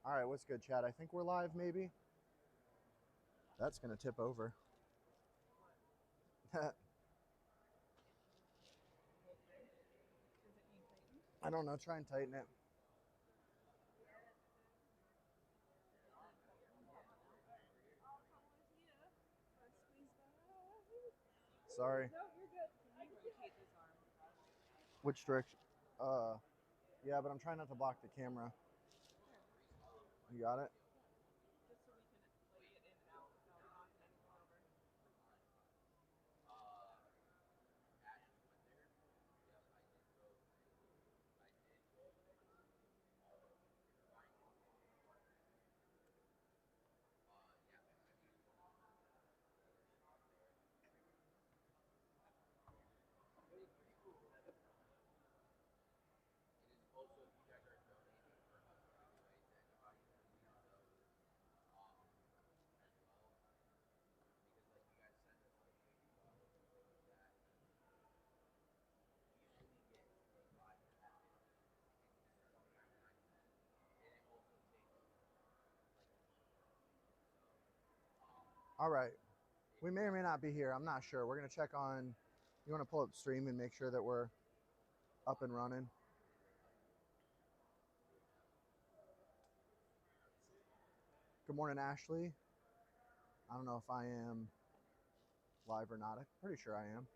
All right, what's good, Chad? I think we're live, maybe. That's going to tip over. I don't know. Try and tighten it. Sorry. Which direction? Yeah, but I'm trying not to block the camera. You got it? All right. We may or may not be here. I'm not sure. We're going to check on. You want to pull up stream and make sure that we're up and running? Good morning, Ashley. I don't know if I am live or not. I'm pretty sure I am.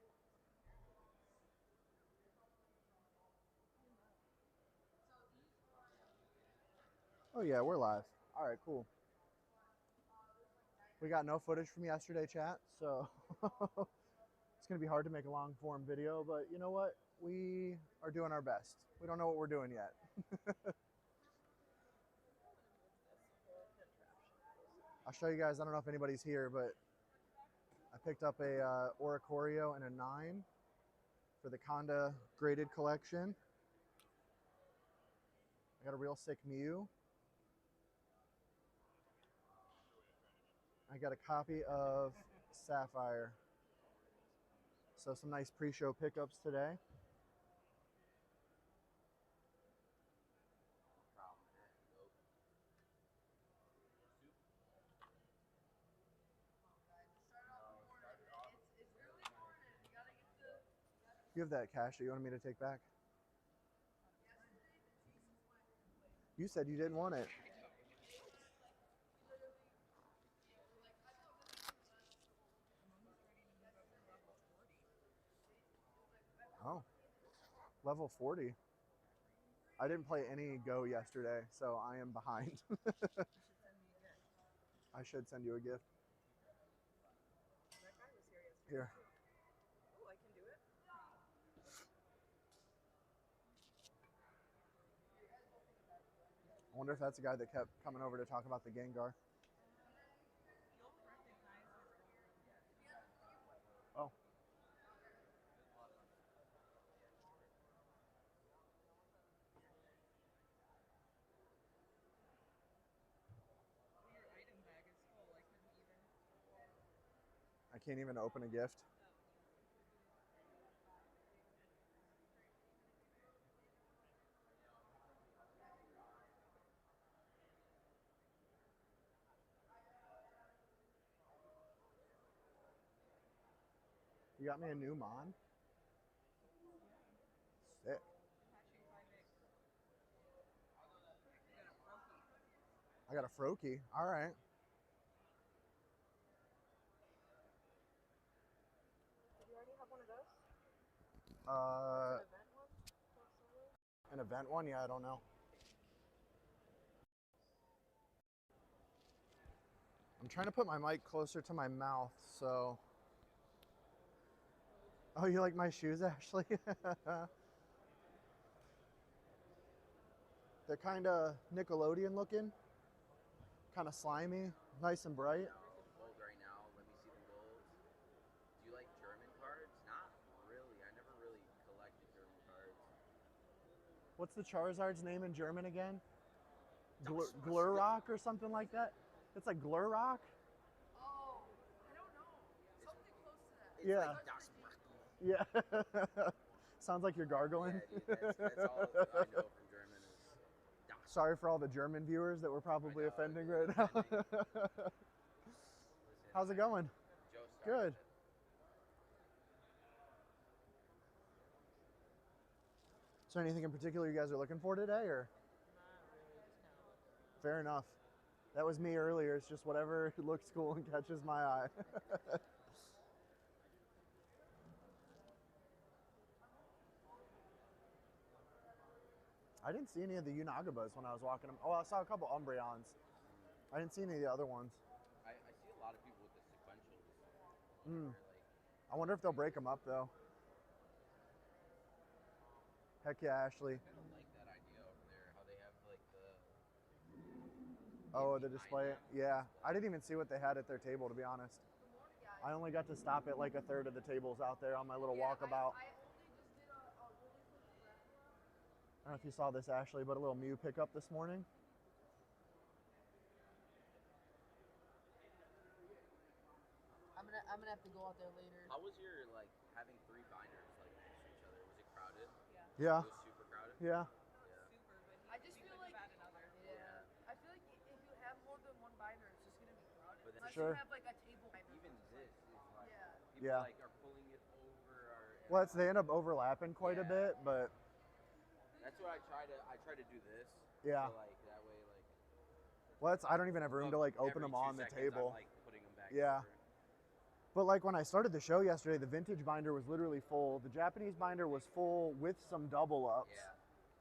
Oh, yeah, we're live. All right, cool. We got no footage from yesterday, chat, so it's going to be hard to make a long form video, but you know what? We are doing our best. We don't know what we're doing yet. I'll show you guys. I don't know if anybody's here, but I picked up a Oricorio and a 9 for the Conda graded collection. I got a real sick Mew. I got a copy of Sapphire. So some nice pre-show pickups today. You have that cash that you wanted me to take back? You said you didn't want it. Oh, level 40. I didn't play any Go yesterday, so I am behind. I should send you a gift. Here. I wonder if that's the guy that kept coming over to talk about the Gengar. Oh. I can't even open a gift. You got me a new Mon? Sick. I got a Froakie. All right. Did you already have one of those? An event one? Yeah, I don't know. I'm trying to put my mic closer to my mouth, so. Oh, you like my shoes, Ashley? They're kind of Nickelodeon looking, kind of slimy, nice and bright. Bold right now. Let me see the bolds. Do you like German cards? Not really. I never really collected German cards. What's the Charizard's name in German again? Glurrock or something like that? It's like Glurrock? Oh, I don't know. Something close to that. It's Yeah. like Das Braki. Yeah. Sounds like you're gargling. Yeah, dude, that's all I know from German is Das Sorry for all the German viewers that we're probably know, offending you're right now. offending. How's it going? Joe started Good. it. Is there anything in particular you guys are looking for today, or? Fair enough. That was me earlier. It's just whatever looks cool and catches my eye. I didn't see any of the Unagabas when I was walking them. Oh, I saw a couple Umbreons. I didn't see any of the other ones. I see a lot of people with the sequentials. Mm. They're I wonder if they'll break them up, though. Heck yeah, Ashley. I kind of like that idea over there, how they have like the. Oh, the behind display. them. Yeah, I didn't even see what they had at their table, to be honest. I only got to stop at like a third of the tables out there on my little walkabout. I only just did a really quick grab. I don't know if you saw this, Ashley, but a little Mew pickup this morning. I'm gonna have to go out there later. How was your like having 3 binders like next to each other? Was it crowded? Yeah, It was super crowded. yeah. I just feel like yeah. I feel like if you have more than one binder, it's just gonna be crowded. But then- Unless Sure. you have like a table binder. Even this is like Yeah. people Yeah. like are pulling it over. Well, they end up overlapping quite a Yeah. bit, but That's what I try to do this. Yeah. So like that way like. I don't even have room to like open every them 2 on the seconds, table. I'm, like, putting them back Yeah. over. But like when I started the show yesterday, the vintage binder was literally full. The Japanese binder was full with some double ups. Yeah.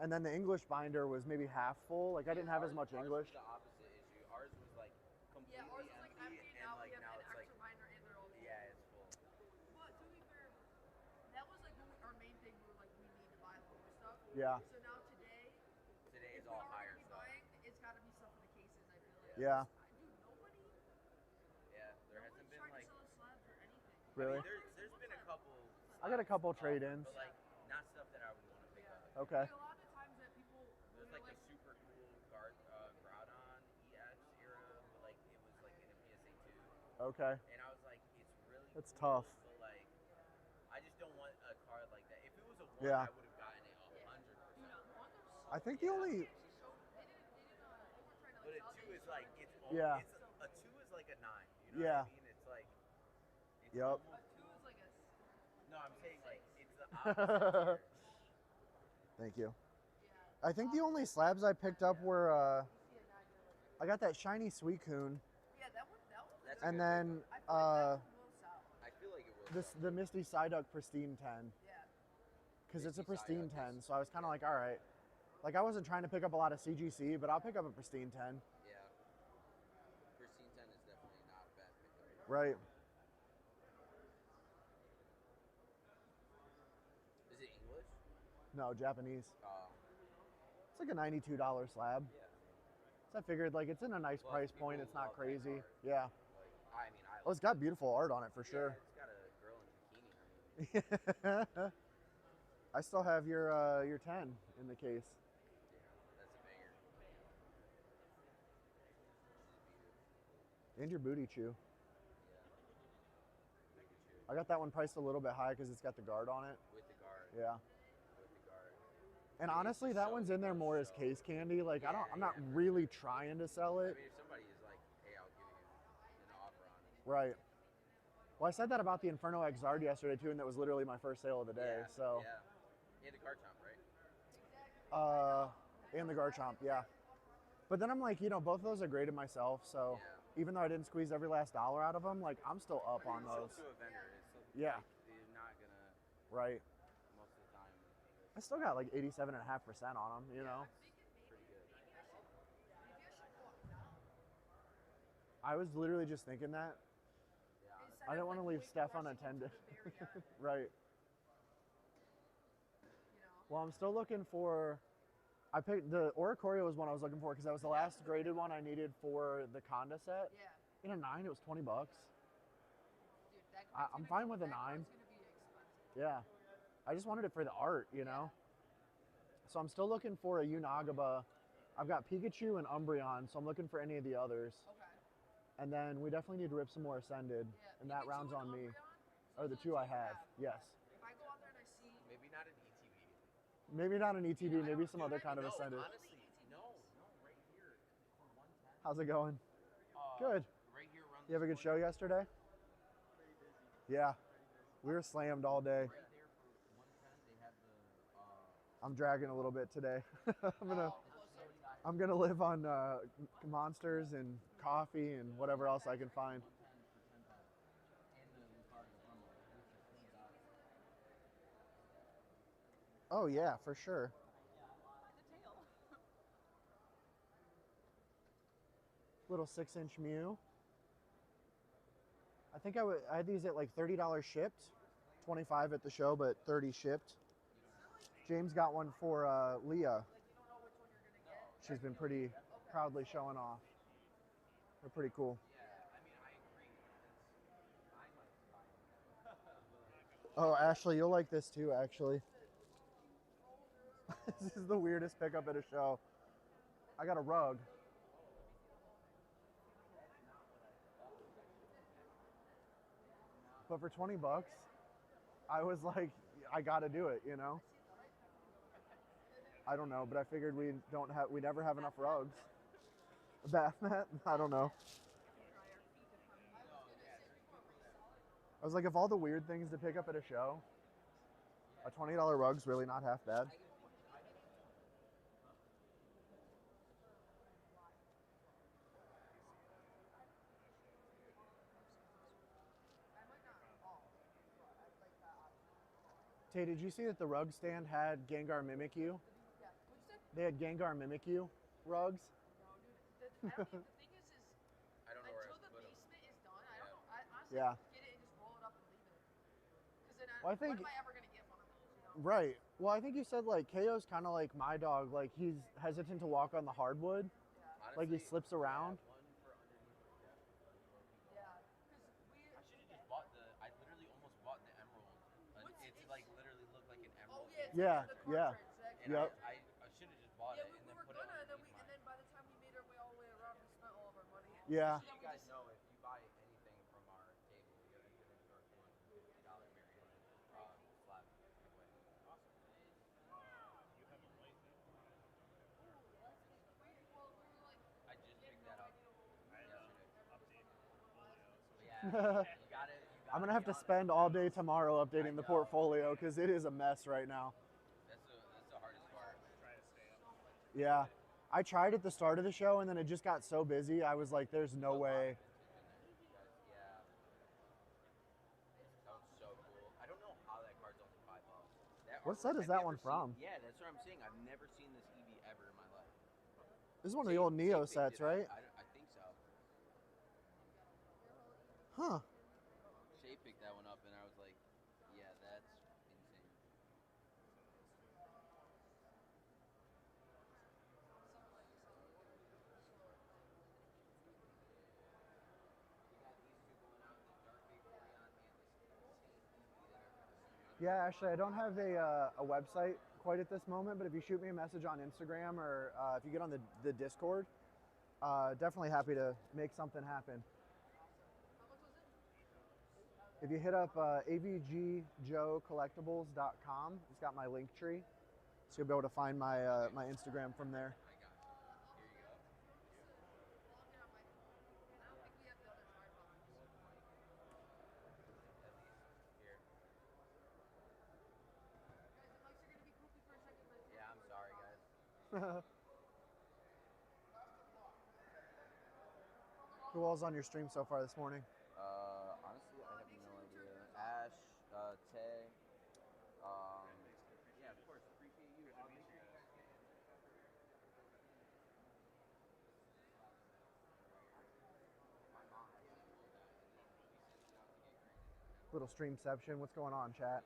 And then the English binder was maybe half full. Like I didn't have as much Ours English. was the opposite issue. Ours was like completely Yeah, ours is like empty, empty, and now like we have now an it's like extra binder and they're all full. yeah, it's full. But to be fair, that was like our main thing. We were like, we need to buy lower stuff. Yeah. So now today, Today if is we all are higher gonna be stuff. buying, it's gotta be stuff for the cases. I feel like. Yeah. Dude, nobody. Yeah, there hasn't Nobody's been trying like. to sell us slabs or anything. Really? I mean, there's been a couple. I got a couple slabs, trade-ins. but like not stuff that I would want to pick up. Okay. Like, a lot of the times that people. There's like the super cool Groudon EX era, but like it was like in a PSA 2, Okay. and I was like, it's really. That's cool, tough. But like, I just don't want a card like that. If it was a 1, Yeah. I would have gotten it 100%. I think the only. But a 2 is like it's. Yeah. It's a 2 is like a 9. You know Yeah. what I mean? It's like. It's Yup. almost- Two is like a. No, I'm saying like it's the opposite. Thank you. I think the only slabs I picked up were I got that shiny Suicune, Yeah, that one. That one. That's a and good then I feel like that one will sell. I feel like it will. the Misty Psyduck Pristine 10, Yeah. because it's a Misty Pristine Psyduck 10. is- So I was kind of like, all right, like I wasn't trying to pick up a lot of CGC, but I'll pick up a Pristine 10. Yeah. Pristine 10 is definitely not a bad pickup. Right. Is it English? No, Japanese. It's like a $92 slab. Yeah. So I figured like it's in a nice Plus, price people point. It's not love that crazy. card. Yeah. Like, I mean, I Oh, it's got beautiful art on it for yeah, sure. it's got a girl in a bikini. I still have your 10 in the case. Yeah, that's a banger. And your Booty Chew. Yeah. Pikachu. I got that one priced a little bit high because it's got the guard on it. With the guard. Yeah. With the guard. And It's honestly, just that so one's in there good, more as so- case candy. Like Yeah, I'm not yeah, for really trying to sell I it. mean, if somebody is like, hey, I'll give you an offer on it. Right. Well, I said that about the Inferno Exard yesterday too, and that was literally my first sale of the day. Yeah, So, yeah. And the Garchomp, right? and the Garchomp, yeah. But then I'm like, both of those are graded myself. So Yeah. even though I didn't squeeze every last dollar out of them, like I'm still up on It's sold those. to a vendor. It's sold, Yeah. like, they're not gonna Right. most of the time. I still got like 87.5% on them. You know. Pretty good. I was literally just thinking that. Yeah. honestly. I don't want to leave Steph unattended. Right. Well, I'm still looking for. I picked the Oricorio was one I was looking for because that was the last graded one I needed for the Conda set. Yeah. In a 9, it was $20. Dude, that I'm fine with a 9. That card's gonna be expensive. Yeah. I just wanted it for the art, So I'm still looking for a Unagaba. I've got Pikachu and Umbreon, so I'm looking for any of the others. Okay. And then we definitely need to rip some more Ascended, Yeah. and that Pikachu rounds and on me. Umbreon, Or the those 2 I you have. Yes. If I go out there and I see. Maybe not an ETB. Maybe not an ETB, I maybe don't- some dude, other kind of no, Ascended. Honestly, no. How's it going? Good. Right here around You have a good show yesterday? Yeah. We were slammed all day. right there for 110. They have the I'm dragging a little bit today. I'm gonna live on monsters and coffee and whatever else I can find. 110 for 10 bucks. And the Lucario Rumble, which is $20. Oh yeah, for sure. Little 6-inch Mew. I think I had these at like $30 shipped, 25 at the show, but 30 shipped. James got one for Leah. She's been pretty proudly showing off. They're pretty cool. Oh, Ashley, you'll like this too, actually. This is the weirdest pickup at a show. I got a rug. But for 20 bucks, I was like, I gotta do it, you know? I don't know, but I figured we never have enough rugs. A bath mat? I don't know. I was like, of all the weird things to pick up at a show, a $20 rug's really not half bad. Tay, did you see that the rug stand had Gengar Mimikyu? Yeah. What'd you say? They had Gengar Mimikyu rugs. No, dude. I don't even, the thing is I don't know where until else to the put 'em. basement is done, I don't know. I honestly Yeah. get it and just roll it up and leave it. Because then Well, I think- when am I ever gonna get one of those? You know? Right. Well, I think you said like KO's kind of like my dog. Like he's hesitant to walk on the hardwood. Yeah. Like he Honestly, slips around. one for underneath the desk for people. Yeah. Because we. I should have just bought I literally almost bought the emerald. It's like literally looked like an Oh emerald. yeah. It's Yeah, the yeah. cartridge, exactly. And Yep. I should have just bought Yeah, it we and then were put it gonna, and then underneath and then by the time we made our way all the way around, we spent all of our money. Yeah. So you guys know if you buy anything from our table, you gotta get a start $150 Marion slab giveaway. Awesome. I just picked that up yesterday. But yeah, you gotta I'm gonna have be to honest. spend all day tomorrow updating I the know. portfolio because it is a mess right now. That's the hardest part. Yeah. I tried at the start of the show and then it just got so busy. I was like, there's no way. Yeah. That was so cool. I don't know how that card's only $5. What set is I've that never one from? Yeah, that's what I'm saying. I've never seen this EV ever in my life. This is one of the old Neo sets, right? I think so. Huh. Shay picked that one up and I was like, yeah, that's insane. Yeah, actually, I don't have a website quite at this moment, but if you shoot me a message on Instagram or if you get on the Discord, definitely happy to make something happen. If you hit up avgjoecollectibles.com, it's got my link tree, so you'll be able to find my my Instagram from there. I got you. Here you go. Here. Yeah, I'm sorry, guys. Who all's on your stream so far this morning? Honestly, I have no idea. Ash, Tay, yeah, of course. Appreciate you. Little streamception. What's going on, chat?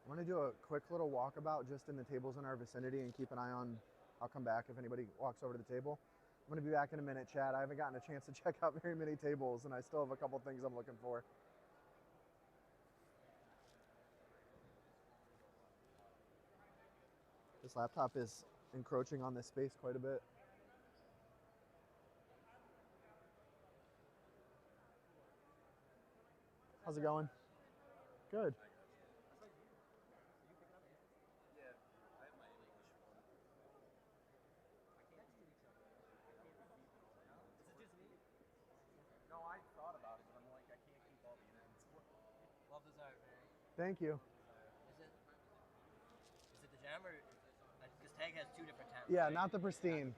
I'm going to do a quick little walkabout just in the tables in our vicinity and keep an eye on, I'll come back if anybody walks over to the table. I'm going to be back in a minute, chat. I haven't gotten a chance to check out very many tables and I still have a couple things I'm looking for. This laptop is encroaching on this space quite a bit. How's it going? Good. No, I thought about it, but I'm like, I can't keep all the units. Love this art, man. Thank you. Is it the gem or because tag has two different tabs? Yeah, right? not the pristine.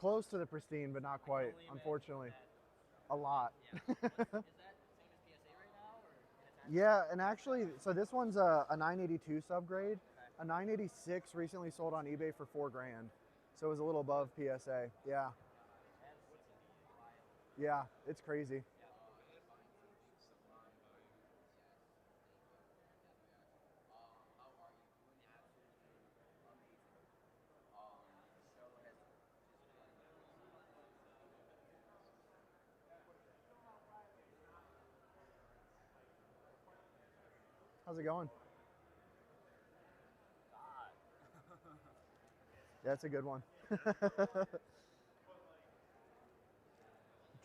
Close to the pristine, but not quite, Only unfortunately. that- A lot. Yeah. Is that same as PSA right now, or in its Yeah, and actually, so this one's a 982 subgrade. A 986 recently sold on eBay for $4,000, so it was a little above PSA. Yeah, yeah, it's crazy. How's it going? That's a good one.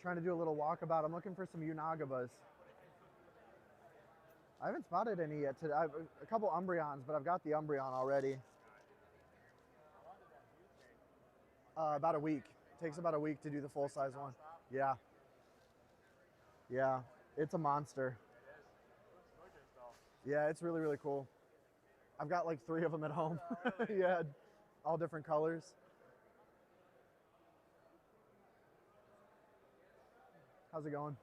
Trying to do a little walkabout. I'm looking for some Unagabas. I haven't spotted any yet today. I've a couple Umbreons, but I've got the Umbreon already. About a week. Takes about a week to do the full size one. Yeah. Yeah, it's a monster. Yeah, it's really, really cool. I've got like 3 of them at home. Yeah, all different colors. How's it going?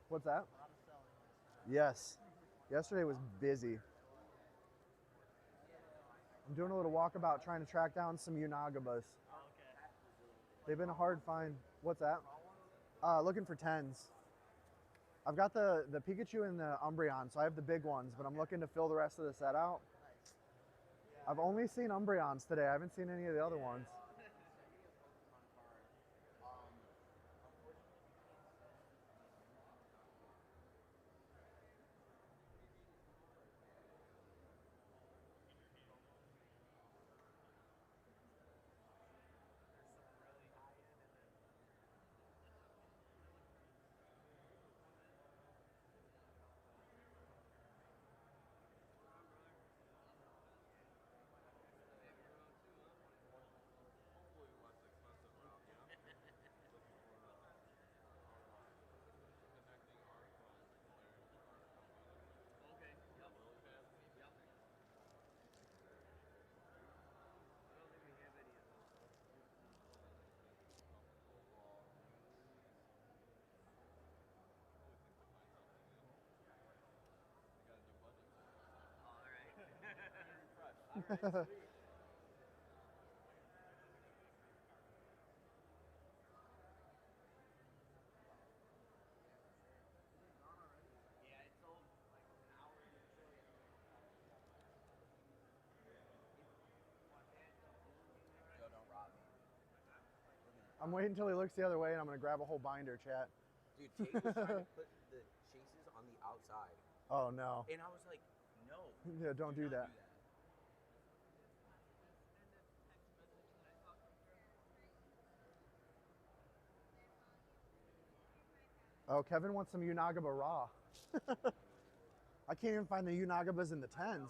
What's that? Yes. Yesterday was busy. I'm doing a little walkabout trying to track down some Unagabas. They've been a hard find. What's that? Looking for 10s. I've got the Pikachu and the Umbreon, so I have the big ones, but I'm looking to fill the rest of the set out. I've only seen Umbreons today. I haven't seen any of the other ones. I'm waiting until he looks the other way, and I'm going to grab a whole binder, chat. Dude, Tate was trying to put the chases on the outside. Oh, no. And I was like, no. Yeah, don't do that. Oh, Kevin wants some Unagaba raw. I can't even find the Unagabas in the 10s.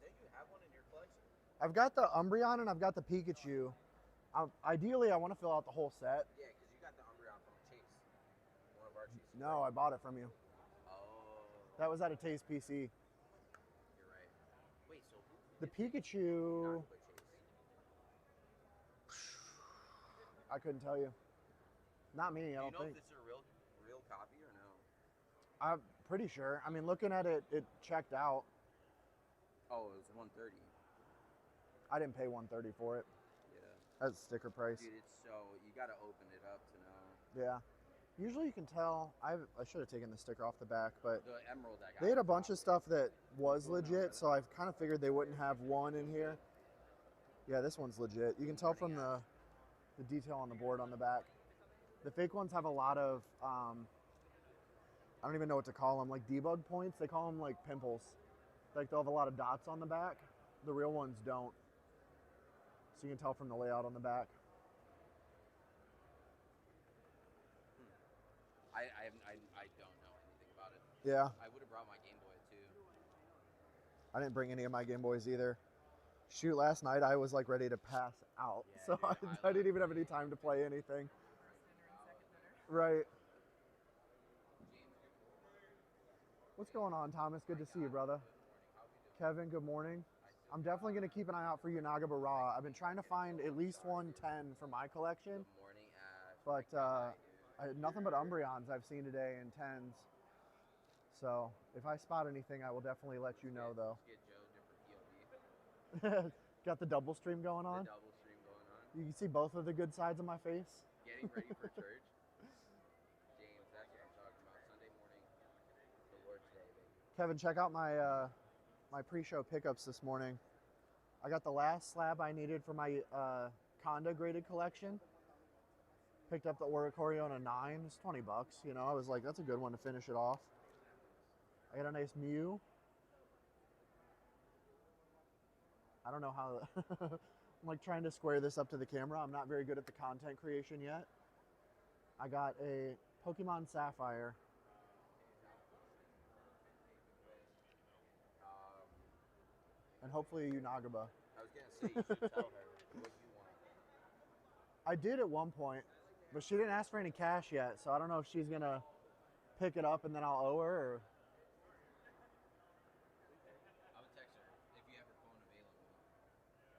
Don't you have one in your collection? I've got the Umbreon and I've got the Pikachu. Ideally, I want to fill out the whole set. Yeah, because you got the Umbreon from Chase. One of our Chases. No, I bought it from you. Oh. That was at a Taste PC. You're right. Wait, so who The did Pikachu, Unagaba Chase? I couldn't tell you. Not me, I Do you don't know think. if this is a real copy or no? I'm pretty sure. I mean, looking at it, it checked out. Oh, it was 130. I didn't pay 130 for it. Yeah. That's sticker price. Dude, it's so you gotta open it up to know. Yeah. Usually you can tell. I should have taken the sticker off the back, but The emerald I got. they had a bunch of stuff that was legit, so I kind of figured they wouldn't have one in here. Yeah, this one's legit. You can tell from the detail on the board on the back. The fake ones have a lot of I don't even know what to call them, like debug points. They call them like pimples. Like they'll have a lot of dots on the back. The real ones don't. So you can tell from the layout on the back. I don't know anything about it. Yeah, I would have brought my Game Boy too. I didn't bring any of my Game Boys either. Shoot, last night I was like ready to pass out. Yeah, So dude, I didn't even have any time to play anything. Right. What's going on, Thomas? Good to see you, brother. Kevin, good morning. I'm definitely going to keep an eye out for you, Nagaba Raw. I've been trying to find at least 110 for my collection, Good morning, Ash. but nothing but Umbreons I've seen today in 10s. So if I spot anything, I will definitely let you know, though. Get Joe different POV. Got the double stream going on? The double stream going on. You can see both of the good sides of my face. Getting ready for church. James, that's what I'm talking about. Sunday morning, the Lord's Day, baby. Kevin, check out my my pre-show pickups this morning. I got the last slab I needed for my Conda graded collection. Picked up the Oricorio on a 9. It's $20. You know, I was like, that's a good one to finish it off. I got a nice Mew. I don't know how. I'm like trying to square this up to the camera. I'm not very good at the content creation yet. I got a Pokemon Sapphire. And hopefully a Unagaba. I was going to say, you should tell her what you want. I did at one point, but she didn't ask for any cash yet, so I don't know if she's going to pick it up and then I'll owe her. Or... I would text her if you have her phone available.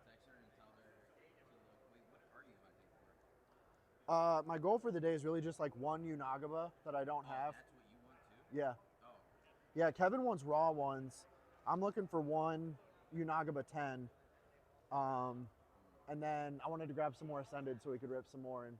Text her and tell her to look. Wait, what are you hunting for? My goal for the day is really just like one Unagaba that I don't have. That's what you want too? Yeah. Oh. Yeah, Kevin wants raw ones. I'm looking for one Unagaba 10. And then I wanted to grab some more Ascended so we could rip some more. And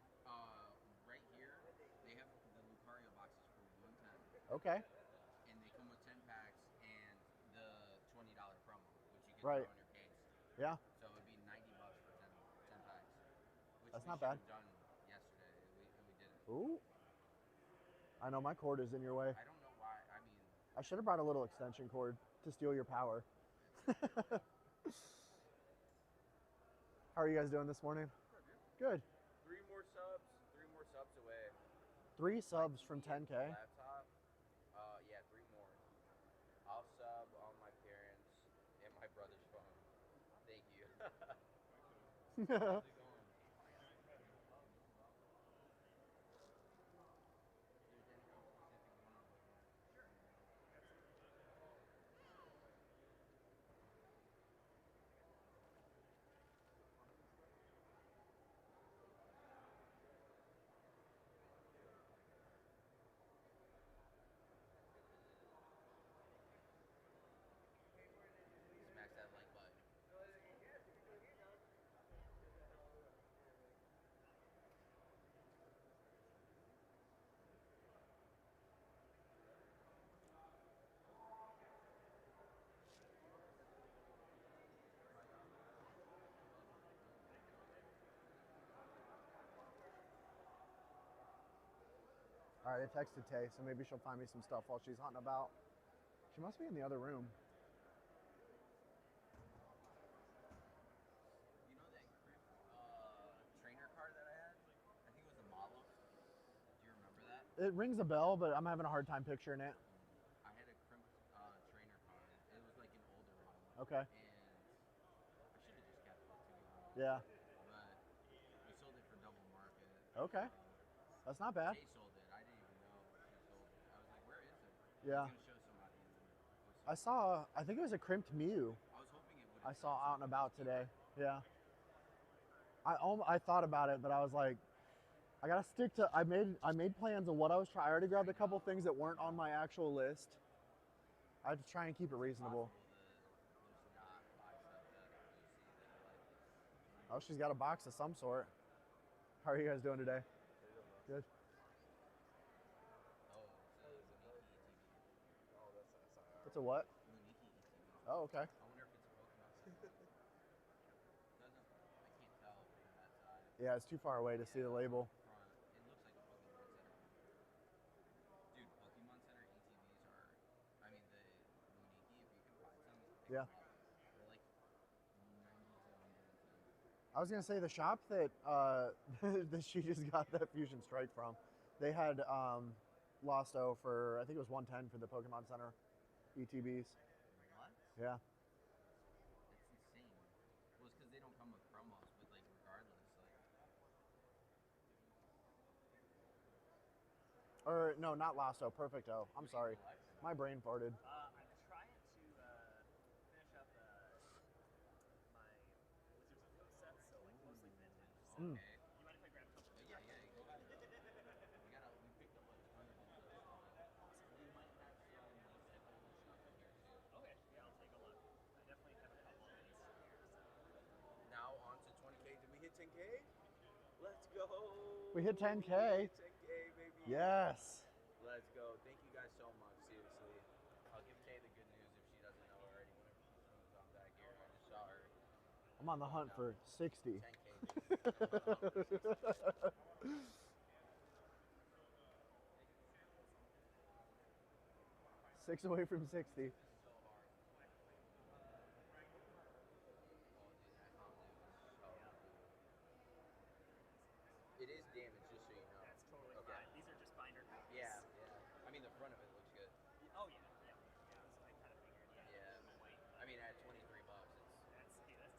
Right here, they have the Lucario boxes for $110. okay. And they come with 10 packs and the $20 promo, which you can Right. throw in your case. Yeah. So it would be $90 for 10 packs. Which That's we not bad. should have done yesterday, and we didn't. Ooh. I know my cord is in your way. I don't know why. I mean, I should have brought a little extension cord to steal your power. How are you guys doing this morning? Good. 3 more subs away. 3 subs from 10K. Laptop. Yeah, 3 more. I'll sub on my parents and my brother's phone. Thank you. How's it going? Smash that like button. All right, I texted Tay, so maybe she'll find me some stuff while she's hunting about. She must be in the other room. You know that trainer card that I had? I think it was a model. Do you remember that? It rings a bell, but I'm having a hard time picturing it. I had a crimped trainer card. It was like an older one. Okay. And I should have just kept it, to be honest. Yeah. But we sold it for double market. Okay. That's not bad. Jay sold it. I didn't even know she sold it. I was like, where is it? Yeah. I was going to show somebody. And then it was I saw, I think it was a crimped Mew I was hoping it would I saw out and about today. Yeah. I thought about it, but I was like, I gotta stick to. I made plans of what I was trying. I already grabbed a couple things that weren't on my actual list. I had to try and keep it reasonable. Oh, she's got a box of some sort. How are you guys doing today? Good. It's a what? Oh, okay. I wonder if it's a Pokemon. Doesn't, I can't tell from that side. Yeah, it's too far away to see the label. Front, it looks like a Pokemon Center. Dude, Pokemon Center Yeah. They're like 90 to 110. I was gonna say the shop that that she just got that Fusion Strike from, they had Lost O for, I think it was 110 for the Pokemon Center ETBs. What? Yeah. That's insane. Well, it's because they don't come with promos, but like regardless, like. Or no, not Lost O, Perfect O. I'm What do you sorry, collect? my brain farted. I'm trying to finish up my Wizards of Ghost sets, so like mostly vintage. So Mm. Okay. you mind if I grab a couple? Yeah, yeah. Go ahead. We picked up a ton of good stuff. Awesome. We might have some like old stuff in here too. Okay, yeah, I'll take a look. I definitely have a couple of these here. So. Now on to 20K. Did we hit 10K? Let's go. We hit 10K. We hit 10K, baby. Yes. Let's go. Thank you guys so much. Seriously. I'll give Tay the good news if she doesn't know already. Whenever she comes on back here, I just saw her. I'm on the hunt for 60. 10K. 6 away from 60. So hard. Oh, dude, that Houndoom is so cool. It is damaged, just so you know. That's totally Okay. fine. These are just binder copies. Yeah, yeah. I mean, the front of it looks good. Oh yeah, yeah. So I kind of figured, Yeah. no white. I mean, at $23, That's a steal. it's.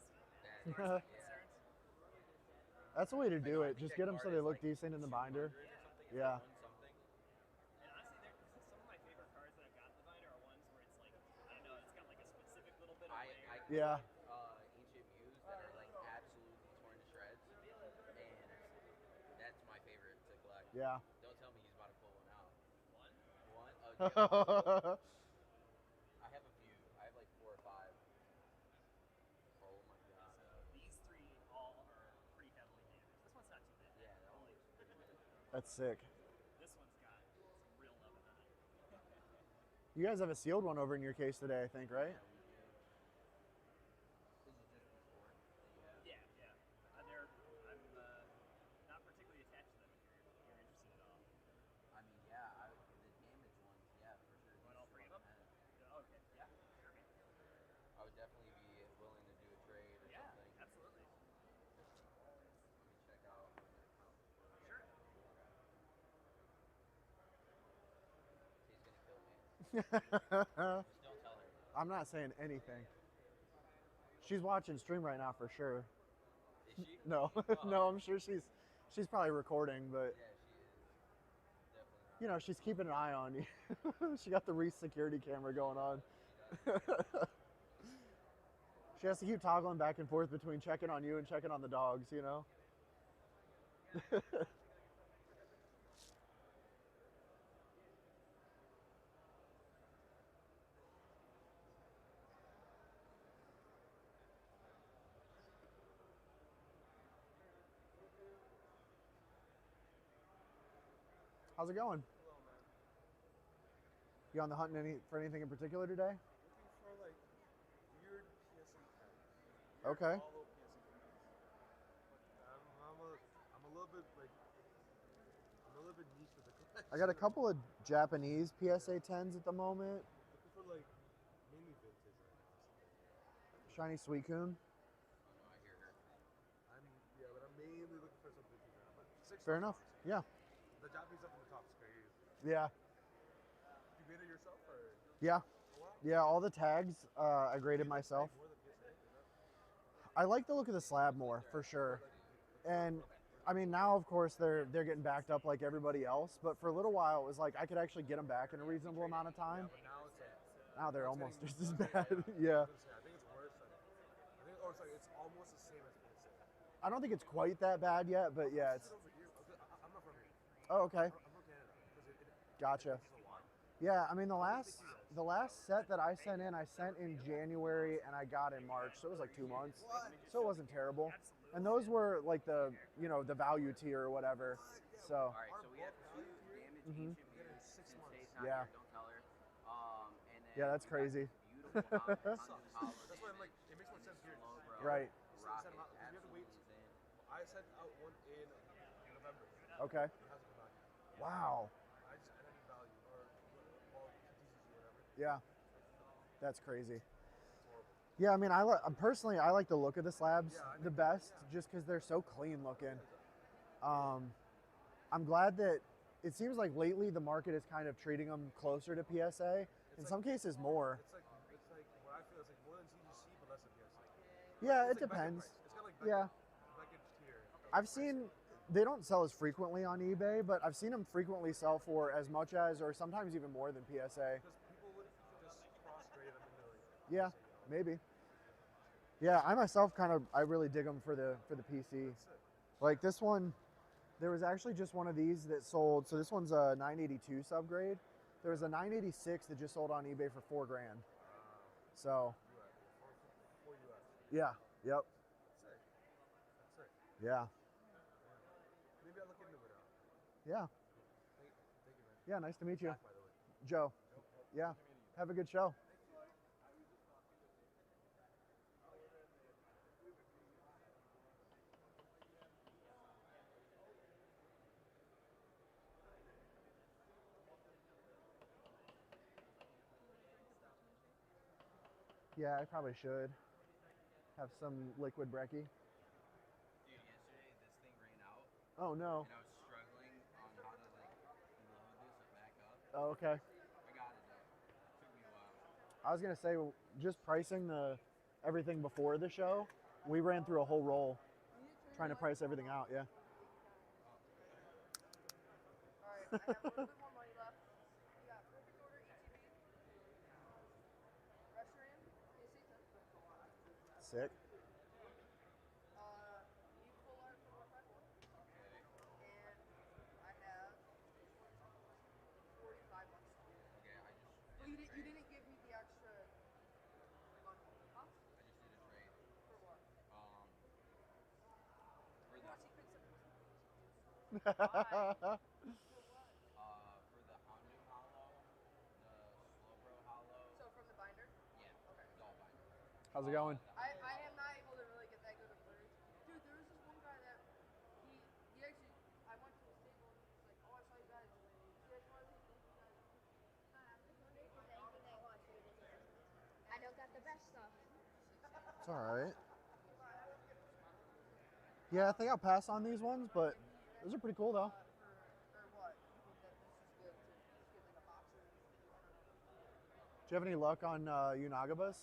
As far as I'm Yeah. concerned, That's the way to do I it. think Just that get them so card they is look like decent in the binder. 200 or something. It's Yeah. like 1 something. and honestly, some of my favorite cards that I've got in the binder are ones where it's like, I don't know, it's got like a specific little bit of I wear. Yeah. Ancient Muse that are like absolutely torn to shreds, and that's my favorite to collect. Yeah. Don't tell me he's about to pull one out. One. One? Oh, yeah. I have a few. I have like 4 or 5. Oh my god. So these three all are pretty heavily damaged. This one's not too bad. Yeah, that one looks pretty good. That's sick. This one's got some real loving on it. You guys have a sealed one over in your case today, I think, right? Yeah, we do. This is just before that you have. Yeah, yeah. I'm not particularly attached to them if you're interested at all. I mean, yeah, the damaged ones, yeah, for sure. Want all three of them? Oh, okay. Yeah, sure, man. I would definitely be willing to do a trade or Yeah, something. absolutely. Let me check out my account. Sure. He's gonna kill me. Just don't tell her. I'm not saying anything. She's watching stream right now for sure. Is she? No, Oh. no, I'm sure she's probably recording, but Yeah, she is. Definitely not. you know, she's keeping an eye on you. She got the Reese security camera going on. She does. She has to keep toggling back and forth between checking on you and checking on the dogs, you know? How's it going? Hello, man. You on the hunt for anything in particular today? Looking for like weird PSA pens. Okay. Hollow PSA pens. I'm a little bit like I'm a little bit niche with the collection. I got a couple of Japanese PSA 10s at the moment. Looking for like mainly vintage right now. Shiny Suicune. Oh no, I hear her. But I'm mainly looking for some vintage right now. But Fair enough. Yeah. The Japanese stuff in the top is crazy. Yeah. You made it yourself or? Yeah. Oh, wow. Yeah, all the tags I graded myself. More than PSA, you know? I like the look of the slab more, for sure. And I mean, now of course they're getting backed up like everybody else, but for a little while it was like I could actually get them back in a reasonable amount of time. But now it's like Now they're almost just as bad. I Yeah. was gonna say, I think it's worse than it's almost the same as PSA. I don't think it's quite that bad yet, but yeah, it's. Over here, I'm not from here. Oh, okay. I'm from Canada. Gotcha. It's a lot. Yeah, I mean the last set that I sent in January and I got in March, so it was like 2 months. So it wasn't terrible. And those were like the the value tier or whatever. So All right, so we have 2 damaged Mhm. ancient Muse. Six Since months. Tay's not Yeah. here, don't tell her. And then Yeah, that's we got crazy. this Beautiful Houndoom hollow That's why I'm like, damage. it makes more sense here. Slow, bro. Right. Rock Send 'em out, is 'cause we have to wait. absolutely zen. I sent out one in November. okay. It hasn't come out yet. Wow. I just I need value or TCG or whatever. Yeah. That's crazy. It's horrible. Yeah, I mean, personally, I like the look of the slabs Yeah, I the think best, just because they're so clean looking. I'm glad that it seems like lately the market is kind of treating them closer to PSA. In some cases, more. It's like what I feel is like more than CGC, but less than PSA. Yeah, it It's like Beckett depends. price. It's kind of like Yeah, Beckett tier. I've seen they don't sell as frequently on eBay, but I've seen them frequently sell for as much as, or sometimes even more than PSA. Because people would just cross grade them into like Yeah, PSA, you know? maybe. Yeah, I myself I really dig them for the PC. That's it. Like this one, there was actually just one of these that sold. So this one's a 982 subgrade. There was a 986 that just sold on eBay for $4 grand. So For US. yeah, yep, That's it. That's it. yeah, Maybe I'll look into it. yeah, Thank you, man. yeah. Nice to meet you, Jack, by the way. Joe. Yeah, have a good show. Yeah, I probably should have some liquid brekkie. Dude, yesterday this thing ran out, Oh no. and I was struggling on how to like load this back up. Oh, okay. I got it though. Took me a while. I was gonna say just pricing the everything before the show. We ran through a whole roll trying to price everything out. Yeah. All right, I have a little bit more money left. We got perfect order ETB, restaurant, PSA 10. Sick. You full art for 151. And I have 45 bucks. Okay, I just Well, did a you trade. didn't give me the extra money. Huh? I just did a trade. For what? For the Watch you pick something. for the Houndoom Hollow, the Slowbro Hollow. So from the binder? Yeah, Okay. it's all binder. How's it going? I am not able to really get that good of footage. Dude, there was this one guy that he actually I went to his table and he was like, oh, I saw you guys. You guys want to say thank you guys? I don't got the best stuff. It's all right. Yeah, I think I'll pass on these ones, but those are pretty cool though. Or what? You think that this is good to just get like a box or I don't know. Do you have any luck on Unagabas?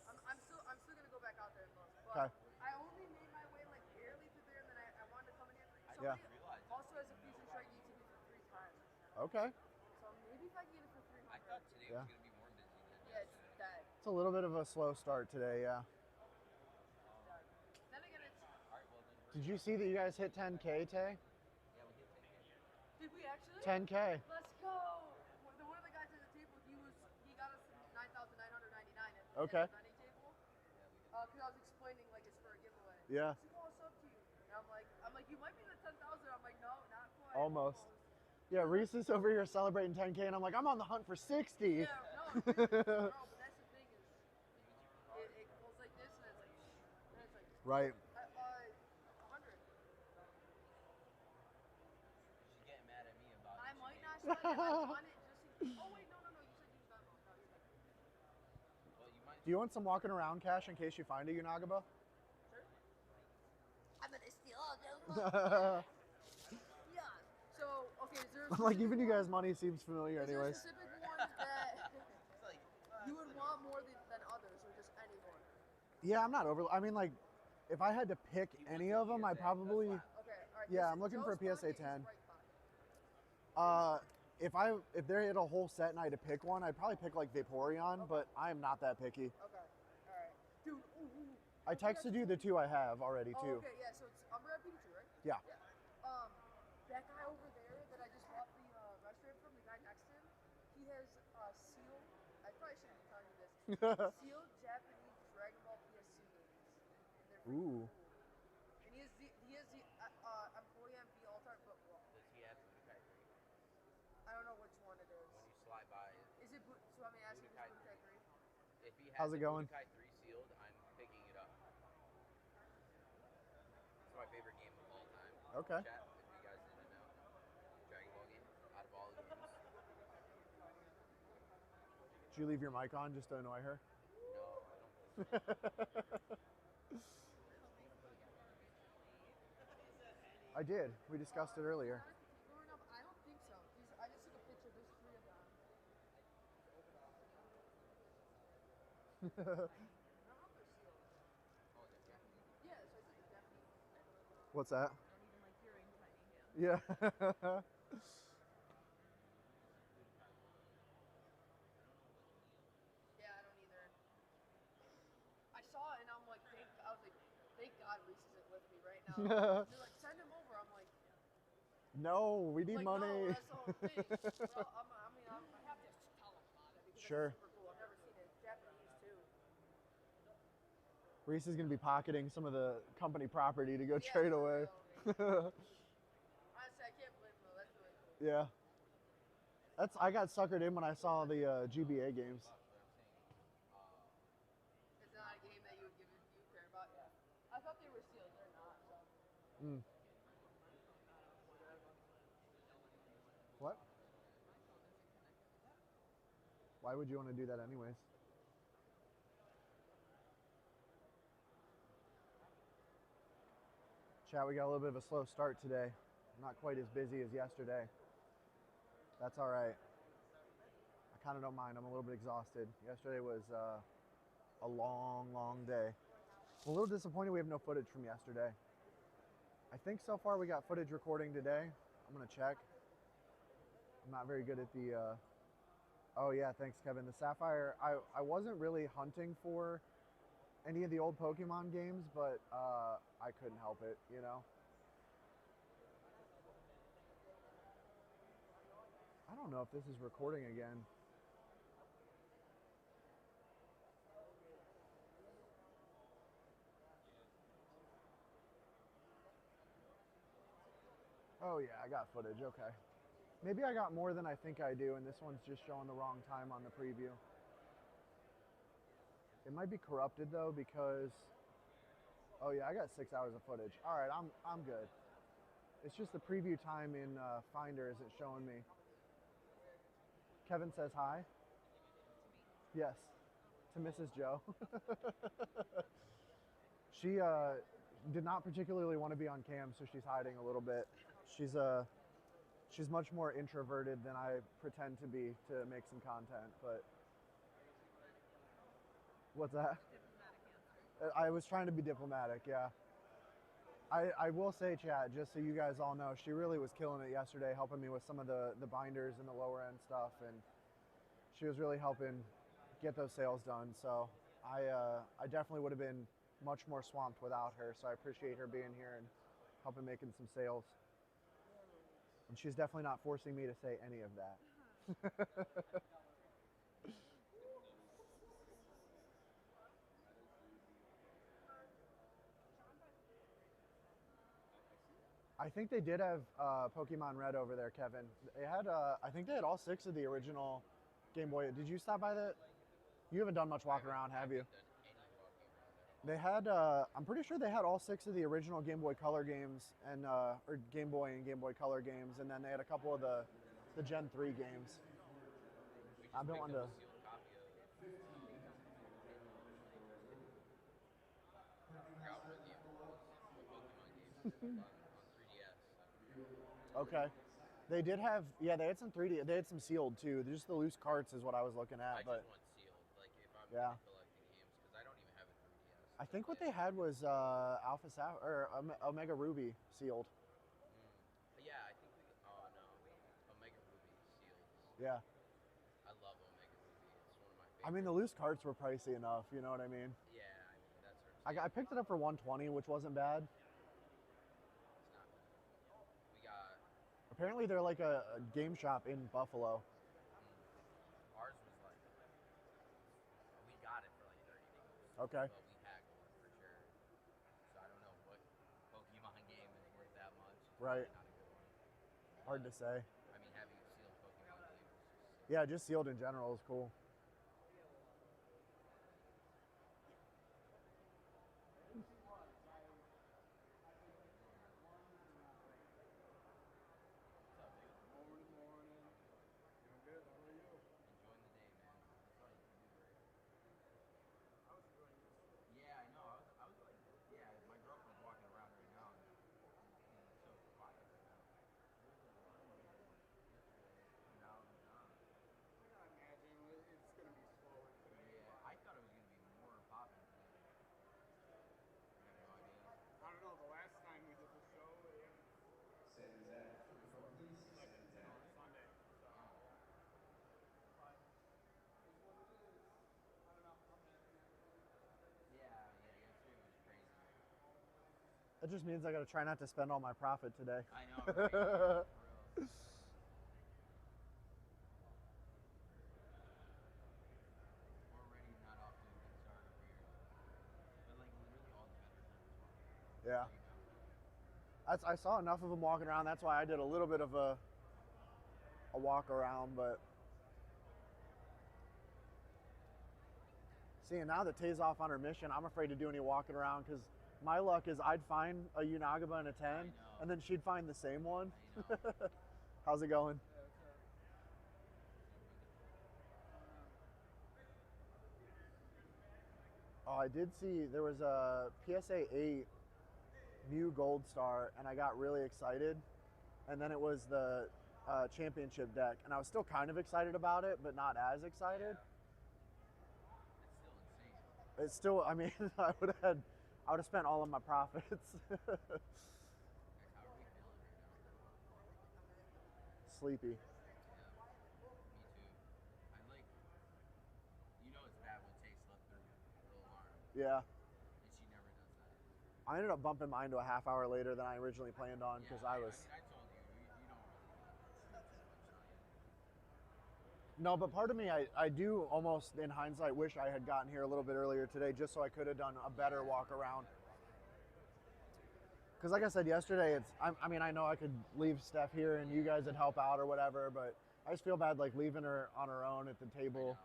I'm still gonna go back out there and look. But Okay. I only made my way like barely through there and then I wanted to come in here. Yeah. Somebody also has a Fusion Strike ETB for 3 times. Okay. So maybe if I can get it for 300. I thought today Yeah. was gonna be more busy than Yeah, it's yesterday. dead. It's a little bit of a slow start today, yeah. Then again, it's. All right, well then. Did you see that you guys hit 10K, Tay? Yeah, we did take it. Did we actually? 10K. Let's go. One of the guys at the table, he got us 9,999 at Okay. the vending table. Because I was explaining like it's for a giveaway. Yeah. He's like, oh, what's up to you? And I'm like, you might be the 10,000. I'm like, no, not quite. Almost. Yeah, Reese is over here celebrating 10K, and I'm like, I'm on the hunt for 60. Yeah, no, but that's the thing is, it goes like this, and it's like, Right. 100. She's getting mad at me about I it. might not show you. I want it just in. Oh wait, no. You said you got one. No, you're right. Well, you might. Do you want some walking around cash in case you find a Unagaba? Sure. I'm gonna steal all those. Yeah. So okay, is there? Like, even you guys' money seems familiar Is there anyways. specific ones that It's like. you would want more than others, or just any one? Yeah, I'm not over. I mean, like, if I had to pick any of them, I probably. Okay, all right. Yeah, this I'm is looking for a Joe's PSA pocket, 10. his right pocket. If they had a whole set and I had to pick one, I'd probably pick like Vaporeon, but I am not that picky. Okay, all right. Dude, ooh. I texted you the 2 I have already Oh, too. okay, yeah. So it's Umbra Pikachu, right? Yeah. That guy over there that I just bought the restaurant from, the guy next to him, he has sealed. I probably shouldn't be telling you this. Sealed Japanese Dragon Ball PSC games. And they're freaking Ooh. cool. And he has the Emporium V Altar, but raw. Does he have Budokai 3? I don't know which one it is. When you slide by it. Is it? So I mean, ask him if Budokai it's Budokai 3. If he has How's it the going? Budokai 3 sealed, I'm picking it up. It's my favorite game of all time. Okay. Chat, if you guys didn't know. Dragon Ball game, out of all the games. Did you leave your mic on just to annoy her? I did. We discussed it earlier. Growing up, I don't think so. I just took a picture. There's 3 of them. I don't know if they're sealed. Yeah, so I said they're Japanese. What's that? I don't even like hearing tiny hands. Yeah. Yeah, I don't either. I saw it and I'm like, I was like, thank God Reese isn't with me right now. They're like, send him over. I'm like, No, we need like, money. no, that's the whole thing. Well, I have to tell him about it because Sure. it's super cool. I've never seen it. It's Japanese too. Reese is going to be pocketing some of the company property to go Yeah, trade for away. real, honestly, I can't blame him. That's really cool. Yeah. I got suckered in when I saw the GBA games. It's not a game that you care about. Yeah. I thought they were sealed. They're not. So. Mm. What? Why would you want to do that anyways? Chat, we got a little bit of a slow start today. Not quite as busy as yesterday. That's all right. I kind of don't mind. I'm a little bit exhausted. Yesterday was a long, long day. I'm a little disappointed we have no footage from yesterday. I think so far we got footage recording today. I'm going to check. I'm not very good at the... Oh, yeah, thanks, Kevin. The Sapphire, I wasn't really hunting for any of the old Pokemon games, but I couldn't help it, you know? I don't know if this is recording again. Oh yeah, I got footage, okay. Maybe I got more than I think I do, and this one's just showing the wrong time on the preview. It might be corrupted though, because, oh yeah, I got 6 hours of footage. All right, I'm good. It's just the preview time in Finder isn't showing me. Kevin says hi. Yes, to Mrs. Joe. She did not particularly want to be on cam, so she's hiding a little bit. She's much more introverted than I pretend to be to make some content, but what's that? I was trying to be diplomatic, yeah. I will say, chat, just so you guys all know, she really was killing it yesterday, helping me with some of the binders and the lower end stuff, and she was really helping get those sales done. So I definitely would have been much more swamped without her. So I appreciate her being here and helping making some sales. And she's definitely not forcing me to say any of that. I think they did have Pokemon Red over there, Kevin. They had, I think they had all 6 of the original Game Boy. Did you stop by that? You haven't done much walk around, have you? They had, I'm pretty sure they had all 6 of the original Game Boy Color games, and or Game Boy and Game Boy Color games, and then they had a couple of the Gen 3 games. I've been wanting to. Okay. They did have, yeah, they had some 3D, they had some sealed too. Just the loose carts is what I was looking at, but just want sealed, like if I'm yeah. collecting games, because I don't even have a 3DS. I think what they had was Alpha Sapphire or Omega Ruby sealed. Yeah, I think oh no, Omega Ruby sealed. Yeah. I love Omega Ruby. It's one of my favorites. I mean, the loose carts were pricey enough, you know what I mean? Yeah, I mean, that's what I'm I picked it up for $120, which wasn't bad. It's not bad. We got... Apparently they're like a game shop in Buffalo. Ours was like... We got it for like $30. Okay. But we haggled for sure. So I don't know what Pokemon game is worth that much. Right. Not a good one. Hard to say. I mean, having a sealed Pokemon game is just... Yeah, just sealed in general is cool. Enjoying the day, man. That's all you can do, right? That just means I got to try not to spend all my profit today. I know, right? For real. Already not off to a good start over here. But like literally all the better ones. Yeah. I saw enough of them walking around. That's why I did a little bit of a walk around. But seeing now that Tay's off on her mission, I'm afraid to do any walking around because my luck is I'd find a Unagaba and a 10, and then she'd find the same one. How's it going? Oh, I did see there was a PSA 8 Mew Gold Star, and I got really excited. And then it was the championship deck, and I was still kind of excited about it, but not as excited. Yeah. It's still, I mean, I would have spent all of my profits. How are we feeling right now? Sleepy. Yeah. Me too. I like, you know it's bad when Tay slept through the alarm. Yeah. And she never does that. I ended up bumping mine to a half hour later than I originally planned on because I was. I told you, you don't really sleep too much, No, but part of me, I do almost, in hindsight, wish I had gotten here a little bit earlier today just so I could have done a better walk around. Because like I said yesterday, I mean, I know I could leave Steph here and you guys would help out or whatever, but I just feel bad like leaving her on her own at the table.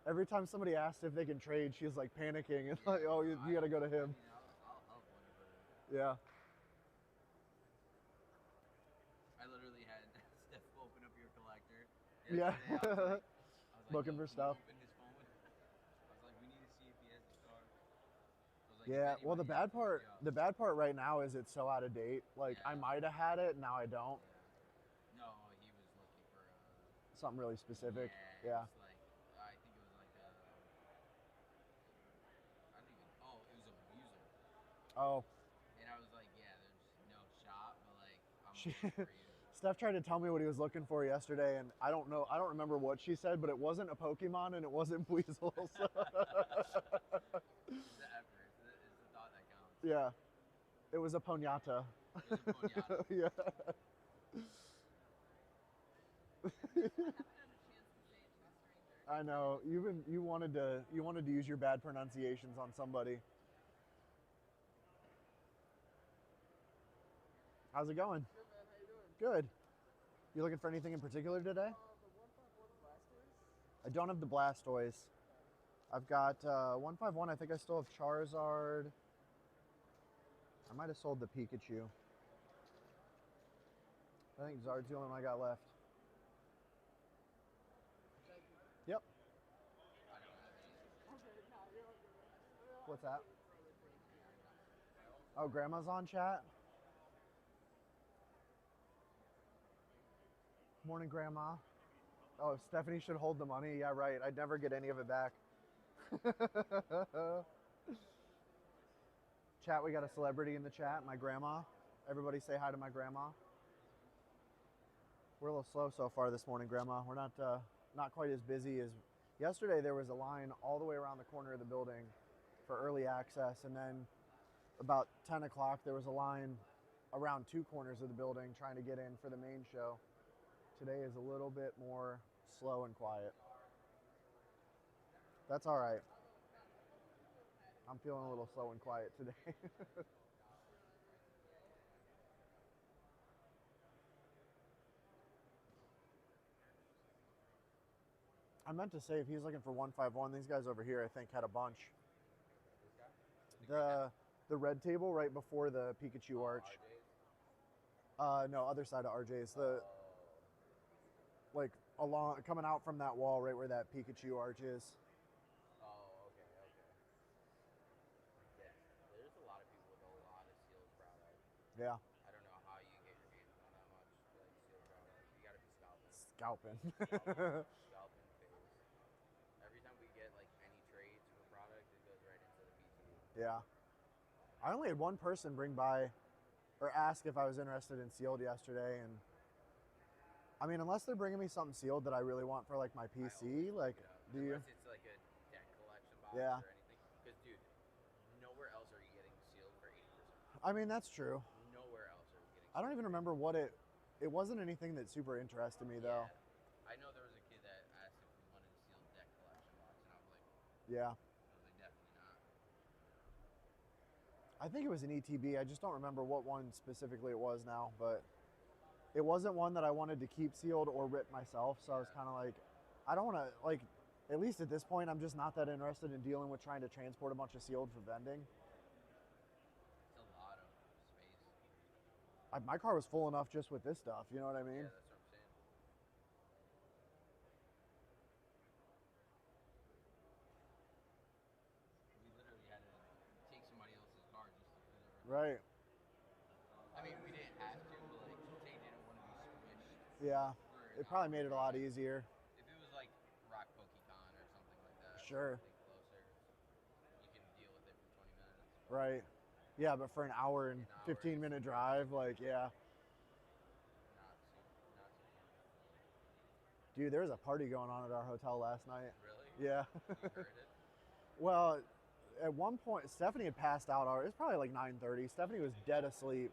Every time somebody asks if they can trade, she's like panicking and like, oh, you got to go to him. I'll help whenever. Yeah. I literally had Steph open up your collector. Yeah. Yesterday, I was like, Looking "Yo, for can you stuff. open his phone?" I was like, we need to see if he has the star. I was like, Yeah, if well, the anybody bad has it, part right now is it's so out of date. Like, I Yeah. might have had it, now I don't. No, he was looking for Something really specific. Yeah. Yeah. It was like, I think it was like a. I don't even. Oh, it was a Weasel. Oh, And I was like, yeah, there's no shot, but like, I'm She- looking for you. Steph tried to tell me what he was looking for yesterday, and I don't know. I don't remember what she said, but it wasn't a Pokemon and it wasn't Weasels. It's the effort. It's the thought that counts. Yeah, it was a Ponyta. It was a Ponyta. Yeah. I know you wanted to use your bad pronunciations on somebody. How's it going? Good, man. How you doing? Good. You looking for anything in particular today? The 151 Blasters. I don't have the Blastoise. I've got 151. I think I still have Charizard. I might have sold the Pikachu. I think Zard's the only one I got left. Yep. What's that? Oh, Grandma's on chat? Morning, Grandma. Oh, Stephanie should hold the money. Yeah, right. I'd never get any of it back. Chat, we got a celebrity in the chat, my grandma. Everybody say hi to my grandma. We're a little slow so far this morning, Grandma. We're not quite as busy as yesterday. There was a line all the way around the corner of the building for early access, and then about 10 o'clock there was a line around two corners of the building trying to get in for the main show. Today is a little bit more slow and quiet. That's all right. I'm feeling a little slow and quiet today. I meant to say if he's looking for 151, these guys over here I think had a bunch. The red table right before the Pikachu arch. No, other side of RJ's. The like along coming out from that wall right where that Pikachu arch is. Oh, okay. Yeah, there's a lot of people with a lot of sealed product. Yeah. I don't know how you get your hands on that much like sealed product. You gotta be scalping. Scalping. Scalping phase. Every time we get like any trades for product, it goes right into the PC. Yeah. I only had one person bring by or ask if I was interested in sealed yesterday, and I mean, unless they're bringing me something sealed that I really want for like my PC, like, do you? Unless it's like a deck collection box Yeah. or anything. Because dude, nowhere else are you getting sealed for 80%. I mean, that's true. Nowhere else are we getting. I don't even remember what it wasn't anything that super interested me though. Yeah. I know there was a kid that asked if we wanted a sealed deck collection box, and I was like, Yeah. definitely not. I think it was an ETB. I just don't remember what one specifically it was now, but it wasn't one that I wanted to keep sealed or rip myself. So I was kind of like, I don't want to, like, at least at this point, I'm just not that interested in dealing with trying to transport a bunch of sealed for vending. It's a lot of space. My car was full enough just with this stuff. You know what I mean? Yeah, that's what I'm saying. We literally had to take somebody else's car just to fill it. Right. I mean, we didn't have to, but like, they didn't want to be squished. Yeah. It probably made it a lot easier. If it was like Rock PokeCon or something like that, Sure. closer, you can deal with it for 20 minutes. Right. Yeah, but for an hour and 15-minute drive, like, yeah. Not super. Dude, there was a party going on at our hotel last night. Really? Yeah. You heard it? Well, at one point, Stephanie had passed out. It was probably like 9:30. Stephanie was dead asleep.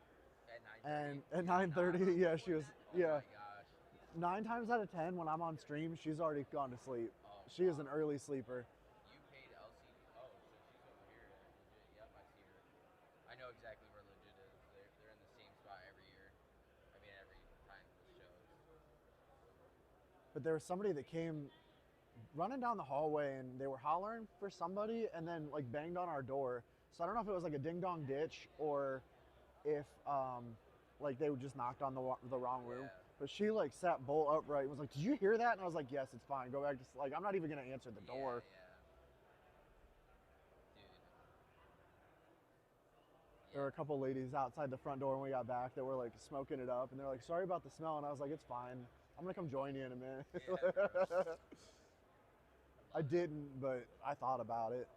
At 9:30? And at 9:30, yeah, she was, yeah. Oh my gosh. 9 times out of 10, when I'm on stream, she's already gone to sleep. Oh, She is an early sleeper. You paid LCD. Oh, so she's over here. Legit. Yep, I see her. I know exactly where Legit is. They're in the same spot every year. I mean, every time this shows. But there was somebody that came running down the hallway and they were hollering for somebody and then like banged on our door. So I don't know if it was like a ding dong ditch or if like they just knocked on the wrong room. Yeah. But she like sat bolt upright and was like, "Did you hear that?" And I was like, "Yes, it's fine. Go back to like I'm not even gonna answer the door." Yeah. Dude. There were a couple ladies outside the front door when we got back that were like smoking it up and they're like, "Sorry about the smell," and I was like, "It's fine. I'm gonna come join you in a minute." Yeah, I didn't, but I thought about it. I'm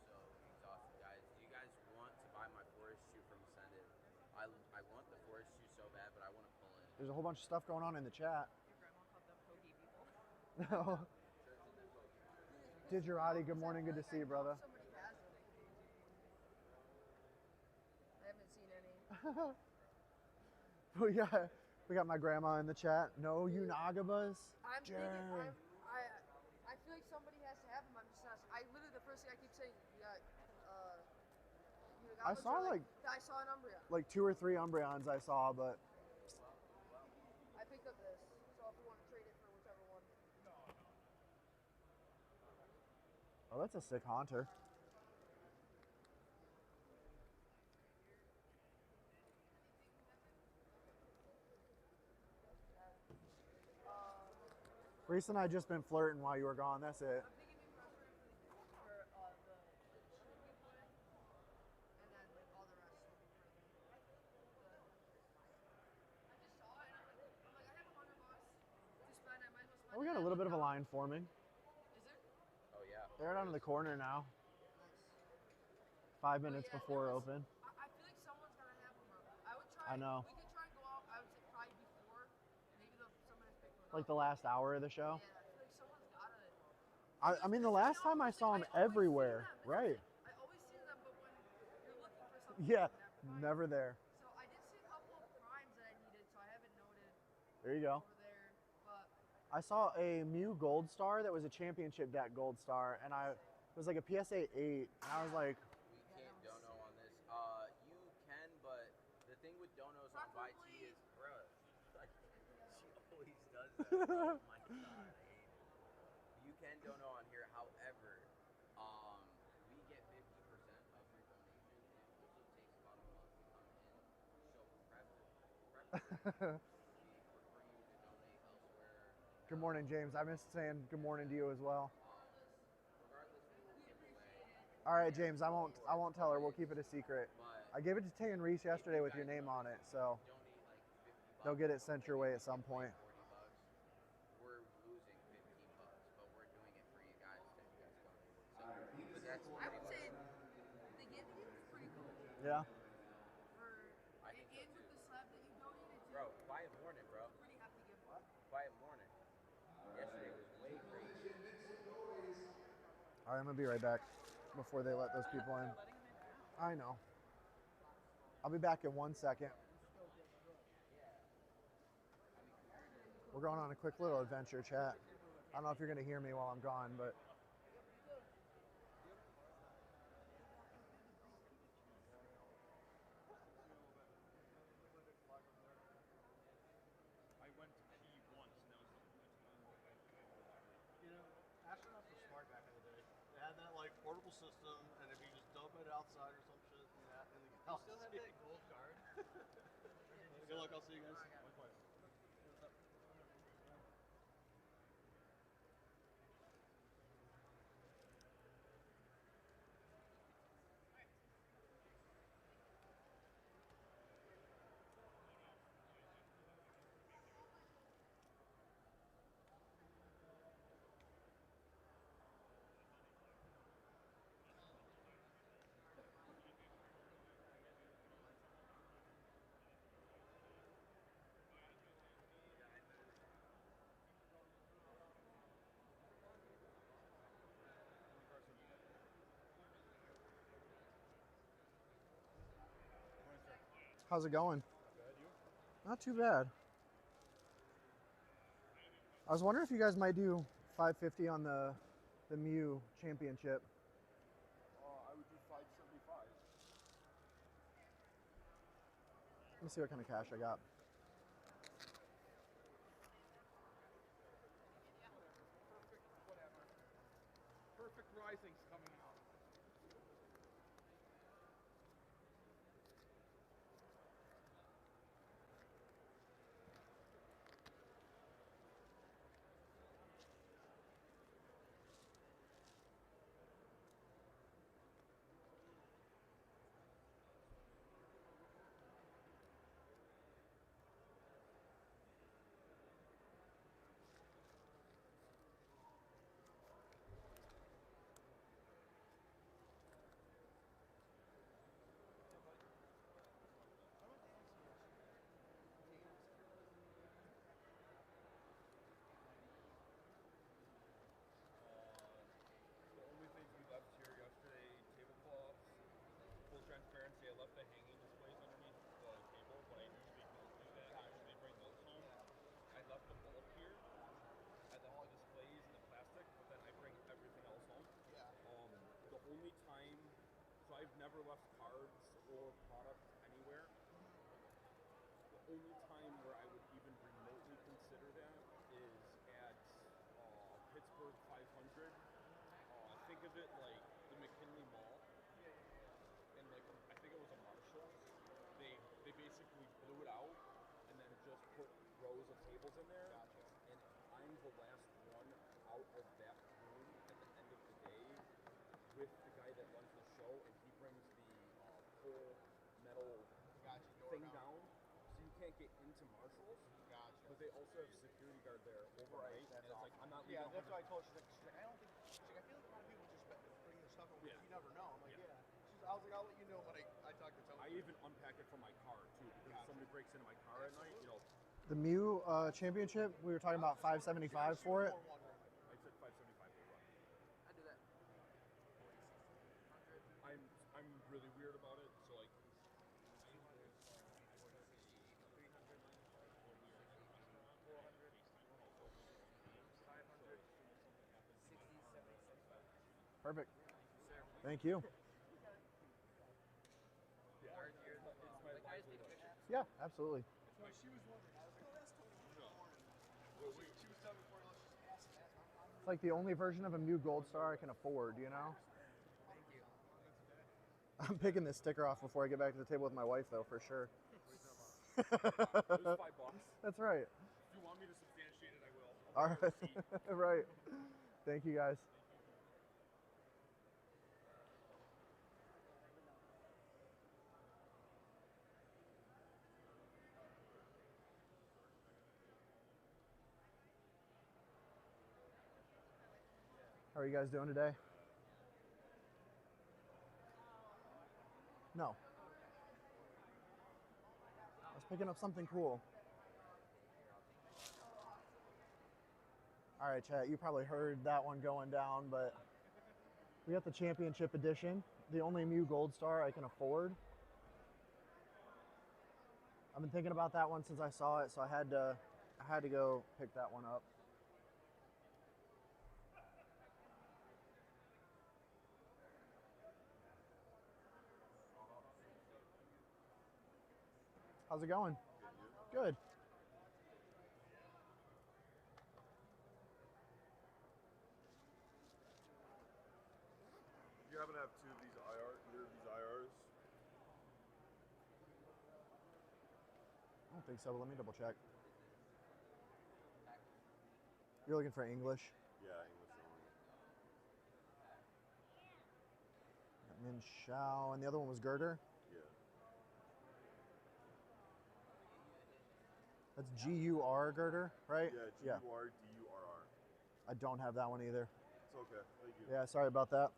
so exhausted, guys. Do you guys want to buy my forest shoe from Send It? I want the forest shoe so bad, but I want to pull it. There's a whole bunch of stuff going on in the chat. Your grandma called them pokey people. Digirati, good morning. Good to see you, brother. Somebody has them. I haven't seen any. We got my grandma in the chat. No Unagabas. I'm thinking, Dang. I feel like somebody has to have them. I'm just not. I literally the first thing I keep saying, you got. I saw like I saw an Umbreon. like 2 or 3 Umbreons I saw, but I picked up this, so if you want to trade it for whichever one. oh, that's a sick Haunter. Reese and I just been flirting while you were gone. That's it. I'm thinking maybe for the shoe we play, and then like all the rest will be for the. I just saw it, and I'm like, I have $100 to spend. I might as well spend. Oh, we got a little bit of a line forming. Is there? Oh, yeah. They're down in the corner now. Nice. 5 minutes Yeah, before there was- open. I feel like someone's gotta have them. I would try. I know. We could try and go out. I would say probably before. Maybe someone has picked one Like up. the last hour of the show. Yeah, I feel like someone's gotta. I mean, the last time I saw them everywhere. Right. I always see them, but when you're looking for something, Yeah, never find never there. So I did see a couple of primes that I needed, so I haven't noted There you go. over there. But I saw a Mew Gold Star that was a championship deck Gold Star, and it was like a PSA 8, and I was like, We can't dono on this. You can, but the thing with donos on YT is, bruh, like, she always does that. Oh my god, I hate it. You can dono on here, however, we get 50% of your donation. It also takes about a month to come in, so preferably for you to donate elsewhere. "Good morning, James. I missed saying good morning to you as well." Regardless, we will give away. All right, James. I won't tell her. We'll keep it a secret. But I gave it to Tay and Reese yesterday with your name on it, so donate like $50. they'll get it sent your way at some point. $40. We're losing $15, but we're doing it for you guys that you guys donated. So, but that's I would pretty say much. the gift is pretty cool. Yeah. For and with the slab that you donated to, Bro, quiet morning, bro. pretty happy gift. Quiet morning. Yesterday was way crazy. All right, I'm gonna be right back. before they let those people in. I know. I'll be back in 1 second. We're going on a quick little adventure, chat. I don't know if you're going to hear me while I'm gone, but I went to pee once, and that was You know, astronauts were smart back in the day. They had that like portable system, and if you just dump it outside or some shit in that in the galaxy. Still have that gold card. Good luck. I'll see you guys. likewise. how's it going? Not too bad. I was wondering if you guys might do 550 on the Mew Championship. I would do 575. Let me see what kind of cash I got. Perfect Rising's coming out. The only things we left here yesterday, tablecloths, full transparency, I left the hanging displays underneath the table, but I usually don't do that. I usually bring those home. I left the bulb here. I left the displays and the plastic, but then I bring everything else home. The only time, so I've never left cards or products anywhere. The only time where I would even remotely consider that is at Pittsburgh 500. Think of it like the McKinley Mall, and like I think it was a Marshalls. They basically blew it out and then just put rows of tables in there. Gotcha. And I'm the last one out of that room at the end of the day with the guy that runs the show, and he brings the full metal thing down, so you can't get into Marshalls. Gotcha. But they also have security guard there overnight, and it's like I'm not leaving. Yeah, that's why I told her. She's like, I don't think. She's like, I feel like a lot of people just bring their stuff over. Yeah. You never know. I'm like, yeah. I was like, I'll let you know when I talk to Tony. I even unpack it from my car too, because if somebody breaks into my car at night, you know. The Mew Championship, we were talking about 575 for it. I said 575 for the run. I do that. I'm really weird about it, so like. Perfect. Thank you. Yeah, absolutely. No, she was wondering. I was like, oh, that's Tony. She was telling me before, let's just ask him. It's like the only version of a Mew Gold Star I can afford, you know? Thank you. I'm picking this sticker off before I get back to the table with my wife, though, for sure. It was $5. That's right. If you want me to substantiate it, I will. All right. Right. Thank you, guys. How are you guys doing today? No. I was picking up something cool. All right, chat, you probably heard that one going down, but We got the championship edition, the only Mew Gold Star I can afford. I've been thinking about that one since I saw it, so I had to go pick that one up. How's it going? Good. You happen to have two of these either of these IRs? I don't think so, but let me double check. You're looking for English? Yeah, English only. Min Shao, and the other one was Girder? Yeah. That's G-U-R Girder, right? Yeah, G-U-R-D-U-R-R. I don't have that one either. It's okay. Thank you. Yeah, sorry about that.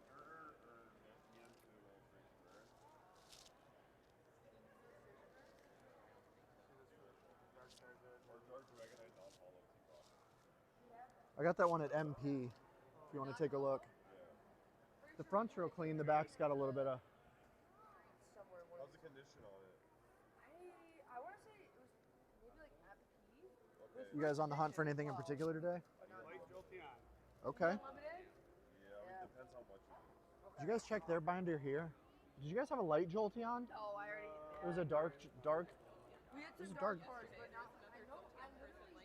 Girder or Niantic illustration, right? Or Dark Dragonite non-hollow T-Box. I got that one at MP, if you want to take a look. The front's real clean, the back's got a little bit of... Somewhere. How's the condition on it? I want to say it was maybe like MP. Okay. You guys on the hunt for anything in particular today? Light Jolteon. Okay. Unlimited? Yeah, it depends how much it is. Did you guys check their binder here? Did you guys have a light Jolteon? No, I already. It was a dark. We had This some is dark dark. cards, but now I know I'm literally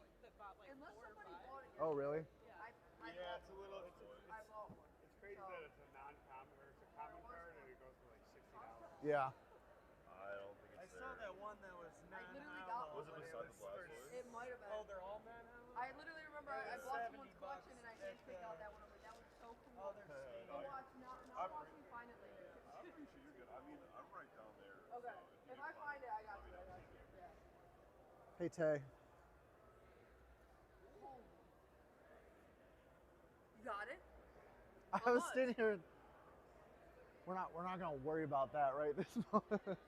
unless somebody bought it. Oh, really? I Yeah, it's a little. I bought one. It's crazy that it's a non-common or it's a common card and it goes for like $60. Yeah. I don't think I it's saw there. that one that was I literally got non-hollow. Was it one. beside the Blastoise? It might have been. Oh, they're all non-hollow? I literally remember I They're bought 70 someone's collection and I bucks handpicked at, out that one. I'm like, that was so cool. Oh, they're sweet. Go watch, now watch me find it later. I'm pretty sure you're good. I mean, I'm right down there. Okay. So If I find it, I got you. I got you. Yeah. Hey, Tay. You got it? I How was much? sitting here. We're not gonna worry about that right this moment.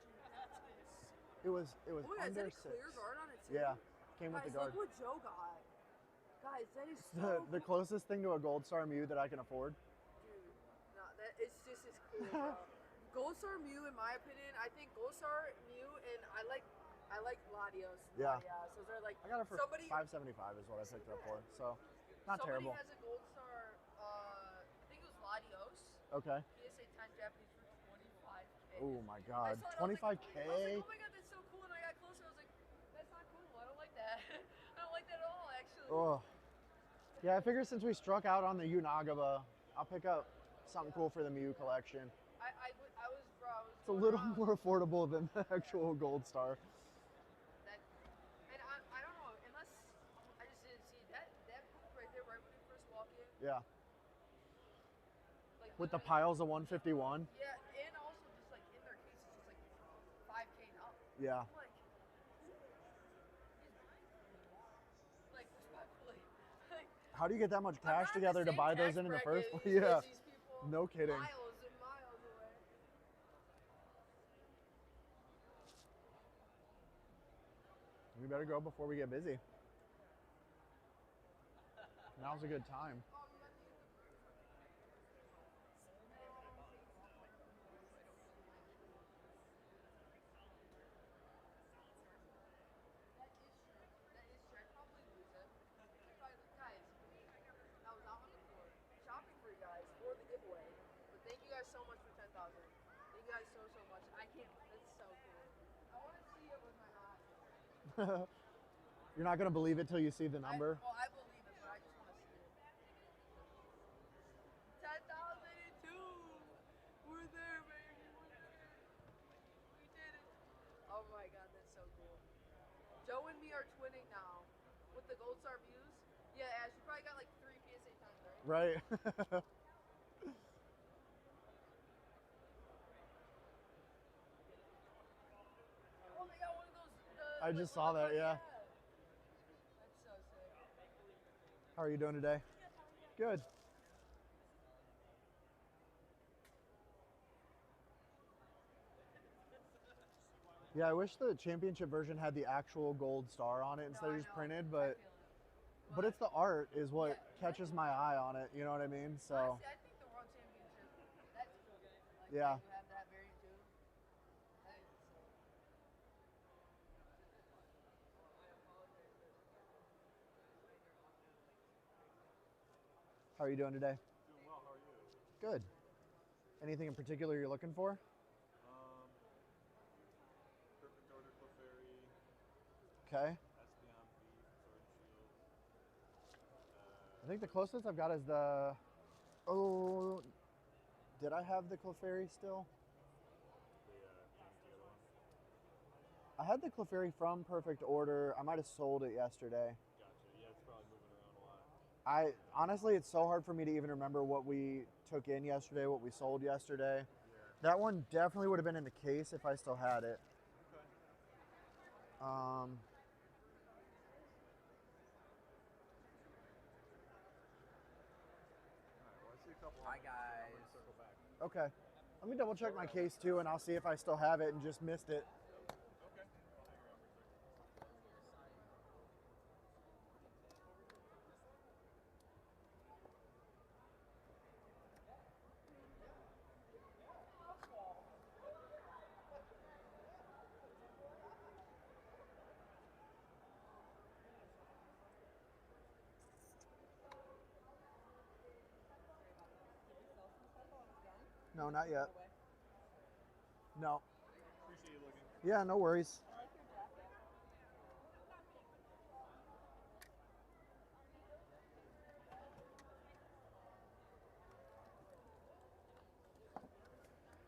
It was Oh my God, is under that a clear 6. guard on it too? Yeah, came with Guys, the guard. look what Joe got. Guys, that is so The cool. closest thing to a Gold Star Mew that I can afford. Dude, no, that it's just as cool, bro. Gold Star Mew, in my opinion, I think Gold Star Mew and I like Latios. Yeah. Those are like I got it for somebody. $5.75 is what I picked it up for. So, not somebody terrible. has a Gold Star. I think it was Latios. Okay. PSA 10 Japanese for 25K. Oh my I God, saw it, I was like, 25K. I was like, oh my God, that's so cool. And I got closer. I was like, that's not cool. I don't like that. I don't like that at all, actually. Oh. Yeah, I figure since we struck out on the Unagaba, I'll pick up something cool for the Mew collection. I was, bro. I was It's a little more affordable than the actual Gold Star. That, and I don't know, unless I just didn't see that poop right there, right when you first walk in. Yeah. Like With the literally- piles of 151. Yeah, and also just like in their cases, it's like 5K and up. Yeah. I'm like respectfully. Like, How do you get that much I'm cash not the together to same buy those tax in the bracket first place? as Yeah. these people No kidding. Miles and miles away. We better go before we get busy. Now's a good time. That is true. I'd probably lose it. Guys, I was out on the floor shopping for you guys for the giveaway. But thank you guys so much for 10,000. Thank you guys so much. I can't. That's so cool. I want to see it with my eyes. You're not gonna believe it till you see the number. I believe it, but I just want to see it. 10,002. We're there, baby. We're there. We did it. Oh my God, that's so cool. Joe and me are twinning now with the Gold Star views. Yeah, Ash, you probably got like 3 PSA times, right? Right. Oh, they got one of those. I just saw that, yeah. That's so sick. How are you doing today? Good. Yeah, I wish the championship version had the actual Gold Star on it instead of I just know. printed, I but feel it. but it's the art is what catches my eye on it. You know what I mean? So Honestly, I think the World Championship, that's cool. Like, Yeah. You have that variant too. I think it's so. how are you doing today? Doing well. How are you? Good. Anything in particular you're looking for? Perfect order Clefairy, Okay. Espeon V, Sword and Shield. I think the closest I've got is the. Oh, did I have the Clefairy still? The other one. I had the Clefairy from Perfect Order. I might have sold it yesterday. Gotcha. Yeah, it's probably moving around a lot. I honestly, it's so hard for me to even remember what we took in yesterday, what we sold yesterday. Yeah. That one definitely would have been in the case if I still had it. Okay. Alright, well I see a couple Hi on the I'm guys. gonna circle back. Okay. Let me double check my case too, and I'll see if I still have it and just missed it. Okay. I'll hang around for a second. No, not yet. No. Appreciate you looking. Yeah, no worries.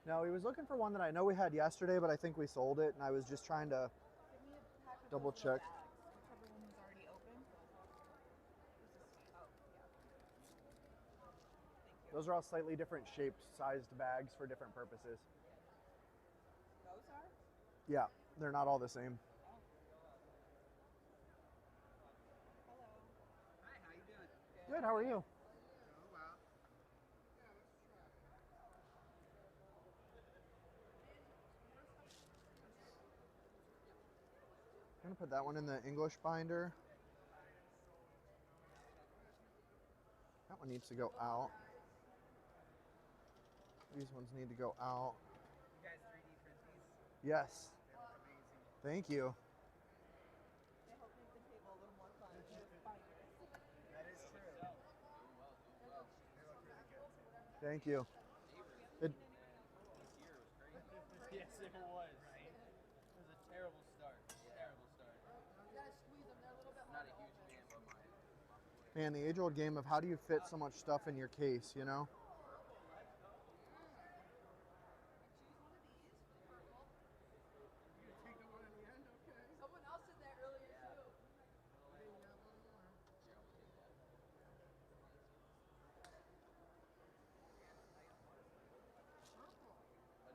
No, he was looking for one that I know we had yesterday, but I think we sold it, and I was just trying to Give me a pack of double those little check. bags, whichever one is already open. Those are all slightly different shaped, sized bags for different purposes. Those are? Yeah, they're not all the same. Hello. Hi, how you doing? Good, how are you? Oh well. I'm gonna put that one in the English binder. That one needs to go out. These ones need to go out. You guys 3D print these? Yes, They look amazing. thank you. They help make the table a little more fun with binders. That is true. Doing well, doing well. They look really good too. Thank you. It, This year was crazy. Yes, it was. It was a terrible start. Terrible start. You gotta squeeze them. They're a little bit I'm not hard a to huge open. fan, but my man, the age-old game of how do you fit so much stuff in your case, you know? Someone else did that earlier too.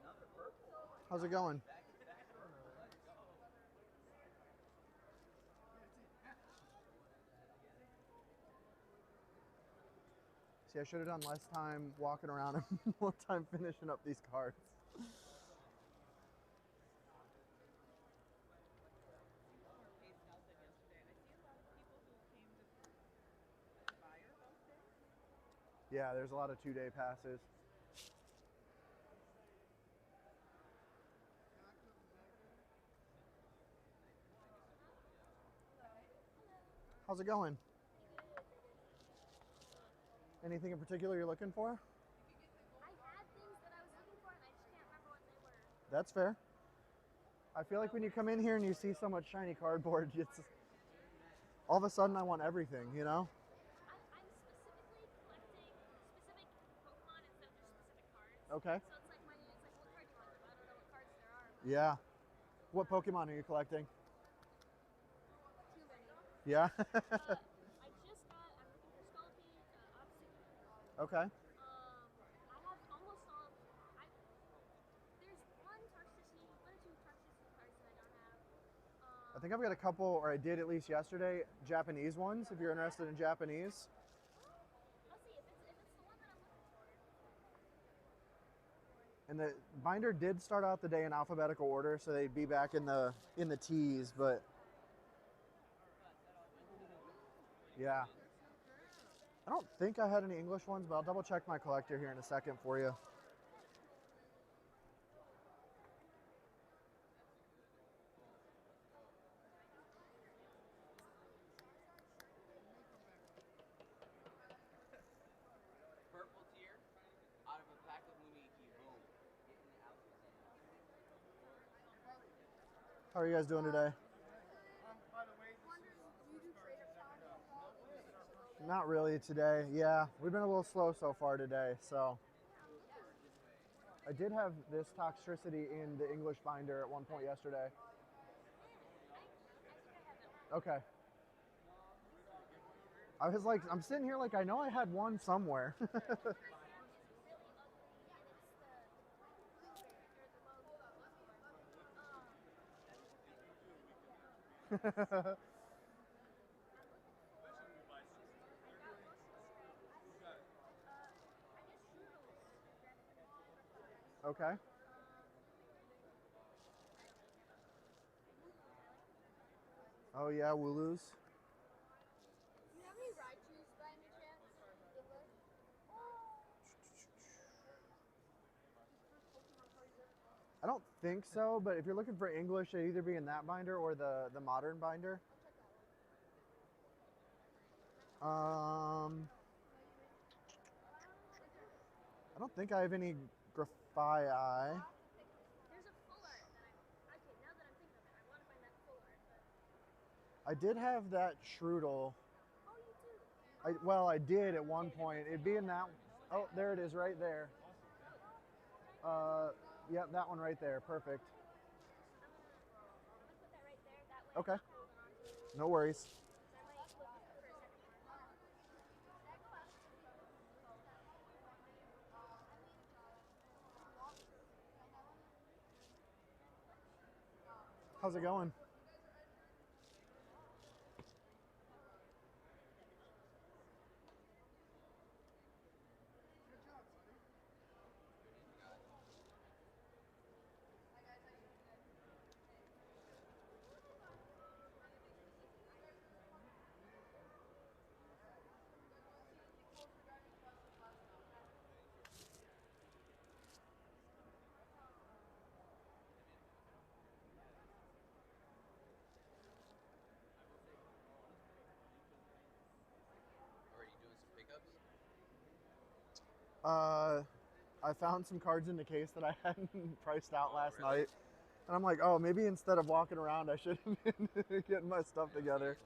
another purple. How's it going? See, I should have done less time walking around and more time finishing up these cards. Yeah, there's a lot of 2-day passes. How's it going? Anything in particular you're looking for? I had things that I was looking for and I just can't remember what they were. That's fair. I feel like when you come in here and you see so much shiny cardboard, it's all of a sudden I want everything, you know? I'm specifically collecting specific Pokemon instead of just specific cards. Okay. So it's like what card do you want? I don't know what cards there are. Yeah. What Pokemon are you collecting? Too many. Yeah? I just got. I'm looking for Skulky, Otsu. Okay. I have almost all. There's one or two Toxtricity cards that I don't have. I think I've got a couple, or I did at least yesterday, Japanese ones, if you're interested in Japanese. I'll see if it's the one that I'm looking for. And the binder did start out the day in alphabetical order, so they'd be back in the T's, but Yeah. I don't think I had any English ones, but I'll double check my collector here in a second for you. Purple tier out of a pack of Muniki. Boom. Getting out the How are you guys doing today? Not really today. Yeah, we've been a little slow so far today. So I did have this toxicity in the English binder at one point yesterday. Okay. I was like, I'm sitting here like I know I had one somewhere. Okay. Oh yeah, Wooloos. Do you have any Raichus by any chance? English? I don't think so, but if you're looking for English, it'd either be in that binder or the modern binder. I don't think I have any graphii. There's a full art that okay, now that I'm thinking of it, I want to find that full art. I did have that Strudel. Oh, you do? Well, I did at one point. It'd be in that. Oh, there it is, right there. Yep, that one right there. Perfect. I'm gonna put that right there. That way Okay. I'm not holding on to it. No worries. I might look for a second one. How's it going? Are you doing some pickups? I found some cards in the case that I hadn't priced out last really? night. And I'm like, oh, maybe instead of walking around, I should have been getting my stuff together.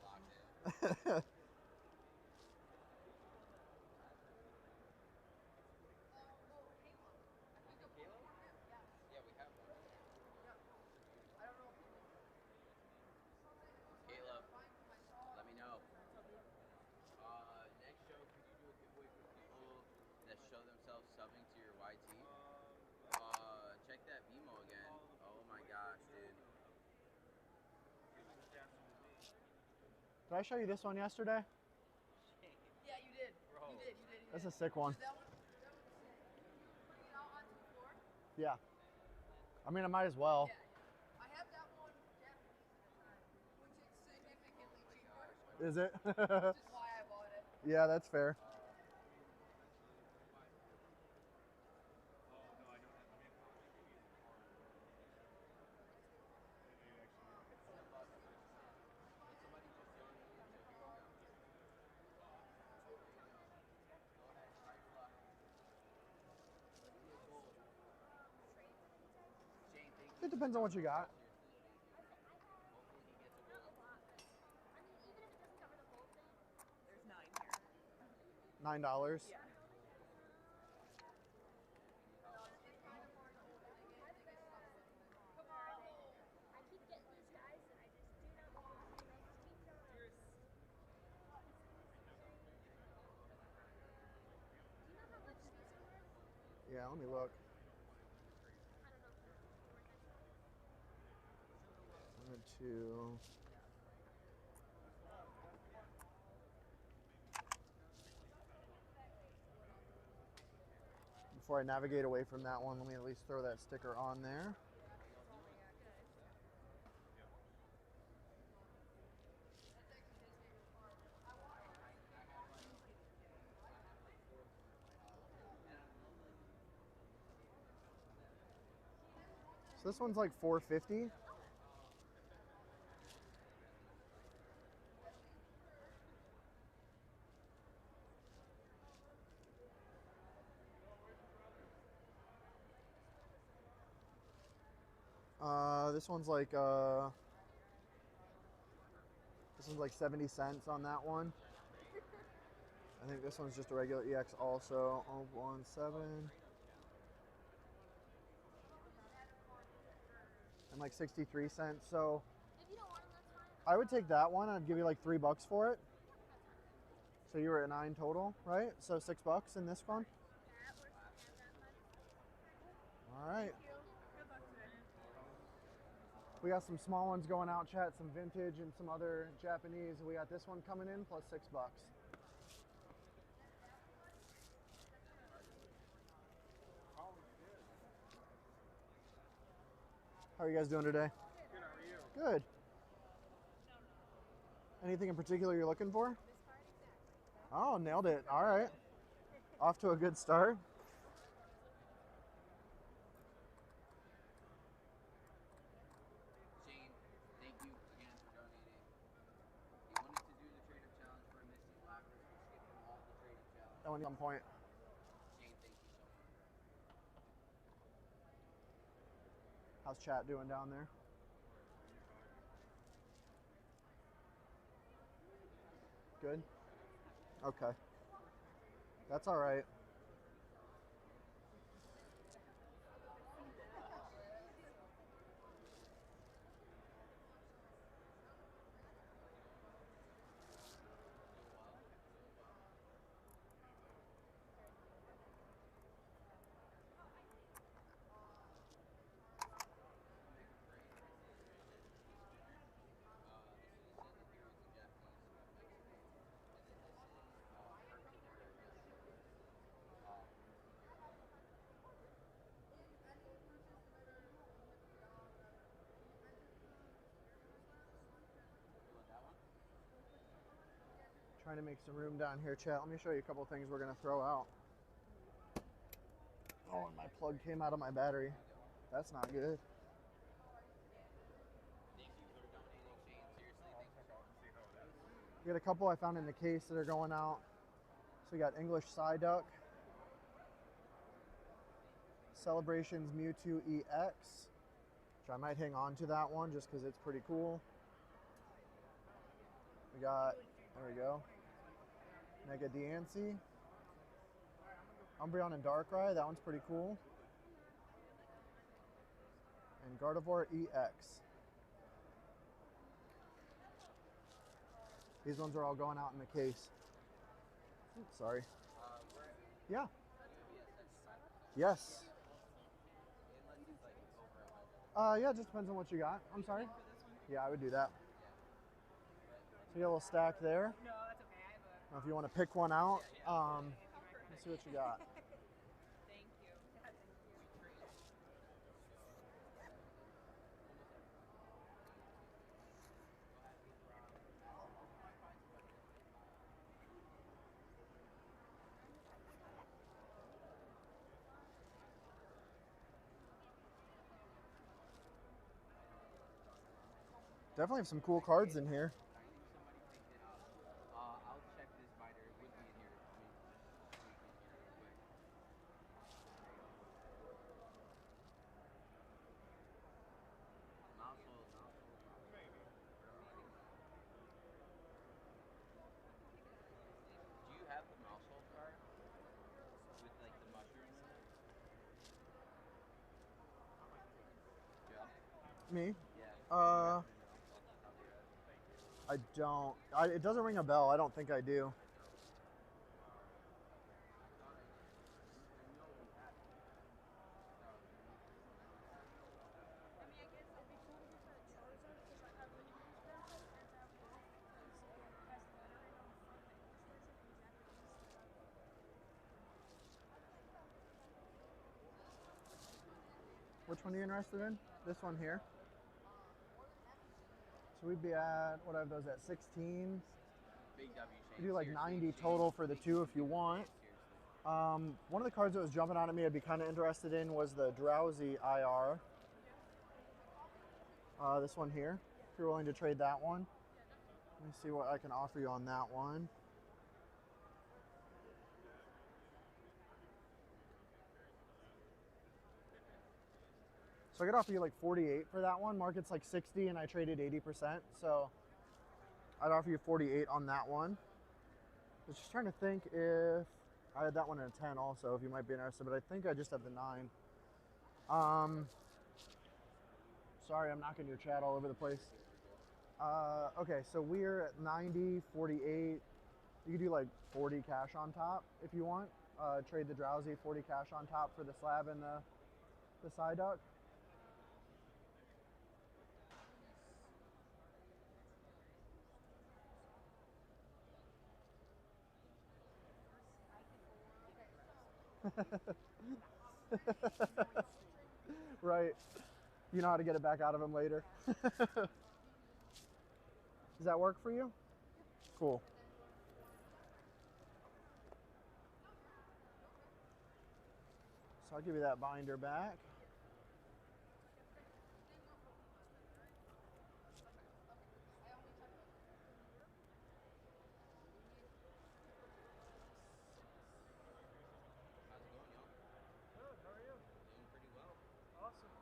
Locked in. Yeah, we have one. Caleb, let me know. Next show, could you do a giveaway for people that show themselves subbing to your YT? Check that BMO again. Oh my gosh, dude. Did I show you this one yesterday? Yeah, you did. Bro. You did. You did. You That's did. a sick one. That one. Putting it out onto the floor. Yeah. I mean, I might as well. Yeah, yeah. I have that one Japanese at the time, which is significantly cheaper, Is it? which is why I bought it. Yeah, that's fair. It depends on what you got. There's 9 here. $9. Yeah. I keep getting these guys and I just do not want to keep drawing. Do you know how much these are worth? Yeah, let me look. I don't know if they're worth it. 1, 2. Before I navigate away from that one, let me at least throw that sticker on there. So this one's like 450. This one's like 70 cents on that one. I think this one's just a regular EX also. 017. And like 63 cents. So If you don't want them, that's fine. I would take that one. I'd give you like $3 for it. So you were at 9 total, right? So $6 in this one. That works. Yeah, that much. All right. Good luck today. We got some small ones going out, chat, some vintage and some other Japanese. We got this one coming in plus $6. How are you guys doing today? Good, how are you? Good. Anything in particular you're looking for? Oh, nailed it. All right. Off to a good start. Shane, thank you again for donating. He wanted to do the trade-up challenge for a Misty Blackers. We're skipping all the trade-up challenge. That one on point. Shane, thank you so much. How's chat doing down there? Good? Okay. That's all right. Trying to make some room down here, chat. Let me show you a couple of things we're going to throw out. Oh, and my plug came out of my battery. That's not good. Thank you for donating, Shane. Seriously, thanks for We got a couple I found in the case that are going out. So we got English Psyduck, Celebrations Mewtwo EX, which I might hang on to that one just because it's pretty cool. We got, there we go, Mega Diancie, Umbreon and Darkrai, that one's pretty cool. And Gardevoir EX. These ones are all going out in the case. Oops, sorry. Yeah. Yes. Yeah, it just depends on what you got. I'm sorry. Yeah, I would do that. So you got a little stack there. No, that's okay. I have a. Now if you want to pick one out, let's see what you got. Thank you. Definitely have some cool cards in here. I think somebody picked it up. I'll check this binder. It would be in here. Let me just sneak in here real quick. Mouse hold. Do you have the mouse hold card? With like the mushroom in it? Yeah. Me? Yeah. I don't. It doesn't ring a bell. I don't think I do. Which one are you interested in? This one here. So we'd be at, what I have those at, 16? Big W, Shane. You do like Seriously, 90 Shane. total for the two if you want. Seriously. One of the cards that was jumping out at me I'd be kind of interested in was the Drowsy IR. This one here, if you're willing to trade that one. Let me see what I can offer you on that one. So I could offer you like 48 for that one. Market's like 60 and I traded 80%. So I'd offer you 48 on that one. I was just trying to think if I had that one in a 10 also, if you might be interested, but I think I just have the 9. Sorry, I'm knocking your chat all over the place. Okay, so we're at 90, 48. You could do like 40 cash on top if you want. Trade the drowsy, 40 cash on top for the slab and the side duck. Right. You know how to get it back out of him later. Does that work for you? Cool. So I'll give you that binder back. How's it going, y'all? Good, how are you? Doing pretty well. Awesome.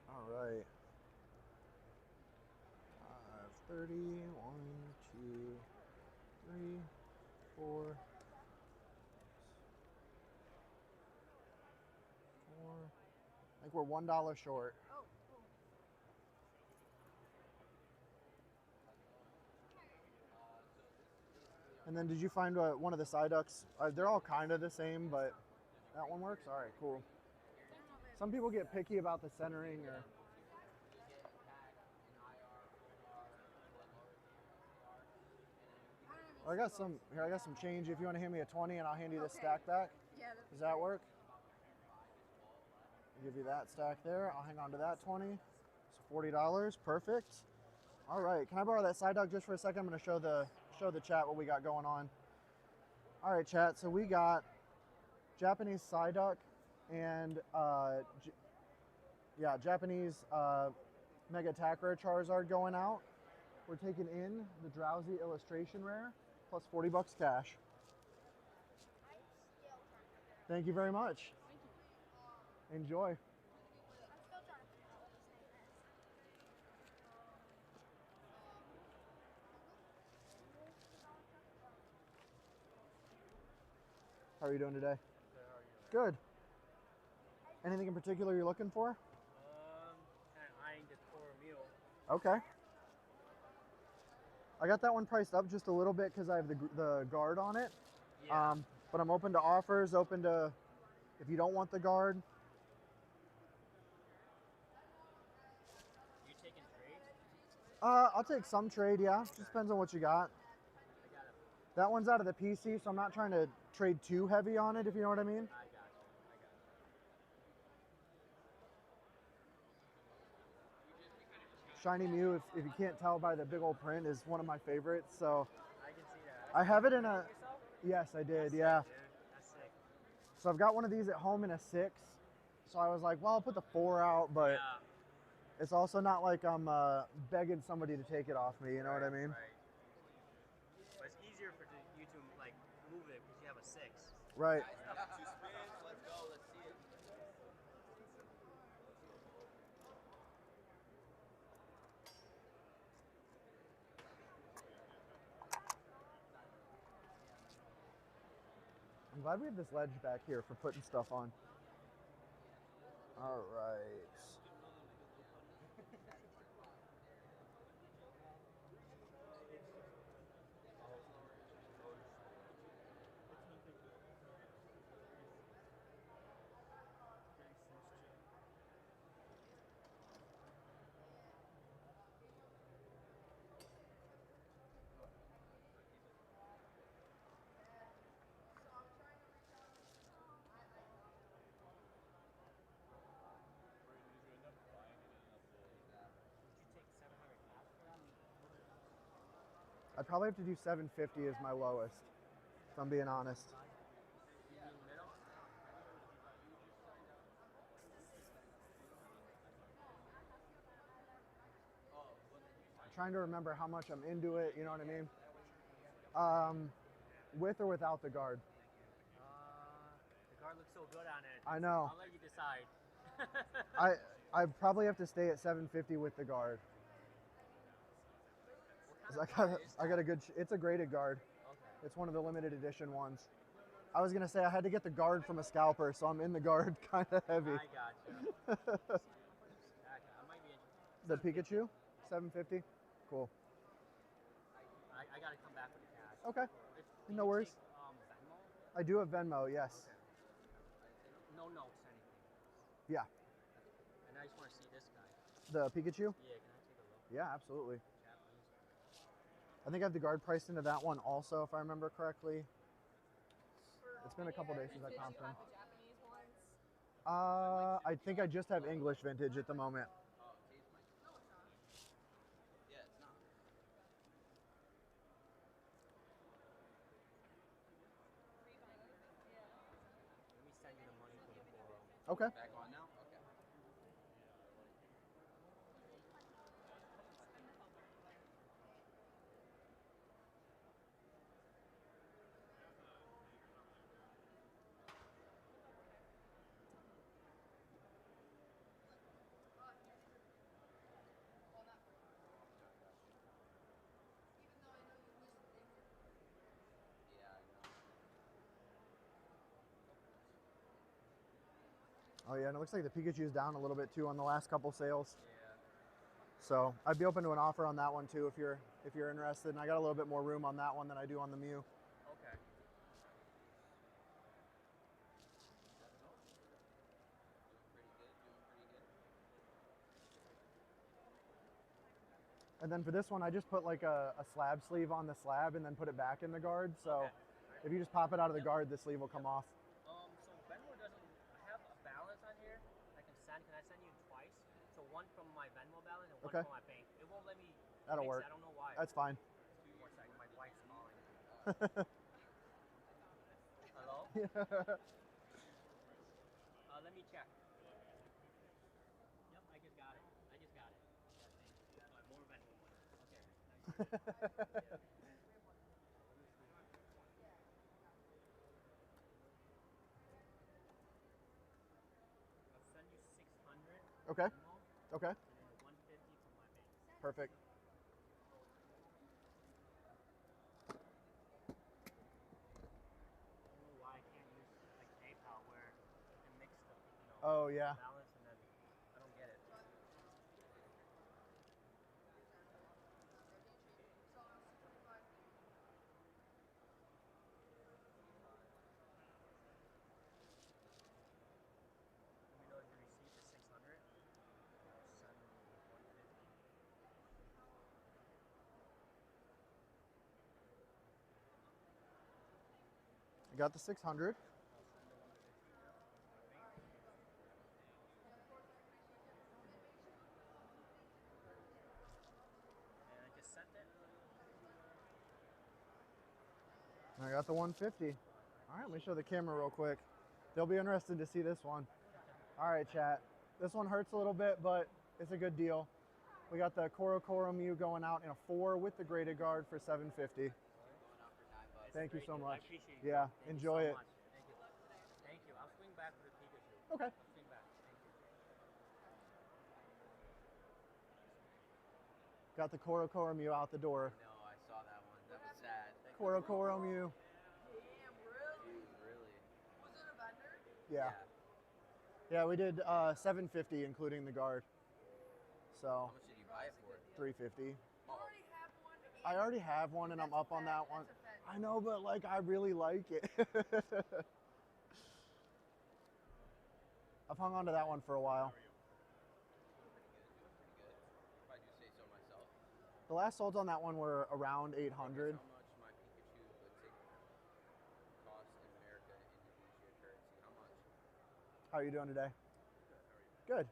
All right. 30, 1, 2, 3, 4, 4. I think we're $1 short. And then did you find one of the side ducks? They're all kind of the same, but that one works? All right, cool. Some people get picky about the centering or... I got some here. I got some change. If you want to hand me a 20, and I'll hand you this stack back. Yeah. Does that work? I'll give you that stack there. I'll hang on to that 20. So $40. Perfect. All right. Can I borrow that side duck just for a second? I'm going to show the chat what we got going on. All right, chat. So we got Japanese side duck and Japanese Mega Attack Rare Charizard going out. We're taking in the Drowsy Illustration Rare plus 40 bucks cash. Thank you very much. Enjoy. How are you doing today? Good. Anything in particular you're looking for? Kind of eyeing the core meal. Okay. I got that one priced up just a little bit because I have the guard on it. Yeah. But I'm open to offers, open to if you don't want the guard. You taking trades? I'll take some trade, yeah. Just depends on what you got. That one's out of the PC, so I'm not trying to trade too heavy on it, if you know what I mean. I got you. Shiny Mew, if you can't tell by the big old print, is one of my favorites. So I can see that. I have it in a... Yourself? Yes, I did, That's yeah. sick, dude. That's sick. So I've got one of these at home in a 6. So I was like, well, I'll put the 4 out, but Yeah. it's also not like I'm begging somebody to take it off me, you know what I mean? Right. But it's easier for you to like move it because you have a 6. Right. Guys, we got 2 spins. Let's go. Let's see it. I'm glad we have this ledge back here for putting stuff on. All right. I'd probably have to do 750 as my lowest. if I'm being honest. Trying to remember how much I'm into it, you know what I mean? With or without the guard? The guard looks so good on it. I know. I'll let you decide. I probably have to stay at 750 with the guard. 'Cause I got a good. It's a graded guard. Okay. It's one of the limited edition ones. I was gonna say I had to get the guard from a scalper, so I'm in the guard kind of heavy. I gotcha. I might be interested. The Pikachu, 750. Cool. I gotta come back with the cash. Okay. Do No you worries. take, Venmo? I do have Venmo. Yes. Okay. No notes, anything. Yeah. And I just want to see this guy. The Pikachu. Yeah, can I take a look? Yeah, absolutely. Japanese. I think I have the guard priced into that one also, if I remember correctly. It's been a couple days since I comped them. The Japanese ones. I think I just have English vintage at the moment. Yeah, it's not. Let me send you the money for the 4. Okay. Back on now? Okay. Yeah, I know. Oh yeah, and it looks like the Pikachu's down a little bit too on the last couple sales. Yeah. So I'd be open to an offer on that one too if you're interested. And I got a little bit more room on that one than I do on the Mew. Okay. And then for this one, I just put like a slab sleeve on the slab and then put it back in the guard. So if you just pop it out of the guard, the sleeve will come off. So Venmo doesn't have a balance on here. I can send. Can I send you twice? So one from my Venmo balance and one Okay. from my bank. It won't let me. That'll mix work. it. I don't know why. That's fine. 1 second. My wife's calling. Hello? Let me check. Yep, I just got it. Yeah, thank you. More Venmo money. Okay. I'll send you 600. Okay. Venmo, Okay. and then 150 to my bank. Perfect. I don't know why I can't use like PayPal where it mix the Oh yeah. balance and then I don't get it. Let me know if you received the 600. Send me 150. I got the 600. I'll send the 150 now to my bank. And I just sent it. I got the 150. All right, let me show the camera real quick. They'll be interested to see this one. All right, chat. This one hurts a little bit, but it's a good deal. We got the Koro Mew going out in a 4 with the graded guard for 750. Going out for $9. Thank you Great so deal. much. I appreciate you. Yeah, Thank you enjoy so it. much. Thank you. Thank you. I'll swing back with the Pikachu. Okay. I'll swing back. Thank you. Got the Koro Mew out the door. No, I saw that one. That was sad. Koro Mew. Damn, really? Dude, really? Was it a vendor? Yeah. Yeah, we did 750 including the guard. So How much did you buy it for? 350. You already have one. I already have one and I'm That's up on a that Fed, one. that's a Fed. I know, but like I really like it. I've hung on to that one for a while. Pretty good. If I do say so myself. The last solds on that one were around 800. How much my Pikachu would take cost in America in Indonesia currency? How much? How are you doing today? Good.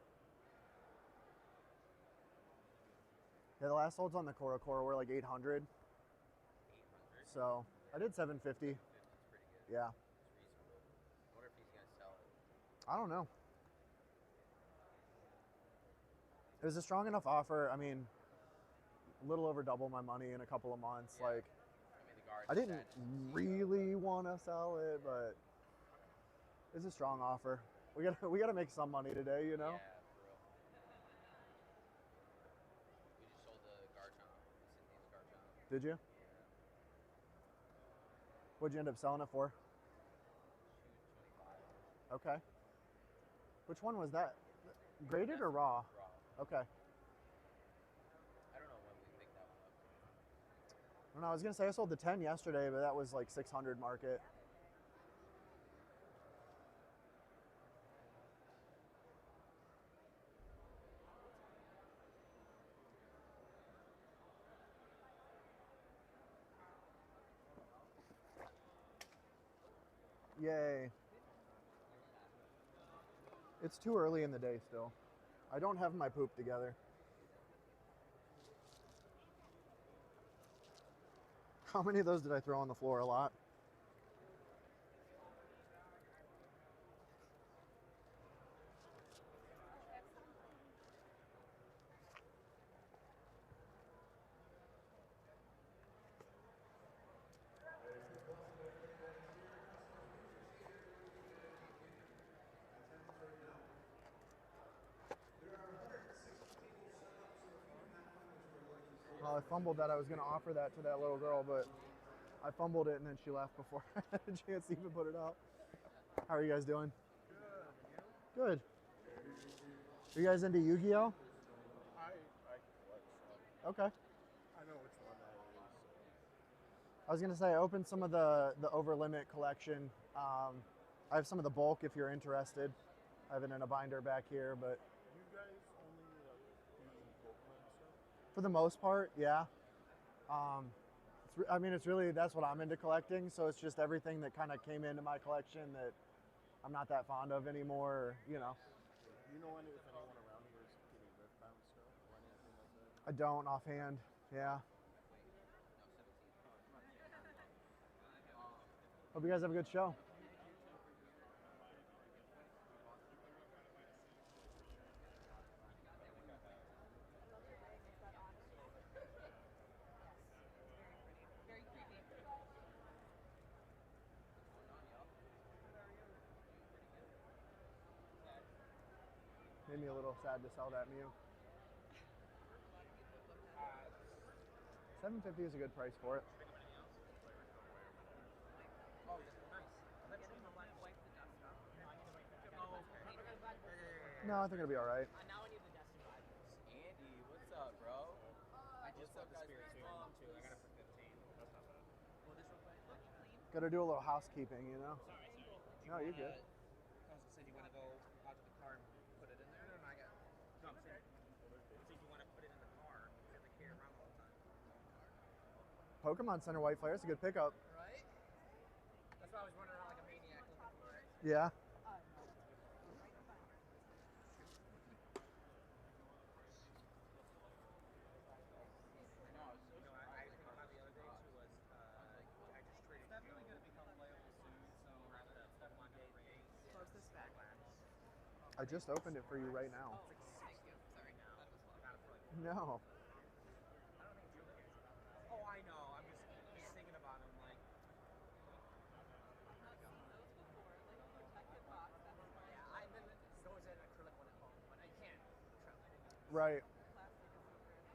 Yeah, the last solds on the Koro were like 800. 800. So I did 750. Yeah. It's reasonable. I wonder if he's gonna sell it. I don't know. It was a strong enough offer. I mean, a little over double my money in a couple of months. Yeah. Like, I mean, the guard. I didn't really want to sell it, but it's a strong offer. We gotta make some money today, you know. Yeah, for real. We just sold the Garchomp, Cynthia's Garchomp. Did you? Yeah. What'd you end up selling it for? 225. Okay. Which one was that? Graded or raw? Raw. Okay. I don't know when we picked that one up. I don't know. I was gonna say I sold the 10 yesterday, but that was like 600 market. Yay. It's too early in the day still. I don't have my poop together. How many of those did I throw on the floor? A lot. Well, I fumbled that. I was going to offer that to that little girl, but I fumbled it and then she left before I had a chance to even put it out. How are you guys doing? Good. Are you guys into Yu-Gi-Oh? I collect some. Okay. I know which one that is. I was going to say, I opened some of the Over Limit collection. I have some of the bulk if you're interested. I have it in a binder back here, but You guys only do Pokemon stuff? for the most part, yeah. I mean, it's really, that's what I'm into collecting. So it's just everything that kind of came into my collection that I'm not that fond of anymore, or, you know. Do you know if anyone around here is getting Riftbound stuff or anything like that? I don't offhand, yeah. Hope you guys have a good show. Made me a little sad to sell that Mew. $750 is a good price for it. Oh, nice. That's my wife the dust stuff. Oh, okay. No, I think it'll be all right. Now I need the Destiny Bibles. Andy, what's up, bro? I just What's up, got the guys? Spirit Tune too. I got it for 15. That's not bad. Well, this real quick. Got to do a little housekeeping, you know. Sorry. No, you're good. I was gonna say, do you want to go out to the car and put it in there? No, I got. No, I'm saying. Do you want to put it in the car because they carry around all the time? Pokemon Center White Flare, it's a good pickup. Right. That's why I was running around like a maniac looking for it. Yeah. You know, I think about the other day too was I just traded. It's definitely going to become playable soon. So we're at the Pokemon Game Base. Close this back. I just opened it for you right now. Thank you. Sorry. Now. Got it for like. No. I don't think Drew cares about that. Oh, I know. I'm just thinking about him like. Yeah, I then there's always an acrylic one at home, but I can't. Right.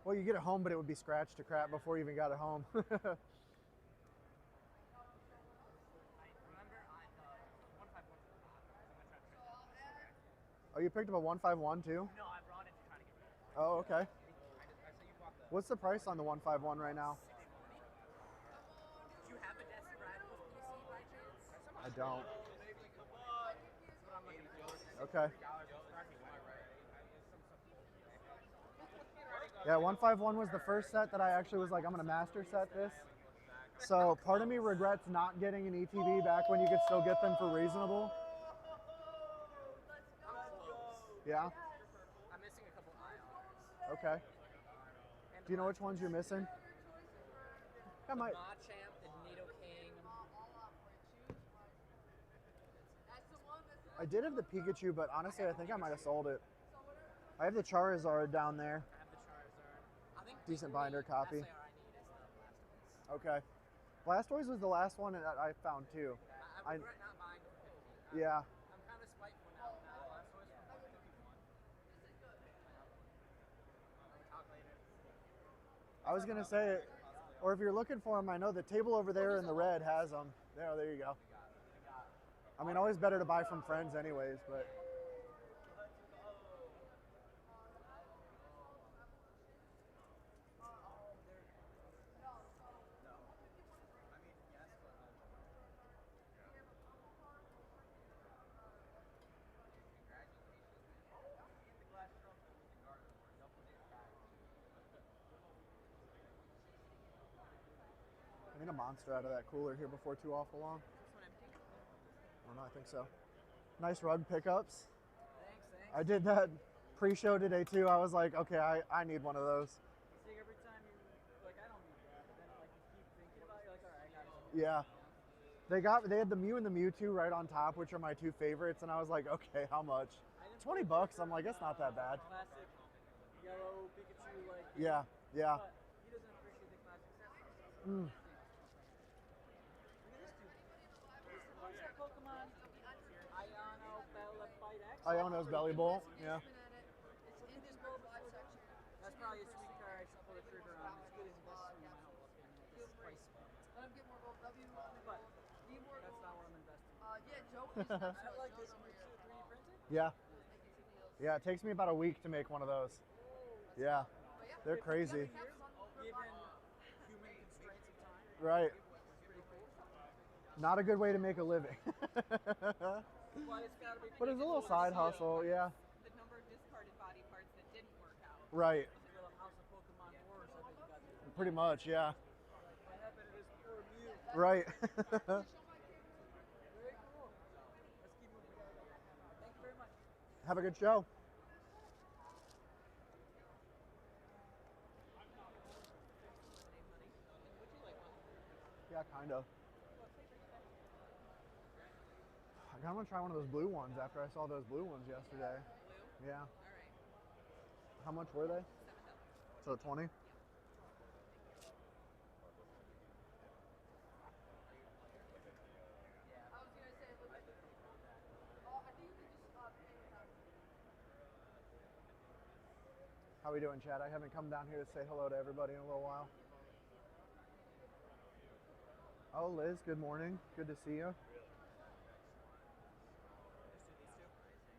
Well, you get it home, but it would be scratched to crap before you even got it home. I remember I 151 for the bottom. I'm gonna try to trade that. Oh, you picked up a 151 too? No, I brought it to try to get rid of it. Oh, okay. I say you bought the. What's the price on the 151 right now? Do you have a Destiny Rivals PC by chance? I don't. That's what I'm looking for. Okay. $3 Yeah, 151 was the first set that I actually was like, I'm gonna master set this. So part of me regrets not getting an ETB back when you could still get them for reasonable. Yeah. I'm missing a couple IRs. Okay. Do you know which ones you're missing? I might. Machamp, the Nidoking. I did have the Pikachu, but honestly, I think I might have sold it. I have the Charizard down there. I have the Charizard. I think Decent the only binder copy. SAR I need is the Blastoise. Okay. Blastoise was the last one that I found too. I regret not buying it for 15. Yeah. I'm kind of spiteful now. Blastoise for 51. I was gonna say, or if you're looking for them, I know the table over there in the red has them. There you go. I mean, always better to buy from friends anyways, but. I need a monster out of that cooler here before too awful long. I don't know, I think so. Nice rug pickups. Thanks. I did that pre-show today too. I was like, okay, I need one of those. See, every time you like, I don't need that, but then like you keep thinking about it, you're like, all right, I got it. Yeah. They had the Mew and the Mewtwo right on top, which are my two favorites, and I was like, okay, how much? $20. I'm like, that's not that bad. Classic yellow Pikachu, like. Yeah. But he doesn't appreciate the classic set. Look at this dude. What's that Pokemon? Iono's Belly Bolt. Yeah. It's in this bowl before that. That's probably a sweet card to pull the trigger on. As good as the best swing in my outlook, and this price. Let him get more gold. W. But Need more that's gold. not where I'm investing. Yeah, Joe is not I like Joe's this over here. 3D printed. Yeah. Yeah, it takes me about a week to make one of those. Yeah. They're crazy. Given human constraints of time. Right. It's pretty cool. Not a good way to make a living. But it's gotta be. But it's a little side hustle, yeah. The number of discarded body parts that didn't work out. Right. It's a little House of Pokemon Wars. I bet you got there. Pretty much, yeah. What happened to this poor Mew? Right. Very cool. Let's keep moving. Thank you very much. Have a good show. Yeah, kind of. I kind of want to try one of those blue ones after I saw those blue ones yesterday. Blue? Yeah. All right. How much were they? $7. So 20? I was gonna say, look, I think you can just pay without. How we doing, Chad? I haven't come down here to say hello to everybody in a little while. Oh, Liz, good morning. Good to see you.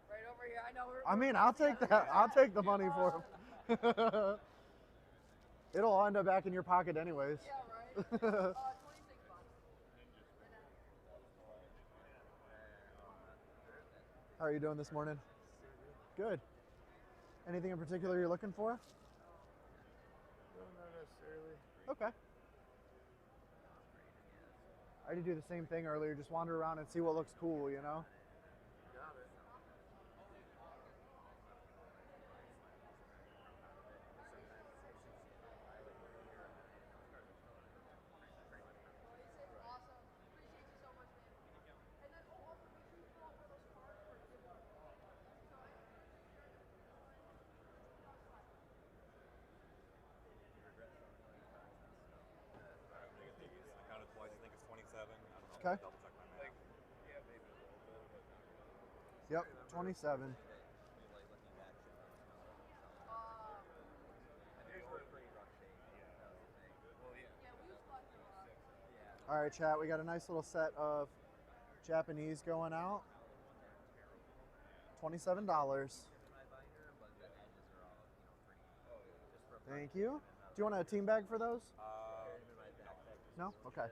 Right over here. I know. I mean, I'll take that. I'll take the money for them. It'll all end up back in your pocket anyways. Yeah, right. 26 bucks. How are you doing this morning? Good. Anything in particular you're looking for? No, not necessarily. Okay. I had to do the same thing earlier, just wander around and see what looks cool, you know? Got it. Awesome. Appreciate you so much, man. And then, also make sure you fill out for those cards for giveaway. I counted twice. I think it's 27. I don't know. Okay. Double check my math. Yeah, maybe a little bit, but Yep, not 27. All right, chat, we got a nice little set of Japanese going out. $27. Thank you. Do you want a team bag for those? No? Okay.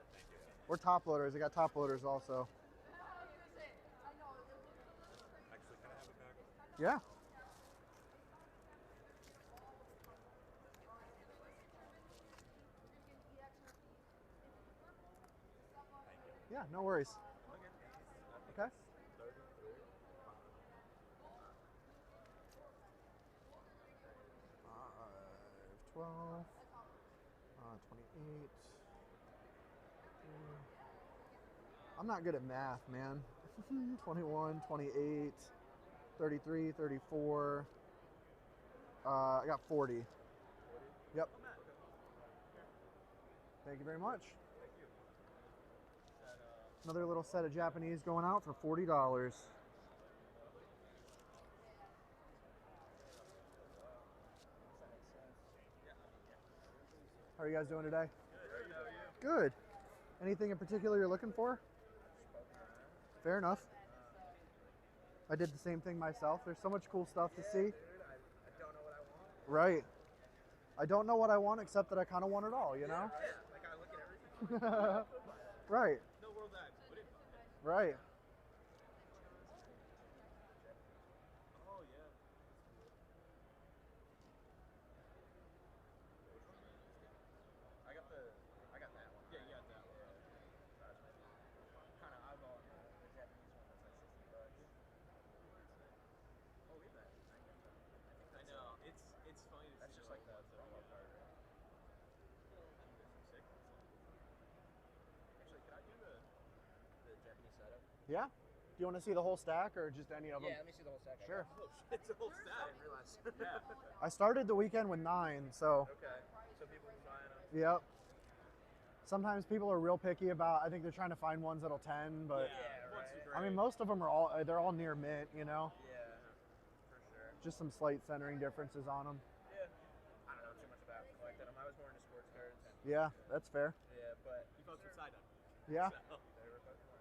We're top loaders. I got top loaders also. Actually, can I have it back? Yeah. Yeah, no worries. Okay. 12, 28. I'm not good at math, man. 21, 28, 33, 34. I got 40. Yep. Thank you very much. Another little set of Japanese going out for $40. How are you guys doing today? Good. Anything in particular you're looking for? Fair enough. I did the same thing myself. There's so much cool stuff to see. I don't know what I want. Right. I don't know what I want except that I kind of want it all, you know? Yeah, like I look at everything. Right. No world that I wouldn't buy. Right. Oh yeah. I got that one. Yeah, you got that one. Kind of eyeballing the Japanese one that's like $60. Oh, look at that. I know. It's funny to That's see. just like the promo card, right? Actually, could I do the Japanese setup? Yeah. Do you want to see the whole stack or just any of them? Yeah, let me see the whole stack. Sure. It's a whole I stack. didn't realize. Yeah. I started the weekend with 9, so Okay. So people been buying them. yep. Sometimes people are real picky about, I think they're trying to find ones that'll 10, but Yeah, right. I mean, most of them are they're all near mint, you know? Yeah, for sure. Just some slight centering differences on them. Yeah. I don't know too much about collecting them. I was more into sports cards. Yeah, that's fair. Yeah, but You folks with side up. Yeah, So. they were both fun.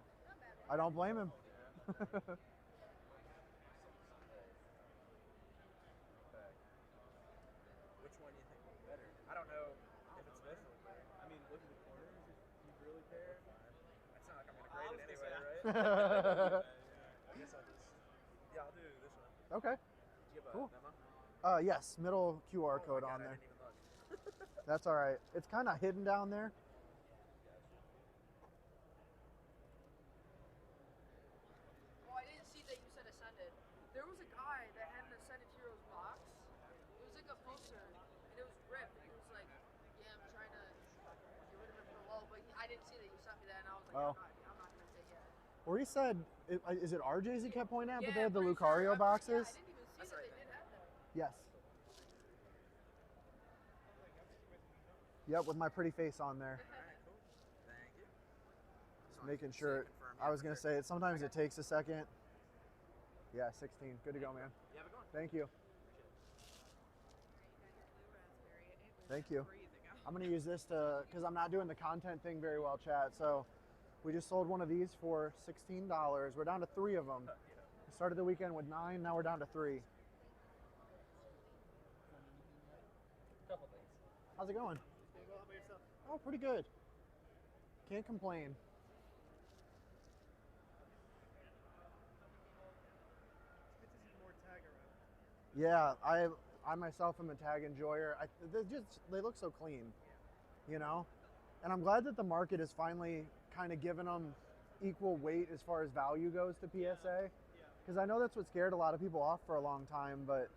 I don't blame him. Which one do you think would be better? I don't know if it's supposed to look better. I mean, look at the corners. If you really care, it's not like I'm gonna grade it anyway, right? I guess I'll just. Yeah, I'll do this one. Okay. Do you have a Cool. memo? Yes, middle QR Oh code my on God, I there. didn't even look. That's all right. It's kind of hidden down there. Oh, I didn't see that you said Ascended. There was a guy that had an Ascended Heroes box. It was like a poster, and it was ripped. And he was like, "Yeah, I'm trying to get rid of it for low," but I didn't see that you sent me that, and I was like, Oh. I'm not gonna take it. Or he said, is it RJ's he kept pointing at? But they had the pretty sure. Lucario Yeah, boxes. I didn't even see That's that right they did have that. Yes. Yep, with my pretty face on there. Alright, cool. Thank you. Just making sure. I was gonna say it. Sometimes it takes a second. Yeah, 16. Good to go, man. You have a good one. Thank you. Thank you. I'm gonna use this because I'm not doing the content thing very well, chat. So we just sold one of these for $16. We're down to 3 of them. We started the weekend with 9. Now we're down to 3. Couple things. How's it going? Oh, pretty good. Can't complain. Yeah, I myself am a tag enjoyer. They look so clean, you know? And I'm glad that the market is finally kind of giving them equal weight as far as value goes to PSA. Because I know that's what scared a lot of people off for a long time, but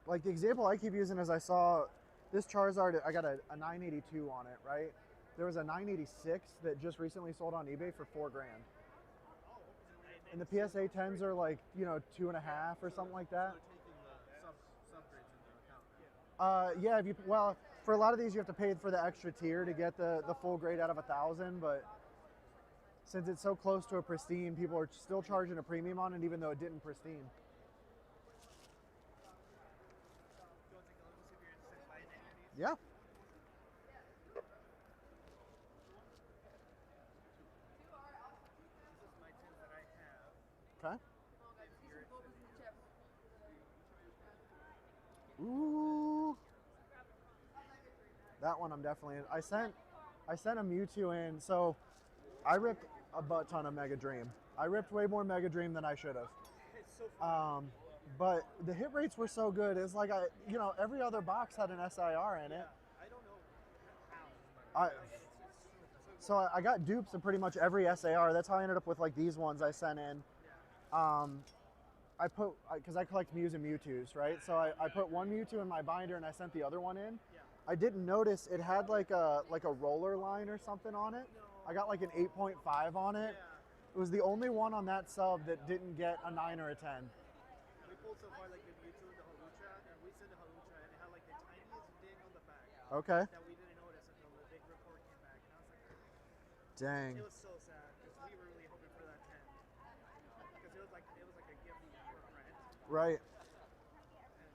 like the example I keep using is I saw this Charizard, I got a 982 on it, right? There was a 986 that just recently sold on eBay for $4 grand. And the PSA 10s are like, 2.5 or something like that. Yeah, for a lot of these you have to pay for the extra tier to get the full grade out of 1,000, but since it's so close to a pristine, people are still charging a premium on it even though it didn't pristine. Yeah. Okay. Ooh. That one I'm definitely in. I sent a Mewtwo in, so I ripped a butt ton of Mega Dream. I ripped way more Mega Dream than I should have. But the hit rates were so good. It's like every other box had an SIR in it. So I got dupes of pretty much every SAR. That's how I ended up with like these ones I sent in. Because I collect Mews and Mewtwo's, right? So I put one Mewtwo in my binder and I sent the other one in. I didn't notice it had like a roller line or something on it. I got like an 8.5 on it. It was the only one on that sub that didn't get a 9 or a 10. We pulled so far like the Mewtwo and the Halucha, and we said the Halucha, and it had like the tiniest ding on the back Okay. that we didn't notice until the big report came back, and I was like, Dang. it was so sad because we were really hoping for that 10 because it was like a gift for a friend, Right. and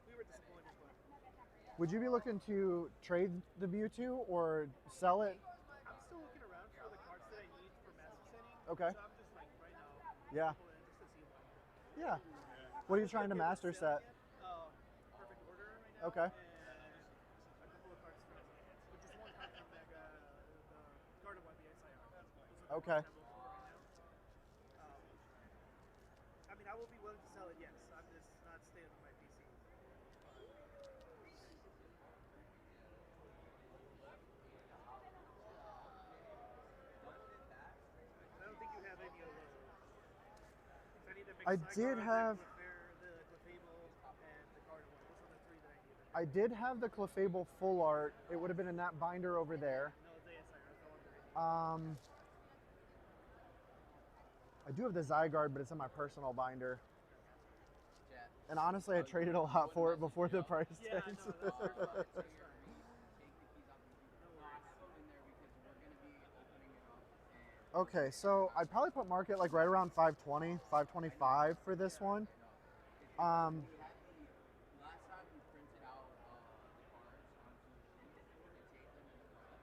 we were disappointed. But Would you be looking to trade the Mewtwo or sell it? I'm still looking around for the cards that I need for master setting. Okay. So I'm just like right now. Yeah. Pulling in just to see what. Yeah. What are you trying to master set? Perfect order right now. Okay. And a couple of cards from, but just one card from the Garden One BSIR. Okay. I mean, I will be willing to sell it. Yes, I'm just not staying on my PC. I don't think you have any of those. If I need to make I Saigon, did have. the Clefable, and the Garden One. Those are the three that I needed. I did have the Clefable full art. It would have been in that binder over there. No, it's ASIR. That's the one that I need. I do have the Zygarde, but it's in my personal binder. Chat. And honestly, I traded a lot for it before the price Yeah, tags. no, that's fair. Take the keys off the in there because we're going to be opening it up. Okay, so I'd probably put market like right around 520, 525 for this one. Last time we printed out the cards onto a sheet and taped them as well,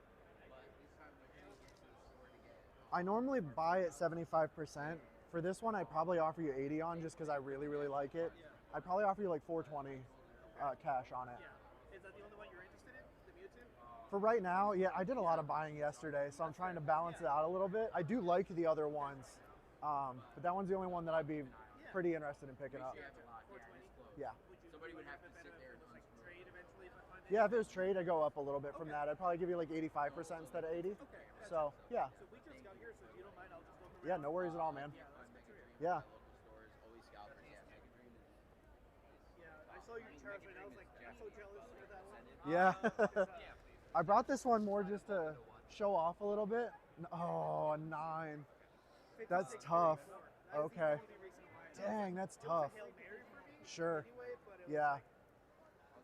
but this time we're going to get to the store to get it. I normally buy at 75%. For this one, I'd probably offer you 80 on just because I really, really like it. I'd probably offer you like 420 cash on it. Yeah. Is that the only one you're interested in? The Mewtwo? For right now, yeah, I did a lot of buying yesterday, so I'm trying to balance it out a little bit. I do like the other ones, but that one's the only one that I'd be pretty interested in picking up. We have a lot here, and it's close. Yeah. Somebody would have to it sit better there if and it was like unscrew trade eventually if I find it? Yeah, if it was trade, I'd go up a little bit from that. I'd probably give you like 85% instead of 80. Okay. So, yeah. So we just got here, so if you don't mind, I'll just go from Yeah, no worries at all, man. Yeah, that's good to hear. Yeah. Local stores, always scalpers. Yeah, Mega Dream is. Yeah, I saw your charts and I was like, I'm so jealous for that one. Yeah. I brought this one more just to show off a little bit. Oh, a 9. That's 56 tough. that is the Okay. only reason why. Dang, that's It was tough. a Hail Mary for me Sure. anyway, but it was Yeah. like,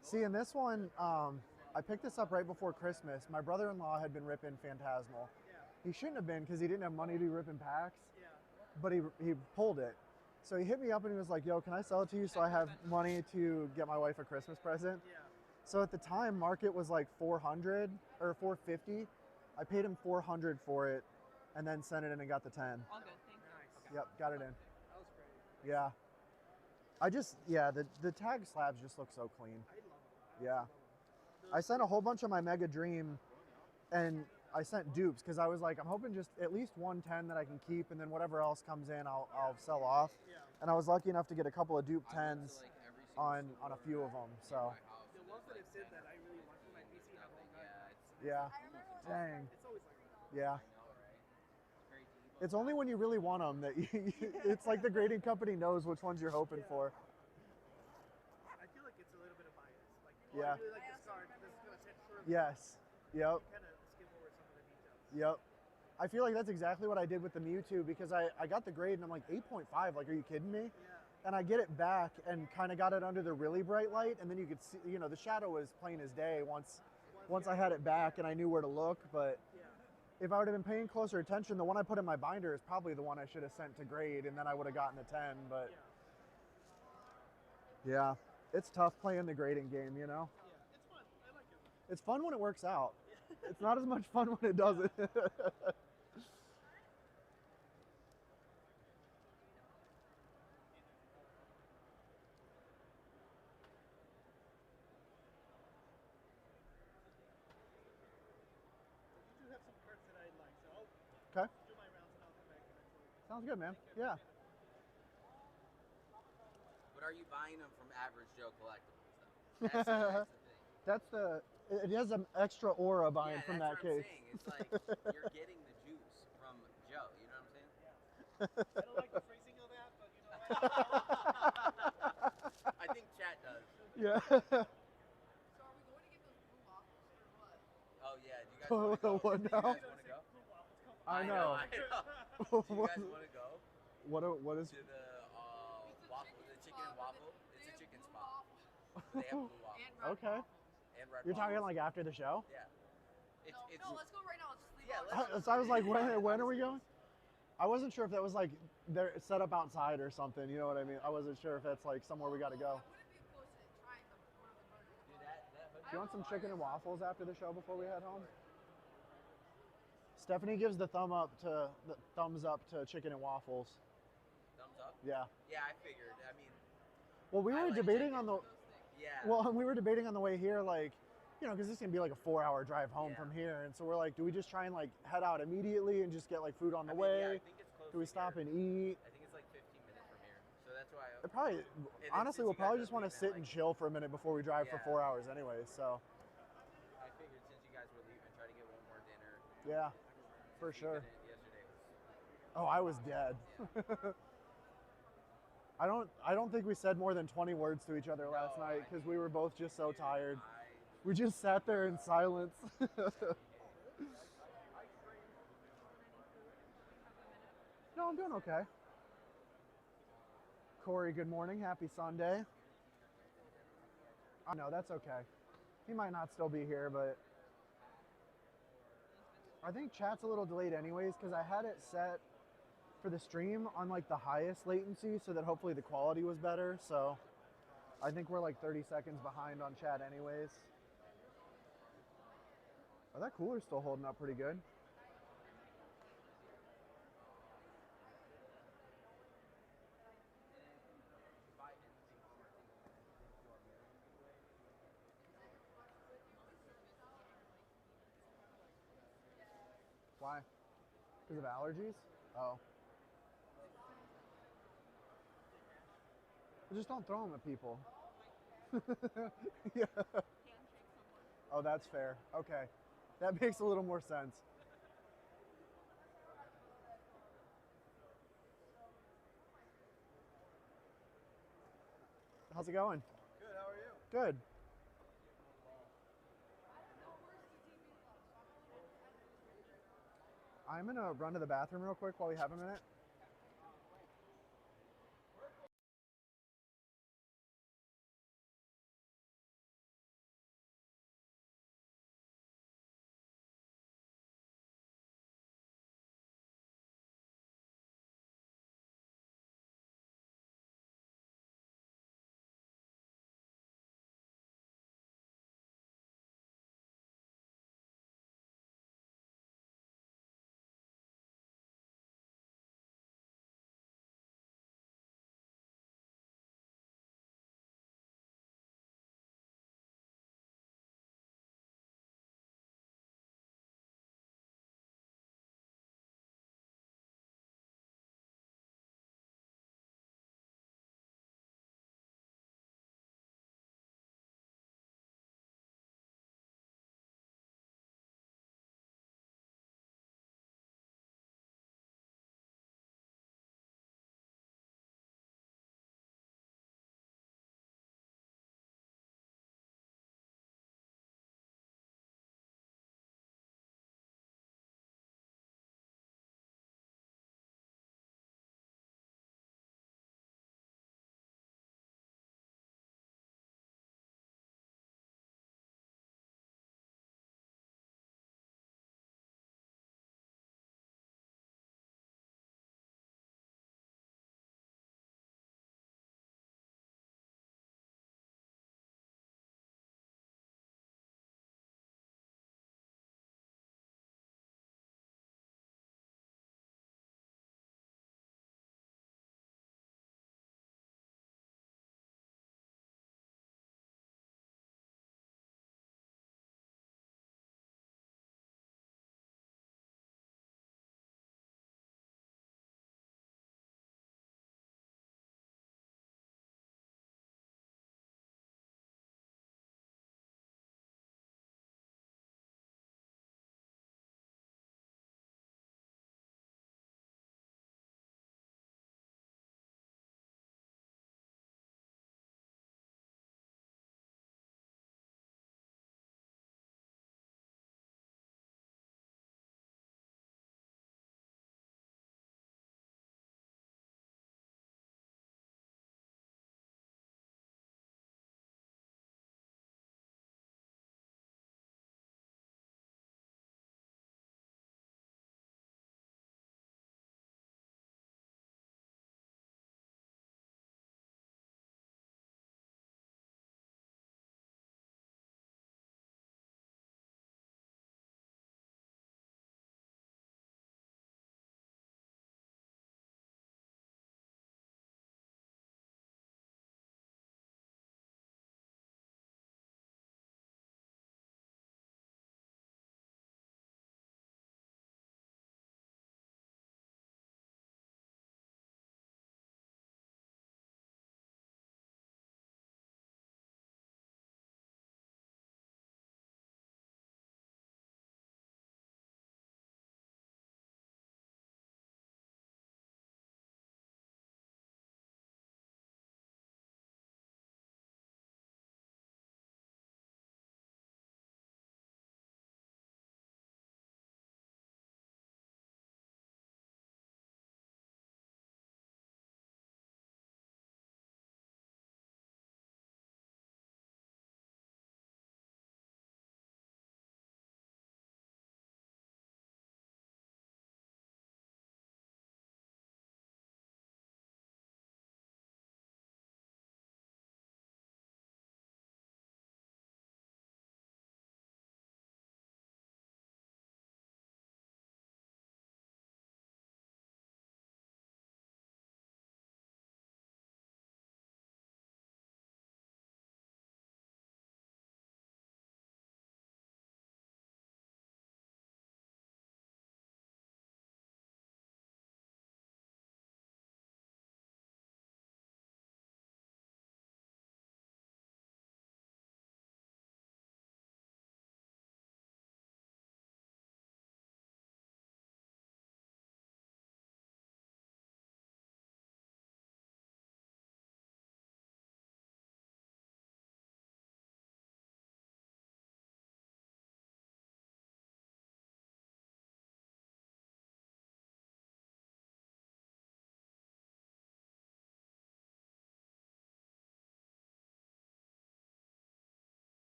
See, in this one, I picked this up right before Christmas. My brother-in-law had been ripping Phantasmal. He shouldn't have been because he didn't have money to be ripping packs, yeah. but he pulled it. So he hit me up and he was like, yo, can I sell it to you so I have money to get my wife a Christmas present? Yeah. So at the time, market was like 400 or 450. I paid him 400 for it and then sent it in and got the 10. All good, thank you. Nice. Yep, got it in. That was great. Yeah. The tag slabs just look so clean. I love them. Yeah. I sent a whole bunch of my Mega Dream and I sent dupes because I was like, I'm hoping just at least 110 that I can keep and then whatever else comes in, I'll sell off. Yeah. And I was lucky enough to get a couple of dupe I went 10s to, like, every single on a store few of them. near So, my house, The and ones that it's have said like that I really want for my PC have all nothing. done. Yeah, yeah. it's Dang. It's always like that. Yeah. I know, right? It's crazy. It's only when you really want them that it's like the grading company knows which ones you're hoping for. I feel like it's a little bit of bias. Like, Yeah. I really like this card. This is gonna set sure. Yes. Yep. Kind of skip over some of the details. Yep. I feel like that's exactly what I did with the Mewtwo because I got the grade and I'm like 8.5. Like, are you kidding me? Yeah. And I get it back and kind of got it under the really bright light, and then you could see, the shadow was plain as day once I had it back and I knew where to look. But Yeah. if I would have been paying closer attention, the one I put in my binder is probably the one I should have sent to grade, and then I would have gotten a 10. But yeah, it's tough playing the grading game, Yeah. It's fun. I like it. It's fun when it works out. It's not as much fun when it doesn't. You do have some cards that I like, so I'll Okay. do my rounds and I'll come back eventually. Sounds good, man. Yeah. But are you buying them from Average Joe Collectibles, though? That's the thing. That's it has an extra aura buying from that that's what case. I'm saying. It's like you're getting the juice from Joe. You know what I'm saying? I don't like the phrasing of that, but you know. I think chat does. Yeah. So are we going to get those blue waffles or what? Oh yeah, do you guys Oh, want to go? what Do you now? guys want to go? Blue waffles come I know. I know. Do you guys want to go What is? to the waffle, the chicken and waffle? It's a chicken spot. They have blue waffles Okay. and red. You're talking waffles. like after the show? Yeah. No, let's go right now. Let's just leave. Yeah, all let's So I was like, when are we going? I wasn't sure if that was like they're set up outside or something. You know what I mean? I wasn't sure if that's like somewhere we got to go. I wouldn't be opposed to trying one of the burgers. Dude, that Do you want some chicken and waffles after the show before we head home? Stephanie gives the thumbs up to chicken and waffles. thumbs up. Yeah. Yeah, I figured. I mean, Well, we I were like debating chicken. on the. yeah. Well, we were debating on the way here, like, you know, because this is gonna be like a 4-hour drive home Yeah. from here, and so we're like, do we just try and like head out immediately and just get like food on the I mean, way? yeah, I think it's close Do we to stop here. and eat? I think it's like 15 minutes from here, so that's why. It probably, then honestly, since we'll you guys probably are just want to leaving at, sit and like- chill for a minute before we drive for Yeah. 4 hours anyway. So I figured since you guys were leaving, try to get one more dinner. yeah, for Since sure. Yesterday was. Oh, I was dead. I don't think we said more than 20 words to each other last No, night I because we were both just so Dude, tired. I We just sat there in silence. No, I'm doing okay. Corey, good morning. Happy Sunday. Oh, no, that's okay. He might not still be here, but I think chat's a little delayed anyways because I had it set for the stream on like the highest latency so that hopefully the quality was better. So I think we're like 30 seconds behind on chat anyways. Oh, that cooler's still holding up pretty good. Why? Because of allergies? Oh. Well, just don't throw them at people. Yeah. Oh, that's fair. Okay. That makes a little more sense. How's it going? Good, how are you? Good. I'm gonna run to the bathroom real quick while we have a minute.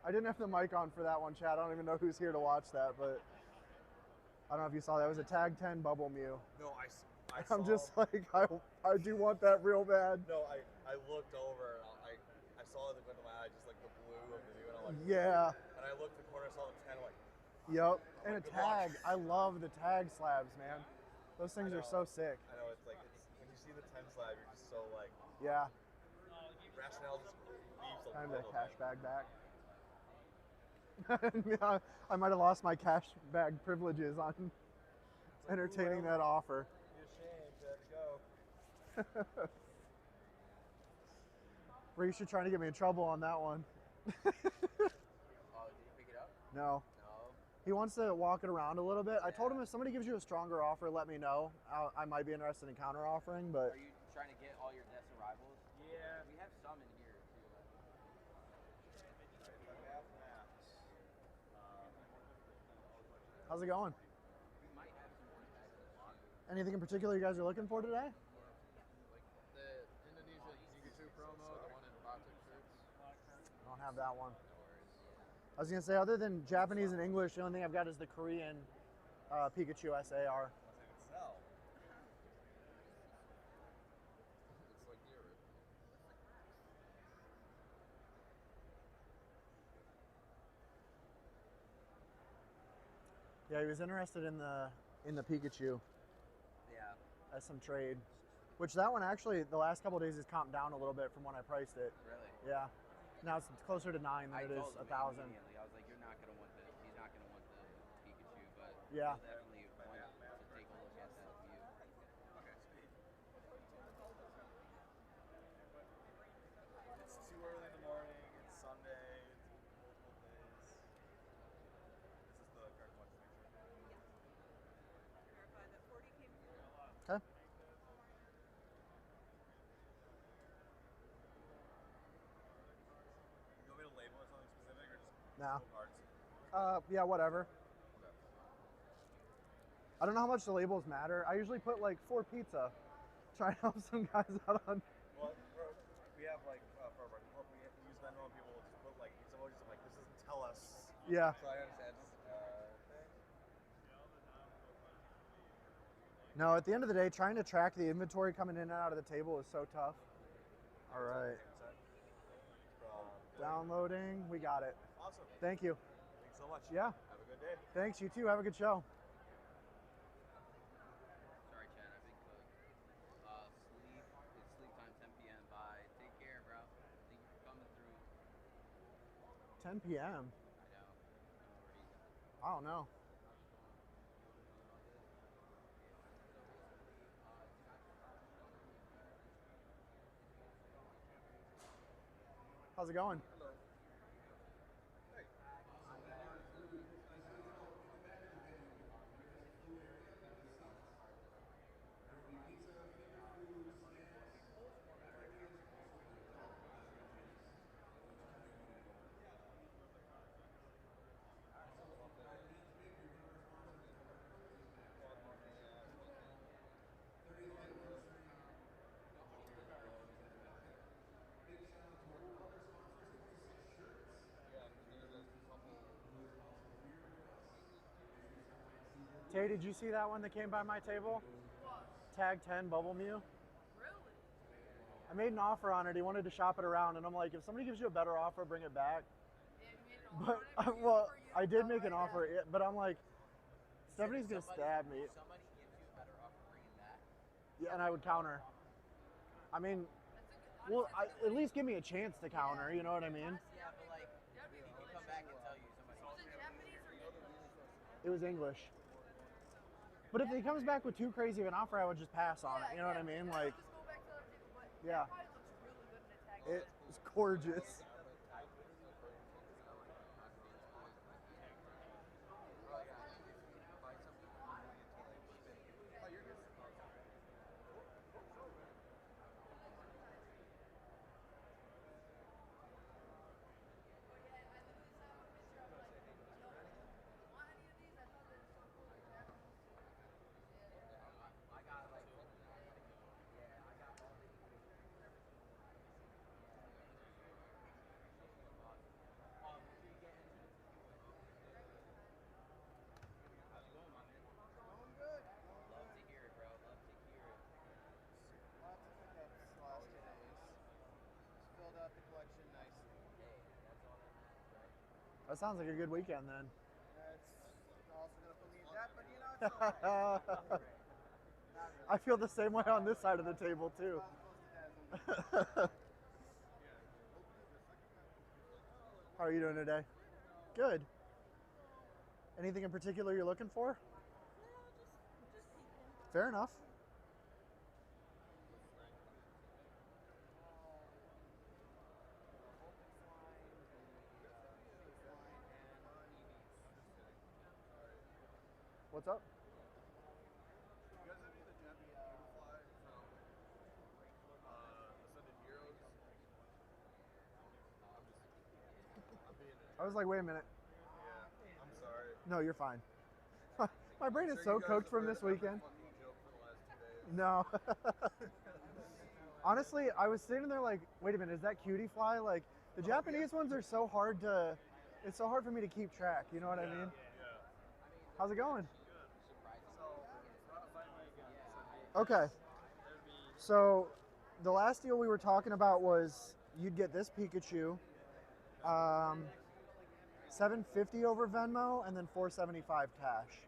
I didn't have the mic on for that one, Chad. I don't even know who's here to watch that, but I don't know if you saw that. It was a tag 10 bubble Mew. No, I I'm saw, just like, I do want that real bad. No, I looked over and I saw it went to my eye, just like the blue of the Mew, and I'm like, Yeah. And I looked at the corner, I saw the 10, I'm like, Yep. And a good luck. tag. I love the tag slabs, man. Those things are so sick. I know, it's like, when you see the 10 slab, you're just so like, Yeah. rationale just leaves a Time little to cash bit. bag back. Yeah, I might have lost my cash bag privileges on entertaining that offer. Be ashamed to have to go. Reese, you're trying to get me in trouble on that one. Oh, did you pick it up? No. No. He wants to walk it around a little bit. I told him if somebody gives you a stronger offer, let me know. I might be interested in counter offering, but Are you trying to get all your desk arrivals? Yeah. We have some in here too. how's it going? We might have some more packages. Anything in particular you guys are looking for today? The Indonesia ZG2 promo, the one in Batik shirts. I don't have that one. I was gonna say, other than Japanese and English, the only thing I've got is the Korean Pikachu SAR. It's like the original. Yeah, he was interested in the Pikachu Yeah. as some trade, which that one actually the last couple of days has comped down a little bit from when I priced it. Really? Yeah, now it's closer to 9 than I it is told him 1,000. immediately. I was like, you're not gonna want the. He's not gonna want the Pikachu, but Yeah. he'll definitely want to take a look at that view. Okay, sweet. It's too early in the morning, it's Sunday, it's multiple days. This is the correct one, just make sure. Verify that 40 came through. Okay. You want me to label it something specific or just No. go cards? Yeah, whatever. Okay. I don't know how much the labels matter. I usually put like 4 pizza. Try to help some guys out on. Well, we have like, for our club, we use Venmo and people will just put like pizza emojis. I'm like, this doesn't tell us. Yeah. So I understand. No, at the end of the day, trying to track the inventory coming in and out of the table is so tough. All right. Downloading. We got it. Awesome. Thank you. Thanks so much. Yeah. Have a good day. Thanks. You too. Have a good show. Sorry, Chad. I've been cooked. Sleep. It's sleep time. 10 p.m. Bye. Take care, bro. Thank you for coming through. 10 p.m. I know. I don't know. How's it going? Tay, did you see that one that came by my table? Tag 10 Bubble Mew. Really? I made an offer on it. He wanted to shop it around, and I'm like, if somebody gives you a better offer, bring it back. Yeah, you made an But offer on it for you, well, for you? I did Oh, make an right, offer, yeah. yeah, but I'm like, Stephanie's gonna stab me. Somebody gives you a better offer, bring it back. Yeah, and I would counter. I mean, That's a good, well, honestly, at least give me a chance to counter. You know what I mean? Yeah, but like, that'd be he can delicious. come back and tell you somebody. Was it Japanese or English? It was English. But if he comes back with too crazy of an offer, I would just pass on it. You know what I mean? Like, Just go back to the other table, but yeah. that probably looks really good in a tag. it's gorgeous. That sounds like a good weekend then. That's also gonna put me in debt, but you know, it's all right. Not really. I feel the same way on this side of the table too. How are you doing today? Good. Anything in particular you're looking for? No, just peeking. Fair enough. What's up? You guys have the Japanese fly from Ascended Heroes? I'm being I was like, wait a minute. Yeah, I'm sorry. No, you're fine. My brain is Sure so you guys cooked have from heard this every weekend. funny joke for the last 2 days. No. Honestly, I was sitting there like, wait a minute, is that cutie fly? Like, the Japanese ones are so hard to, it's so hard for me to keep track. You know what I mean? Yeah. How's it going? So, Okay. So, the last deal we were talking about was you'd get this Pikachu, $750 over Venmo, and then $475 cash.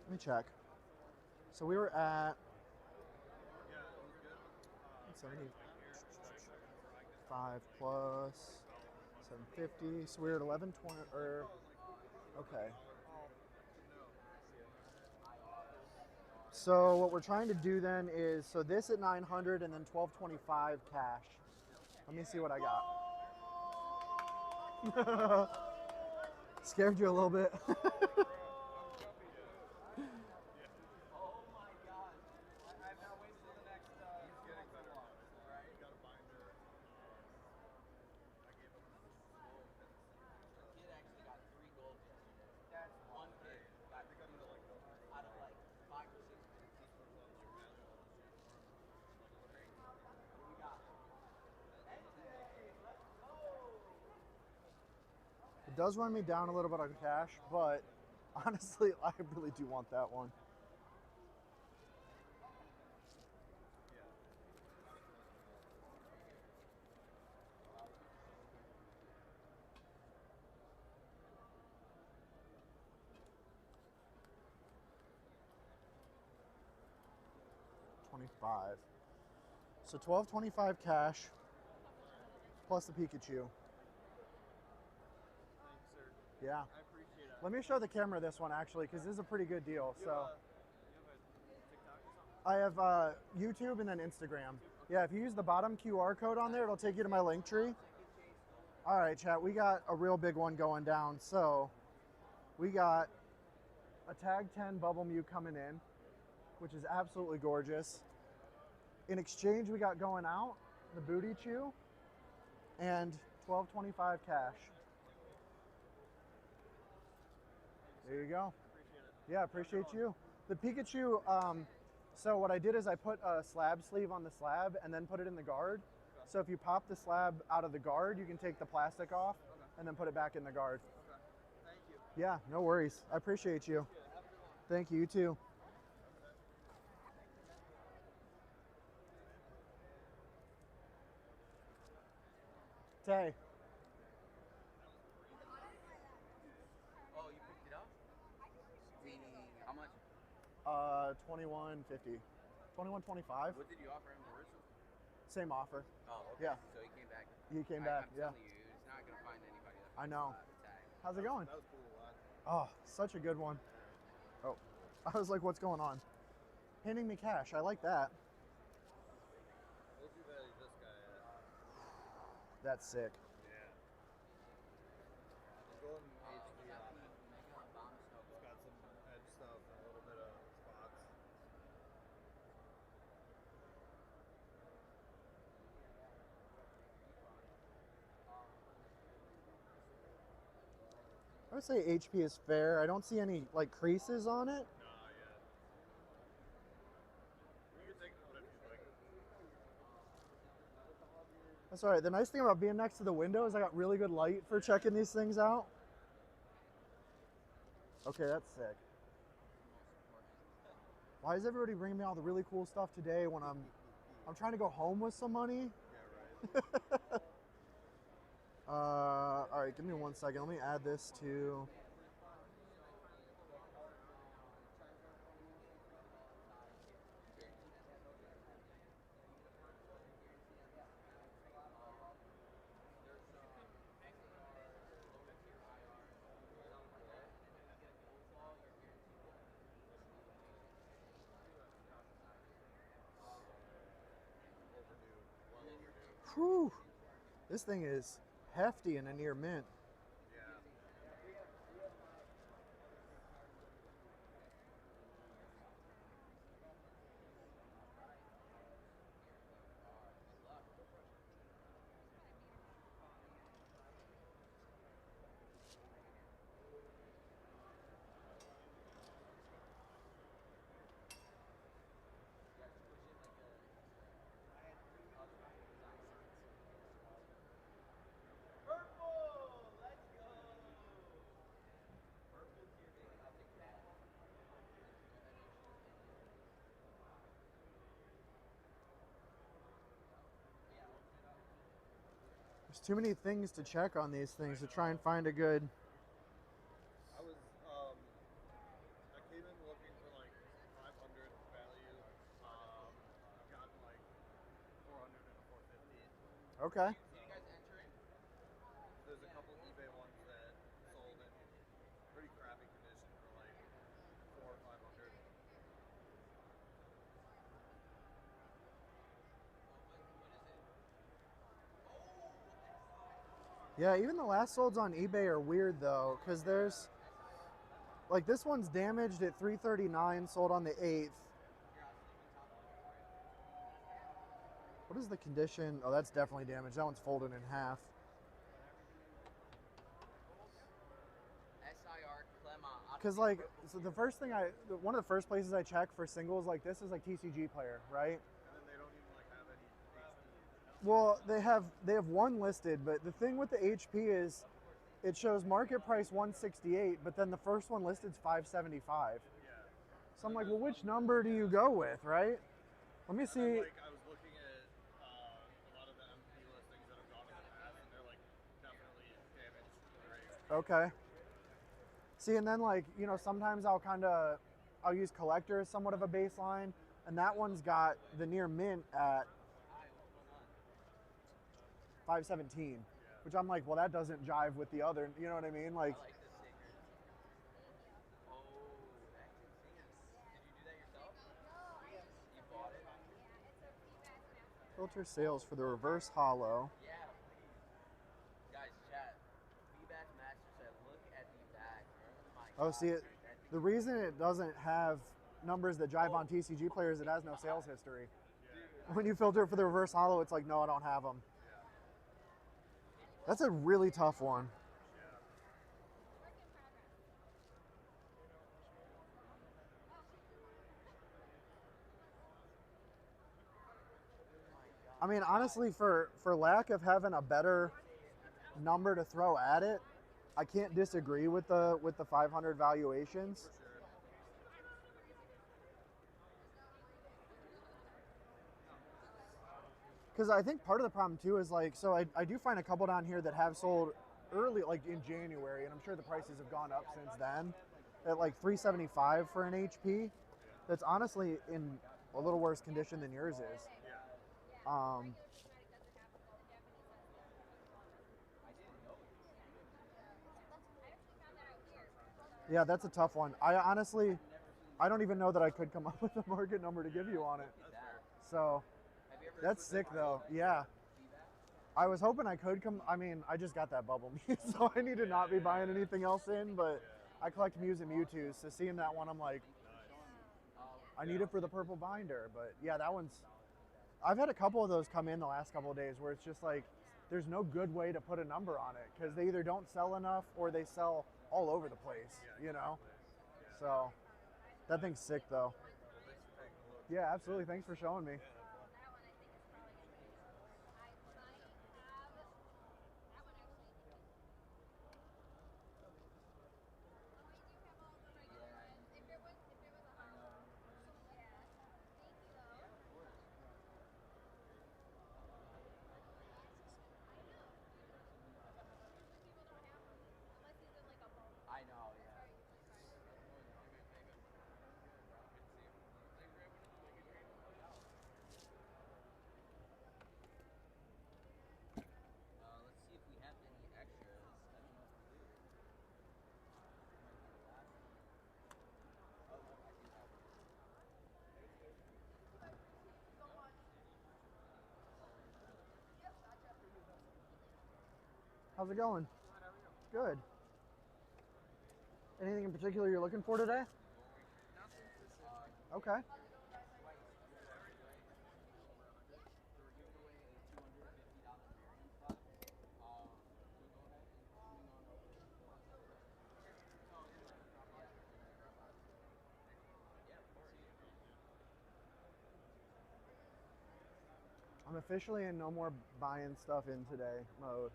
Let me check. So we were at 75 plus 750. So we were at 1120. Okay. So what we're trying to do then is, so this at 900 and then 1225 cash. Let me see what I got. Scared you a little bit. It does run me down a little bit on cash, but honestly, I really do want that one. $25. So $12.25 cash plus the Pikachu. Yeah. I appreciate it. Let me show the camera this one actually, because this is a pretty good deal. You So have a TikTok or something? I have YouTube and then Instagram. Yeah, if you use the bottom QR code on there, it'll take you to my link tree. All right, chat, we got a real big one going down. So we got a Tag 10 Bubble Mew coming in, which is absolutely gorgeous. In exchange, we got going out the Booty Chew and $12.25 cash. There you go. Yeah, appreciate you. The Pikachu, so what I did is I put a slab sleeve on the slab and then put it in the guard. So if you pop the slab out of the guard, you can take the plastic off and then put it back in the guard. Thank you. Yeah, no worries. I appreciate you. Thank you, you too. Tay. Oh, you picked it up? Meaning, how much? $21.50. $21.25. What did you offer him originally? Same offer. Oh, okay. Yeah. So he came back. He came back, I'm yeah. telling you, he's not gonna find anybody that I know. tag. How's it going? That was cool. Oh, such a good one. Oh, I was like, what's going on? Handing me cash. I like that. We'll do that as this guy at. That's sick. Yeah. I'm going HD on it. It's got some edge stuff and a little bit of spots. I would say HP is fair. I don't see any like creases on it. Nah, yeah. You can take it whatever you like. That's all right. The nice thing about being next to the window is I got really good light for checking these things out. Okay, that's sick. Why is everybody bringing me all the really cool stuff today when I'm trying to go home with some money? Yeah, right. All right, give me 1 second. Let me add this to. Whew. This thing is hefty and a near mint. Yeah. There's too many things to check on these things to try and find a good. I was I came in looking for like 500 value. I've gotten like 400 and a 450. Okay. Did you guys enter in? There's a couple eBay ones that sold in pretty crappy condition for like 400 or 500. Yeah, even the last solds on eBay are weird though, because there's like this one's damaged at 339, sold on the 8th. What is the condition? Oh, that's definitely damaged. That one's folded in half. SIR Clemma. Because like, so the first thing one of the first places I check for singles like this is like TCG Player, right? And then they don't even like have any HD. Well, they have one listed, but the thing with the HP is it shows market price 168, but then the first one listed is 575. Yeah. So I'm like, well, which number do you go with, right? Let me And see. then, like, I was looking at a lot of the MP listings that have gone in the past, and they're like definitely damaged or Okay. See, and then like, you know, sometimes I'll use collector as somewhat of a baseline, and that one's got the near mint at 517, which I'm like, well, that doesn't jive with the other, you know what I mean? Like, I like the stickers. Oh, that's insane. Did you do that yourself? You bought it? filter sales for the reverse hollow. Yeah, please. Guys, chat. Feedback Master said, look at the back. Oh my Oh, see it. The reason it doesn't have numbers that jive on TCG players, it has no sales history. When you filter it for the reverse hollow, it's like, no, I don't have them. That's a really tough one. I mean, honestly, for lack of having a better number to throw at it, I can't disagree with the 500 valuations. Because I think part of the problem too is like, so I do find a couple down here that have sold early, like in January, and I'm sure the prices have gone up since then, at like 375 for an HP. That's honestly in a little worse condition than yours is. Yeah, that's a tough one. I don't even know that I could come up with a market number to give you on it. So that's sick though. Yeah. I was hoping I could come. I mean, I just got that bubble, so I need to not be buying anything else in, but I collect Mews and Mewtwo's, so seeing that one, I'm like, I need it for the purple binder. But yeah, that one's, I've had a couple of those come in the last couple of days where it's just like, there's no good way to put a number on it because they either don't sell enough or they sell all over the place, you know? So that thing's sick though. Yeah, absolutely. Thanks for showing me. How's it going? Good. Anything in particular you're looking for today? Okay. I'm officially in no more buying stuff in today mode.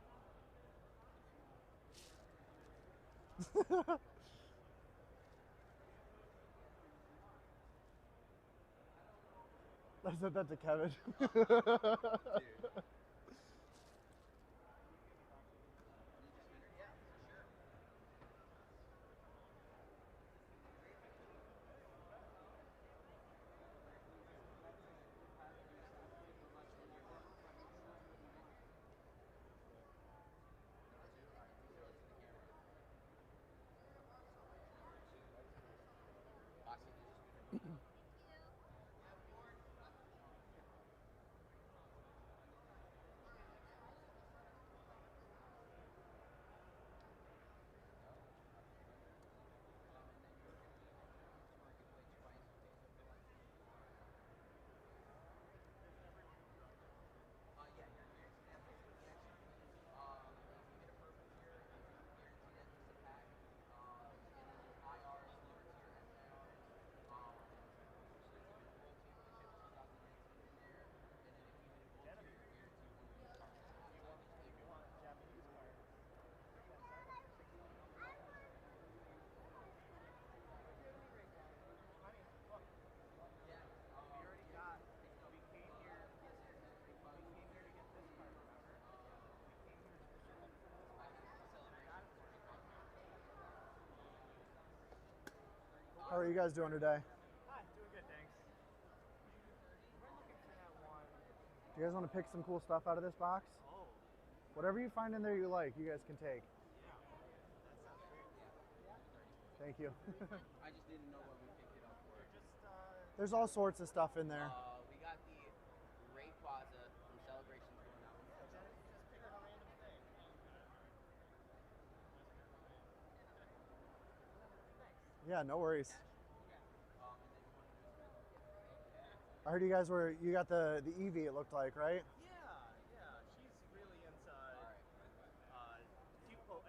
I said that to Kevin. How are you guys doing today? Hi, doing good, thanks. We're looking for that one. Do you guys want to pick some cool stuff out of this box? Oh, Whatever you find in there you like, you guys can take. yeah. That sounds great. Thank you. I just didn't know what we picked it up for. Just, There's all sorts of stuff in there. We got the Ray Plaza from Celebrations going out. just pick a random thing. Yeah, no worries. I heard you guys you got the Eevee, it looked like, right? Yeah. She's really into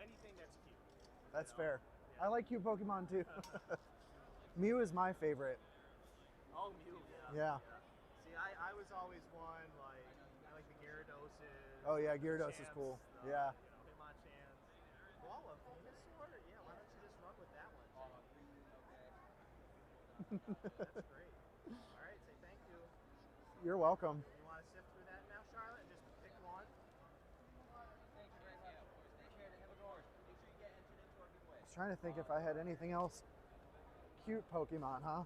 anything that's cute. That's fair. I like cute Pokemon too. Mew is my favorite. Oh, Mew, yeah. Yeah. See, I was always one, like, I like the Gyarados. Oh yeah, Gyarados is cool. Yeah. Hitmonchan. Wall of Venusaur? Yeah, why don't you just run with that one? That's great. All right, say thank you. You're welcome. You want to sift through that now, Charlotte, and just pick one? Thank you very much. Appreciate it. Have a good one. Make sure you get entered into our giveaway. I was trying to think if I had anything else cute Pokemon, huh?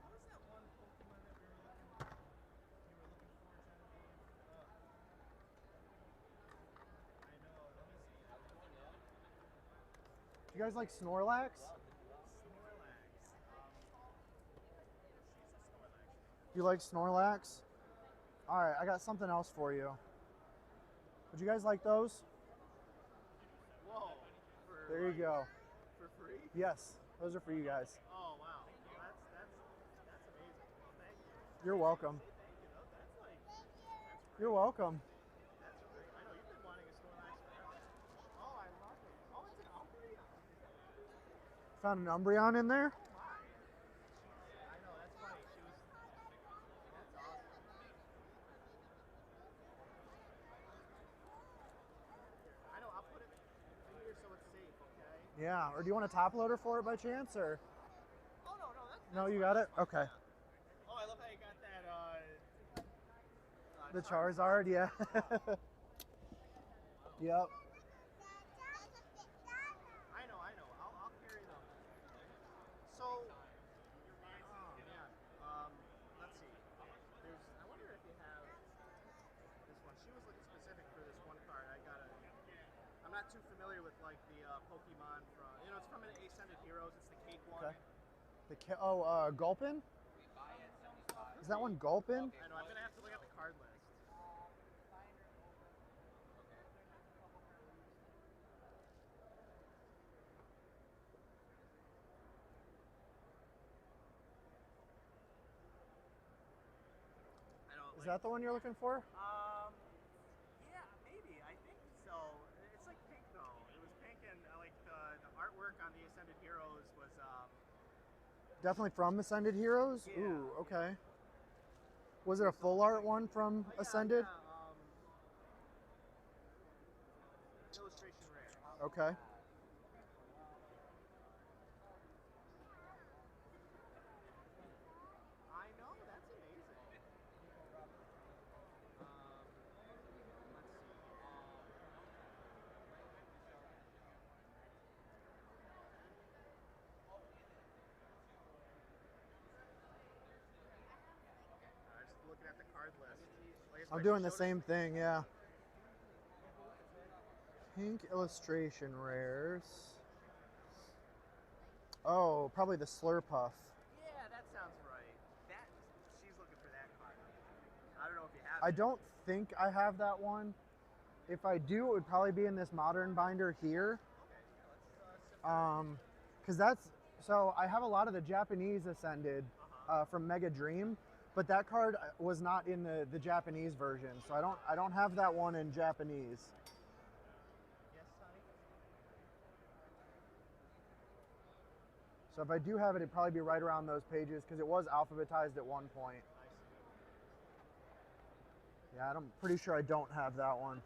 What was that one Pokemon that we were looking for, Genevieve? I know, let me see. Do you guys like Snorlax? Snorlax. You like Snorlax? Alright, I got something else for you. Would you guys like those? Whoa. There you go. For free? Yes, those are for you guys. Oh, wow. Well, that's amazing. Well, thank you. You're welcome. Thank you. That's like, You're welcome. that's great. I know, you've been wanting a Snorlax forever. Oh, I love it. Oh, it's an Umbreon. Found an Umbreon in there? Oh, my. I know, that's funny. That's awesome. I know, I'll put it in here so it's safe, okay? Yeah, or do you want a top loader for it by chance, or? Oh, no, that's No, you fine, got it? that's fine, Okay. yeah. Oh, I love how you got that, The Charizard, yeah. Yep. I know. I'll carry them. So, oh man, let's see. I wonder if you have this one. She was looking specific for this one card. I'm not too familiar with like the Pokemon from, it's from an Ascended Heroes. It's the cake one. Okay. Gulpin? We buy it 75 Is that one gulping? I know, I'm gonna have to look at the card list. I don't Is that the one you're looking for? yeah, maybe. I think so. It's like pink though. It was pink, and like the artwork on the Ascended Heroes was Definitely from Ascended Heroes? Yeah. Ooh, okay. Was it a full art one from Ascended? illustration rare. Okay. I know, that's amazing. Let's see. Just looking at the card list. Like I'm doing the same thing, yeah. Pink illustration rares. Oh, probably the Slurpuff. Yeah, that sounds right. That she's looking for that card. I don't know if you have I it. don't think I have that one. If I do, it would probably be in this modern binder here. Because that's, so I have a lot of the Japanese Ascended from Mega Dream, but that card was not in the Japanese version, so I don't have that one in Japanese. Yes, honey. So if I do have it, it'd probably be right around those pages because it was alphabetized at one point. Yeah, I'm pretty sure I don't have that one.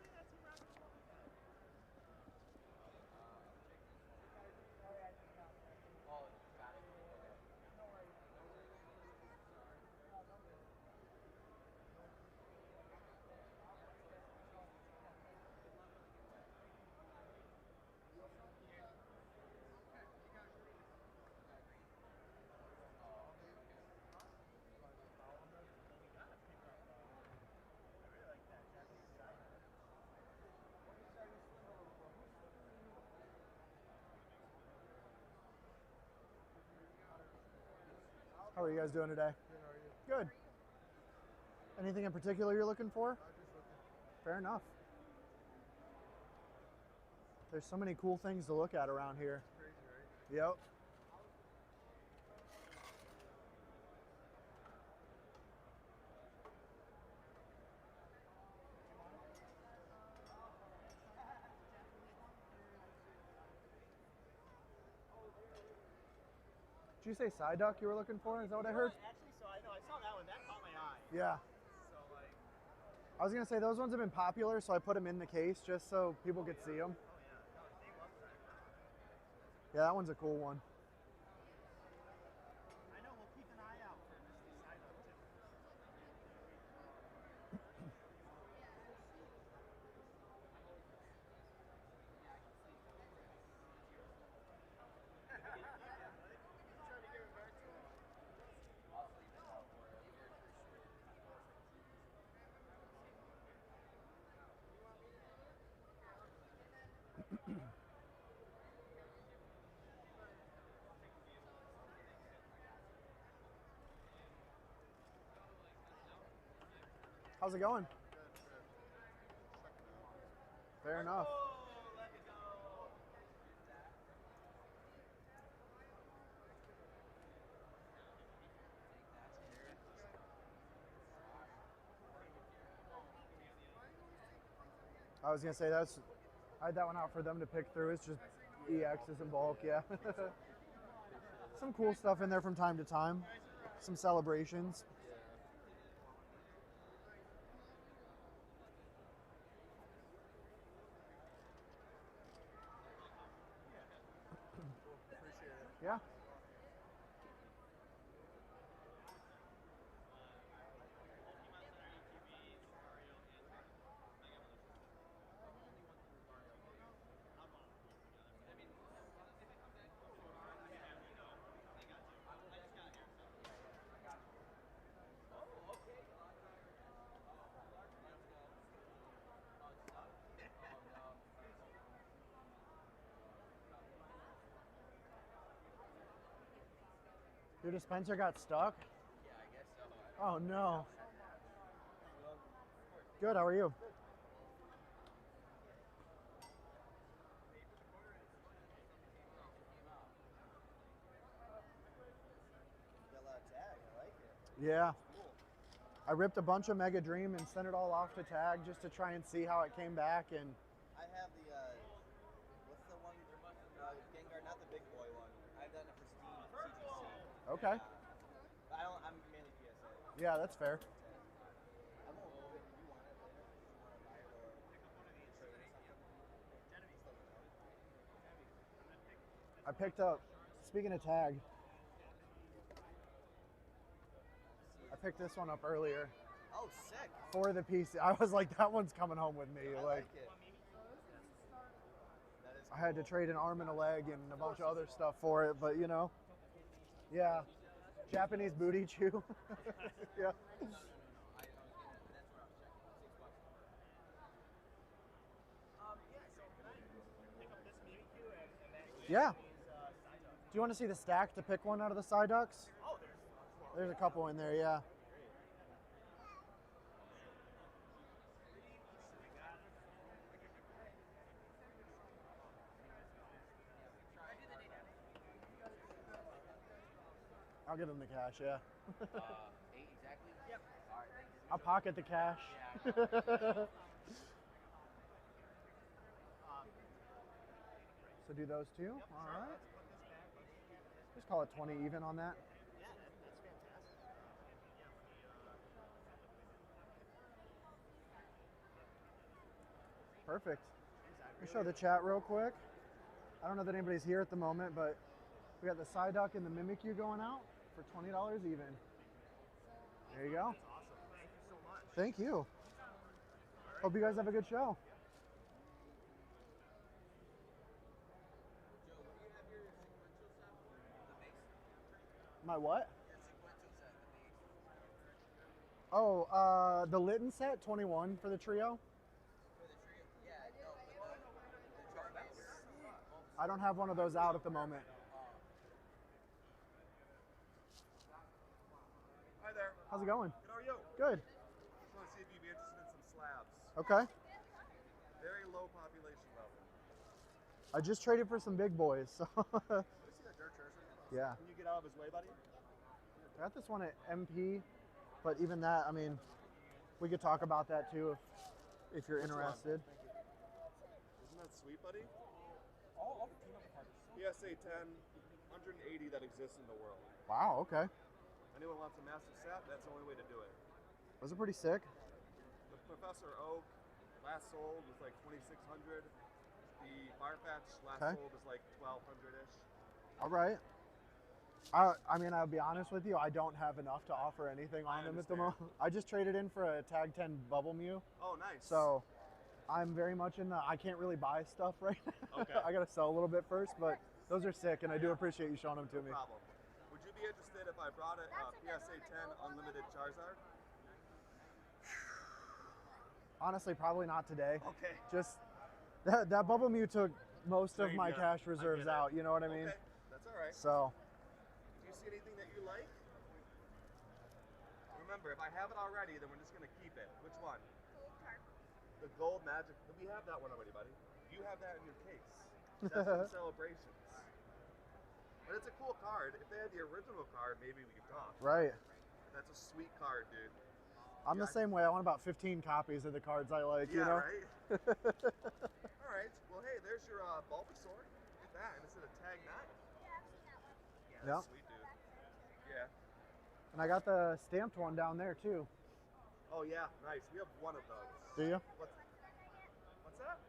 How are you guys doing today? Good, how are you? Good. Anything in particular you're looking for? Just looking. Fair enough. There's so many cool things to look at around here. Crazy, right? Yep. Did you say Psyduck you were looking for? Is that what I heard? Actually, so I know I saw that one. That caught my eye. Yeah. So like, I was gonna say those ones have been popular, so I put them in the case just so people could see them. oh yeah, no, they love that. Yeah, that one's a cool one. I know. We'll keep an eye out for Misty Psyduck too. How's it going? Fair enough. I was gonna say I had that one out for them to pick through. It's just EXs in bulk, yeah. Some cool stuff in there from time to time. Some celebrations. Yeah. Your dispenser got stuck? Yeah, I guess so. I don't Oh no. Good, how are you? Got a lot of tag. I like it. Yeah. Cool. I ripped a bunch of Mega Dream and sent it all off to Tag just to try and see how it came back. And I have the what's the one? Gengar, not the big boy one. I've done a pristine CGC. okay. But I'm mainly PSA. Yeah, that's fair. I'm gonna move it. If you want it later, if you want to buy it or trade it or something. Just let me know. I picked up, speaking of Tag, I picked this one up earlier Oh, sick. for the PC. I was like, that one's coming home with me. I Like, like it. That is I had to trade an arm and a leg and a bunch of other stuff for it, but you know, yeah. Japanese booty chew. Yeah. Yeah. Do you want to see the stack to pick one out of the Psyducks? Oh, There's a couple in there, yeah. I'll give him the cash, yeah. 8 exactly? Yep. All right. I'll pocket the cash. So do those two? All right. Just call it 20 even on that. Perfect. Let me show the chat real quick. I don't know that anybody's here at the moment, but we got the Psyduck and the Mimikyu going out for $20 even. There you go. Thank you. Hope you guys have a good show. My what? Oh, the Litten set, 21 for the trio. I don't have one of those out at the moment. Hi there. How's it going? Good, how are you? Good. Just want to see if you'd be interested in some slabs. Okay. Very low population level. I just traded for some big boys, so. You see that dirt treasure? Yeah. Can you get out of his way, buddy? I got this one at MP, but even that, I mean, we could talk about that too if you're Which one? interested. Isn't that sweet, buddy? All the team up cards. PSA 10, 180 that exists in the world. Wow, okay. Anyone wants a massive set, that's the only way to do it. Those are pretty sick. The Professor Oak last sold was like 2,600. The Firefetch last Okay. sold was like 1,200-ish. All right. I mean, I'll be honest with you, I don't have enough to offer anything on I them at the understand. moment. I just traded in for a Tag 10 Bubble Mew, Oh, nice. so I'm very much in the, I can't really buy stuff right now. Okay. I got to sell a little bit first, but those are sick, and I do appreciate you showing them to No me. problem. Would you be interested if I brought a PSA 10 Unlimited Charizard? Honestly, probably not today. Okay. Just that Bubble Mew took most of my Yeah, cash I reserves get it. out, you know what I mean? Okay, that's all right. So, Do you see anything that you like? Remember, if I have it already, then we're just going to keep it. Which one? The gold magic. We have that one already, buddy. You have that in your case. That's from Celebrations. But it's a cool card. If they had the original card, maybe we could talk. right. That's a sweet card, dude. I'm the same way. I want about 15 copies of the cards I like, you know? Right? All right. Well, hey, there's your Bulbasaur. Look at that. And it's in a tag 9. Yeah, Yep. that's sweet, dude. Yeah. And I got the stamped one down there, too. Oh, yeah. Nice. We have one of those. Do you? What's that?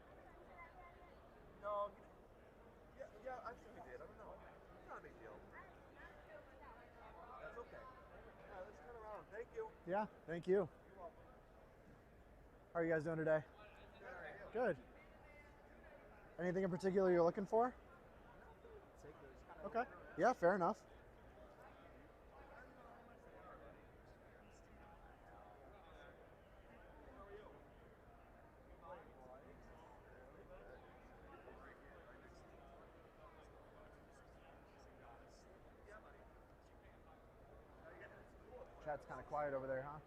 No. Yeah, I think we did. I don't know. It's not a big deal. That's okay. Yeah, let's turn around. Thank you. Yeah, thank you. You're welcome. How are you guys doing today? Good. Anything in particular you're looking for? Okay. Yeah, fair enough. Chat's kind of quiet over there, huh?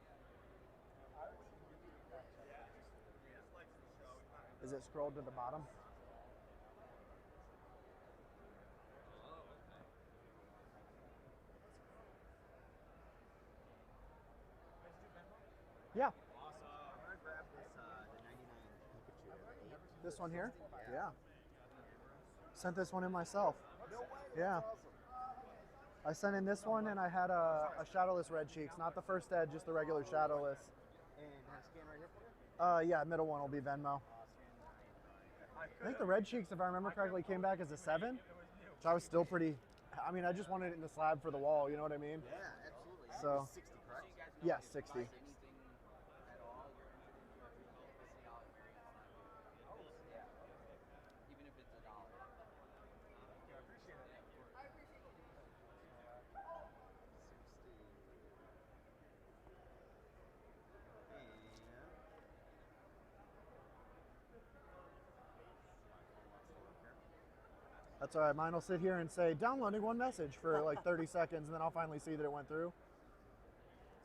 Is it scrolled to the bottom? Yeah. Awesome. I'm gonna grab this the 99 Pikachu. This one here? Yeah. Sent this one in myself. Yeah. I sent in this one, and I had a shadowless red cheeks, not the first ed, just the regular shadowless. And have a scan right here for you? Yeah, middle one will be Venmo. I think the red cheeks, if I remember correctly, came back as a 7, which I was still pretty. I mean, I just wanted it in the slab for the wall. You know what I mean? Yeah, absolutely. So. 60, correct? Yes, 60. Anything at all you're interested in, even if it's $1. Yeah, I appreciate it. I appreciate you. 60. That's all right. Mine will sit here and say, downloading one message for like 30 seconds, and then I'll finally see that it went through.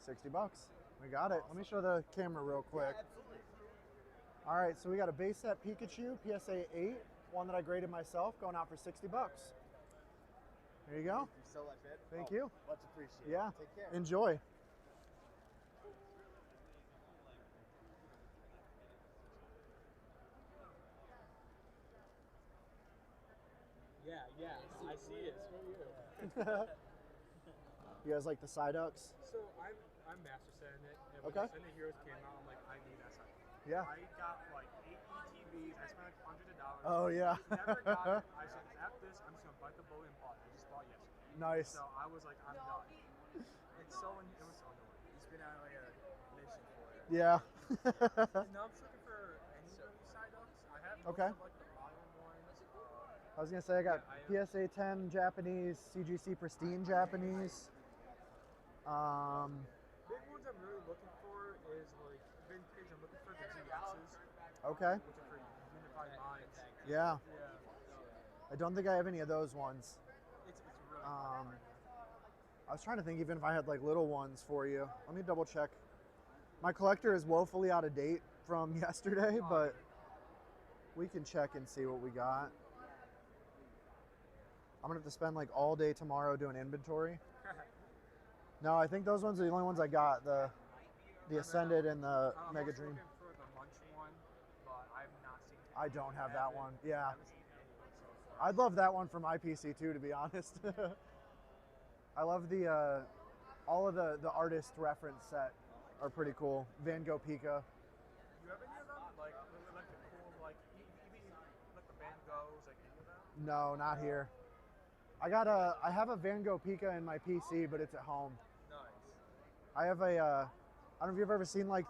$60. We got it. Let me show the camera real quick. Absolutely. All right, so we got a base set Pikachu, PSA 8, one that I graded myself, going out for $60. There you go. You sell that bid? Thank you. Much appreciated. Yeah. Take care. Enjoy. Yeah, I see it. Screw you. You guys like the Psyducks? So I'm master setting it, and when Okay. the Ascendant Heroes came out, I'm like, I need that side. Yeah. I got like 8 ETBs. I spent like hundreds of dollars. Oh, yeah. Never got it. I said, after this, I'm just gonna bite the bullet and bought it. I just bought it yesterday. Nice. So I was like, I'm done. It was so annoying. He's been on like a mission for it. Yeah. And now I'm just looking for any really side ups. I have most Okay. of like the modern ones. I was going to say I got Yeah, PSA 10 Japanese, CGC Pristine Japanese. Big ones I'm really looking for is like vintage. I'm looking for the GXs, Okay. which are for Unified Minds. Yeah. Yeah. I don't think I have any of those ones. It's really I was trying to think even if I had like little ones for you. Let me double check. My collector is woefully out of date from yesterday, but we can check and see what we got. I'm gonna have to spend like all day tomorrow doing inventory. No, I think those ones are the only ones I got. The Ascended and the I'm Mega also Dream. looking for the Munch one, but I've not seen. I don't have that one. Yeah. I haven't seen anyone so far. I'd love that one for my PC too, to be honest. I love the all of the artist reference set are pretty cool. Van Gogh Pika. Do you have any of them? Like the cool, like even like the Van Goghs, like any of them? No, not here. I have a Van Gogh Pika in my PC, but it's at home. Nice. I have a I don't know if you've ever seen like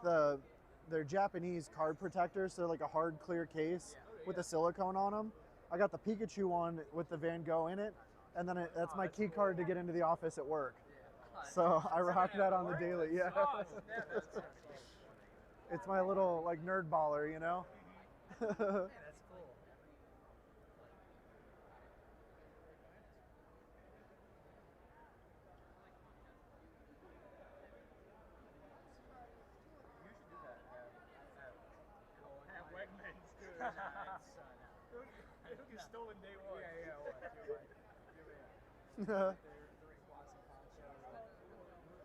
they're Japanese card protectors. So they're like a hard clear case with the silicone on them. I got the Pikachu one with the Van Gogh in it, and then that's my key card to get into the office at work. So I rock that on the daily. Yeah. It's my little like nerd baller, you know. That's cool. At Wegmans, too. It'll get stolen day one. Yeah, what?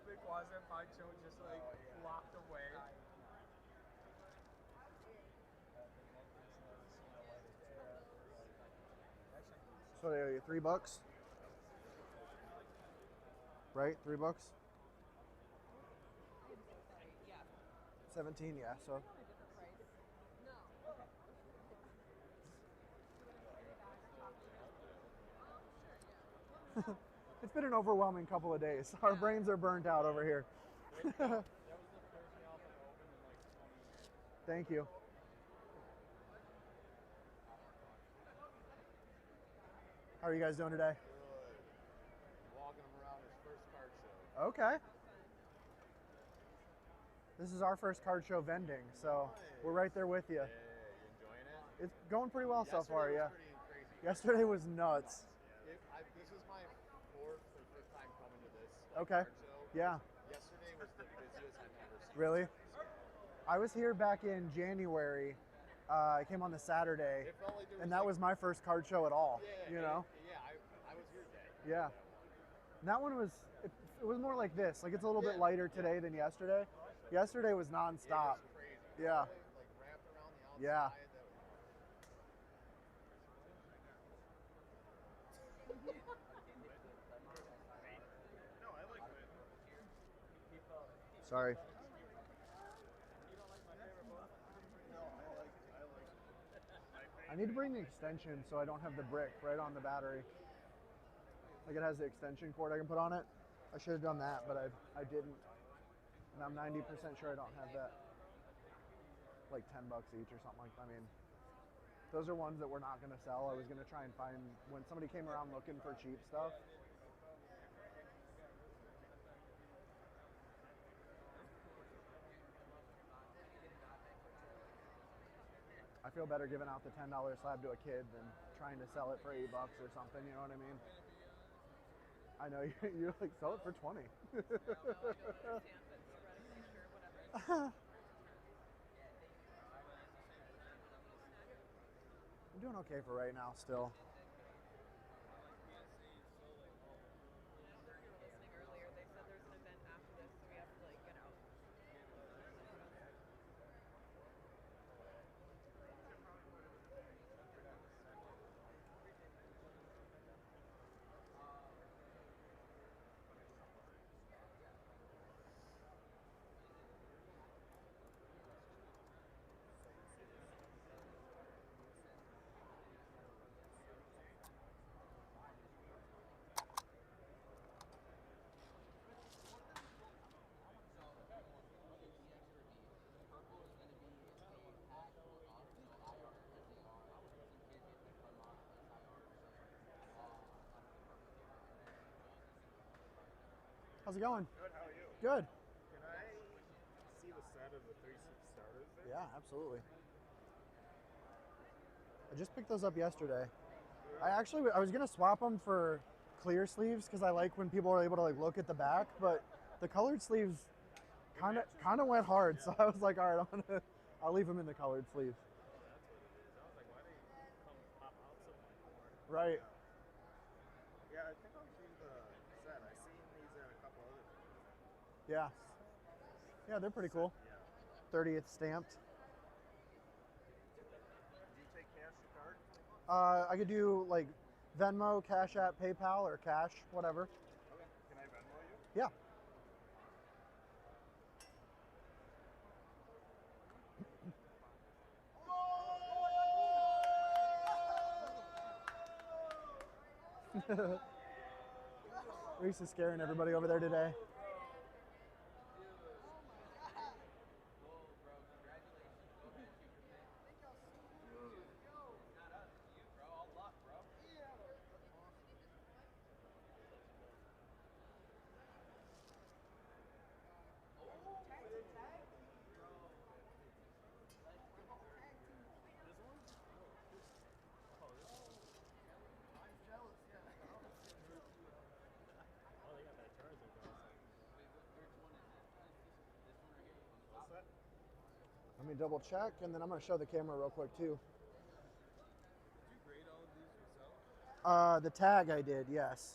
Big Waza poncho just like locked away. So they owe you $3, right? $3. 17, yeah. So. It's been an overwhelming couple of days. Our brains are burnt out over here. Thank you. How are you guys doing today? Walking him around his first card show. Okay. This is our first card show vending, so we're right there with you. Yeah, you enjoying it? It's going pretty well so far, Yesterday yeah. was pretty crazy. Yesterday was nuts. This is my fourth or fifth time coming to this Okay. card show. Yeah. Yesterday Really? I was here back in January. I came on the Saturday, It felt like there was and that was my first card show at all. yeah, You know? Yeah, I was here today. Yeah. And that one was, it was more like this. Like it's a little bit lighter today than yesterday. Yesterday was nonstop. It was crazy. Yeah. Like wrapped around the outside. Yeah. That was, Sorry. I need to bring the extension so I don't have the brick right on the battery. Like it has the extension cord I can put on it. I should have done that, but I didn't. And I'm 90% sure I don't have that. Like 10 bucks each or something like that. I mean, those are ones that we're not going to sell. I was going to try and find, when somebody came around looking for cheap stuff, I feel better giving out the $10 slab to a kid than trying to sell it for $8 or something, you know what I mean? I know, you're like, sell it for 20. I'm doing okay for right now still. Earlier, they said there's an event after this, so we have to like get out. How's it going? Good, how are you? Good. Can I see the set of the 3 starters there? Yeah, absolutely. I just picked those up yesterday. I was gonna swap them for clear sleeves because I like when people are able to like look at the back, but the colored sleeves kind of went hard, so I was like, all right, I'll leave them in the colored sleeves. I was like, why do they come pop out so much more? Right. Yeah, I think I'll do the set. I've seen these at a couple other places. Yeah. Yeah, they're pretty cool. Yeah. 30th stamped. Do you take cash or card? I could do like Venmo, Cash App, PayPal, or cash, whatever. Okay. Can I Venmo you? Yeah. Reese is scaring everybody over there today. Let me double check, and then I'm going to show the camera real quick too. Did you grade all of these yourself? The tag I did, yes.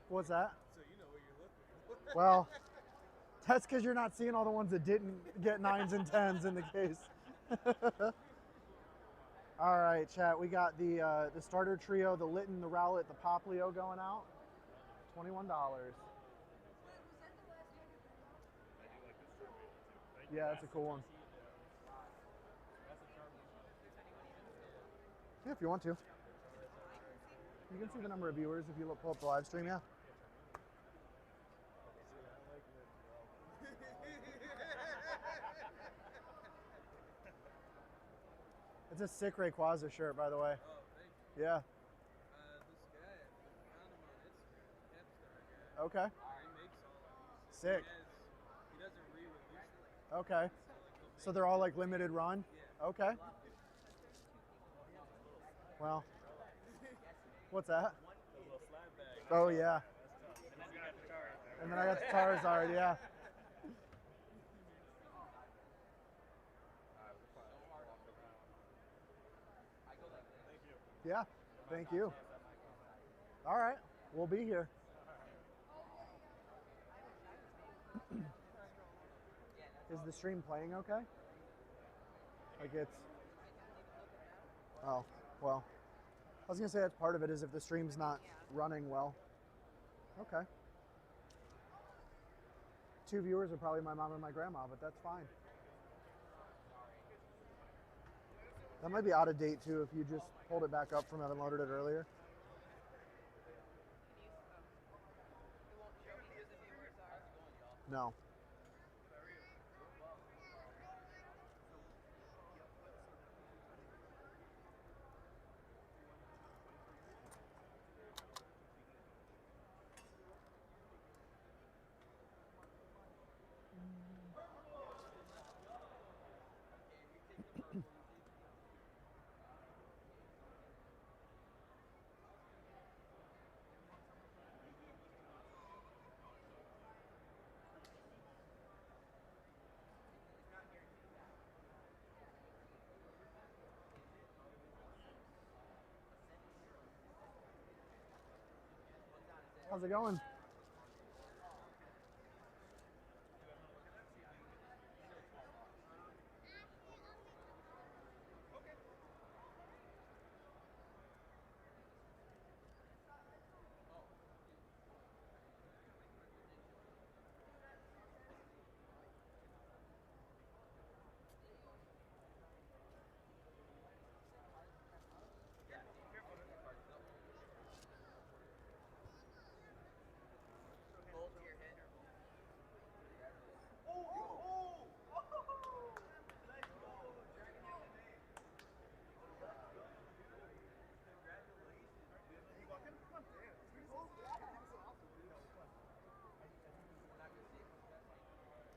What's that? So you know what you're looking for. Well, that's because you're not seeing all the ones that didn't get 9s and 10s in the case. All right, chat. We got the starter trio, the Lytton, the Rowlett, the Poplio going out. $21. Yeah, that's a cool one. Yeah, if you want to. You can see the number of viewers if you pull up the live stream, yeah. It's a sick Rayquaza shirt, by the way. Oh, thank you. Yeah. This guy, I found him on Instagram. Capstar guy. Okay. He makes all of these. Sick. He doesn't re-release them. Okay. So they're all like limited run? Yeah. Okay. Well, what's that? The little slab bag. Oh, yeah. And then you got the card. And then I got the Charizard, yeah. Yeah, thank you. All right, we'll be here. Is the stream playing okay? Like it's... Oh, well. I was going to say that's part of it is if the stream's not running well. Okay. 2 viewers are probably my mom and my grandma, but that's fine. That might be out of date too if you just pulled it back up from having loaded it earlier. It won't show me who the viewers are. No. How's it going?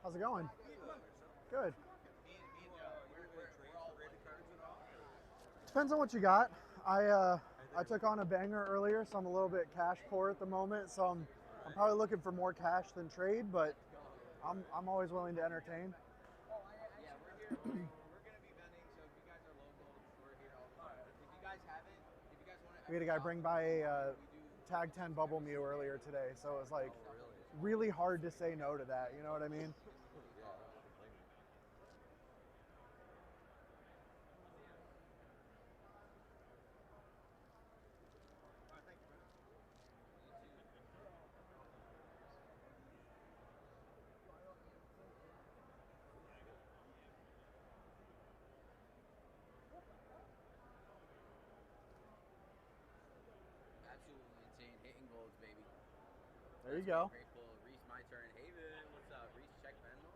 How's it going? Good. Depends on what you got. I took on a banger earlier, so I'm a little bit cash poor at the moment. So I'm probably looking for more cash than trade, but I'm always willing to entertain. Yeah, we're here. We're going to be vending, so if you guys are local, we're here all the time. If you guys haven't, if you guys want to... We had a guy bring by a Tag 10 Bubble Mew earlier today, so it was like really hard to say no to that. You know what I mean? Absolutely insane. Hitting goals, baby. There you go. Grateful. Reese, my turn. Haven, what's up? Reese, check Venmo.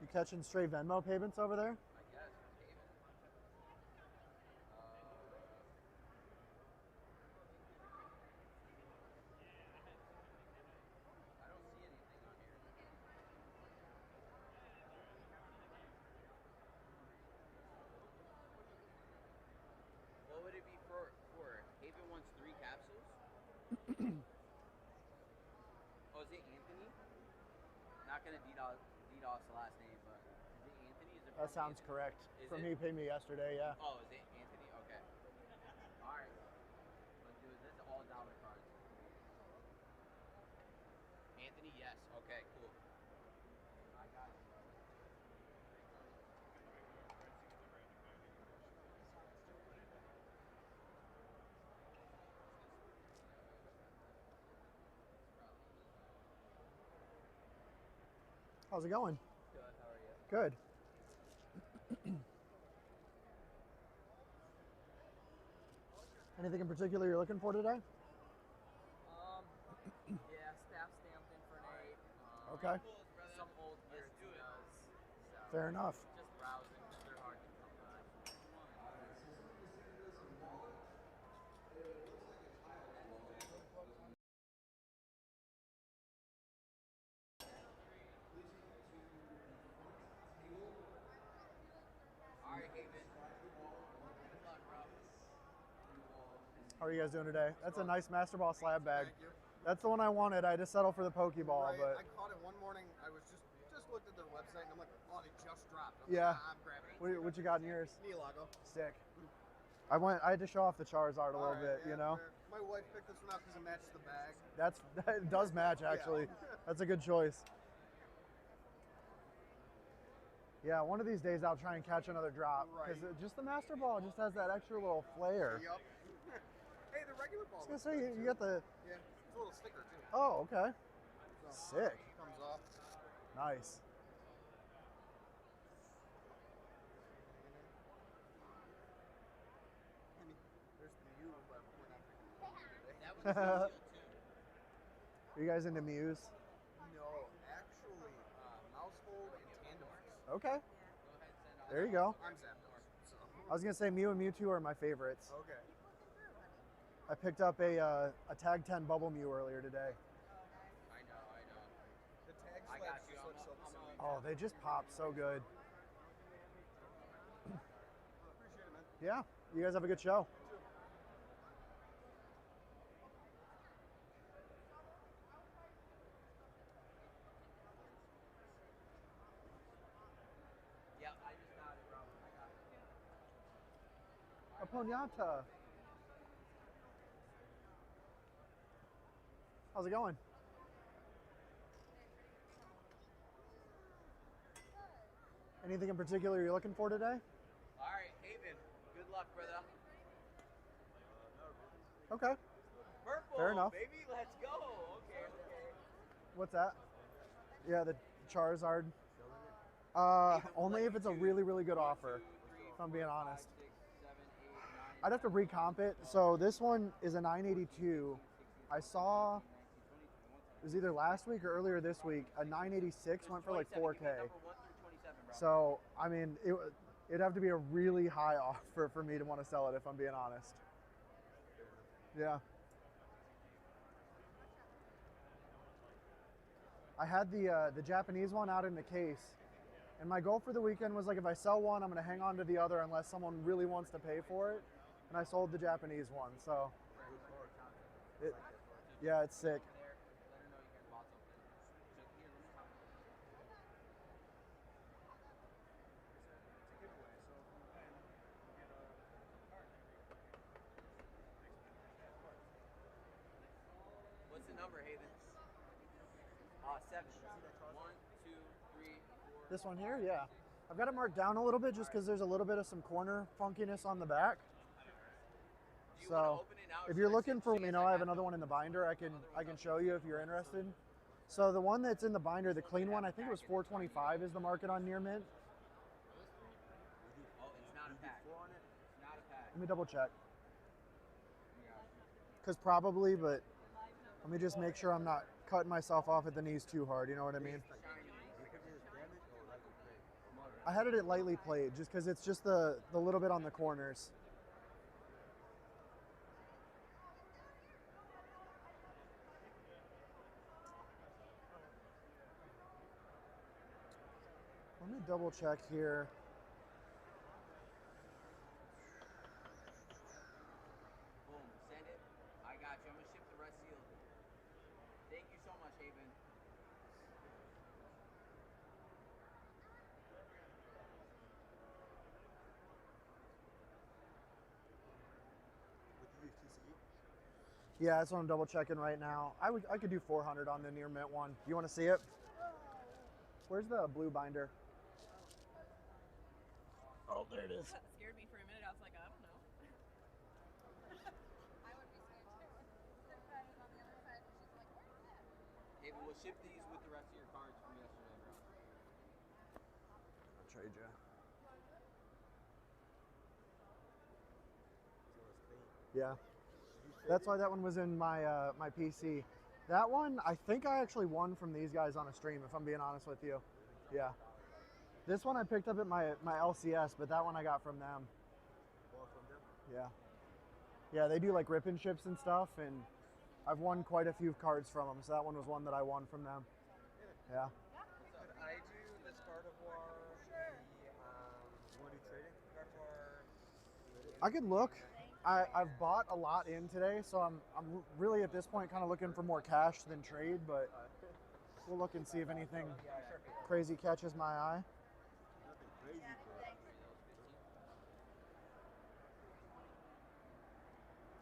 You catching stray Venmo payments over there? I guess. Haven. I don't see anything on here. What would it be for? Haven wants 3 capsules? Oh, is it Anthony? Not gonna DDoS the last name, but is it Anthony? Is it That sounds Anthony? correct. Is From it? he paid me yesterday, yeah. Oh, is it Anthony? Okay. All right. Let's do it. This is all dollar cards. Anthony, yes. Okay, cool. I got it. How's it going? Good. How are you? Good. Anything in particular you're looking for today? Yeah, staff stamped in for Nate. Okay. Some old gear he does. So Fair enough. just browsing, 'cause they're hard to come by. All right, Haven. Good luck, bro. How are you guys doing today? That's a nice Master Ball slab bag. Thank you. That's the one I wanted. I just settled for the Pokeball, Right, but I caught it one morning. I was just just looked at their website and I'm like, oh, they just dropped. Yeah. I'm grabbing it. What you got in yours? Nilago. Sick. I had to show off the Charizard a little bit, you know? Fair. My wife picked this one out because it matches the bag. That does match, actually. That's a good choice. Yeah, one of these days I'll try and catch another drop. Because just the Master Ball just has that extra little flair. Yep. Hey, the regular ball. I was going to say, you got the... Yeah, it's a little sticker, too. Oh, okay. So, Sick. Comes off. Nice. There's the Mew, but we're not picking it That was up today. Are you guys into Muse? No, actually, Mousehold and Tandem. Okay. There you go. I'm Zapdos. So. I was going to say Mew and Mewtwo are my favorites. Okay. I picked up a Tag 10 Bubble Mew earlier today. I know. The tag I slabs got you. just look so silly. Oh, they just pop so good. Appreciate it, man. Yeah, you guys have a good show. Yeah, I just got it, bro. I got it. A Ponyta. How's it going? Anything in particular you're looking for today? All right, Haven. Good luck, brother. Okay. Purple, Fair enough. baby. Let's go. Okay. What's that? Yeah, the Charizard. Only if it's a really, really good offer, if I'm being honest. I'd have to recomp it. So this one is a 982. I saw, it was either last week or earlier this week, a 986 went for like 4K. So, I mean, it'd have to be a really high offer for me to want to sell it, if I'm being honest. Yeah. I had the Japanese one out in the case, and my goal for the weekend was like, if I sell one, I'm going to hang on to the other unless someone really wants to pay for it. And I sold the Japanese one, so yeah, it's sick. What's the number, Haven? 7. 1, 2, 3, 4. This one here, yeah. I've got it marked down a little bit just because there's a little bit of some corner funkiness on the back. So if you're looking for, I have another one in the binder. I can show you if you're interested. So the one that's in the binder, the clean one, I think it was $4.25 is the market on Near Mint. Oh, it's not a pack. It's not a pack. Let me double check. Because probably, but let me just make sure I'm not cutting myself off at the knees too hard. You know what I mean? I had it at lightly played just because it's just the little bit on the corners. Let me double check here. Boom. Send it. I got you. I'm going to ship the rest sealed. Thank you so much, Haven. Yeah, that's what I'm double checking right now. I could do 400 on the Near Mint one. You want to see it? Where's the blue binder? Oh, there it is. That scared me for a minute. I was like, I don't know. Haven, we'll ship these with the rest of your cards from yesterday, bro. I'll trade you. Yeah. That's why that one was in my my PC. That one, I think I actually won from these guys on a stream, if I'm being honest with you. Yeah. This one I picked up at my LCS, but that one I got from them. Yeah. Yeah, they do like rip and ships and stuff, and I've won quite a few cards from them, so that one was one that I won from them. Yeah. Could I do this Gardevoir? Sure. You want to do trading? Gardevoir. I could look. I've bought a lot in today, so I'm really at this point kind of looking for more cash than trade, but We'll look and see if anything crazy catches my eye. Nothing crazy, but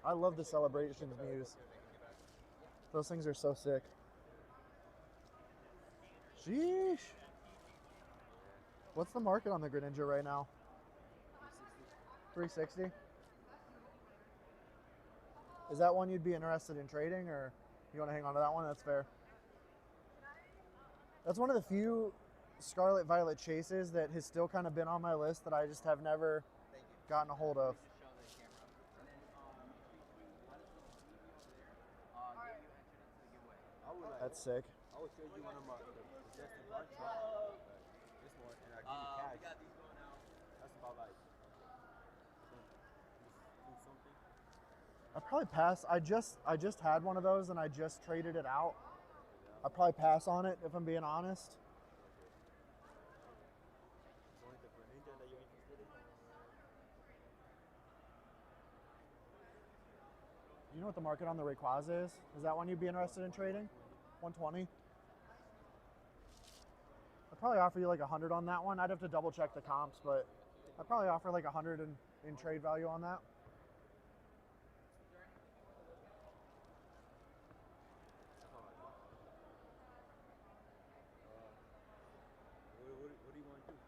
I love the Celebrations Muse. Those things are so sick. Sheesh. What's the market on the Greninja right now? 360. Is that one you'd be interested in trading, or you want to hang on to that one? That's fair. That's one of the few Scarlet Violet chases that has still kind of been on my list that I just have never gotten a hold of. That's sick. I would trade you one of my suggested lunch this one, and I give you cash. That's about like do something. I'd probably pass. I just had one of those and I just traded it out. I'd probably pass on it if I'm being honest. It's only the Greninja that you're interested in. You know what the market on the Rayquaza is? Is that one you'd be interested in trading? 120. I'd probably offer you like 100 on that one. I'd have to double check the comps, but I'd probably offer like 100 in trade value on that. What do you want to do?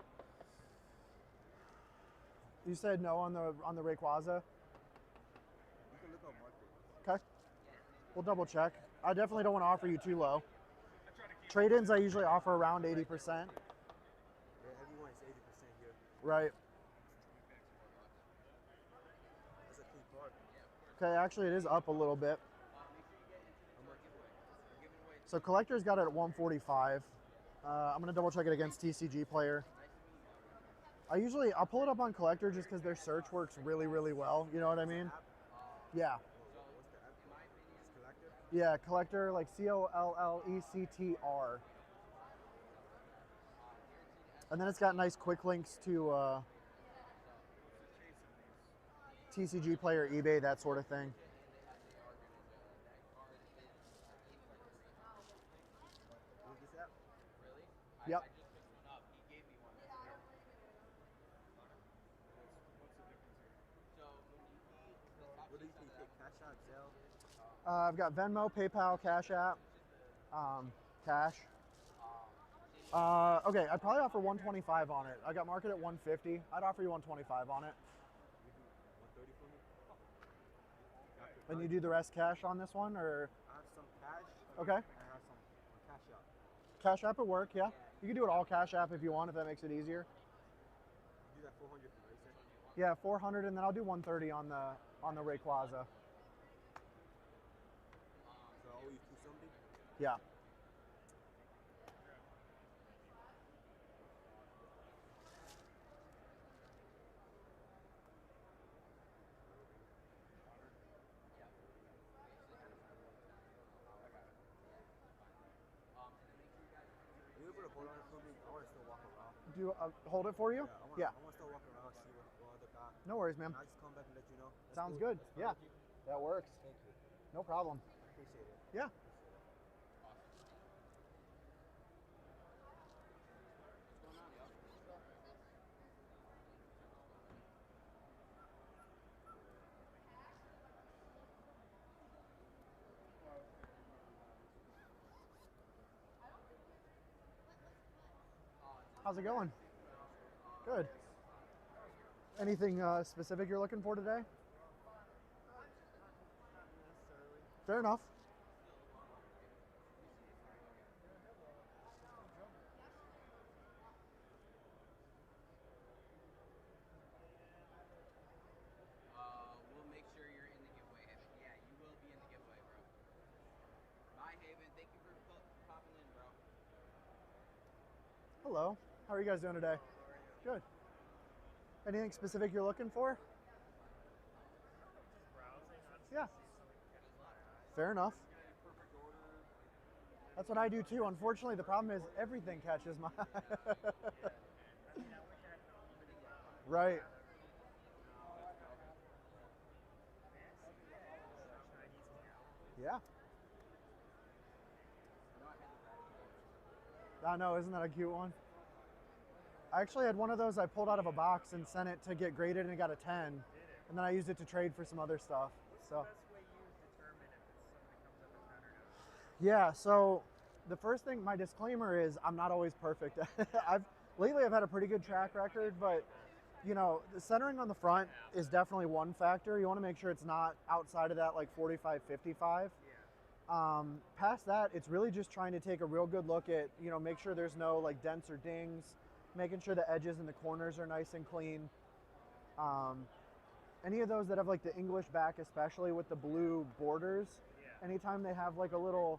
You said no on the Rayquaza. You can look up market. Okay. We'll double check. I definitely don't want to offer you too low. Trade-ins I usually offer around 80%. Yeah, everyone is 80% here. Right. That's a clean card. Okay, actually it is up a little bit. So collector's got it at 145. I'm gonna double check it against TCG player. I'll pull it up on collector just because their search works really, really well. You know what I mean? Yeah. What's the app? It's Collector? Yeah, collector, like COLLECTR. And then it's got nice quick links to TCG player, eBay, that sort of thing. Use this app? Yep. What do you think? Take Cash App, Zelle? I've got Venmo, PayPal, Cash App, cash. Okay, I'd probably offer 125 on it. I got market at 150. I'd offer you 125 on it. You do 130 for me? And you do the rest cash on this one, or? I have some cash. Okay. And I have some Cash App. Cash App at work, yeah. You can do it all Cash App if you want, if that makes it easier. You do that 400 for me, right? Yeah, 400, and then I'll do 130 on the Rayquaza. So I owe you 270? Yeah. Are you able to hold on it for me? I want to still walk around. Do you hold it for you? Yeah, Yeah. I want to still walk around, see what other guy. No worries, man. I'll just come back and let you know. That's Sounds cool? good. Yeah, that works. Thank you. No problem. Appreciate it. Yeah. How's it going? Good. Anything specific you're looking for today? Fair enough. We'll make sure you're in the giveaway, Haven. Yeah, you will be in the giveaway, bro. Bye, Haven. Thank you for popping in, bro. Hello. How are you guys doing today? Good. Anything specific you're looking for? Yeah. Fair enough. That's what I do too. Unfortunately, the problem is everything catches my eye. Right. Yeah. I know, isn't that a cute one? I actually had one of those I pulled out of a box and sent it to get graded and it got a 10. And then I used it to trade for some other stuff. What's So the best way you determine if somebody comes up a 10 or not? yeah, so the first thing, my disclaimer is I'm not always perfect. Lately I've had a pretty good track record, but you know, the centering on the front is definitely one factor. You want to make sure it's not outside of that like 45, 55. Past that, it's really just trying to take a real good look at, you know, make sure there's no like dents or dings, making sure the edges and the corners are nice and clean. Any of those that have like the English back, especially with the blue borders, anytime they have like a little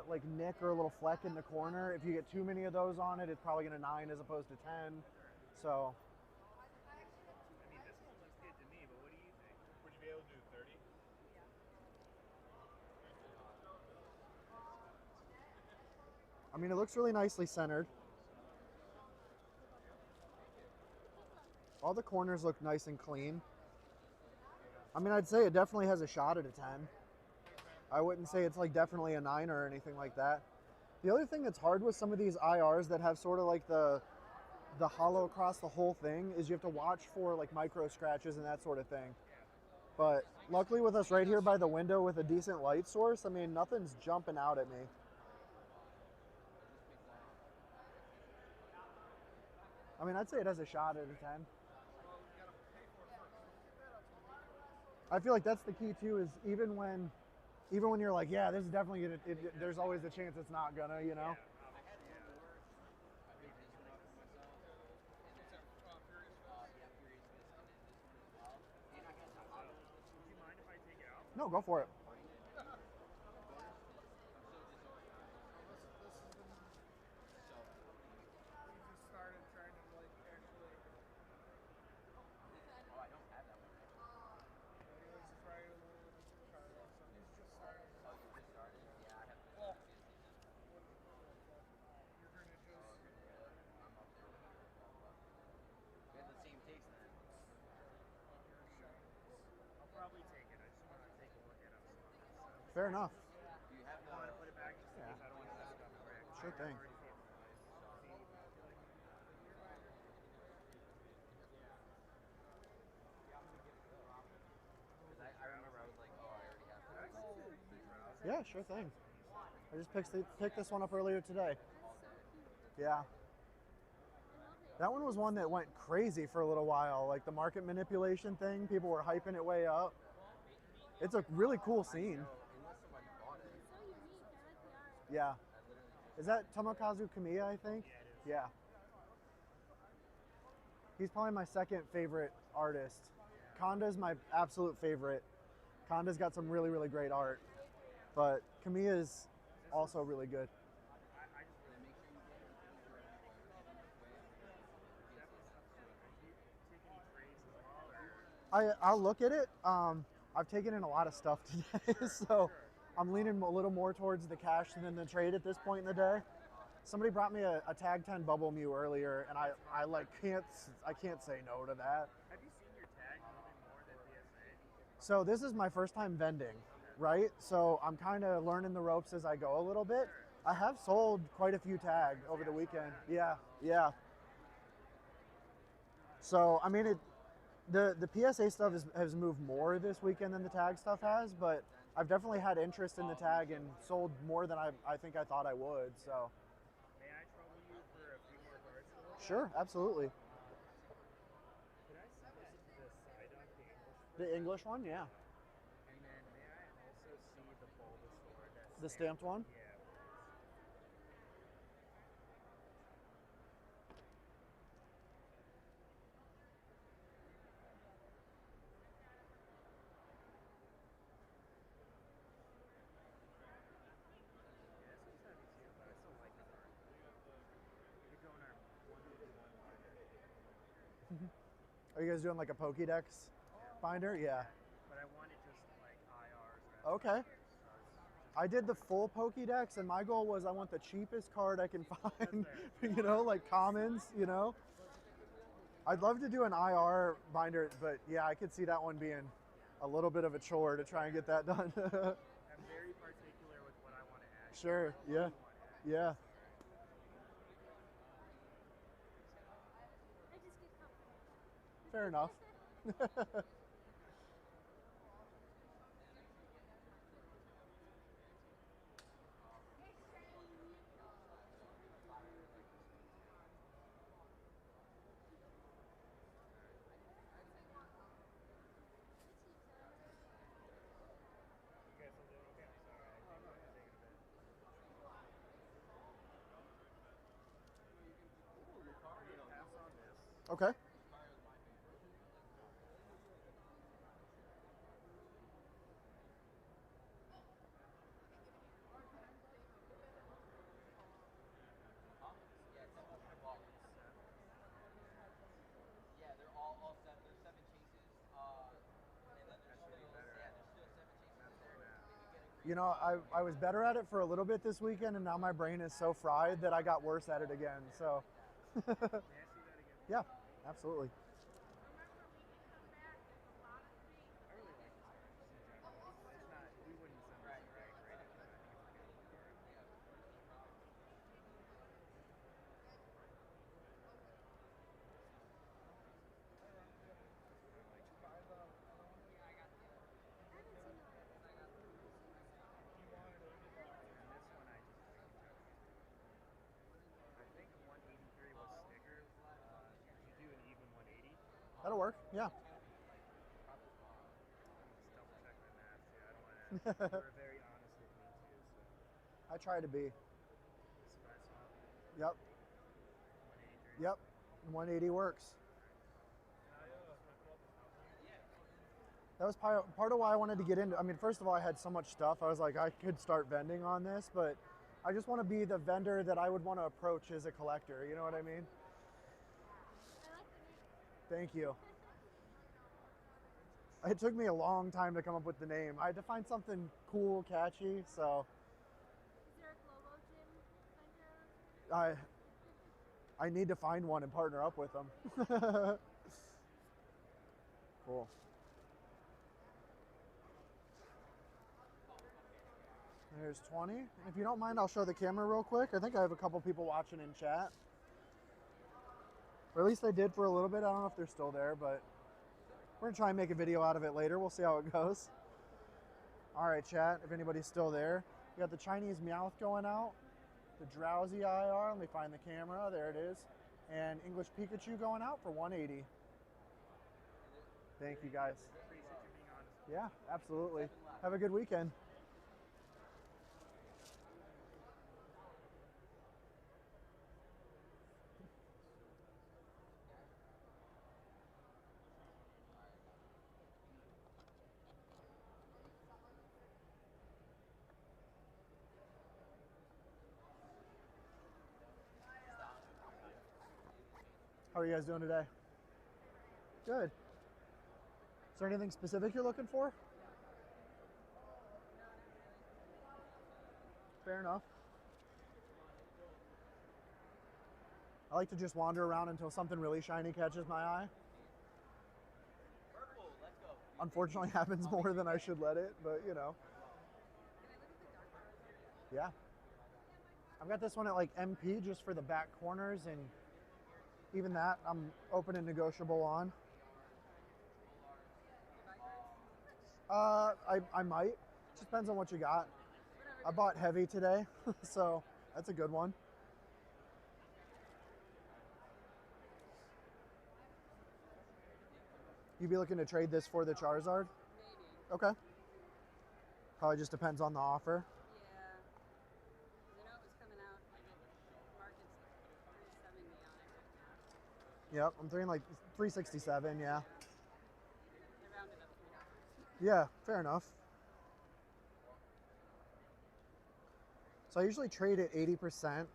like nick or a little fleck in the corner, if you get too many of those on it, it's probably going to 9 as opposed to 10. So I mean, this one looks good to me, but what do you think? Would you be able to do 30? I mean, it looks really nicely centered. All the corners look nice and clean. I mean, I'd say it definitely has a shot at a 10. I wouldn't say it's like definitely a 9 or anything like that. The other thing that's hard with some of these IRs that have sort of like the hollow across the whole thing is you have to watch for like micro scratches and that sort of thing. But luckily with us right here by the window with a decent light source, I mean, nothing's jumping out at me. I mean, I'd say it has a shot at a 10. I feel like that's the key too, is even when you're like, yeah, this is definitely gonna, there's always a chance it's not gonna, you know? No, go for it. Fair enough. Do you want to put it back just in case I don't want to mess it up quick? Sure thing. I remember I was like, oh, I already have that. Yeah, sure thing. I just picked this one up earlier today. Yeah. That one was one that went crazy for a little while, like the market manipulation thing. People were hyping it way up. It's a really cool scene. Yeah. Is that Tomokazu Kamiya, I think? Yeah. He's probably my second favorite artist. Konda's my absolute favorite. Konda's got some really, really great art. But Kamiya's also really good. I'll look at it. I've taken in a lot of stuff today, so I'm leaning a little more towards the cash than the trade at this point in the day. Somebody brought me a Tag 10 Bubble Mew earlier, and I like can't say no to that. Have you seen your tag moving more than PSA? So this is my first time vending, right? So I'm kind of learning the ropes as I go a little bit. I have sold quite a few tags over the weekend. Yeah, yeah. So I mean, the PSA stuff has moved more this weekend than the tag stuff has, but I've definitely had interest in the tag and sold more than I think I thought I would. So. May I trouble you for a few more cards to look at? Sure, absolutely. Could I see the Psyduck, The English one, yeah. And then may I also see the Bulbasaur? That's The stamped one? Yeah. Are you guys doing like a Pokédex binder? Yeah. But I wanted just like IRs. Okay. I did the full Pokédex, and my goal was I want the cheapest card I can find, you know, like commons, you know. I'd love to do an IR binder, but yeah, I could see that one being a little bit of a chore to try and get that done. I'm very particular with what I want to add. Sure, yeah, yeah. fair enough. Okay. Yeah, they're all seven. There's 7 chases. And then there's still 7 chases there. You know, I was better at it for a little bit this weekend, and now my brain is so fried that I got worse at it again. So, yeah, absolutely. That'll work. Yeah. I try to be. Yep. Yep. 180 works. That was part of why I wanted to get into. I mean, first of all, I had so much stuff. I was like, I could start vending on this, but I just want to be the vendor that I would want to approach as a collector. You know what I mean? Thank you. It took me a long time to come up with the name. I had to find something cool, catchy, so. Is there a Globo Gym vendor? I need to find one and partner up with them. Cool. There's 20. If you don't mind, I'll show the camera real quick. I think I have a couple people watching in chat. Or at least I did for a little bit. I don't know if they're still there, but we're gonna try and make a video out of it later. We'll see how it goes. All right, chat, if anybody's still there. We got the Chinese Meowth going out, the Drowsy IR, let me find the camera, there it is, and English Pikachu going out for 180. Thank you, guys. Yeah, absolutely. Have a good weekend. How are you guys doing today? Good. Is there anything specific you're looking for? Fair enough. I like to just wander around until something really shiny catches my eye. Purple, let's go. Unfortunately, happens more than I should let it, but you know. Yeah. I've got this one at like MP just for the back corners, and even that I'm open and negotiable on. I might. Just depends on what you got. I bought heavy today, so that's a good one. You be looking to trade this for the Charizard? Maybe. Okay. Probably just depends on the offer. Yeah. You know it was coming out, like the market's 370 on it right now. Yep, I'm throwing like 367, yeah. They rounded up $3. Yeah, fair enough. So I usually trade at 80%.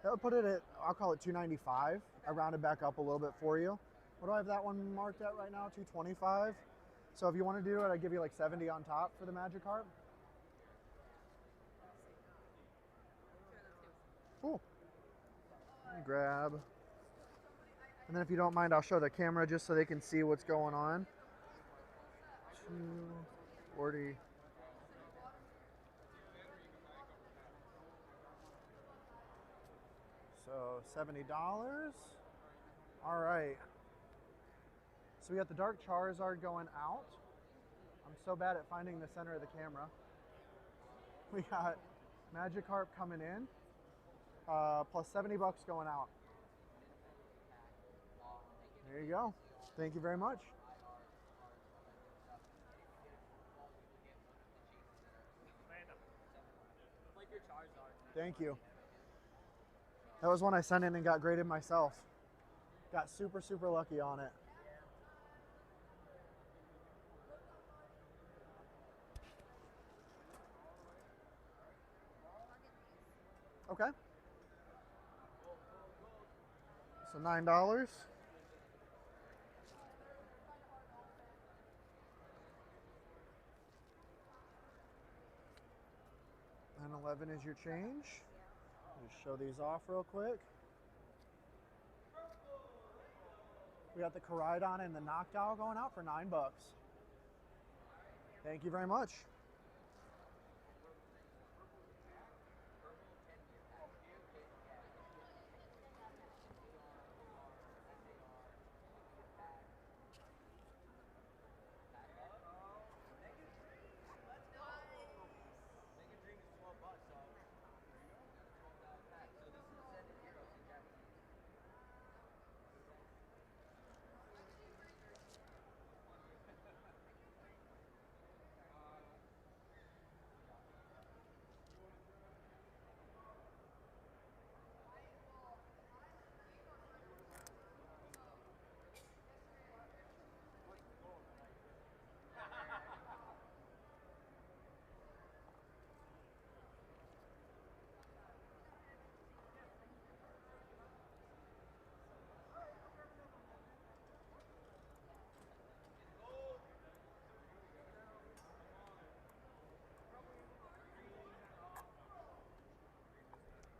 That would put it at, I'll call it 295. I rounded back up a little bit for you. What do I have that one marked at right now? 225. So if you want to do it, I'd give you like 70 on top for the Magikarp. Cool. Let me grab. And then if you don't mind, I'll show the camera just so they can see what's going on. 240. So $70. All right. So we got the Dark Charizard going out. I'm so bad at finding the center of the camera. We got Magikarp coming in, plus 70 bucks going out. There you go. Thank you very much. Like your Charizard. Thank you. That was one I sent in and got graded myself. Got super, super lucky on it. Okay. So $9. And 11 is your change. Just show these off real quick. We got the Koraidon and the Noctowl going out for $9. Thank you very much.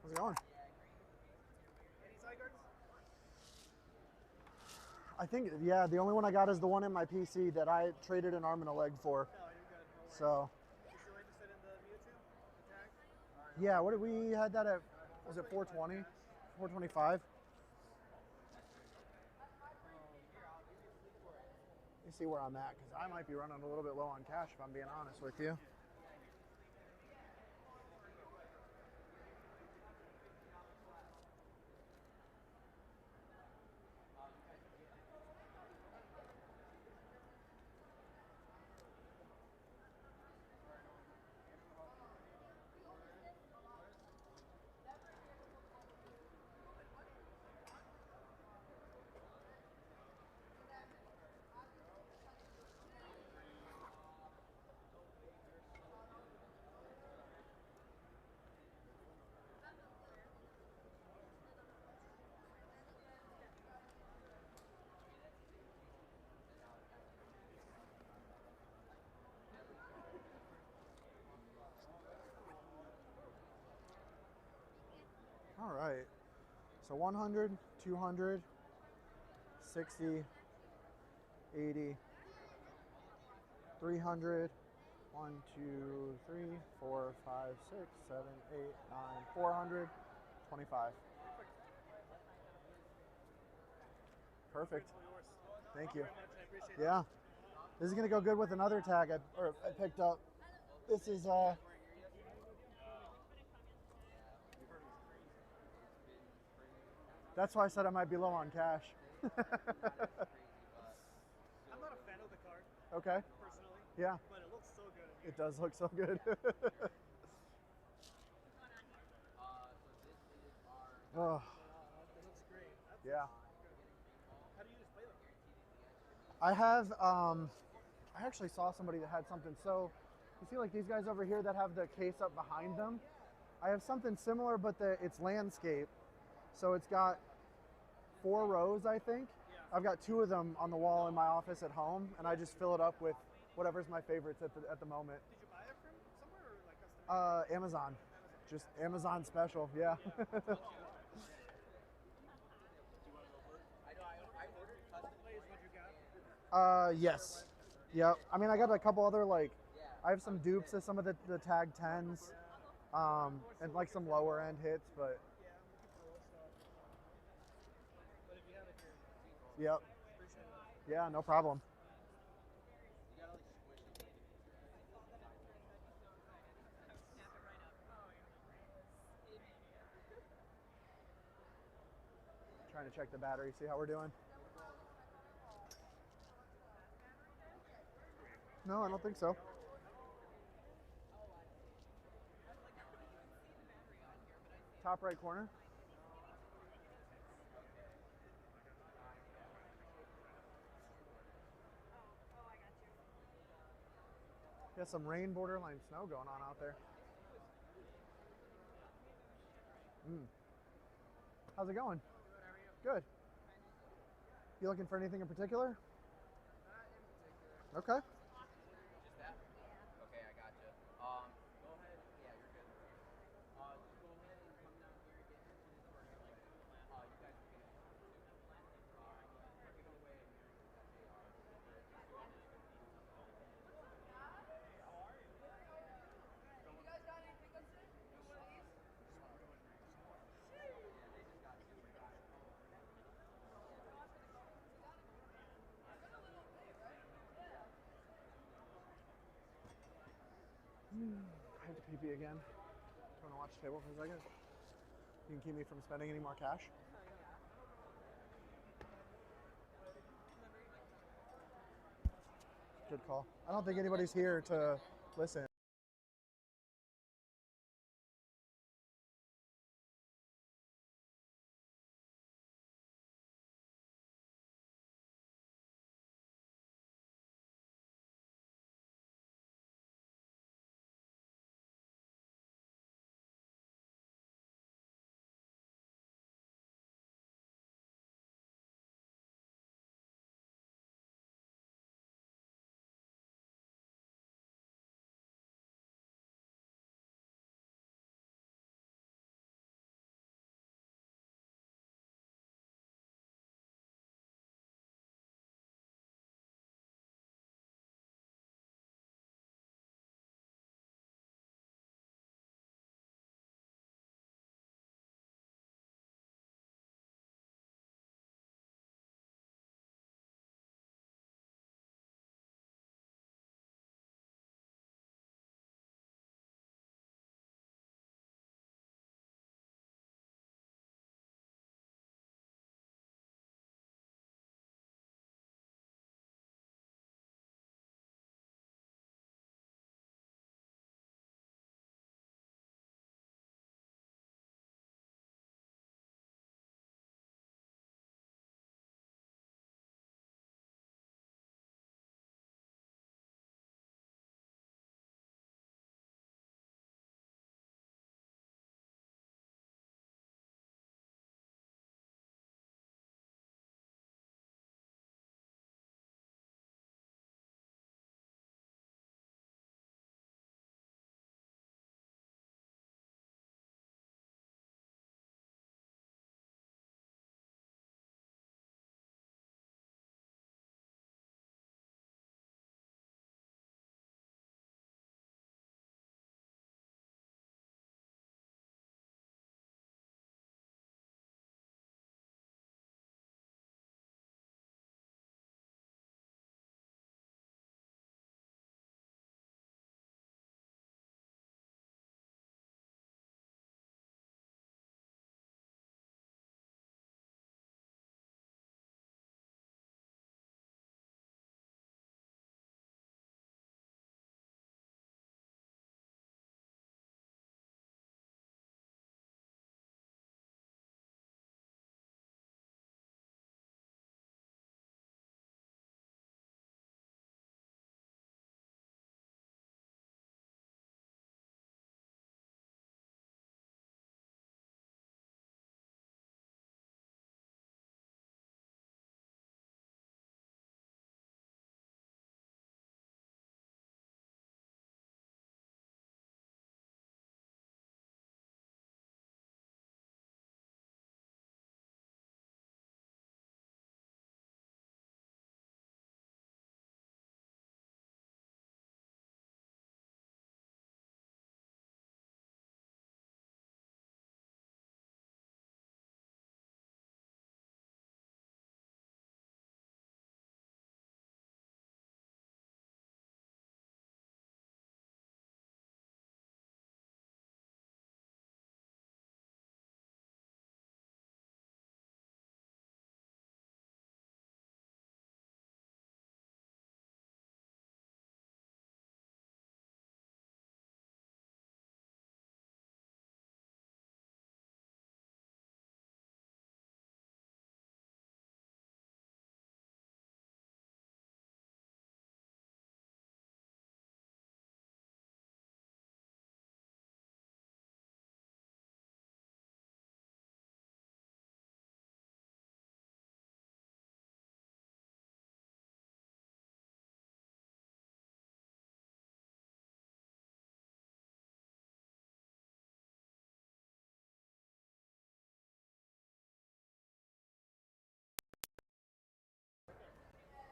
How's it going? I think, yeah, the only one I got is the one in my PC that I traded an arm and a leg for. So. Yeah, what did we had that at? Was it 420? 425? Let me see where I'm at, because I might be running a little bit low on cash if I'm being honest with you. All right, so 100, 200, 60, 80, 300, 1, 2, 3, 4, 5, 6, 7, 8, 9, 400, 25. Perfect. Thank you. Yeah, this is gonna go good with another tag I picked up. This is that's why I said I might be low on cash. I'm not a fan of the card. Okay. Personally. Yeah. But it looks so good. It does look so good. Oh. It looks great. Yeah. How do you display them? I have, I actually saw somebody that had something. So you see like these guys over here that have the case up behind them? I have something similar, but it's landscape. So it's got 4 rows, I think. Yeah. I've got 2 of them on the wall in my office at home, and I just fill it up with whatever's my favorites at the moment. Did you buy it from somewhere or like custom? Amazon. Just Amazon special, yeah. Yes. Yep. I mean, I got a couple other, like, I have some dupes of some of the tag 10s, and like some lower end hits, but. Yeah, I'm looking for stuff. But if you have it here, Yep. appreciate it. Yeah, no problem. You gotta like squish it. Trying to check the battery, see how we're doing. No, I don't think so. Top right corner. Got some rain borderline snow going on out there. How's it going? Good. You looking for anything in particular? Okay. Just that? Okay, I gotcha. Go ahead. Yeah, you're good. Just go ahead and come down here and get your keys for your like. You guys are getting one too. Give it away. That's AR. I have to pee pee again. Do you want to watch the table for a second? You can keep me from spending any more cash? Good call. I don't think anybody's here to listen.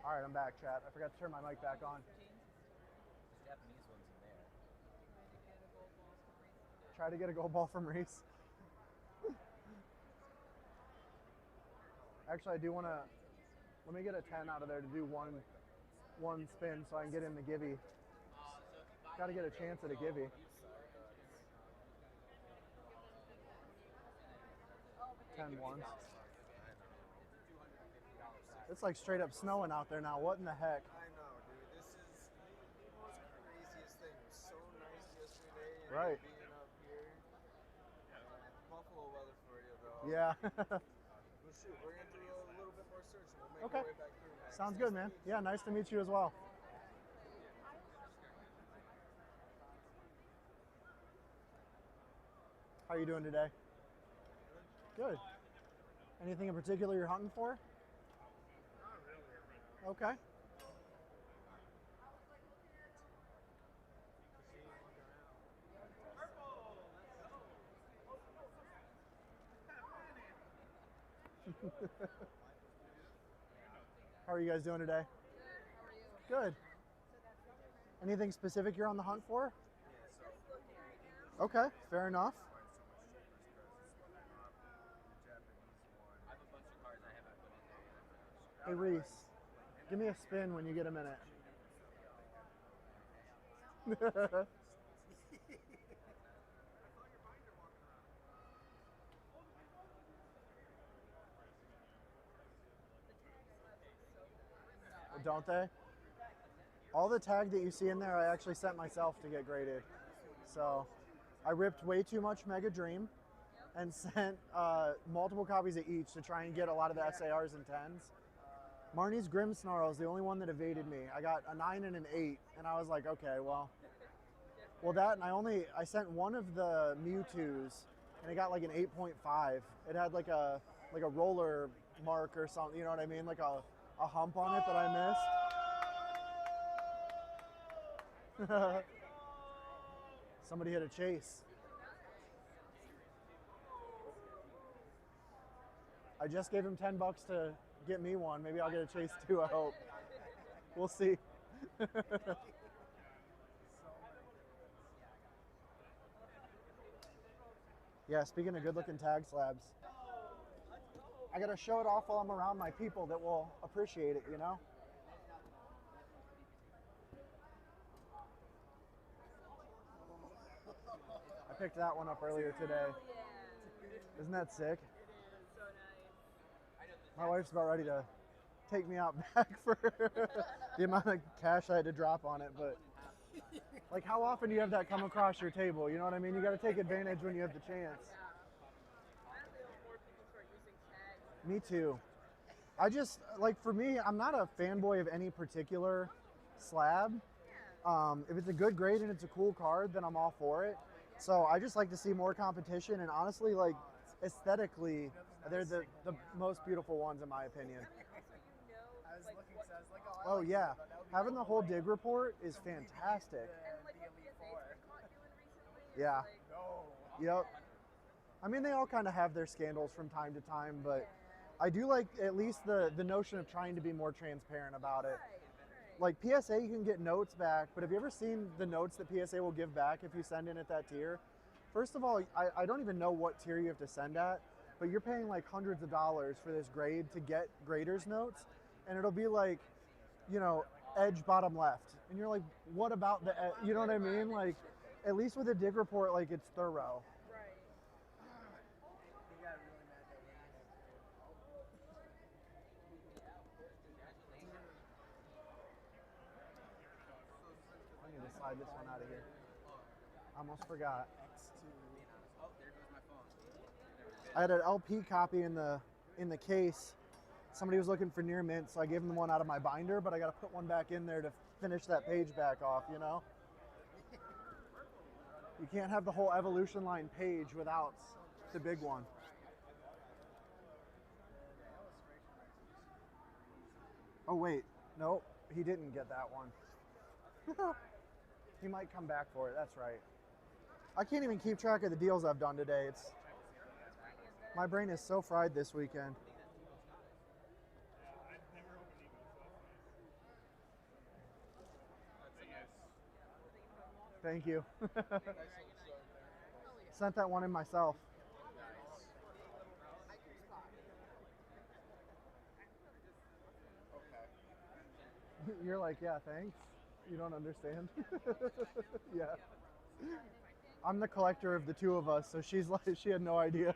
All right, I'm back, chat. I forgot to turn my mic back on. There's Japanese ones in there. Try to get a gold ball from Reese. Actually, I do want to. Let me get a 10 out of there to do one spin so I can get in the givey. Got to get a chance at a givey. $10 ones. It's like straight up snowing out there now. What in the heck? I know, dude. This is the most craziest thing. It was so nice yesterday. And Right. being up here. Buffalo weather for you, though. Yeah. Well, shoot, we're going to do a little bit more search. We'll make Okay. our way back through next. Sounds good, man. Yeah, nice to meet you as well. How are you doing today? Good. Anything in particular you're hunting for? Okay. How are you guys doing today? Good. Anything specific you're on the hunt for? Okay, fair enough. Hey Reese, give me a spin when you get a minute. Don't they? All the tag that you see in there, I actually sent myself to get graded. So I ripped way too much Mega Dream and sent multiple copies of each to try and get a lot of the SARs and 10s. Marnie's Grim Snarl is the only one that evaded me. I got a 9 and an 8, and I was like, okay, well that, and I sent one of the Mewtwo's, and it got like an 8.5. It had like a roller mark or something, you know what I mean? Like a hump on it that I missed. Somebody hit a chase. I just gave him $10 to get me one. Maybe I'll get a chase too, I hope. We'll see. Yeah, speaking of good looking tag slabs, I gotta show it off while I'm around my people that will appreciate it, you know? I picked that one up earlier today. Isn't that sick? My wife's about ready to take me out back for the amount of cash I had to drop on it, but like how often do you have that come across your table? You know what I mean? You got to take advantage when you have the chance. Me too. I just, like for me, I'm not a fanboy of any particular slab. If it's a good grade and it's a cool card, then I'm all for it. So I just like to see more competition, and honestly, like aesthetically, they're the most beautiful ones in my opinion. Oh yeah, having the whole dig report is fantastic. Yeah. Yep. I mean, they all kind of have their scandals from time to time, but I do like at least the notion of trying to be more transparent about it. Like PSA, you can get notes back, but have you ever seen the notes that PSA will give back if you send in at that tier? First of all, I don't even know what tier you have to send at, but you're paying like hundreds of dollars for this grade to get grader's notes, and it'll be like, you know, edge bottom left. And you're like, what about the, you know what I mean? Like, at least with a dig report, like it's thorough. I need to slide this one out of here. Almost forgot. I had an LP copy in the case. Somebody was looking for near mint, so I gave them one out of my binder, but I got to put one back in there to finish that page back off, you know? You can't have the whole evolution line page without the big one. Oh wait, nope, he didn't get that one. He might come back for it, that's right. I can't even keep track of the deals I've done today. My brain is so fried this weekend. Thank you. Nice little shove there. Sent that one in myself. Okay. You're like, yeah, thanks. You don't understand. Yeah. I'm the collector of the two of us, so she's like, she had no idea.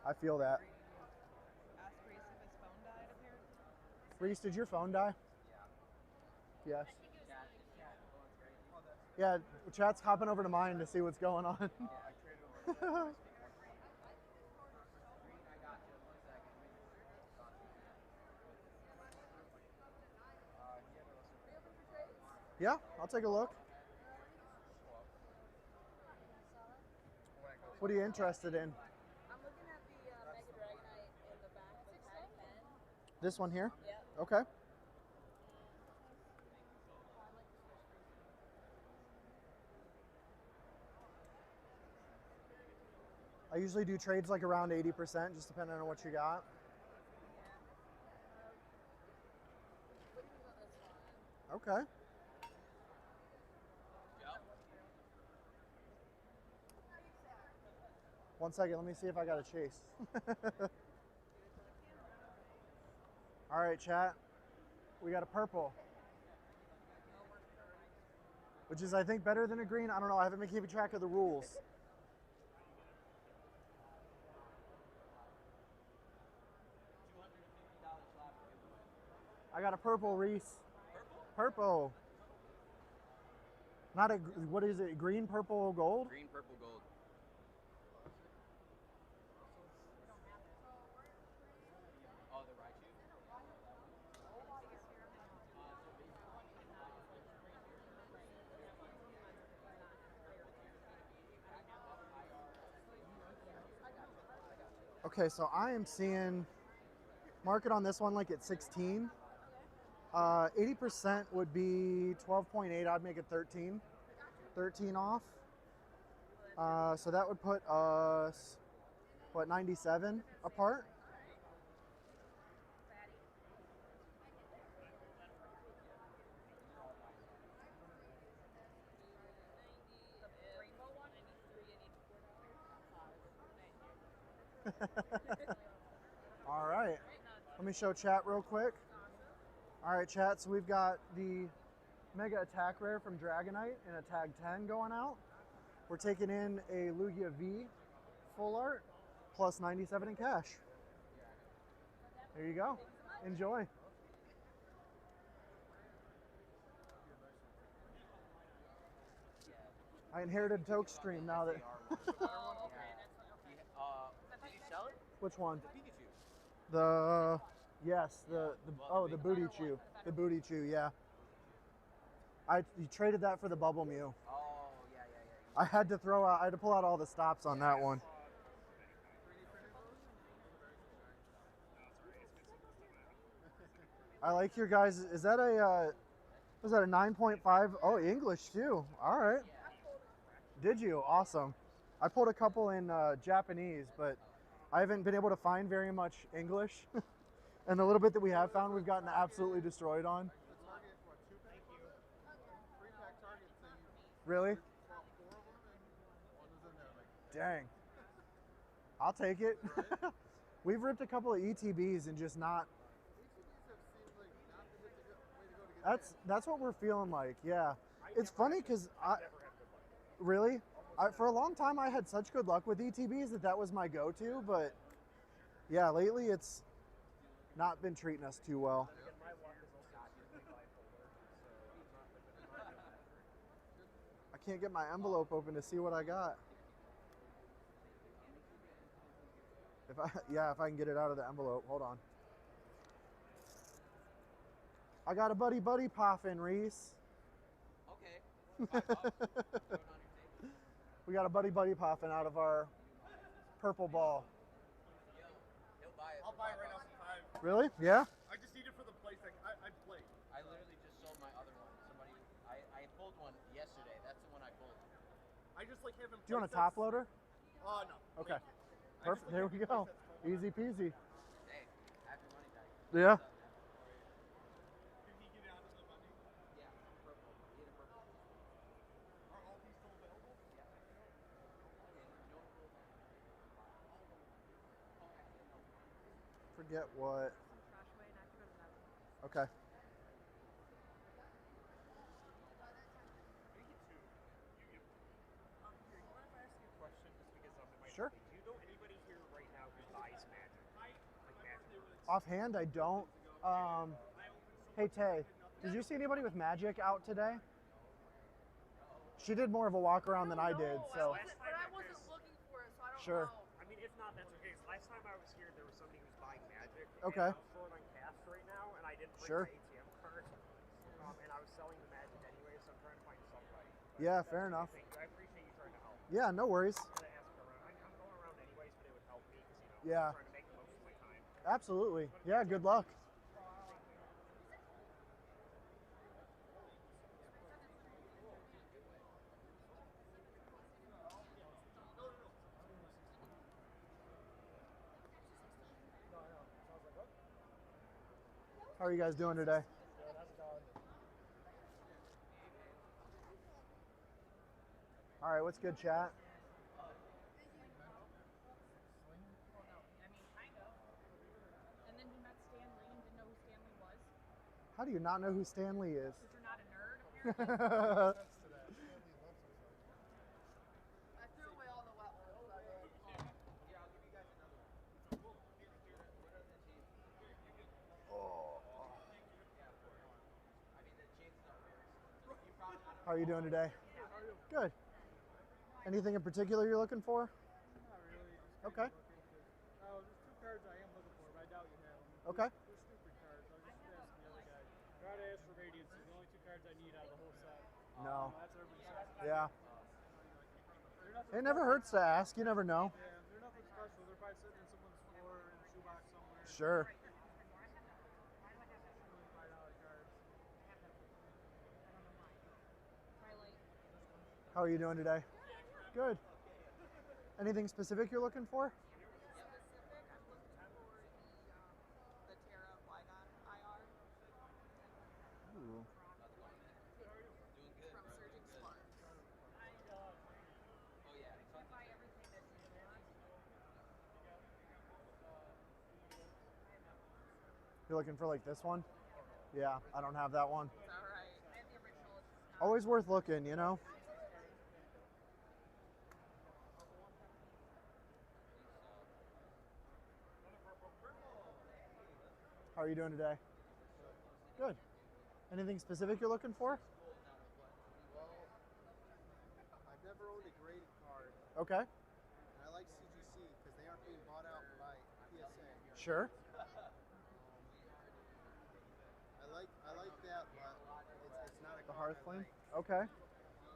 I feel that. Ask Reese if his phone died, apparently. Reese, did your phone die? Yes. Yeah, chat's hopping over to mine to see what's going on. Yeah, I'll take a look. What are you interested in? I'm looking at the Mega Dragonite in the back of the tag pen. This one here? Yeah. Okay. I usually do trades like around 80%, just depending on what you got. Okay. One second, let me see if I got a chase. All right, chat. We got a purple. Which is, I think, better than a green. I don't know. I haven't been keeping track of the rules. I got a purple, Reese. Purple? Not a, what is it, green, purple, gold? Green, purple, gold. Oh, the Raichu? Okay, so I am seeing market on this one like at 16. 80% would be 12.8. I'd make it 13. 13 off. So that would put us, what, 97 apart? All right. Let me show chat real quick. All right, chat. So we've got the Mega Attack Rare from Dragonite in a tag 10 going out. We're taking in a Lugia V full art plus 97 in cash. There you go. Enjoy. I inherited Toke Stream now that. Did you sell it? Which one? The Pikachu. The yes, the Booty Chew. The Booty Chew, yeah. You traded that for the Bubble Mew. Oh, yeah. I had to pull out all the stops on that one. I like your guys. Is that a was that a 9.5? Oh, English too. All right. Did you? Awesome. I pulled a couple in Japanese, but I haven't been able to find very much English. And the little bit that we have found, we've gotten absolutely destroyed on. Really? Dang. I'll take it. We've ripped a couple of ETBs and just not. That's what we're feeling like. Yeah. It's funny because really, for a long time I had such good luck with ETBs that was my go-to, but yeah, lately it's not been treating us too well. I can't get my envelope open to see what I got. If I can get it out of the envelope. Hold on. I got a buddy poppin', Reese. Okay. We got a buddy popping out of our purple ball. Yo, he'll buy it. I'll buy it right now for 5. Really? Yeah? I just need it for the place. I played. I literally just sold my other one. pulled one yesterday. That's the one I pulled. I just like having. Do you want a top loader? No. Okay. Thank you. Perfect. There we go. Easy peasy. Hey, happy money back. Yeah. Did he get out of the money? Yeah, purple. He had a purple. Are all these still available? Yeah. Forget what. Some trash away and I have to go to the bathroom. Okay. Here, you mind if I ask you a question? Just because it might Sure. help me. Do you know anybody here right now who buys Magic? Like Magic cards? Offhand, I don't. Hey Tay, did you see anybody with Magic out today? She did more of a walk around than I did, so. But I wasn't looking for it, so I don't Sure. know. I mean, if not, that's okay. 'Cause last time I was here, there was somebody who was buying Magic. Okay. And I'm short on cash right now, and I didn't bring Sure. my ATM card. And I was selling the Magic anyway, so I'm trying to find somebody. But Yeah, that's fair okay. enough. Thank you. I appreciate you trying to help. Yeah, no worries. I'm gonna ask around. I'm going around anyways, but it would help me because Yeah. I'm trying to make the most of my time. Absolutely. Yeah, good luck. How are you guys doing today? All right, what's good, chat? And then you met Stanley and didn't know who Stanley was? How do you not know who Stanley is? Because you're not a nerd, apparently. I threw away all the wet ones. So I did. Yeah, I'll give you guys another one. Cool. What are the cheese? Oh. Yeah, of course. I mean, the cheese is not very expensive. You probably not. How are you doing today? Good. Anything in particular you're looking for? Not really. Just Okay. oh, there's two cards I am looking for, but I doubt you have them. Okay. They're stupid cards. I was just asking the other guy. I already asked for Radiance. They're the only two cards I need out of the whole set. No. That's what everybody says. Yeah. They're nothing It never special. hurts to ask. You never know. Yeah, they're nothing special. They're probably sitting in someone's floor in a shoebox somewhere. Sure. Only $5 cards. Twilight. How are you doing today? Good. Anything specific you're looking for? Specific, I'm looking for the Terra Flygon IR Ooh. from Surging Sparks. Oh, yeah. I can't buy everything that you want. You're looking for like this one? Yeah, I don't have that one. It's alright. I have the original. It's just not. Always worth looking, you know? How are you doing today? Good. Anything specific you're looking for? Well, I've never owned a graded card. Okay. And I like CGC because they aren't being bought out by PSA. Sure. I like that, but it's not a The card Hearthflame? I like. Okay.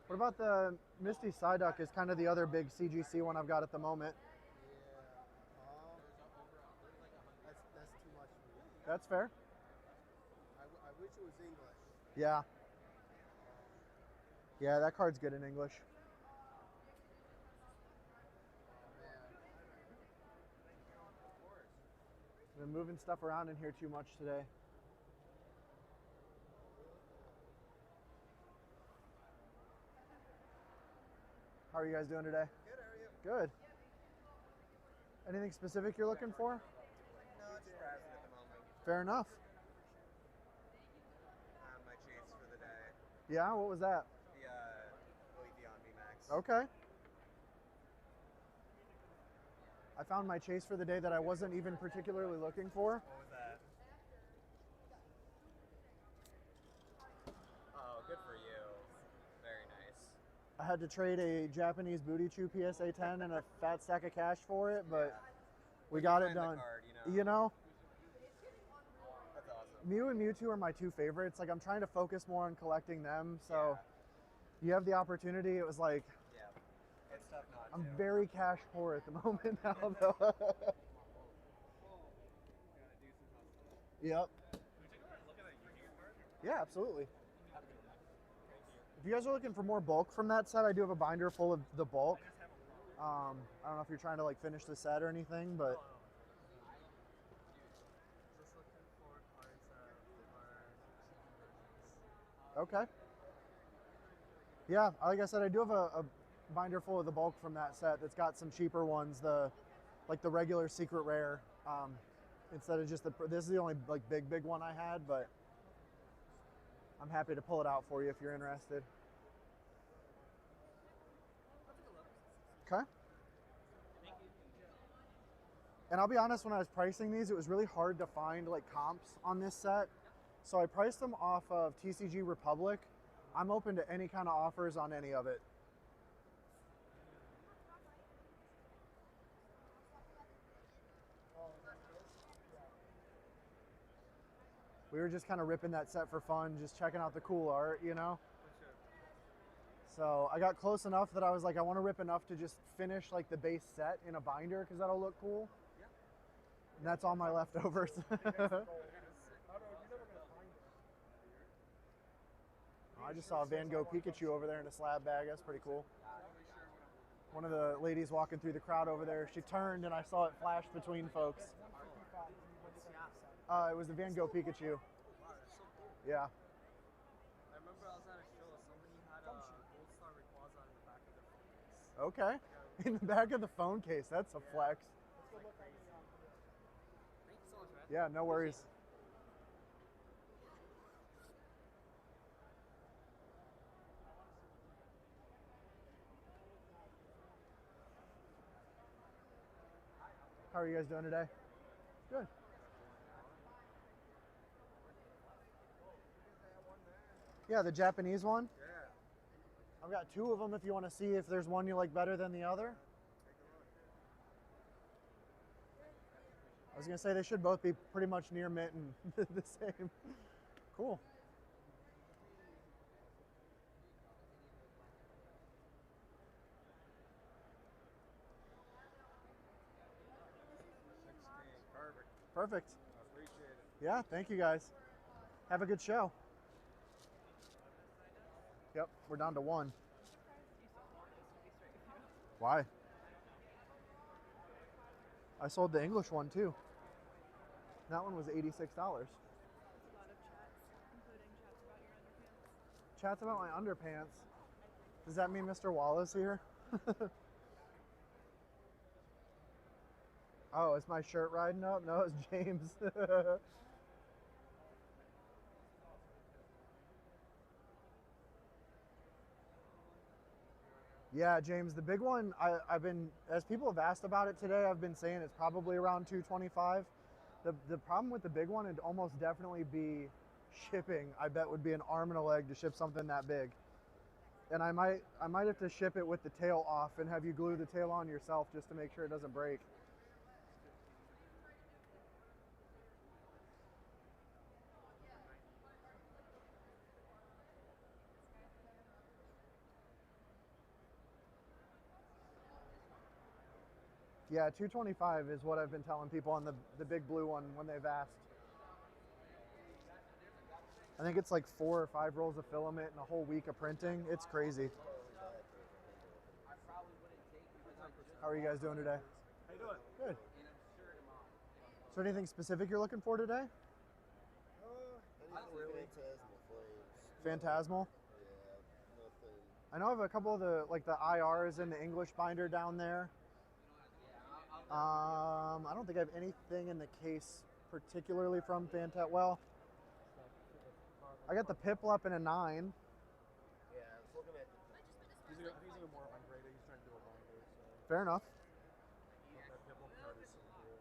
What about the Misty Psyduck is kind of the other big CGC one I've got at the moment. Yeah. That's too much for me. That's fair. I wish it was English. Yeah. Yeah, that card's good in English. I've been moving stuff around in here too much today. How are you guys doing today? Good, how are you? Good. Anything specific you're looking for? No, just browsing at the moment. Fair enough. My chase for the day. Yeah, what was that? The Leafeon VMAX. Okay. I found my chase for the day that I wasn't even particularly looking for. What was that? Oh, good for you. Very nice. I had to trade a Japanese Booty Chew PSA 10 and a fat stack of cash for it, but we got it Find the done. card, You know, That's awesome. Mew and Mewtwo are my two favorites. Like, I'm trying to focus more on collecting them, so you have the opportunity. It was like, Yeah. It's tough not I'm to. very cash poor at the moment now, though. Yep. Yeah, absolutely. If you guys are looking for more bulk from that set, I do have a binder full of the bulk. I don't know if you're trying to like finish the set or anything, but Just looking for cards that are okay. Yeah, like I said, I do have a binder full of the bulk from that set that's got some cheaper ones, like the regular secret rare, instead of just this is the only like big one I had, but I'm happy to pull it out for you if you're interested. Okay. And I'll be honest, when I was pricing these, it was really hard to find like comps on this set. So I priced them off of TCG Republic. I'm open to any kind of offers on any of it. We were just kind of ripping that set for fun, just checking out the cool art, you know? So I got close enough that I was like, I want to rip enough to just finish like the base set in a binder because that'll look cool. And that's all my leftovers. I just saw Van Gogh Pikachu over there in a slab bag. That's pretty cool. One of the ladies walking through the crowd over there, she turned and I saw it flash between folks. It was the Van Gogh Pikachu. Yeah. I remember I was at a show, somebody had a Gold Star Rayquaza in the back of their phone case. Okay. In the back of the phone case. That's a flex. Thank you so much, man. Yeah, no worries. How are you guys doing today? Good. Yeah, the Japanese one? Yeah. I've got two of them if you want to see if there's one you like better than the other. I was going to say they should both be pretty much near mint and the same. Cool. Perfect. I appreciate it. Yeah, thank you guys. Have a good show. Yep, we're down to one. Why? I sold the English one too. That one was $86. A lot of chats, including chats about your underpants. Chats about my underpants. Does that mean Mr. Wallace here? Oh, is my shirt riding up? No, it's James. Yeah, James, the big one, I've been, as people have asked about it today, I've been saying it's probably around $225. The problem with the big one would almost definitely be shipping. I bet would be an arm and a leg to ship something that big. And I might have to ship it with the tail off and have you glue the tail on yourself just to make sure it doesn't break. Yeah, $225 is what I've been telling people on the big blue one when they've asked. I think it's like 4 or 5 rolls of filament and a whole week of printing. It's crazy. How are you guys doing today? How you doing? Good. Is there anything specific you're looking for today? Anything really? Phantasmal flames. Phantasmal? Yeah, nothing. I know I have a couple of the IRs in the English binder down there. I don't think I have anything in the case particularly from Phantasmal. Well, I got the Piplup in a 9. Yeah, I was looking at he's even more ungraded. He's trying to do a binder, so. Fair enough. That Piplup card is so cool.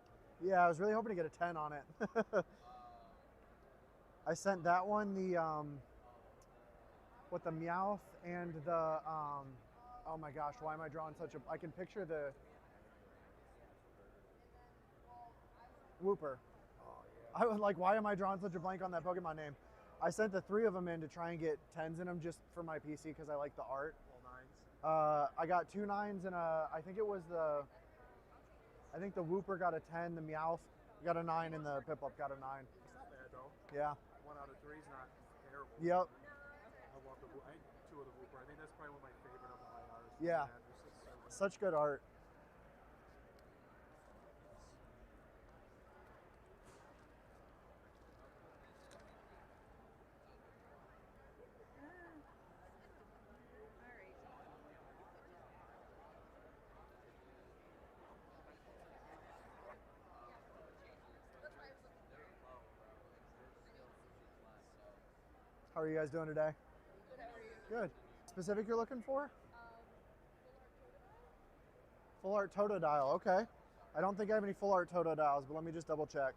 Yeah, I was really hoping to get a 10 on it. I sent that one the with the Meowth and the oh my gosh, why am I drawing such a, I can picture the Wooper. Oh, yeah. I was like, why am I drawing such a blank on that Pokemon name? I sent the 3 of them in to try and get 10s in them just for my PC because I like the art. All 9s. I got 2 9s and I think it was I think the Wooper got a 10, the Meowth got a 9, and the Piplup got a 9. It's not bad though. Yeah. 1 out of 3 is not terrible. Yep. I want the I had 2 two of the Wooper. I think that's probably one of my favorite of the IRs. Yeah. Such good art. How are you guys doing today? Good, how are you? Good. Specific you're looking for? Full art Totodile, okay. I don't think I have any full art Totodiles, but let me just double check.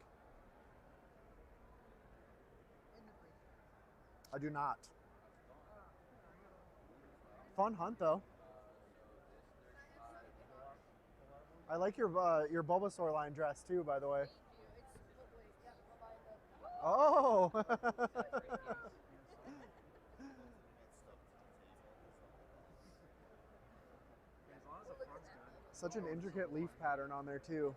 I do not. Fun hunt though. I like your Bulbasaur line dress too, by the way. Oh. Such an intricate leaf pattern on there too.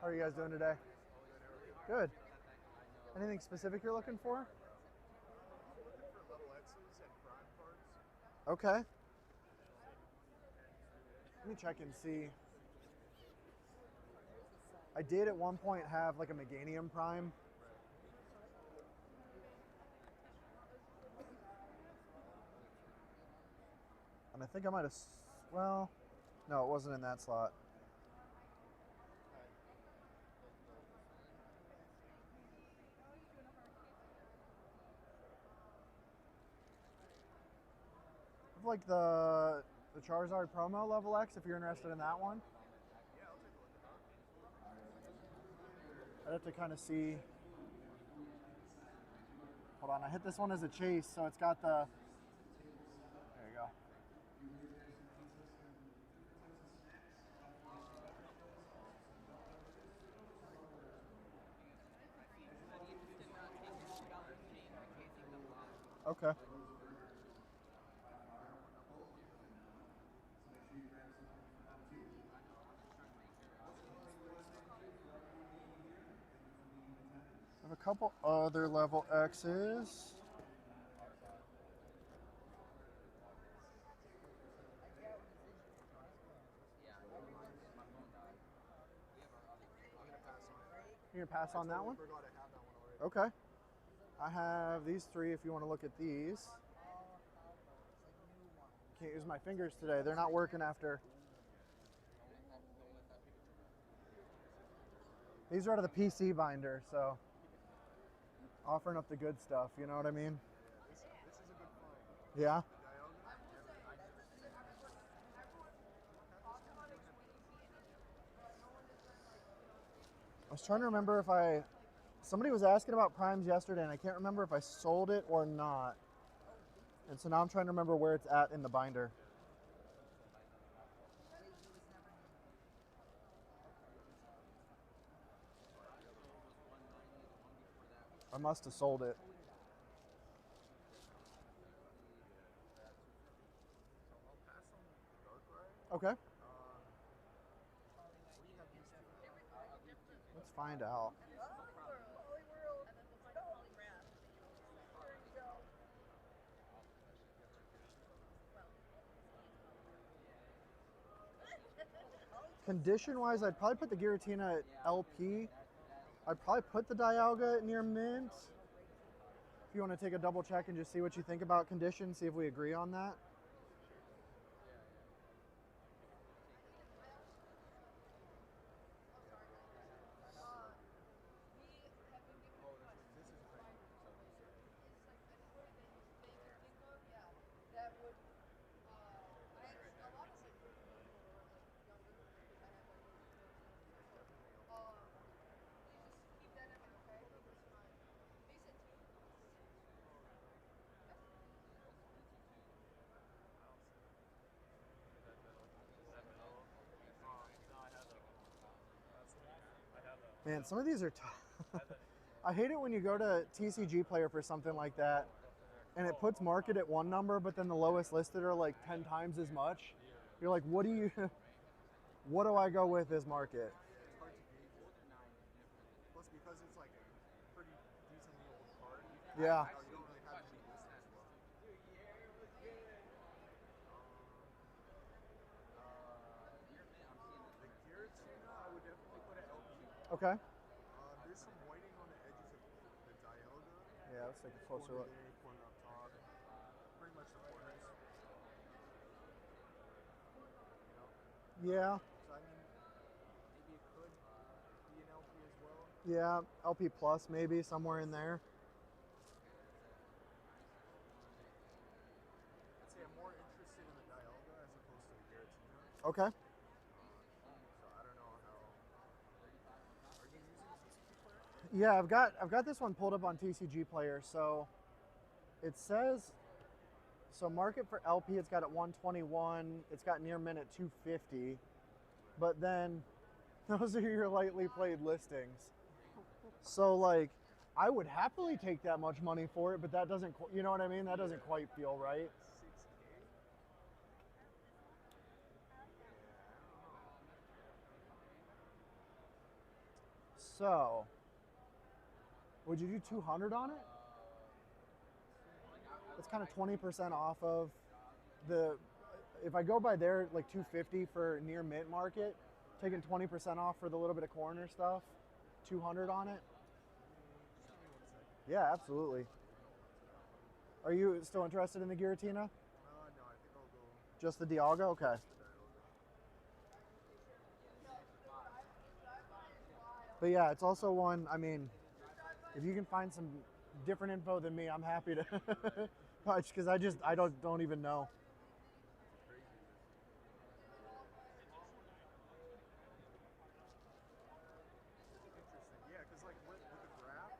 How are you guys doing today? Good. Anything specific you're looking for? Okay. Let me check and see. I did at one point have like a Meganium Prime. And I think I might have, well, no, it wasn't in that slot. Like the Charizard promo level X, if you're interested in that one. I'd have to kind of see. Hold on, I hit this one as a chase, so it's got the. There you go. Okay. I have a couple other level X's. You're gonna pass on that one? Okay. I have these three if you want to look at these. Can't use my fingers today. They're not working after. These are out of the PC binder, so offering up the good stuff, you know what I mean? Yeah? I was trying to remember if somebody was asking about Primes yesterday and I can't remember if I sold it or not. And so now I'm trying to remember where it's at in the binder. I must have sold it. Okay. Let's find out. Condition-wise, I'd probably put the Giratina at LP. I'd probably put the Dialga near mint. If you want to take a double check and just see what you think about condition, see if we agree on that. Man, some of these are tough. I hate it when you go to TCG Player for something like that, and it puts market at one number, but then the lowest listed are like 10 times as much. You're like, what do I go with as market? It's hard to gauge it. Plus, because it's like a pretty decently old card. Yeah. You don't really have many listings left. The Giratina, I would definitely put at LP. Okay. There's some whiting on the edges of the Dialga. Yeah, let's take a closer Corner look. there, corner up top. Pretty much the corners. Yeah. So I mean, maybe it could be an LP as well. Yeah, LP plus maybe somewhere in there. I'd say I'm more interested in the Dialga as opposed to the Giratina. Okay. So I don't know how. Are you using TCG Player? Yeah, I've got this one pulled up on TCG Player. So it says, so market for LP, it's got at 121. It's got near mint at 250. But then those are your lightly played listings. So like, I would happily take that much money for it, but that doesn't, you know what I mean? That doesn't quite feel right. 6K? So, would you do 200 on it? It's kind of 20% off of the, if I go by there, like 250 for near mint market, taking 20% off for the little bit of corner stuff, 200 on it. Yeah, absolutely. Are you still interested in the Giratina? No, I think I'll go. Just the Dialga? Okay. But yeah, it's also one, I mean, if you can find some different info than me, I'm happy to watch, because I don't even know. Interesting. Yeah, because like with the graph,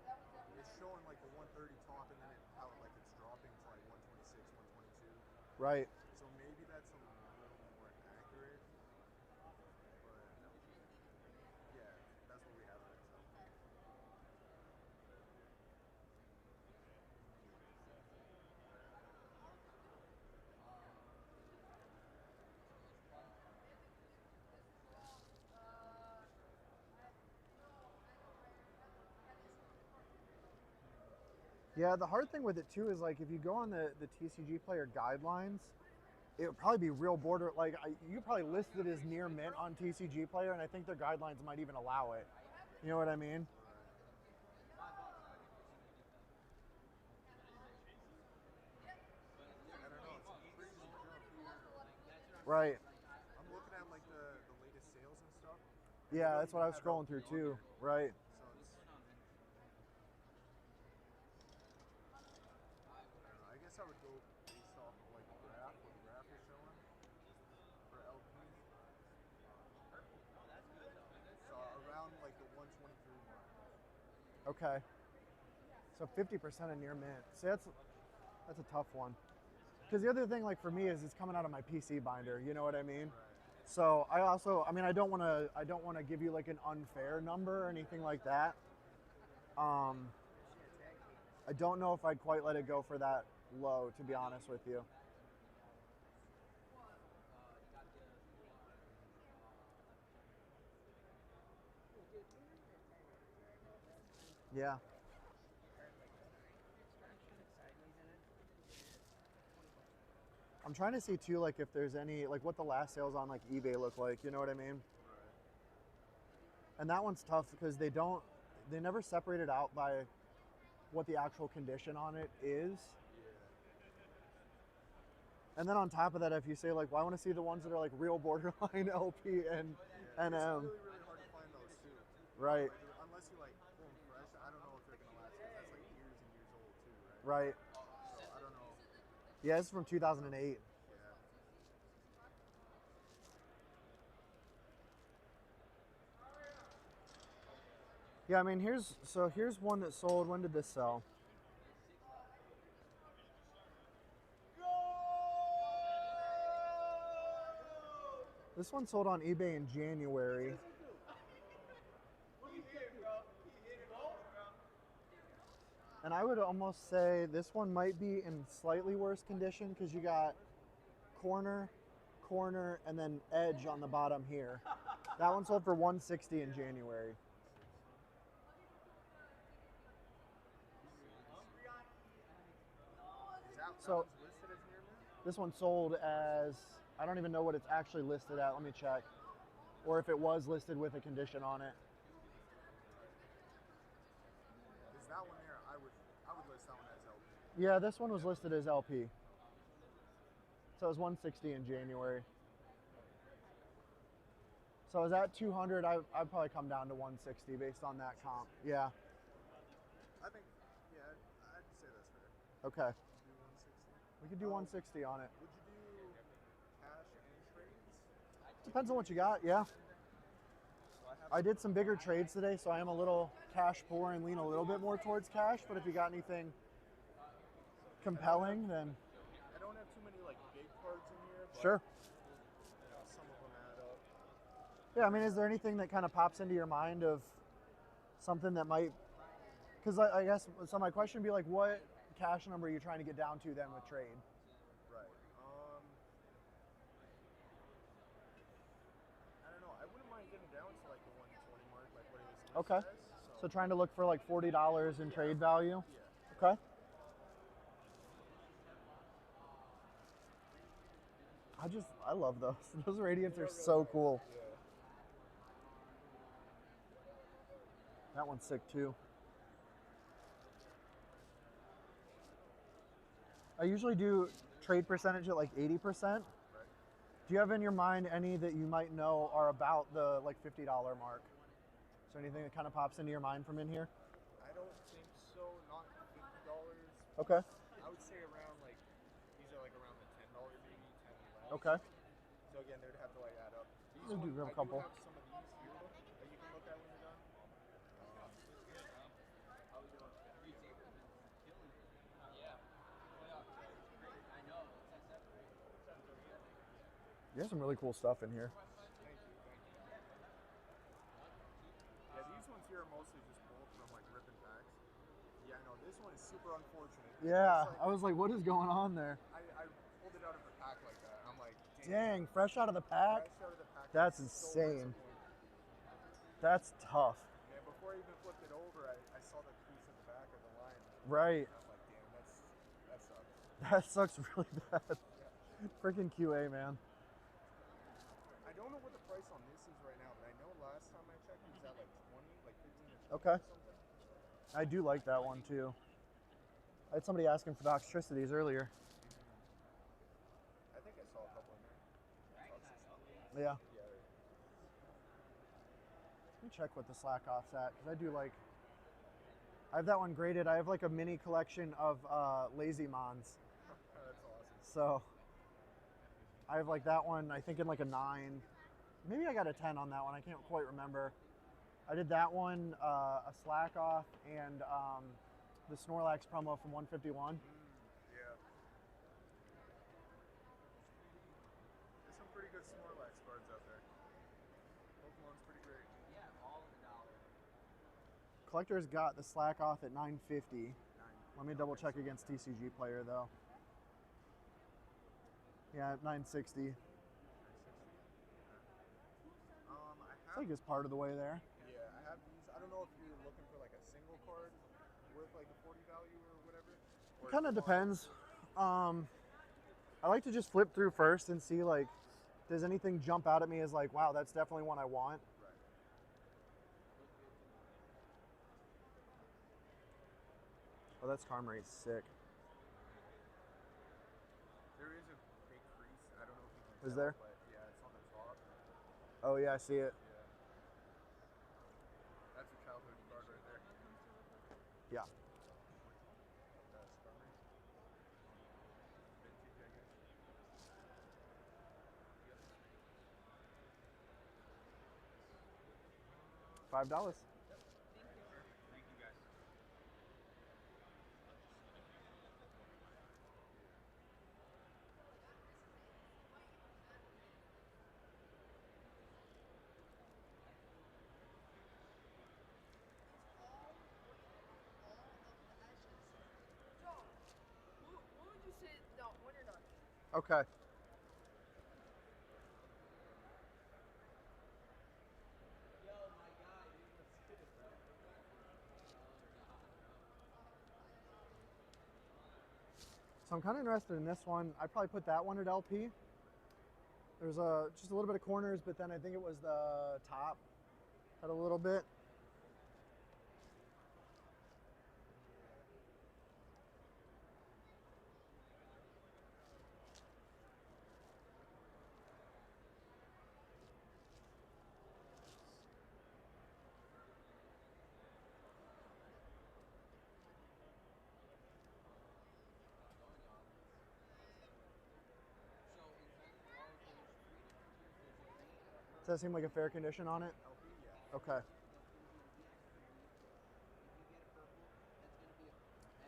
it's showing like the 130 top and then how like it's dropping to like 126, 122. Right. So maybe that's a little more accurate. But yeah, that's what we have right now. Yeah, the hard thing with it too is like if you go on the TCG Player guidelines, it would probably be real border. Like you probably listed it as near mint on TCG Player, and I think their guidelines might even allow it. You know what I mean? I don't know. It's a crazy jump here. Right. I'm looking at like the latest sales and stuff. Yeah, that's what I was scrolling through too. Right. So it's, I don't know. I guess I would go based off of like the graph, what the graph is showing for LP. So around like the 123 mark. Okay. So 50% of near mint. See, that's a tough one. Because the other thing, like for me, is it's coming out of my PC binder. You know what I mean? Right. So I also, I mean, I don't want to give you like an unfair number or anything like that. I don't know if I'd quite let it go for that low, to be honest with you. Yeah. I'm trying to see too, like if there's any, like what the last sales on like eBay look like, you know what I mean? And that one's tough because they never separate it out by what the actual condition on it is. And then on top of that, if you say like, well, I want to see the ones that are like real borderline LP and It's really, really hard to find those too. Right. Like, unless you like pull them fresh, I don't know if they're gonna last because that's like years and years old too, right? Right. So I don't know. Yeah, this is from 2008. Yeah, I mean, here's one that sold. When did this sell? This one sold on eBay in January. And I would almost say this one might be in slightly worse condition because you got corner, corner, and then edge on the bottom here. That one sold for 160 in January. So this one sold as, I don't even know what it's actually listed at. Let me check. Or if it was listed with a condition on it. Is that one there? I would list that one as LP. Yeah, this one was listed as LP. So it was 160 in January. So is that 200? I'd probably come down to 160 based on that comp. Yeah. I think, yeah, I'd say that's fair. Okay. Do 160. We could do 160 on it. Would you do cash and trades? Depends on what you got, yeah. I did some bigger trades today, so I am a little cash poor and lean a little bit more towards cash, but if you got anything compelling, then... I don't have too many like big cards in here, but sure. You know, some of them add up. Yeah, I mean, is there anything that kind of pops into your mind of something that might... Because I guess, so my question would be like, what cash number are you trying to get down to then with trade? Right. I don't know. I wouldn't mind getting down to like the 120 mark, like what it is. Okay. So trying to look for like $40 in trade value? Yeah. Okay. I love those. Those radiants are so cool. Yeah. That one's sick too. I usually do trade percentage at like 80%. Right. Do you have in your mind any that you might know are about the like $50 mark? Is there anything that kind of pops into your mind from in here? I don't think so. Not $50. Okay. I would say around like these are like around the $10 maybe, 10 less. Okay. So again, they'd have to like add up. We'll do a I couple. do have some of these here that you can look at when you're done. You have some really cool stuff in here. Thank you. Yeah, these ones here are mostly just pulled from like ripping packs. Yeah, no, this one is super unfortunate. Yeah, Like, I was like, what is going on there? I pulled it out of the pack like that. I'm like, Dang, fresh out of the pack? Fresh out of the pack. That's I'm insane. disappointed. That's tough. Yeah, before I even flipped it over, I saw the crease in the back of the line. Right. I'm like, damn, that sucks. That sucks really bad. Freaking QA, man. I don't know what the price on this is right now, but I know last time I checked it was at like 20, like 15 or 20 Okay. or something. I do like that one too. I had somebody asking for Doxtricities earlier. I think I saw a couple in there. Yeah. Yeah. Let me check what the slack off's at, because I do like... I have that one graded. I have like a mini collection of Lazy Mons. That's awesome. So I have like that one, I think in like a 9. Maybe I got a 10 on that one. I can't quite remember. I did that one, a slack off, and the Snorlax promo from 151. Yeah. There's some pretty good Snorlax cards out there. Pokemon's pretty great. Yeah, all of the dollars. Collector's got the slack off at 950. Let me double check against TCG player though. Yeah, at 960. I think it's part of the way there. Yeah, I have these. I don't know if you're looking for like a single card worth like the 40 value or whatever. It kind of depends. I like to just flip through first and see like, does anything jump out at me as like, wow, that's definitely one I want. Right. Oh, that's Karmrate's sick. There is a big crease. I don't know if you can Is tell, there? but yeah, it's on the top. Oh yeah, I see it. Yeah. That's a childhood card right there. Yeah. That's funny. Vintage, I guess. $5. Thank you guys. Okay. So I'm kind of interested in this one. I'd probably put that one at LP. There's just a little bit of corners, but then I think it was the top had a little bit. Does that seem like a fair condition on it? Okay.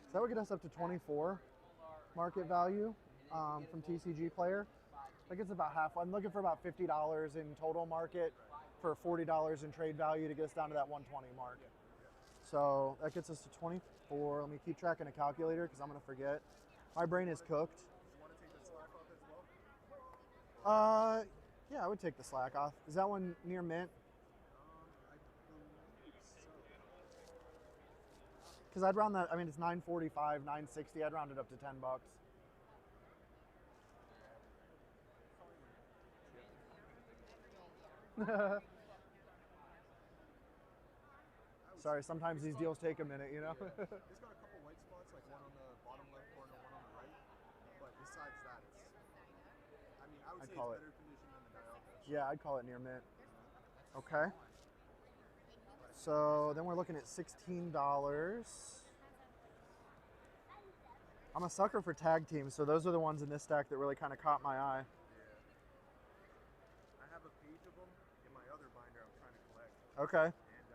So that would get us up to 24 market value from TCG player. That gets about half. I'm looking for about $50 in total market for $40 in trade value to get us down to that 120 mark. So that gets us to 24. Let me keep track in a calculator because I'm going to forget. My brain is cooked. Do you want to take the slack off as well? Yeah, I would take the slack off. Is that one near mint? I believe so. Because I'd round that, I mean, it's 945, 960. I'd round it up to $10. Sorry, sometimes these deals take a minute, you know? It's got a couple white spots, like one on the bottom left corner, one on the right. But besides that, I mean, I would say it's better condition than the Dialga. Yeah, I'd call it near mint. Okay. So then we're looking at $16. I'm a sucker for tag teams, so those are the ones in this stack that really kind of caught my eye. I have a page of them in my other binder I'm trying to collect. Okay. And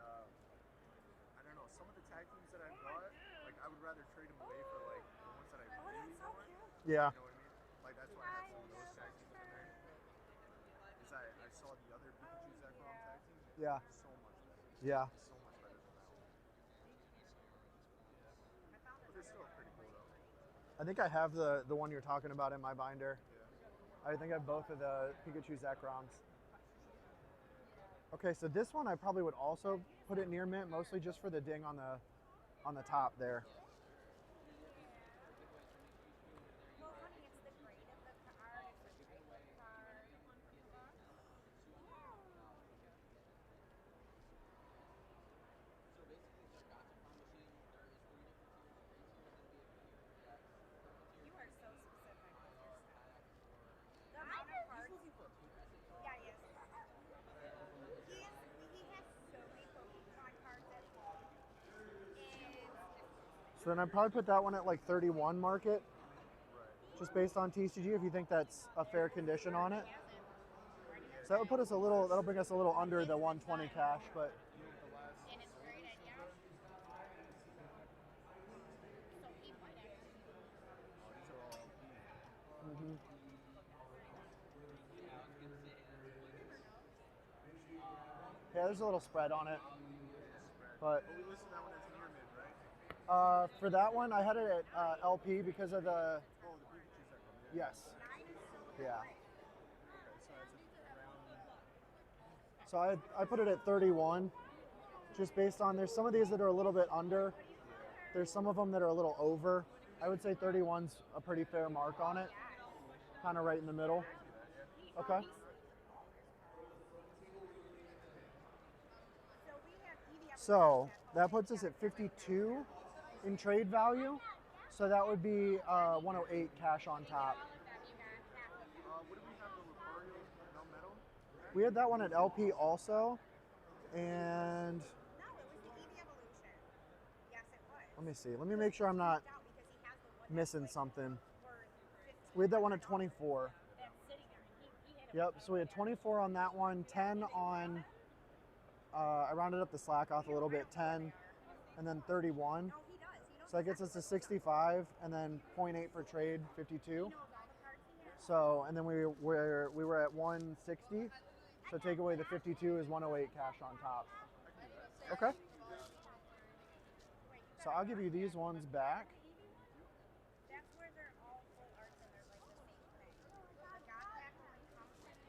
I don't know, some of the tag teams that I've got, like I would rather trade them away for like the ones that I really want. Yeah. You know what I mean? Like that's why I have some of those tag teams in there. Is I saw the other Pikachu Zekrom tag team. Yeah. So much better. Yeah. So much better than that one. But they're still pretty cool though. I think I have the one you're talking about in my binder. Yeah. I think I have both of the Pikachu Zekroms. Okay, so this one I probably would also put it near mint, mostly just for the ding on the top there. So then I'd probably put that one at like 31 market, just based on TCG, if you think that's a fair condition on it. So that would put us a little, that'll bring us a little under the 120 cash, but. Mm-hmm. Yeah, there's a little spread on it, but. We listed that one as near mid, right? For that one, I had it at LP because of the. Oh, the Pikachu Zekrom. Yes. Yeah. Okay, so I put it at 31, just based on there's some of these that are a little bit under. There's some of them that are a little over. I would say 31's a pretty fair mark on it, kind of right in the middle. Okay. So that puts us at 52 in trade value. So that would be 108 cash on top. What did we have, the Lucario Melmetal? We had that one at LP also, and let me see. Let me make sure I'm not missing something. We had that one at 24. Yep, so we had 24 on that one, 10 on, I rounded up the slack off a little bit, 10, and then 31. So that gets us to 65, and then 0.8 for trade, 52. So, and then we were at 160. So take away the 52 is 108 cash on top. Okay. So I'll give you these ones back.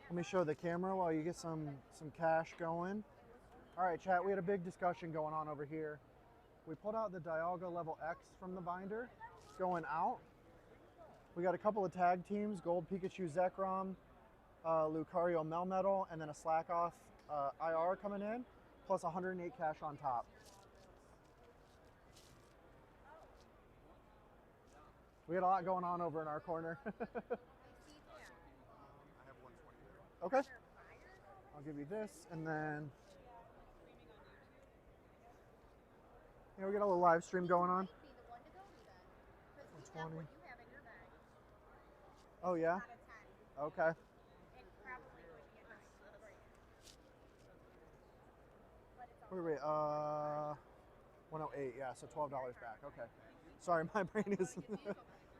Let me show the camera while you get some cash going. All right, chat, we had a big discussion going on over here. We pulled out the Dialga level X from the binder. It's going out. We got a couple of tag teams, Gold Pikachu Zekrom, Lucario Melmetal, and then a Slack Off IR coming in, plus 108 cash on top. We had a lot going on over in our corner. I have 120 there. Okay. I'll give you this, and then we got a little live stream going on. 120. Oh yeah. Okay. Wait, 108. Yeah, so $12 back. Okay. Sorry, my brain is.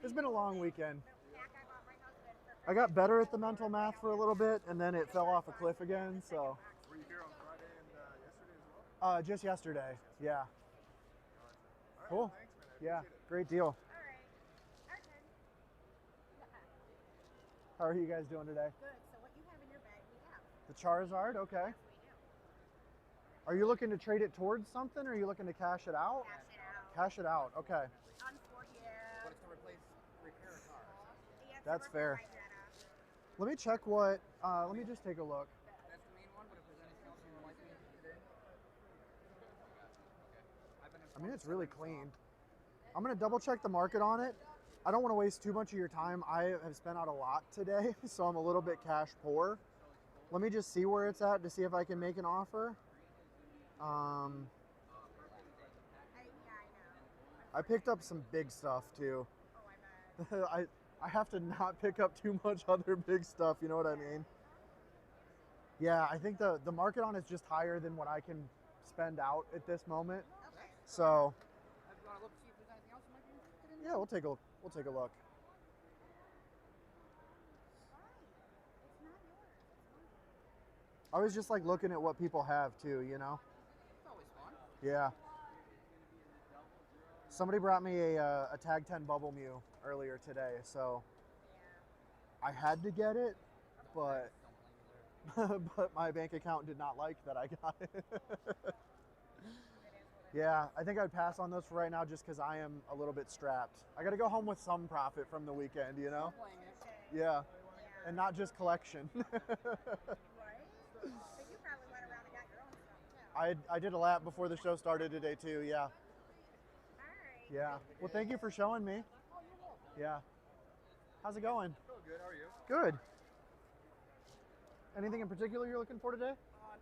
It's been a long weekend. I got better at the mental math for a little bit, and then it fell off a cliff again. So. Were you here on Friday and yesterday as well? Just yesterday. Yeah. All right, Cool. well, thanks, man. I Yeah, appreciate it. great deal. How are you guys doing today? Good. So what you have in your bag, we have. The Charizard, okay. Yes, we do. Are you looking to trade it towards something, or are you looking to cash it out? Cash it out. Cash it out, okay. On for you. But it's to replace repair a car. Yeah, it's That's a fair. refrigerator. Let me check what, let me just take a look. That's the main one, but if there's anything else you would like me today? I mean, it's really clean. I'm gonna double check the market on it. I don't want to waste too much of your time. I have spent out a lot today, so I'm a little bit cash poor. Let me just see where it's at to see if I can make an offer. Yeah, I know. I picked up some big stuff too. Oh, I bet. I have to not pick up too much other big stuff, you know what I mean? Yeah, I think the market on is just higher than what I can spend out at this moment. Okay. So, You want to look to see if there's anything else you might be interested in? yeah, we'll take a look. Fine. It's not yours. It's mine. I was just like looking at what people have too, you know? It's always fun. Yeah. Somebody brought me a Tag 10 Bubble Mew earlier today, so I had to get it, but but my bank account did not like that I got it. Yeah, I think I'd pass on those for right now just because I am a little bit strapped. I got to go home with some profit from the weekend, you know? Yeah, and not just collection. Right? But you probably went around and got your own stuff too. I did a lap before the show started today too, yeah. All right. Yeah. Well, thank you for showing me. Yeah. How's it going? Oh, good. How are you? Good. Anything in particular you're looking for today?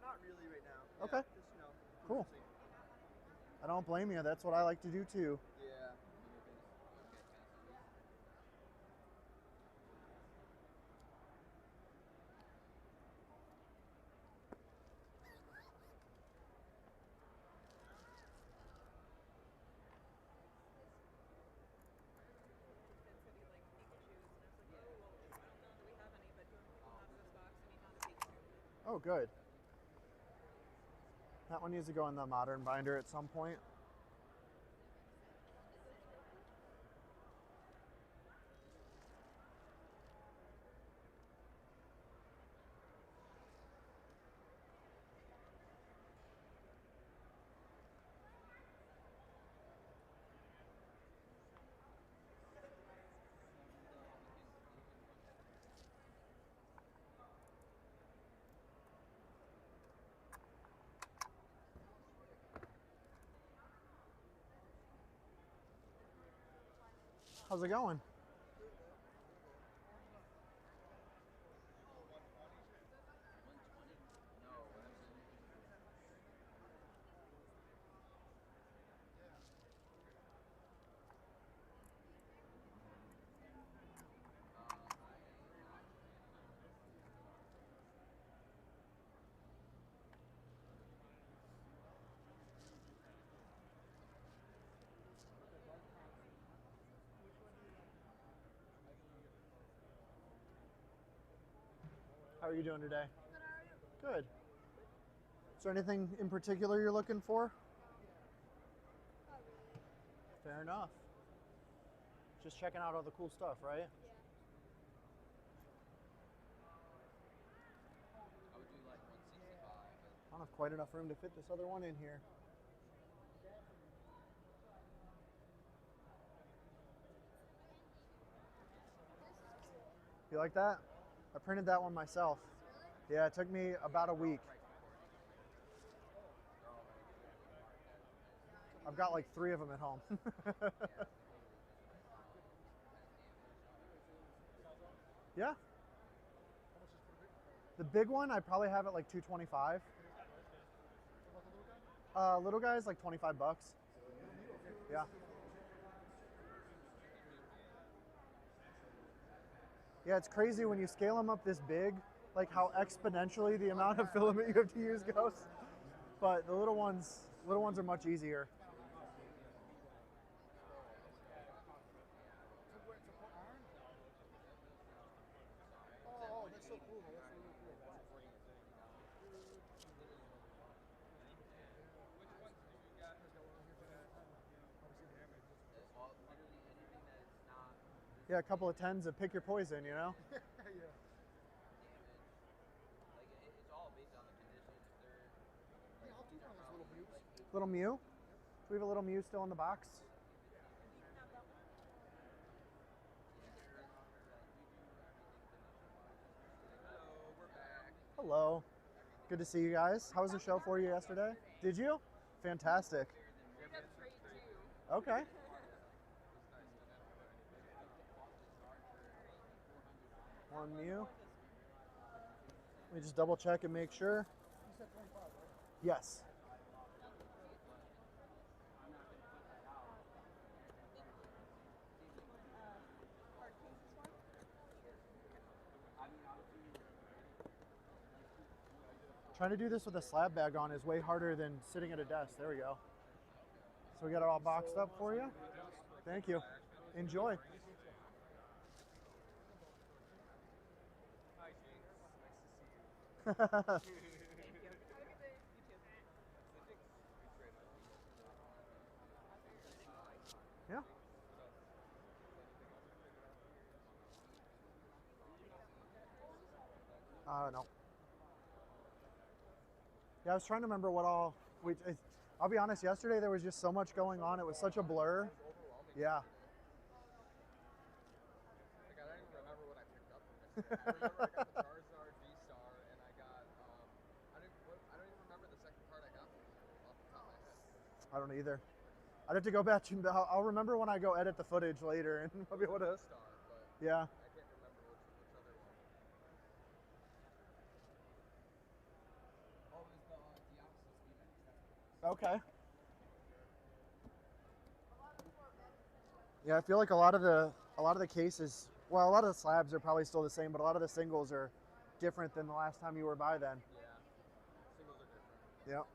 Not really right now. Okay. Just, you know, Cool. I don't blame you. That's what I like to do too. Yeah. Oh, good. That one needs to go in the modern binder at some point. How's it going? How are you doing today? Good. Is there anything in particular you're looking for? Fair enough. Just checking out all the cool stuff, right? don't have quite enough room to fit this other one in here. You like that? I printed that one myself. Yeah, it took me about a week. I've got like 3 of them at home. Yeah. The big one, I probably have it like $225. Little guy's like $25. Yeah. Yeah, it's crazy when you scale them up this big, like how exponentially the amount of filament you have to use goes. But the little ones are much easier. Oh, that's so cool. That's really cool. Yeah, a couple of 10s to pick your poison, you know? Yeah. It's all based on the condition. If they're Yeah, I'll do one of those little mutes. Little Mew? Do we have a little Mew still in the box? Hello, we're back. Hello. Good to see you guys. How was the show for you yesterday? Did you? Fantastic. Okay. One Mew. Let me just double check and make sure. You said 25, right? Yes. Trying to do this with a slab bag on is way harder than sitting at a desk. There we go. So we got it all boxed up for you. Thank you. Enjoy. Hi, Jinx. Nice to see you. Thank you. Have a good day. You too. Yeah. No. Yeah, I was trying to remember what all I'll be honest, yesterday there was just so much going on. It was such a blur. Yeah. Like, I don't even remember what I picked up from yesterday. I remember I got the Charizard V-Star, and I got, I don't even remember the second card I got from it off the top of my head. I don't either. I'd have to go back and I'll remember when I go edit the footage later and I'll be able to. V-Star, but Yeah. I can't remember which other one. Oh, it was the opposite speed max. Okay. Yeah, I feel like a lot of the cases, well, a lot of the slabs are probably still the same, but a lot of the singles are different than the last time you were by then. Yeah. Singles are different. Yep.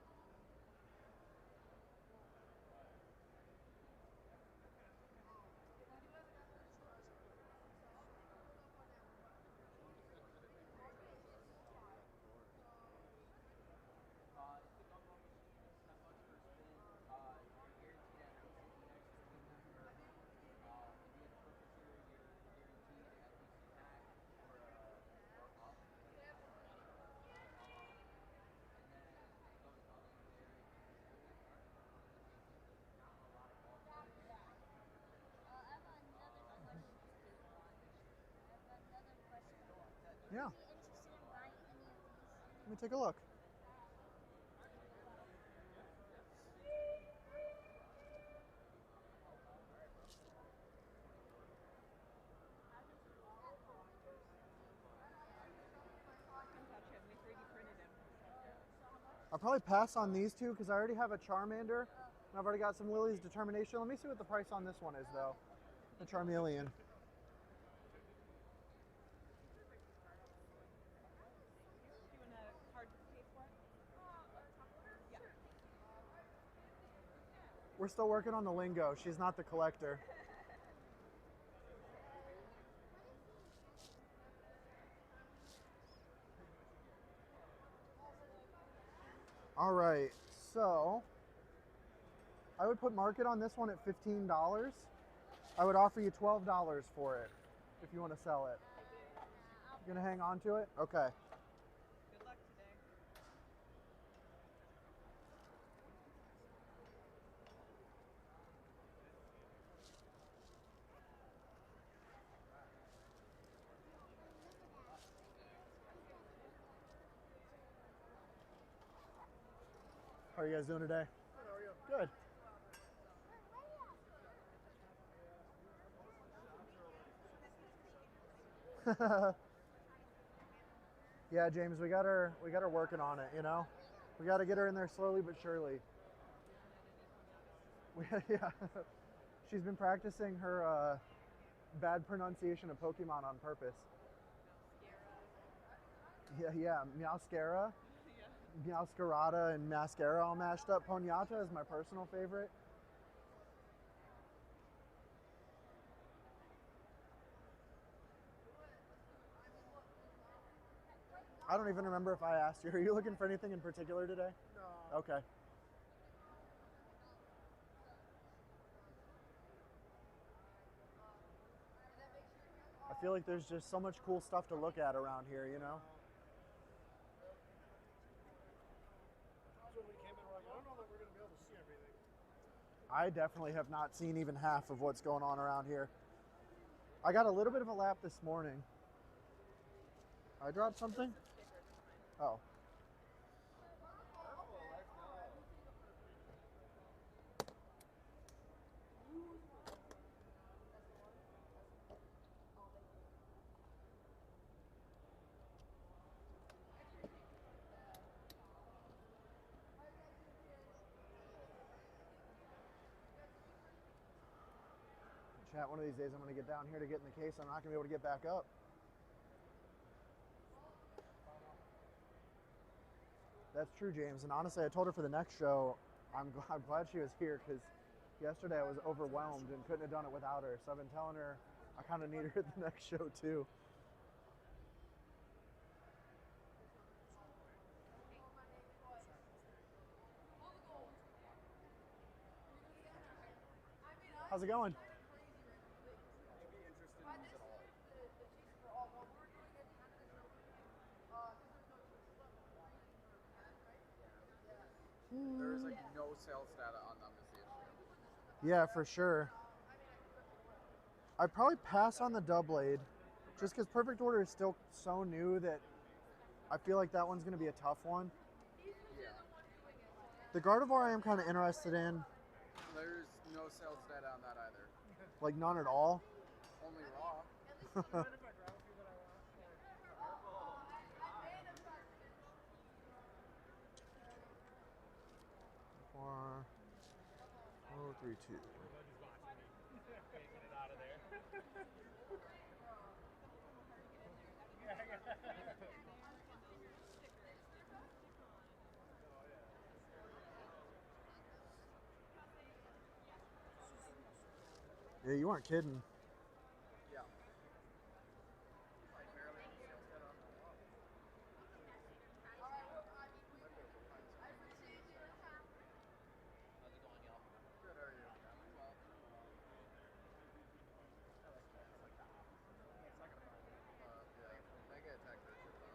Yeah. Let me take a look. I'll probably pass on these two because I already have a Charmander and I've already got some Lily's Determination. Let me see what the price on this one is though. The Charmeleon. We're still working on the lingo. She's not the collector. All right, so I would put market on this one at $15. I would offer you $12 for it if you want to sell it. You gonna hang on to it? Okay. Good luck today. How are you guys doing today? Good. Yeah, James, we got her working on it, you know? We got to get her in there slowly but surely. Yeah. She's been practicing her bad pronunciation of Pokemon on purpose. Yeah, Meowscara, Meowscarada, and Mascara all mashed up. Ponyata is my personal favorite. I don't even remember if I asked you. Are you looking for anything in particular today? No. Okay. I feel like there's just so much cool stuff to look at around here, you know? So when we came in, we're like, I don't know that we're going to be able to see everything. I definitely have not seen even half of what's going on around here. I got a little bit of a lap this morning. I dropped something? Oh. Chat, one of these days I'm going to get down here to get in the case. I'm not going to be able to get back up. That's true, James. And honestly, I told her for the next show, I'm glad she was here because yesterday I was overwhelmed and couldn't have done it without her. So I've been telling her I kind of need her at the next show too. How's it going? There's like no sales data on them is the issue. Yeah, for sure. I'd probably pass on the Doublade just because Perfect Order is still so new that I feel like that one's going to be a tough one. Yeah. The Gardevoir I am kind of interested in. There's no sales data on that either. Like none at all? Only raw. Four, 3, 2. Yeah, you weren't kidding. Yeah. Good, how are you? Well. Yeah. Mega attack that shit though.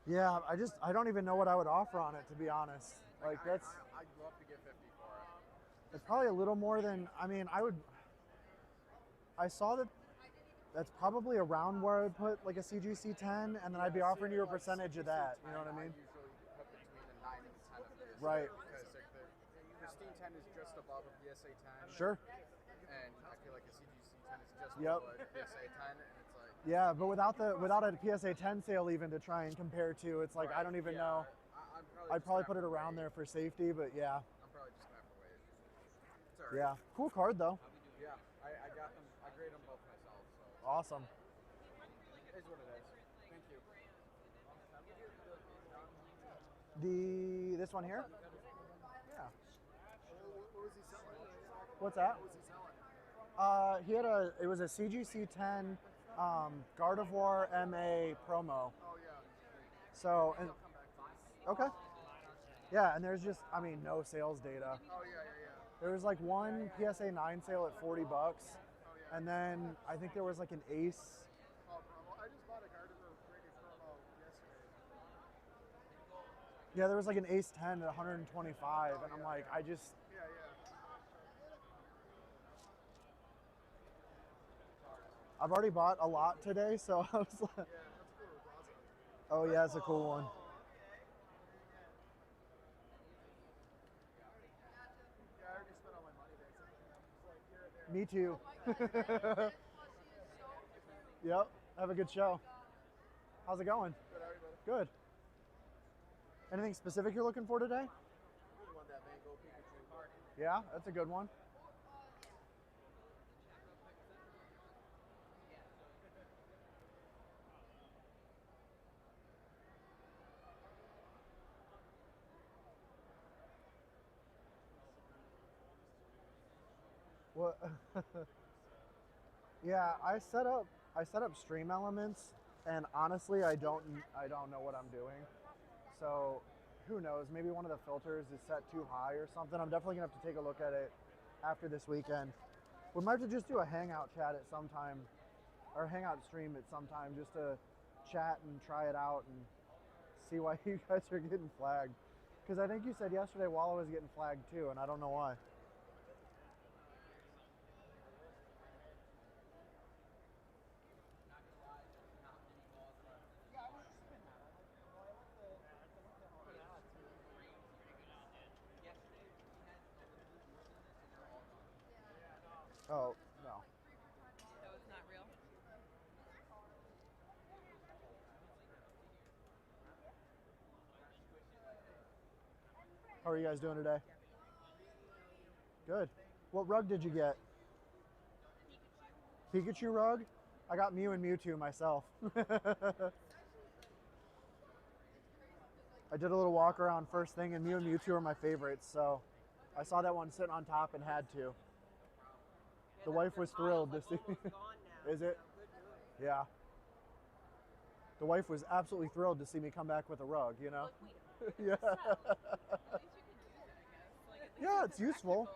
Yeah, I don't even know what I would offer on it, to be honest. Like that's. I'd love to get 50 for it. It's probably a little more than. I mean, I saw that. That's probably around where I would put like a CGC 10, and then I'd be offering you a percentage of that. You know what I mean? I usually put between the 9 and 10 of these. Right. Because like the Pristine 10 is just above a PSA 10. Sure. And I feel like a CGC 10 is just Yep. below a PSA 10, and it's like. Yeah, but without a PSA 10 sale even to try and compare to, it's like I don't even know. I'd probably put it around there for safety, but yeah. I'm probably just gonna have to wait. It's alright. Yeah, cool card though. Yeah, I got them. I grade them both myself. So. Awesome. It is what it is. Thank you. This one here? Yeah. What was he selling? What's that? What was he selling? It was a CGC 10 Gardevoir MA promo. Oh yeah. So, and, okay. Yeah, and there's just, I mean, no sales data. Oh yeah. There was like one PSA 9 sale at $40. Oh yeah. And then I think there was like an ace. Oh, bro, I just bought a card for Brady promo yesterday. Yeah, there was like an ace 10 at 125, and I'm like, I just. Yeah, yeah. I've already bought a lot today, so I was like. Yeah, that's cool. Raza. Oh yeah, it's a cool one. Yeah, I already spent all my money basically. I'm just like, here and there. Me too. Yep. Have a good show. How's it going? Good, how are you, buddy? Good. Anything specific you're looking for today? Really want that Van Gogh Pikachu card. Yeah, that's a good one. What? Yeah, I set up stream elements, and honestly, I don't know what I'm doing. So, who knows? Maybe one of the filters is set too high or something. I'm definitely gonna have to take a look at it after this weekend. We might have to just do a hangout chat at some time, or hangout stream at some time, just to chat and try it out and see why you guys are getting flagged. Because I think you said yesterday Walla was getting flagged too, and I don't know why. Oh, no. So it's not real? How are you guys doing today? Good. What rug did you get? Pikachu rug? I got Mew and Mewtwo myself. I did a little walk around first thing, and Mew and Mewtwo are my favorites, so I saw that one sitting on top and had to. The wife was thrilled to see. Is it? Yeah. The wife was absolutely thrilled to see me come back with a rug, you know? Yeah. Yeah, it's useful.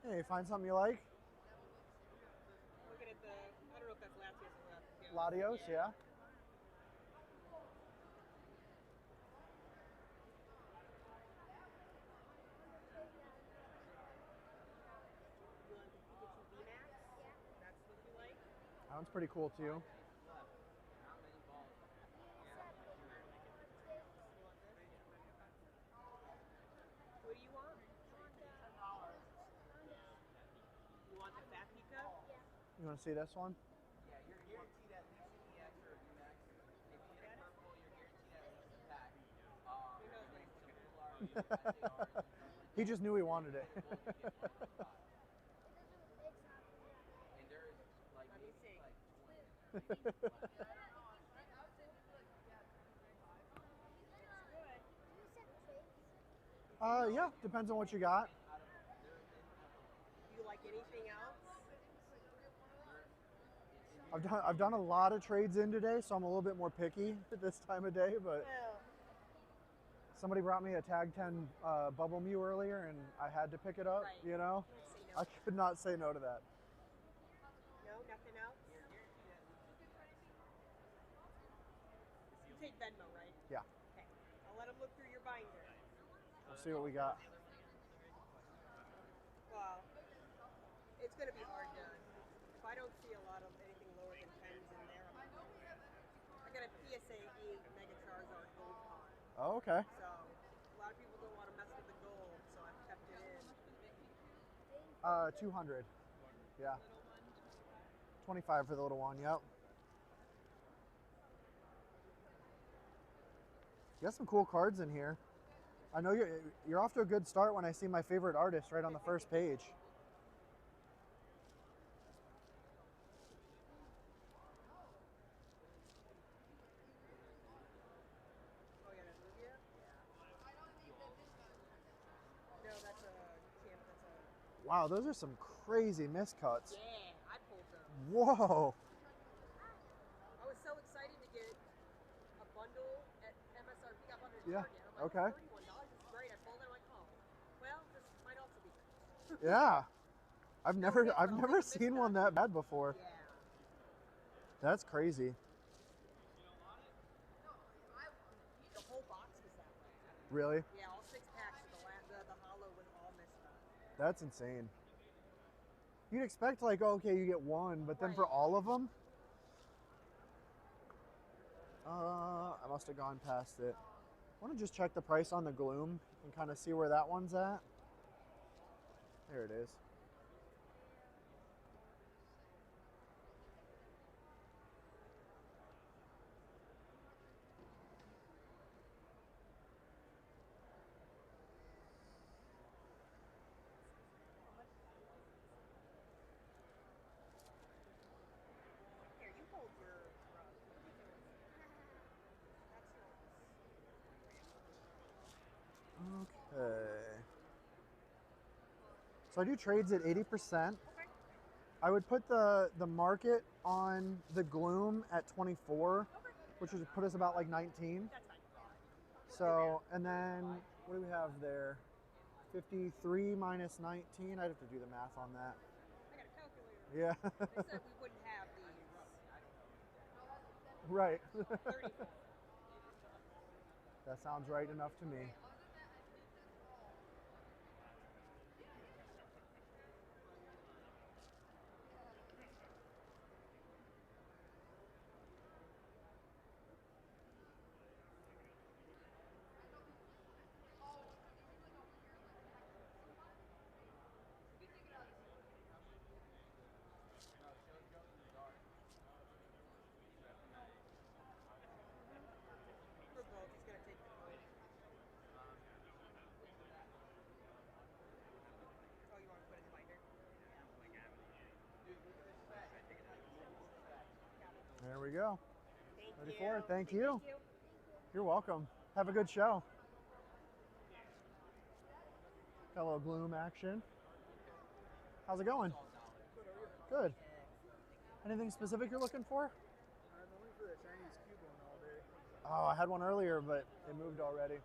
Hey, find something you like? Looking at the, I don't know if that's Latios or Latios, yeah. You want the Pikachu VMAX? That's what you like? That one's pretty cool too. What do you want? You want the fat Pika? You want to see this one? Yeah, you're guaranteed at least an EX or a VMAX. If you hit a purple, you're guaranteed at least a pack. And then some people are, He just knew he wanted it. and there's like maybe like 20. Yeah, depends on what you got. Do you like anything else? I've done a lot of trades in today, so I'm a little bit more picky at this time of day, but somebody brought me a Tag 10 Bubble Mew earlier, and I had to pick it up, Right. you know? No. I could not say no to that. No, nothing else? You take Venmo, right? Yeah. Okay. I'll let them look through your binder. We'll see what we got. Well, it's going to be hard to, if I don't see a lot of anything lower than 10s in there, I got a PSA 8 Mega Charizard Gold Con. Oh, okay. So a lot of people don't want to mess with the gold, so I've kept it in. 200. Yeah. 25 for the little one. Yep. You got some cool cards in here. I know you're off to a good start when I see my favorite artist right on the first page. Oh, yeah, that's Rubia? Yeah. No, that's a camp. That's a. Wow, those are some crazy miscuts. Yeah, I pulled them. Whoa. I was so excited to get a bundle at MSRP. Got bundled at Yeah. Target. I'm like, Okay. $31 is great. I pulled it. I'm like, oh, well, this might also be good. Yeah. I've never seen one that bad before. Yeah. That's crazy. The whole box was that way. Really? Yeah, all 6 packs of the hollow was all messed up. That's insane. You'd expect like, oh, okay, you get one, but then for all of them? I must have gone past it. I want to just check the price on the Gloom and kind of see where that one's at. There it is. Here, you hold your rug. That's yours. Okay. So I do trades at 80%. Okay. I would put the market on the Gloom at 24, Okay. which would put us about like 19. That's fine. So, and then what do we have there? 53 minus 19. I'd have to do the math on that. I got a calculator. Yeah. They said we wouldn't have these. Right. 34. That sounds right enough to me. For both, he's gonna take the gold. Oh, you want to put it in the binder? There we go. Thank 34. you. Thank you. Thank you. You're welcome. Have a good show. Got a little Gloom action. How's it going? Good. Anything specific you're looking for? I'm looking for the Chinese cube one all day. Oh, I had one earlier, but it moved already.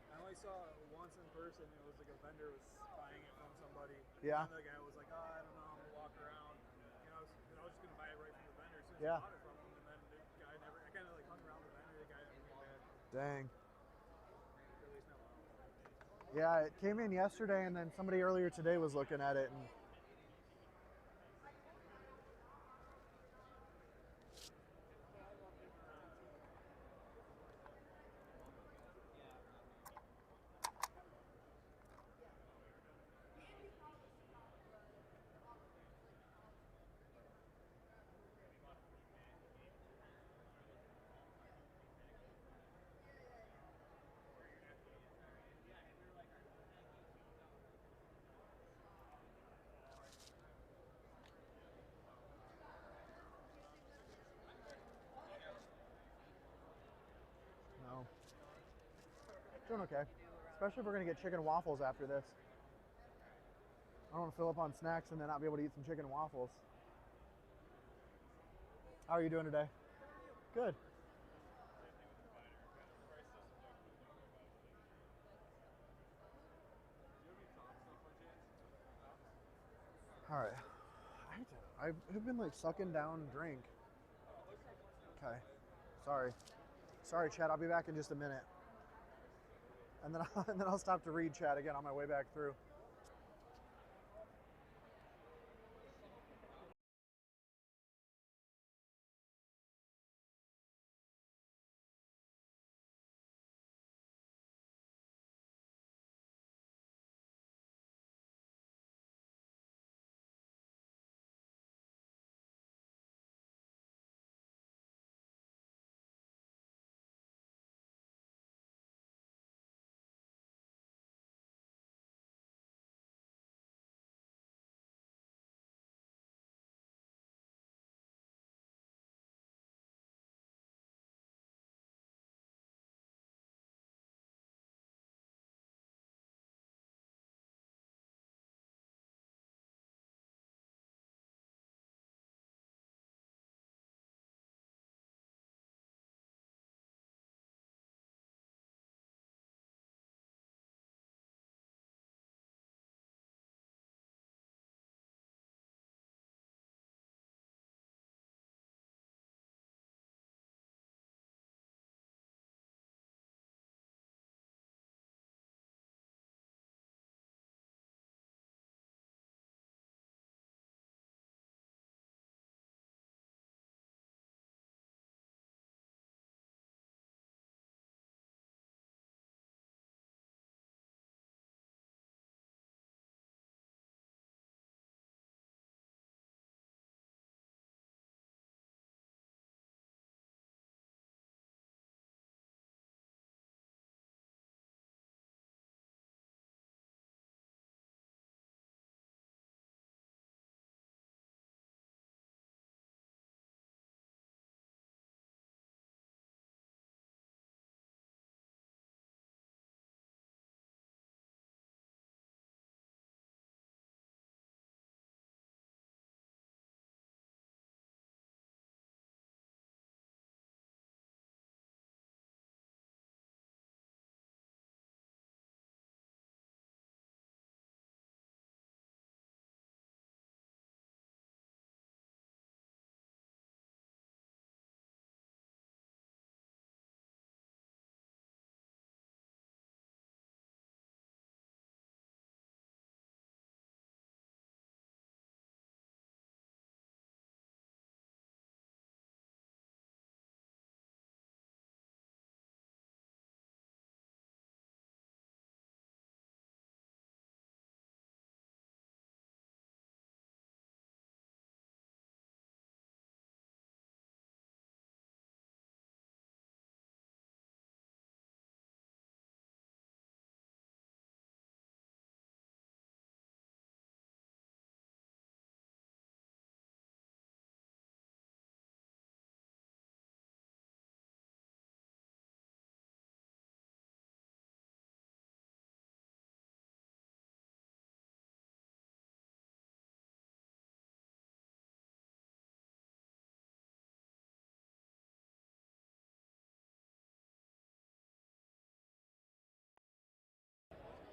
I only saw it once in person. It was like a vendor was buying it from somebody. Yeah. And the guy was like, oh, I don't know, I'm gonna walk around. You know, I was just gonna buy it right from the vendor as soon as Yeah. I bought it from him. And then the guy never, I kind of like hung around the vendor. The guy never came back. Dang. Or at least not long. Yeah, it came in yesterday, and then somebody earlier today was looking at it. And no. Doing okay. Especially if we're going to get chicken and waffles after this. I don't want to fill up on snacks and then not be able to eat some chicken and waffles. How are you doing today? Good. All right. I've been like sucking down drink. Okay. Sorry. Sorry, Chad. I'll be back in just a minute. And then I'll stop to read chat again on my way back through.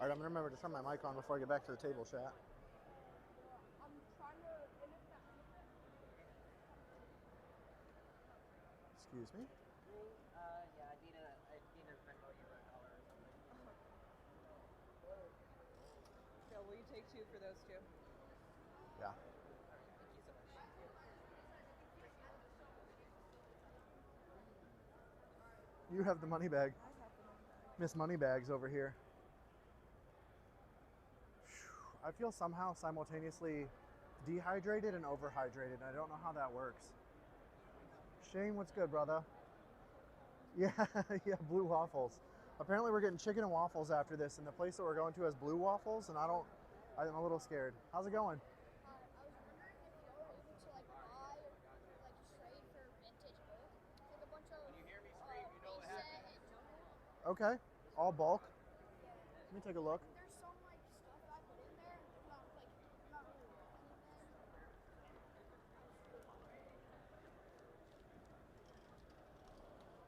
All right, I'm gonna remember to turn my mic on before I get back to the table chat. I'm trying to finish that. Excuse me. Yeah, I need to Venmo you $1 or something. Phil, will you take 2 for those 2? Yeah. All right, thank you so much. You have the money bag. I have the money bag. Miss Moneybags over here. I feel somehow simultaneously dehydrated and overhydrated. I don't know how that works. Shane, what's good, brother? Yeah, yeah, blue waffles. Apparently we're getting chicken and waffles after this, and the place that we're going to has blue waffles, and I'm a little scared. How's it going? I was wondering if y'all were able to like buy, like trade for vintage bulk, like a bunch of reset and dono. Okay, all bulk. Let me take a look. There's some like stuff I put in there. I'm not really looking at them.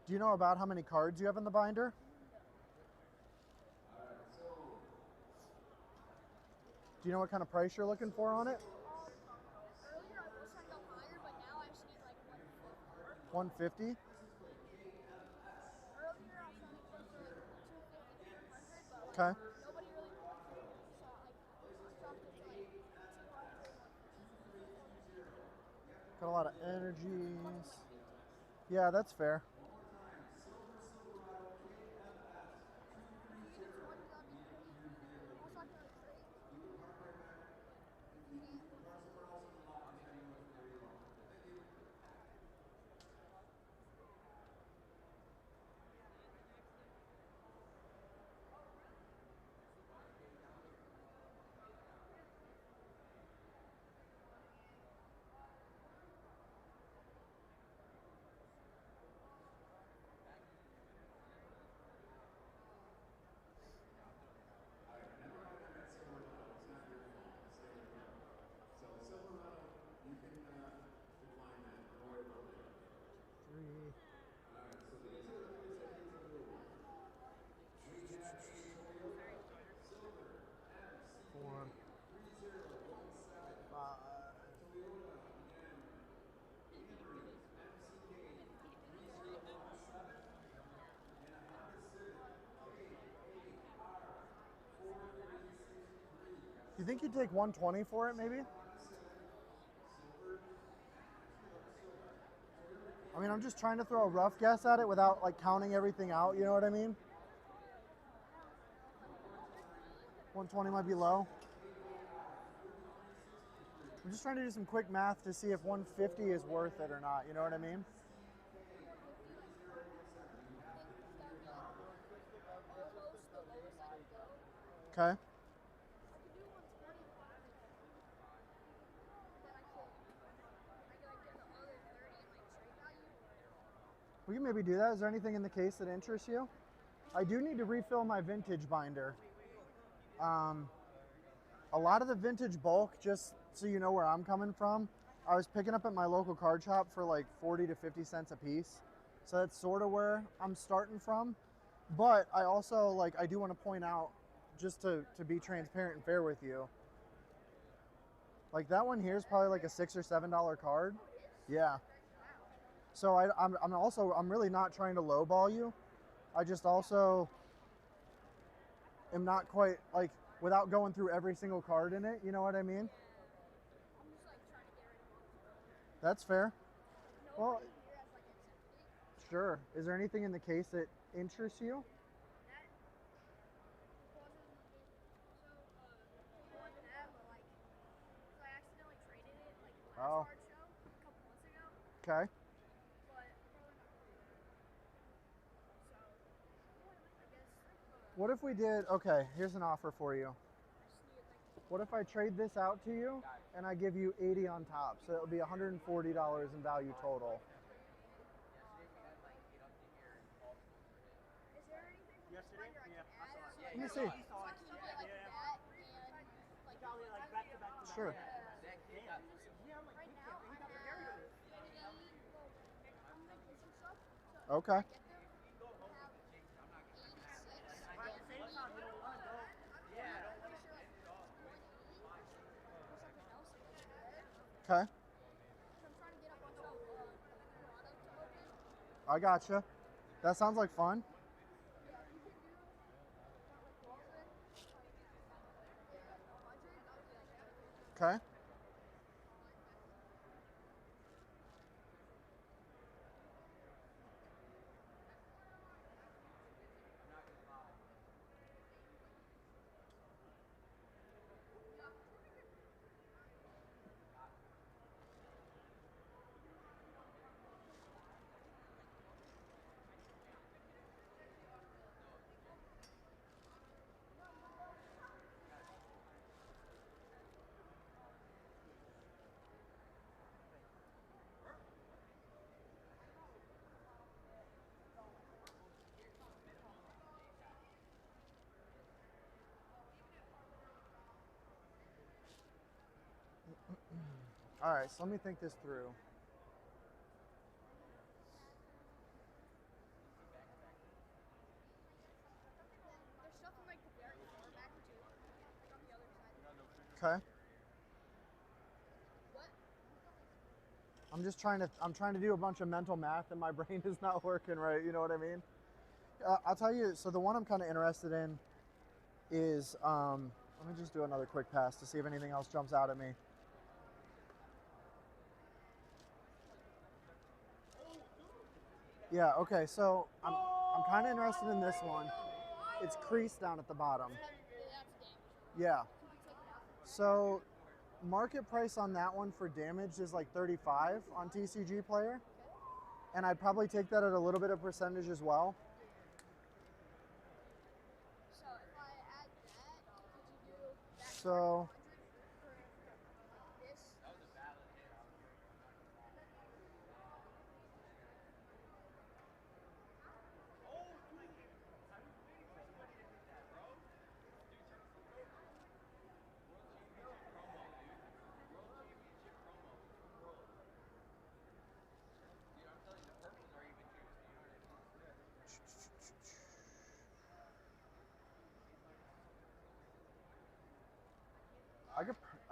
Do you know about how many cards you have in the binder? Do you know what kind of price you're looking for on it? Earlier I was trying to go higher, but now I just need like 150. 150? Earlier I was trying to go for like 250 to 100, but like Okay. nobody really wanted it, so I dropped it to like 200, 150. Got a lot of energies. Yeah, that's fair. You think you'd take 120 for it, maybe? I mean, I'm just trying to throw a rough guess at it without like counting everything out, you know what I mean? 120 might be low. I'm just trying to do some quick math to see if 150 is worth it or not, you know what I mean? Okay. We can maybe do that. Is there anything in the case that interests you? I do need to refill my vintage binder. A lot of the vintage bulk, just so you know where I'm coming from, I was picking up at my local card shop for like 40 to 50 cents a piece. So that's sort of where I'm starting from. But I also, like, I do want to point out, just to be transparent and fair with you, like that one here is probably like a $6 or $7 card. Yeah. So I'm really not trying to lowball you. I just also am not quite, like, without going through every single card in it, you know what I mean? That's fair. Well, sure. Is there anything in the case that interests you? Oh. Okay. What if we did, okay, here's an offer for you. What if I trade this out to you and I give you 80 on top? So it'll be $140 in value total. Let me see. Sure. Okay. Okay. So I'm trying to get a bunch of product to open. I gotcha. That sounds like fun. Yeah, if you can do not like walls in, like 100, that would be like perfect. Okay. All right, so let me think this through. There's stuff in like the very far back too, like on the other side. Okay. What? I'm trying to do a bunch of mental math and my brain is not working right, you know what I mean? I'll tell you, so the one I'm kind of interested in is, let me just do another quick pass to see if anything else jumps out at me. Yeah, okay, so I'm kind of interested in this one. It's creased down at the bottom. Yeah. So market price on that one for damage is like 35 on TCG Player. And I'd probably take that at a little bit of percentage as well. So if I add that, could you do that So 100 for this?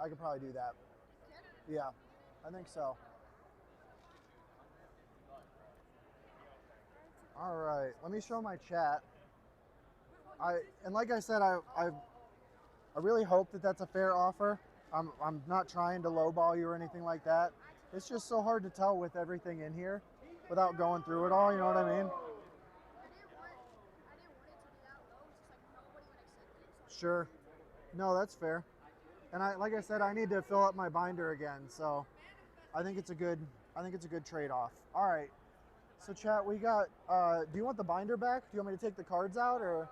I could probably do that. Yeah, I think so. All right, let me show my chat. And like I said, I really hope that that's a fair offer. I'm not trying to lowball you or anything like that. It's just so hard to tell with everything in here without going through it all, you know what I mean? I didn't want it to be that low. It's just like nobody would accept it. Sure. No, that's fair. And like I said, I need to fill up my binder again, so I think it's a good trade-off. All right. So chat, we got do you want the binder back? Do you want me to take the cards out, or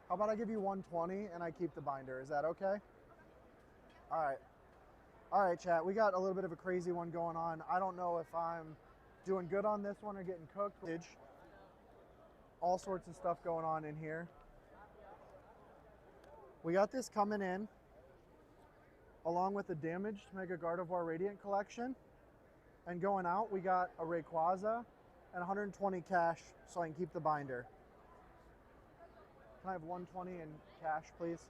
how about I give you 120 and I keep the binder? Is that okay? All right. All right, chat. We got a little bit of a crazy one going on. I don't know if I'm doing good on this one or getting cooked. All sorts of stuff going on in here. We got this coming in along with the damaged Mega Gardevoir Radiant collection. And going out, we got a Rayquaza and 120 cash so I can keep the binder. Can I have 120 in cash, please?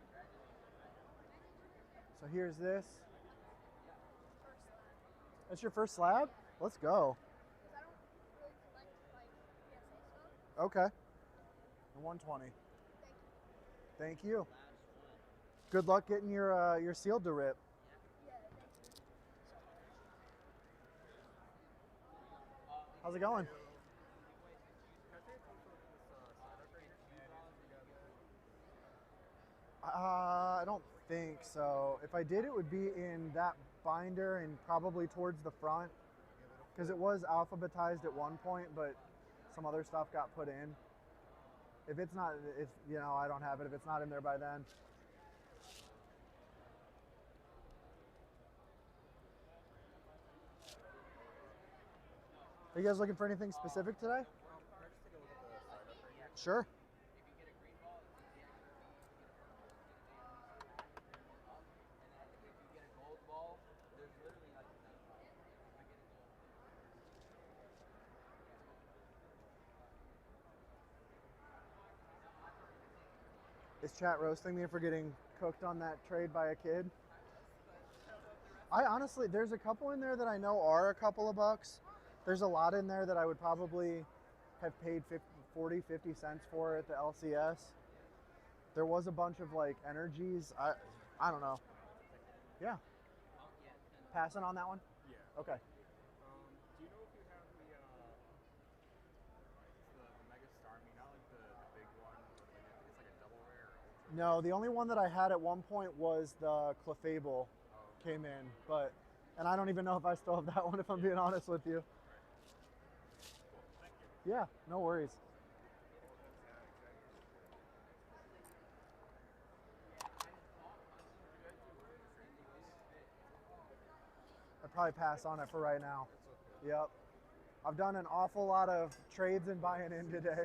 So here's this. That's your first slab? Let's go. Okay. And 120. Thank you. Good luck getting your seal to rip. How's it going? I don't think so. If I did, it would be in that binder and probably towards the front, because it was alphabetized at one point, but some other stuff got put in. If it's not, I don't have it. If it's not in there by then. Are you guys looking for anything specific today? Sure. Is chat roasting me for getting cooked on that trade by a kid? I honestly, there's a couple in there that I know are a couple of bucks. There's a lot in there that I would probably have paid 40, 50 cents for at the LCS. There was a bunch of like energies. I don't know. Yeah. Passing on that one? Yeah. Okay. Do you know if you have the Mega Star? I mean, not like the big one, but like it's like a double rare or ultra. No, the only one that I had at one point was the Clefable came in, and I don't even know if I still have that one if I'm being honest with you. Yeah, no worries. I'd probably pass on it for right now. Yep. I've done an awful lot of trades and buying in today.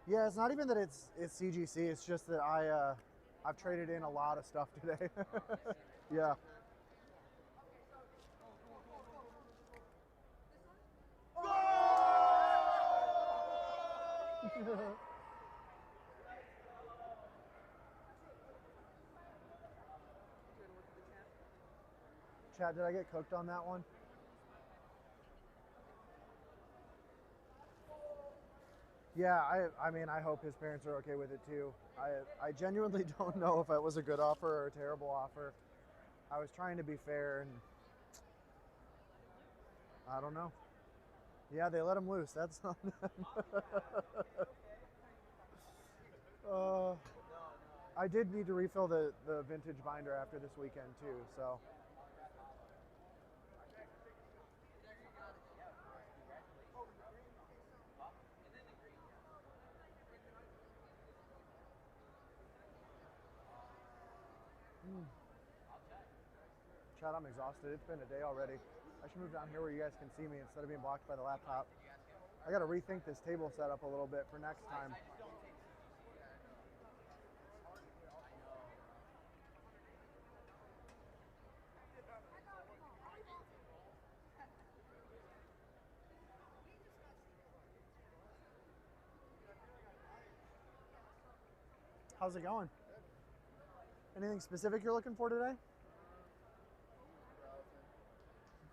Yeah, it's not even that it's CGC, it's just that I've traded in a lot of stuff today. Yeah. Chad, did I get cooked on that one? Yeah, I mean, I hope his parents are okay with it too. I genuinely don't know if it was a good offer or a terrible offer. I was trying to be fair, and I don't know. Yeah, they let him loose. That's on them. I did need to refill the vintage binder after this weekend too, so. Chad, I'm exhausted. It's been a day already. I should move down here where you guys can see me instead of being blocked by the laptop. I got to rethink this table setup a little bit for next time. How's it going? Anything specific you're looking for today?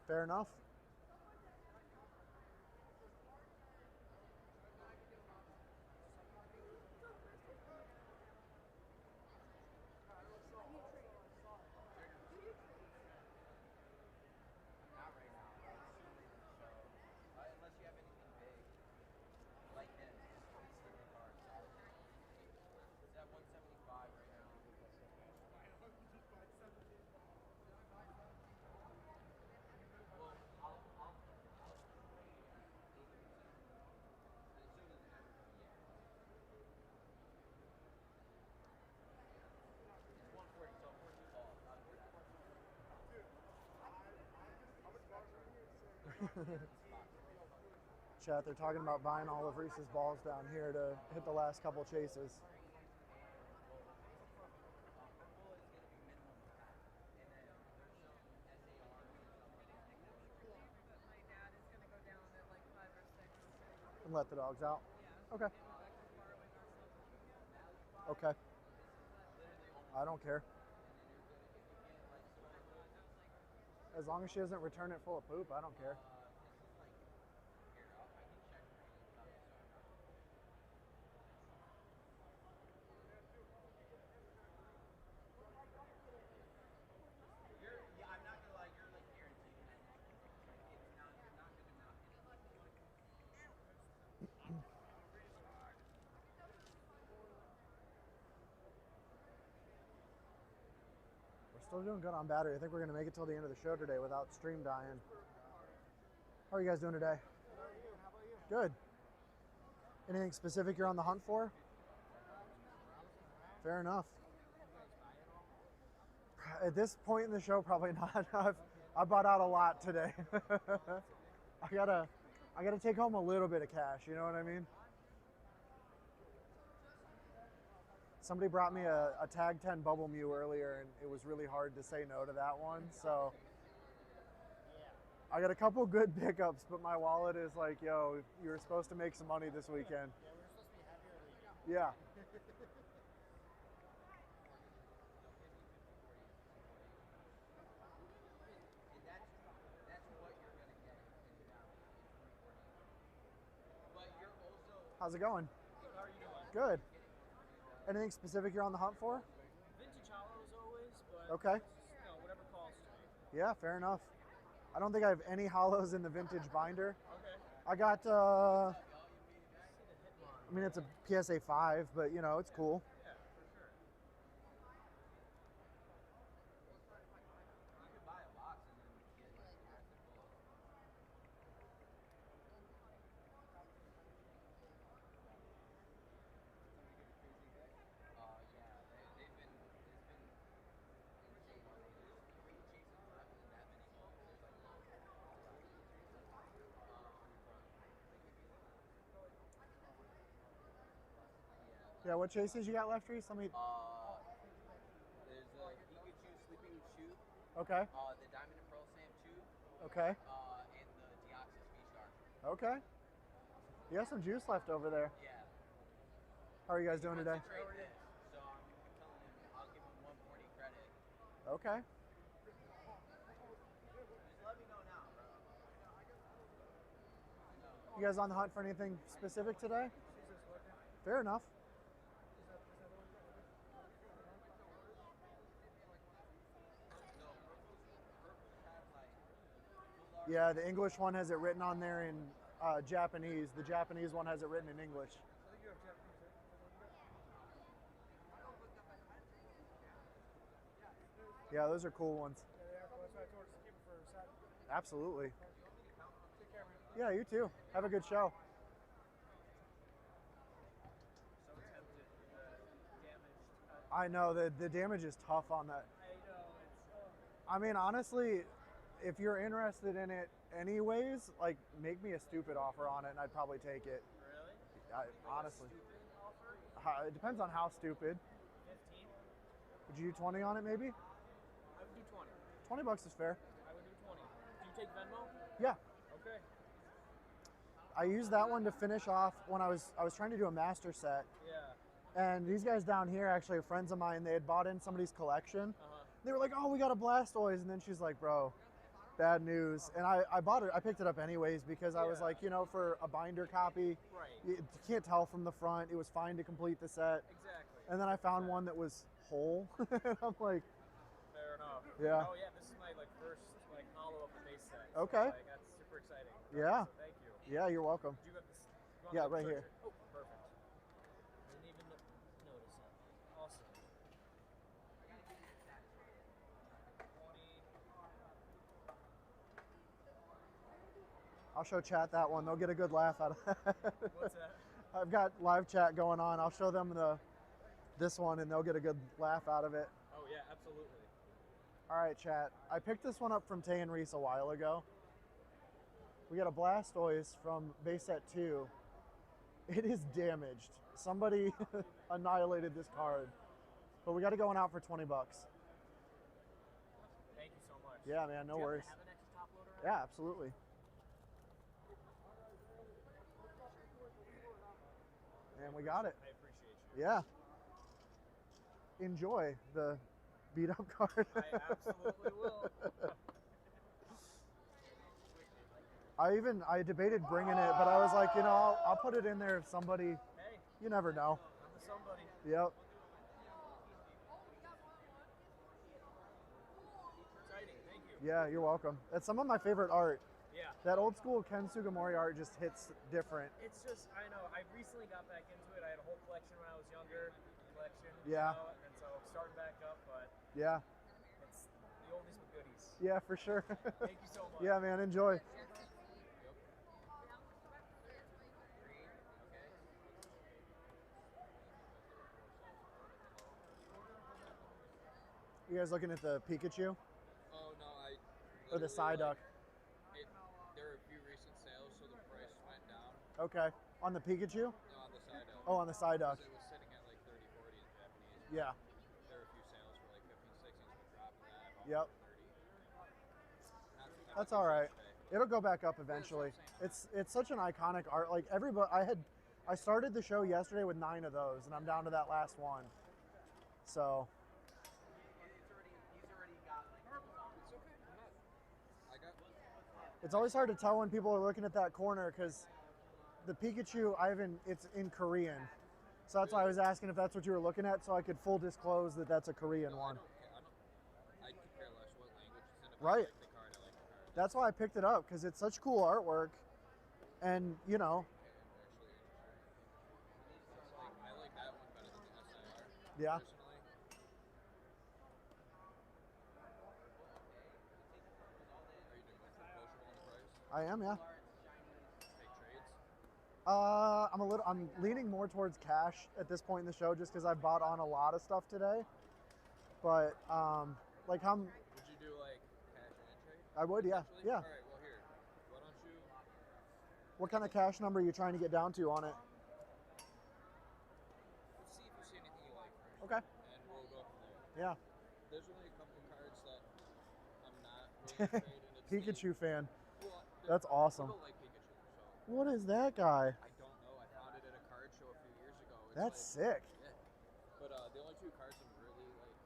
Fair enough. Chat, they're talking about buying all of Reese's balls down here to hit the last couple chases. And let the dogs out? Okay. Okay. I don't care. As long as she doesn't return it full of poop, I don't care. Still doing good on battery. I think we're going to make it till the end of the show today without stream dying. How are you guys doing today? Good. Anything specific you're on the hunt for? Fair enough. At this point in the show, probably not. I bought out a lot today. I gotta take home a little bit of cash. You know what I mean? Somebody brought me a Tag 10 Bubble Mew earlier, and it was really hard to say no to that one. So I got a couple good pickups, but my wallet is like, yo, you were supposed to make some money this weekend. Yeah. How's it going? Good, how are you doing? Good. Anything specific you're on the hunt for? Vintage hollows always, but Okay. you know, whatever calls to me. Yeah, fair enough. I don't think I have any hollows in the vintage binder. Okay. I got, I mean, it's a PSA 5, but, you know, it's cool. Yeah, for sure. You could buy a box and then get like the rest of full. Yeah, they've been, it's been insane on these. There's 3 chases left and that many holes. There's like Yeah, what chases you got left, Reese? Let me. there's a Pikachu Sleeping with Shoe. Okay. The Diamond and Pearl Stamp 2. Okay. And the Deoxys V-Star. Okay. You have some juice left over there. Yeah. How are you guys doing today? Trade this, so I'm telling him I'll give him 140 credit. Okay. Just let me know now, bro. You guys on the hunt for anything specific today? Fair enough. Yeah, the English one has it written on there in Japanese. The Japanese one has it written in English. Yeah, those are cool ones. Absolutely. Yeah, you too. Have a good show. I know the damage is tough on that. I mean, honestly, if you're interested in it anyways, like, make me a stupid offer on it and I'd probably take it. Really? Honestly. It depends on how stupid. 15? Would you do 20 on it maybe? I would do 20. 20 bucks is fair. I would do 20. Do you take Venmo? Yeah. Okay. I used that one to finish off when I was trying to do a master set. Yeah. And these guys down here, actually friends of mine, they had bought in somebody's collection. They were like, oh, we got a Blastoise. And then she's like, bro, bad news. And I bought it. I picked it up anyways because I was like, you know, for a binder copy, you can't tell from the front. It was fine to complete the set. Exactly. And then I found one that was whole. I'm like, fair enough. Yeah. Oh yeah, this is my first hollow of the base set. Okay. So, that's super exciting. Yeah. So thank you. Yeah, you're welcome. Do you have this? Yeah, right here. Oh, perfect. Didn't even notice it. Awesome. 20. I'll show chat that one. They'll get a good laugh out of that. What's that? I've got live chat going on. I'll show them this one and they'll get a good laugh out of it. Oh yeah, absolutely. All right, chat. I picked this one up from Tay and Reese a while ago. We got a Blastoise from base set 2. It is damaged. Somebody annihilated this card. But we got it going out for 20 bucks. Thank you so much. Yeah, man, no worries. Have an extra top loader? Yeah, absolutely. And we got it. I appreciate you. Yeah. Enjoy the beat up card. I absolutely will. I debated bringing it, but I was like, you know, I'll put it in there if somebody, Hey. You never know. I'm the somebody. Yep. Exciting, thank you. Yeah, you're welcome. That's some of my favorite art. Yeah. That old school Ken Sugimori art just hits different. It's just, I know, I recently got back into it. I had a whole collection when I was younger, Yeah. You know, and so starting back up, but Yeah. it's the oldies but goodies. Yeah, for sure. Thank you so much. Yeah, man, enjoy. You guys looking at the Pikachu? Oh no, I. Or the Psyduck? There were a few recent sales, so the price went down. Okay. On the Pikachu? No, on the Psyduck. Oh, on the Psyduck. It was sitting at like 30, 40 in Japanese. Yeah. There were a few sales for like 15, 16, so we dropped that. Yep. For 30. That's all right. It'll go back up eventually. It's such an iconic art. Like everybody, I started the show yesterday with 9 of those, and I'm down to that last one. So. It's always hard to tell when people are looking at that corner because the Pikachu, I haven't. It's in Korean, so that's why I was asking if that's what you were looking at, so I could full disclose that that's a Korean one. I could care less what language it's in. If Right. I like the card, I like the card. That's why I picked it up because it's such cool artwork, and you know. I like that one better than the SIR. Yeah. Personally. Are you negotiable on the price? I am, yeah. Take trades? I'm leaning more towards cash at this point in the show just because I've bought on a lot of stuff today. But like how? Would you do like cash and trade? I would, yeah, yeah. All right, well here, why don't you? What kind of cash number are you trying to get down to on it? Let's see if you see anything you like first. Okay. And we'll go from there. Yeah. There's only a couple cards that I'm not really afraid, and it's Pikachu fan. Well, That's awesome. People like Pikachu, so. What is that guy? I don't know. I found it at a card show a few years ago. It's That's like, sick. Yeah. But the only two cards I'm really like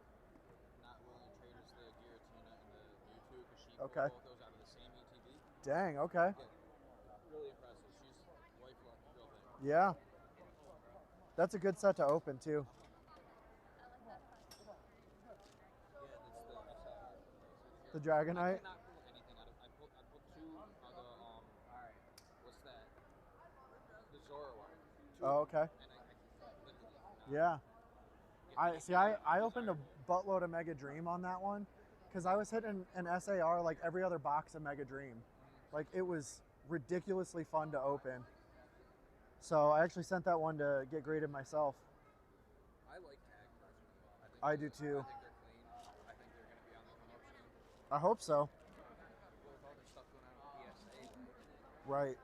not willing to trade is the Giratina and the Mewtwo because she pulled Okay. both those out of the same ETB. Dang. Okay. Yeah. Really impressive. She's wife luck, real thing. Yeah. That's a good set to open too. The Dragonite. I cannot pull anything out of. I pulled two of the what's that? The Zoroark. Oh, okay. And I literally Yeah. I opened a buttload of Mega Dream on that one because I was hitting an SAR like every other box of Mega Dream. Like it was ridiculously fun to open. So I actually sent that one to get graded myself. I like tag personally. I do too. I think they're clean. I think they're going to be on the come up soon. I hope so. With all this stuff going on with PSA. Right.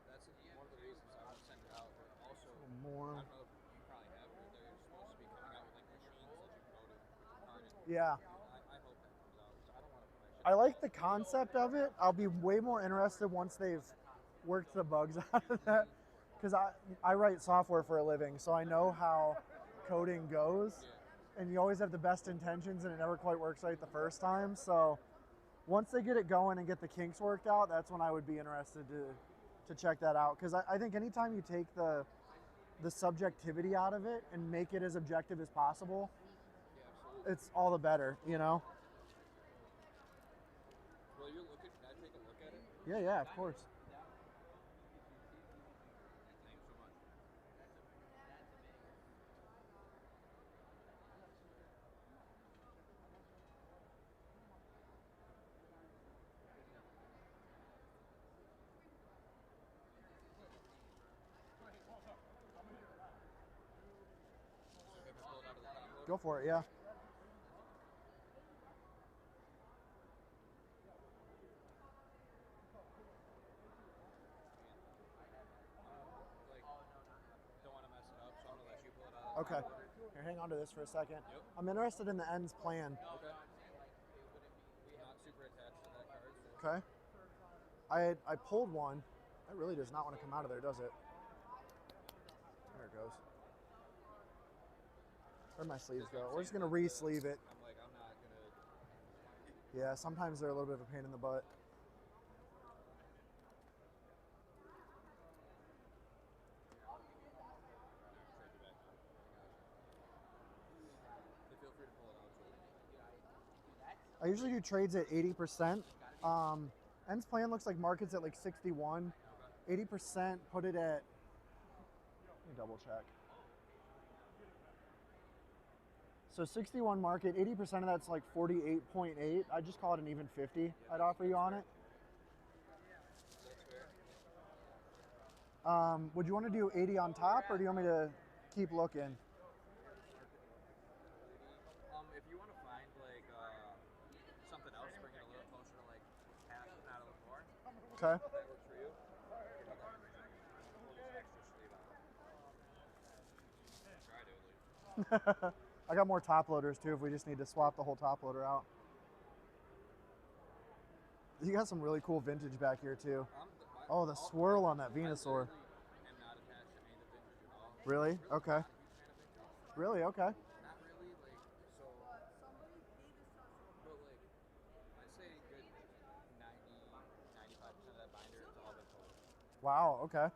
That's one of the reasons I want to send it out. But also, More. I don't know if you probably have, but they're supposed to be coming out with like machines that you can go to card it. Yeah. I hope that comes out. So I don't want to put my shit. I like the concept of it. I'll be way more interested once they've worked the bugs out of that. Because I write software for a living, so I know how coding goes. And you always have the best intentions, and it never quite works right the first time. So once they get it going and get the kinks worked out, that's when I would be interested to check that out. Because I think anytime you take the subjectivity out of it and make it as objective as possible, it's all the better, you know? Well, you're looking. Can I take a look at it? Yeah, yeah, of course. Thanks so much. Go for it, yeah. Don't want to mess it up, so I'm gonna let you pull it out. Okay. Here, hang on to this for a second. Yep. I'm interested in the ends plan. Okay. Not super attached to that card. So. Okay. I pulled one. That really does not want to come out of there, does it? There it goes. Where'd my sleeves go? We're just gonna re-sleeve it. I'm like, I'm not gonna. Yeah, sometimes they're a little bit of a pain in the butt. Feel free to pull it out. I usually do trades at 80%. Ends plan looks like market's at like 61. 80%, put it at, let me double check. So 61 market, 80% of that's like 48.8. I just call it an even 50. I'd offer you on it. Would you want to do 80 on top, or do you want me to keep looking? If you want to find like something else, bring it a little closer to like half, if not a little more. Okay. If that works for you. We'll just extra sleeve on. Try to at least. I got more top loaders too if we just need to swap the whole top loader out. You got some really cool vintage back here too. Oh, the swirl on that Venusaur. I'm not attached to any of the vintage at all. Really? Okay. Really? Okay. Not really, like, so, but like, I'd say a good 90, 95% of that binder is all been pulled. Wow, okay.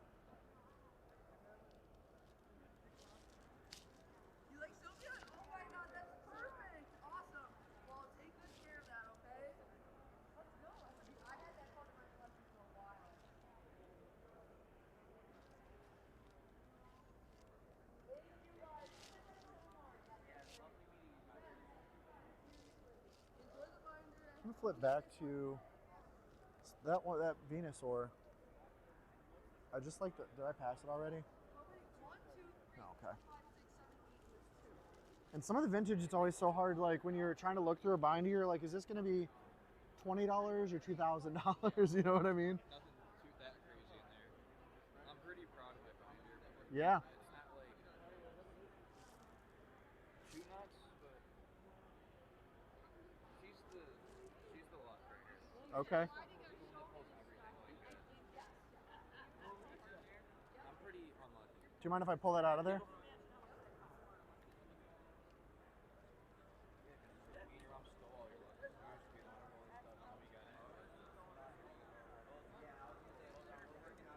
flip back to that one, that Venusaur. I just like the, did I pass it already? No, okay. And some of the vintage, it's always so hard, like when you're trying to look through a binder, you're like, is this going to be $20 or $2,000? You know what I mean? Nothing too that crazy in there. I'm pretty proud of my binder. Yeah. It's not like too nuts, but she's the luck right here. Okay. I'm pretty unlucky. Do you mind if I pull that out of there?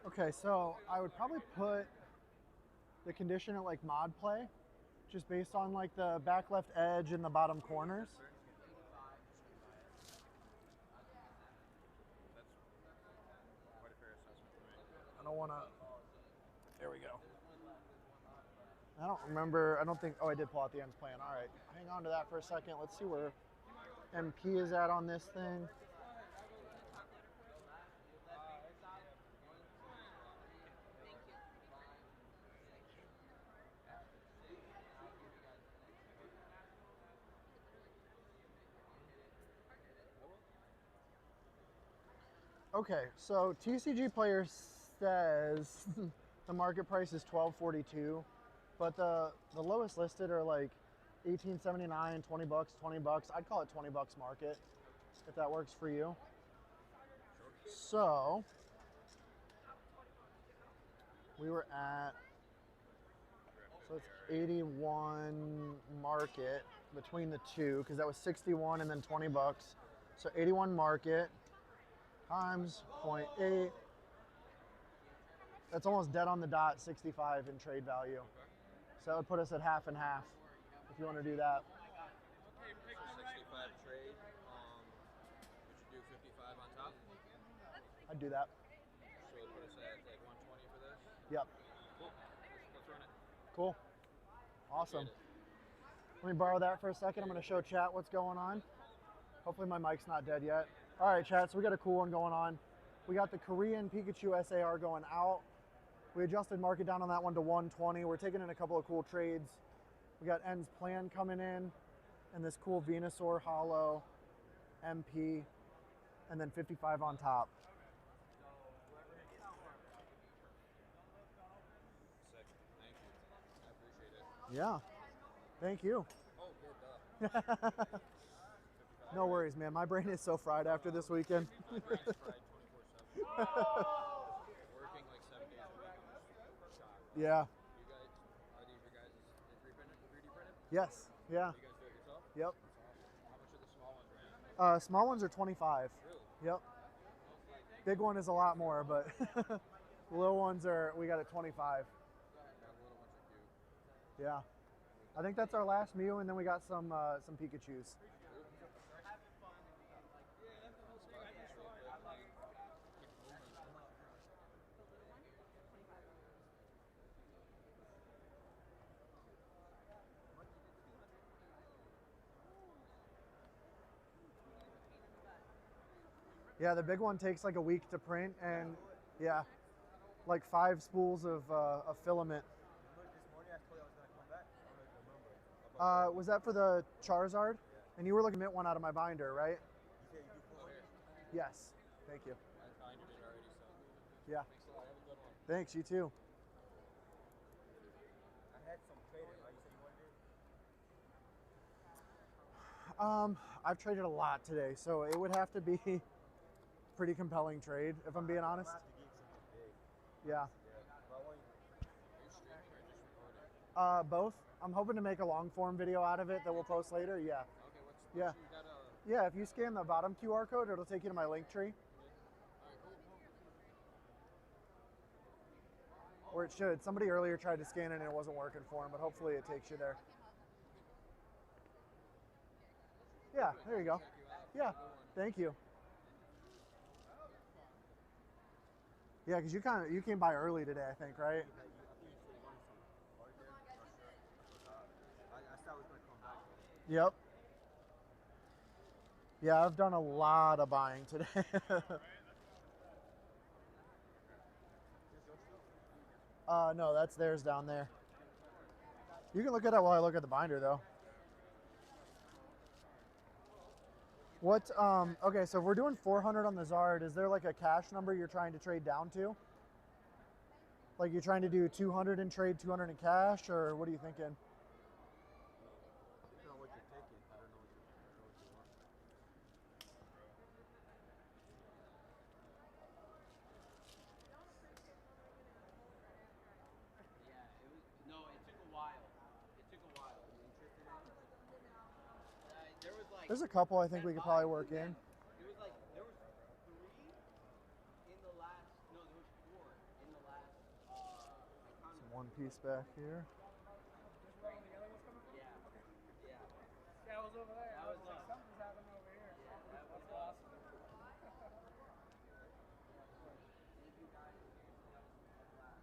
Okay, so I would probably put the condition at like mod play, just based on like the back left edge and the bottom corners. Quite a fair assessment for me. I don't want to, there we go. I don't remember, I don't think, oh, I did pull out the ends plan. All right, hang on to that for a second. Let's see where MP is at on this thing. Okay, so TCG Player says the market price is $12.42, but the lowest listed are like $18.79, $20, $20. I'd call it $20 market if that works for you. So we were at, so it's 81 market between the two, because that was 61 and then $20. So 81 market times 0.8. That's almost dead on the dot, 65 in trade value. So that would put us at half and half if you want to do that. So 65 trade. We should do 55 on top. I'd do that. So it'll put us at like 120 for this. Yep. Cool. Let's run it. Cool. Awesome. Let me borrow that for a second. I'm going to show chat what's going on. Hopefully my mic's not dead yet. All right, chat, so we got a cool one going on. We got the Korean Pikachu SAR going out. We adjusted market down on that one to 120. We're taking in a couple of cool trades. We got Ends Plan coming in, and this cool Venusaur Hollow, MP, and then 55 on top. Sick. Thank you. I appreciate it. Yeah. Thank you. Oh, good. No worries, man. My brain is so fried after this weekend. My brain's fried 24/7. Working like 7 days a week. I'm shocked. Yeah. You guys, are these your guys' 3D printed? Yes. Yeah. You guys do it yourself? Yep. That's awesome. How much are the small ones right now? Small ones are 25. Really? Yep. Big one is a lot more, but the little ones are, we got at 25. Yeah, the little ones are cute. Yeah. I think that's our last Mew, and then we got some Pikachus. Yeah, the big one takes like a week to print, and yeah, like 5 spools of filament. Was that for the Charizard? And you were looking to mint one out of my binder, right? Yes. Thank you. My binder did already, so. Yeah. Thanks a lot. Have a good one. Thanks, you too. I had some traded. You said you wanted it? I've traded a lot today, so it would have to be pretty compelling trade, if I'm being honest. Yeah. Both. I'm hoping to make a long form video out of it that we'll post later. Yeah. Okay, Yeah, if you scan the bottom QR code, it'll take you to my link tree. Or it should. Somebody earlier tried to scan it and it wasn't working for him, but hopefully it takes you there. Yeah, there you go. Yeah, thank you. Yeah, because you came by early today, I think, right? Yep. Yeah, I've done a lot of buying today. No, that's theirs down there. You can look at it while I look at the binder, though. What, okay, so if we're doing 400 on the Zard, is there like a cash number you're trying to trade down to? Like you're trying to do 200 and trade 200 in cash, or what are you thinking? Depending on what you're taking. I don't know what you want. Yeah, it was. No, it took a while. It took a while. You interested in it? There was like. There's a couple I think we could probably work in. It was like there was 3 in the last. No, there was 4 in the last. I counted. Some one piece back here. Where the yellow was coming from? Yeah. Yeah. Yeah, I was over there. That I was was like, us. something's happening over here. Yeah, that was That's awesome. Thank you guys. That was a blast.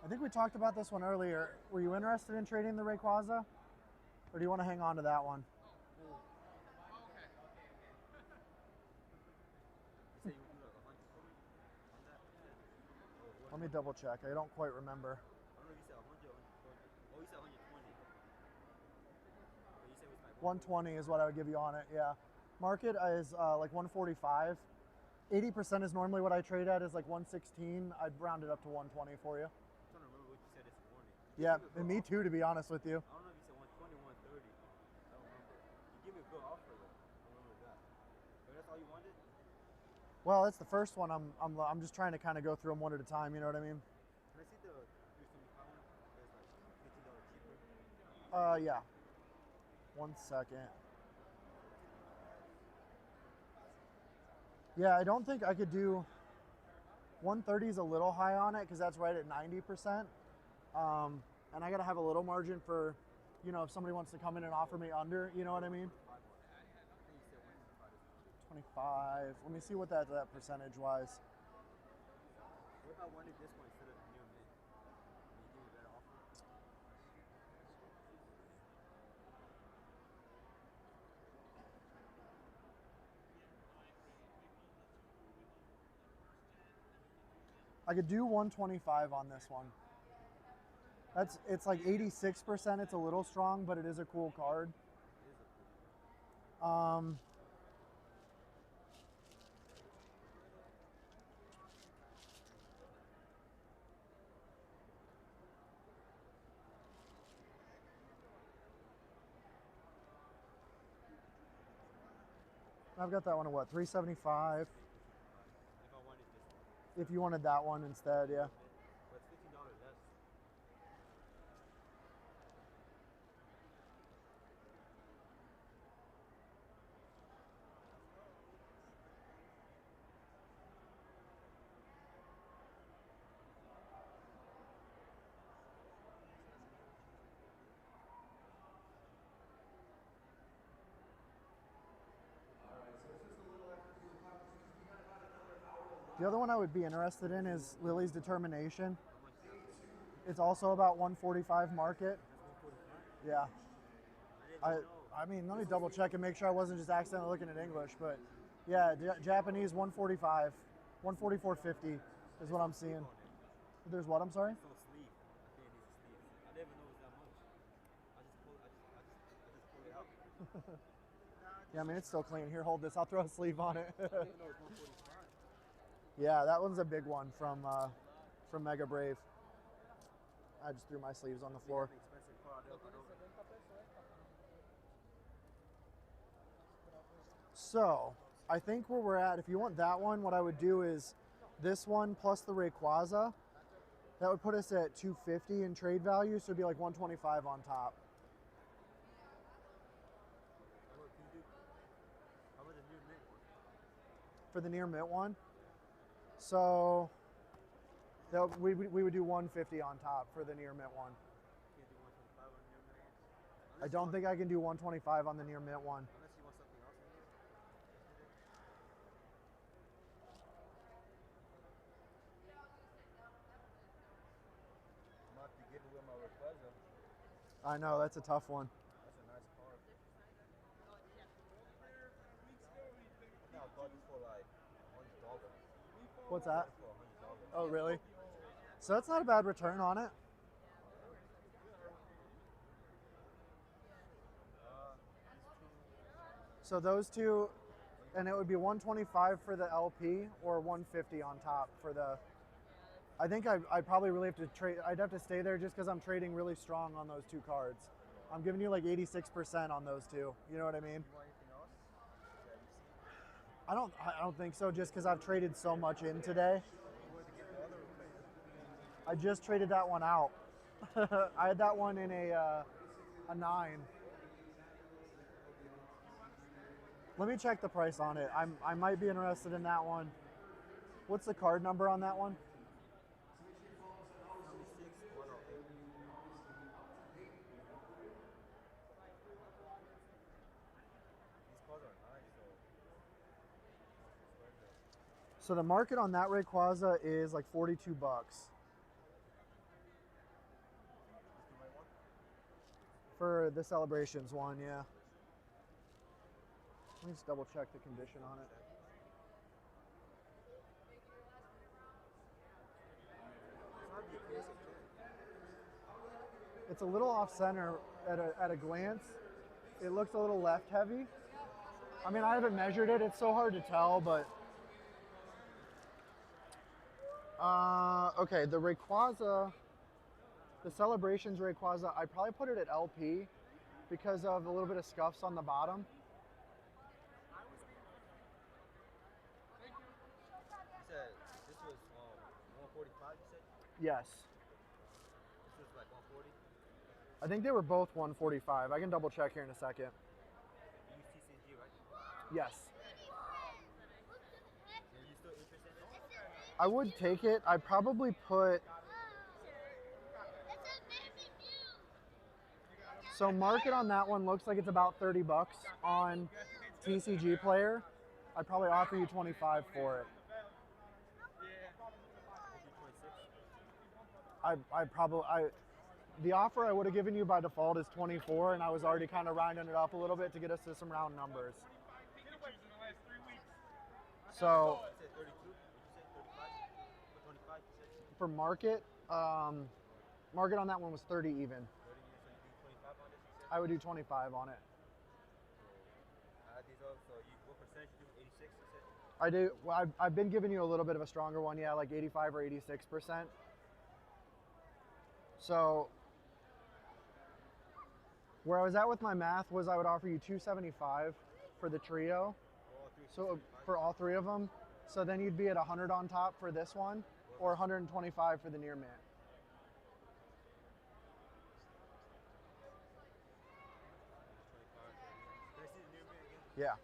I think we talked about this one earlier. Were you interested in trading the Rayquaza? Or do you want to hang on to that one? You say you would do like 100 for me on that? Let me double check. I don't quite remember. I don't know if you said 100 or 120. Oh, you said 120. But you said it was like 120 is what I would give you on it, yeah. Market is like 145. 80% is normally what I trade at is like 116. I'd round it up to 120 for you. I'm trying to remember what you said this morning. Yeah, and me too, to be honest with you. I don't know if you said 120, 130. I don't remember. You give me a good offer though. I don't remember that. But that's all you wanted? Well, it's the first one. I'm just trying to kind of go through them one at a time. You know what I mean? Can I see the 375 one? That's like $15 cheaper. Yeah. 1 second. Yeah, I don't think I could do 130 is a little high on it because that's right at 90%. And I got to have a little margin for, you know, if somebody wants to come in and offer me under, you know what I mean? 25. Let me see what that's at percentage wise. What if I wanted this one instead of the new mint? Can you give me a better offer? I could do 125 on this one. It's like 86%. It's a little strong, but it is a cool card. I've got that one at what, 375? If I wanted this one. If you wanted that one instead, yeah. But it's $15 less. The other one I would be interested in is Lily's Determination. It's also about 145 market. Yeah. I mean, let me double check and make sure I wasn't just accidentally looking at English, but yeah, Japanese 145, 144.50 is what I'm seeing. There's what, I'm sorry? It's on sleeve. I think it needs a sleeve. I didn't even know it was that much. I just pulled it out. Yeah, I mean, it's still clean. Here, hold this. I'll throw a sleeve on it. I didn't even know it was 145. Yeah, that one's a big one from Mega Brave. I just threw my sleeves on the floor. So, I think where we're at, if you want that one, what I would do is this one plus the Rayquaza. That would put us at 250 in trade value, so it'd be like 125 on top. How about the new mint one? For the near mint one. So we would do 150 on top for the near mint one. I don't think I can do 125 on the near mint one. Unless you want something else in here. I'm about to give away my Rayquaza. I know, that's a tough one. That's a nice card. I bought this for like $100. What's that? For $100. Oh, really? So that's not a bad return on it. So those two, and it would be 125 for the LP or 150 on top for the. I think I probably really have to trade. I'd have to stay there just because I'm trading really strong on those two cards. I'm giving you like 86% on those two. You know what I mean? You want anything else that you see? I don't think so. Just because I've traded so much in today. I just traded that one out. I had that one in a 9. Let me check the price on it. I might be interested in that one. What's the card number on that one? 76108. These cards are nice though. So the market on that Rayquaza is like 42 bucks. For the Celebrations one, yeah. Let me just double check the condition on it. It's a little off center at a glance. It looks a little left heavy. I mean, I haven't measured it. It's so hard to tell, but. Okay, the Rayquaza, the Celebrations Rayquaza, I probably put it at LP because of a little bit of scuffs on the bottom. You said this was 145, you said? Yes. This was like 140? I think they were both 145. I can double check here in a second. You use TCG, right? Yes. Are you still interested in it? I would take it. I'd probably put. So market on that one looks like it's about 30 bucks on TCG Player. I'd probably offer you 25 for it. The offer I would have given you by default is 24, and I was already kind of rounding it up a little bit to get us to some round numbers. So for market, market on that one was 30 even. I would do 25 on it. Add these up, so what percentage you do? 86, you said? I do. Well, I've been giving you a little bit of a stronger one, yeah, like 85 or 86%. So where I was at with my math was I would offer you 275 for the trio. So for all three of them. So then you'd be at 100 on top for this one, or 125 for the near mint. Yeah.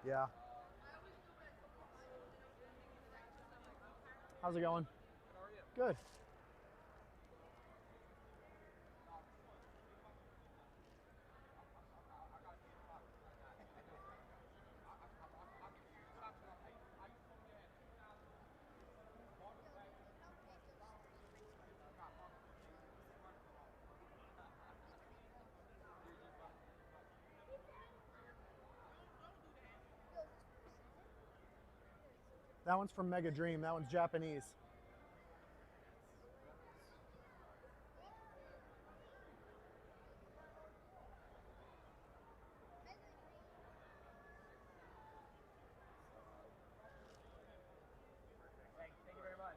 Yeah. How's it going? Good. That one's from Mega Dream. That one's Japanese. Thank you very much.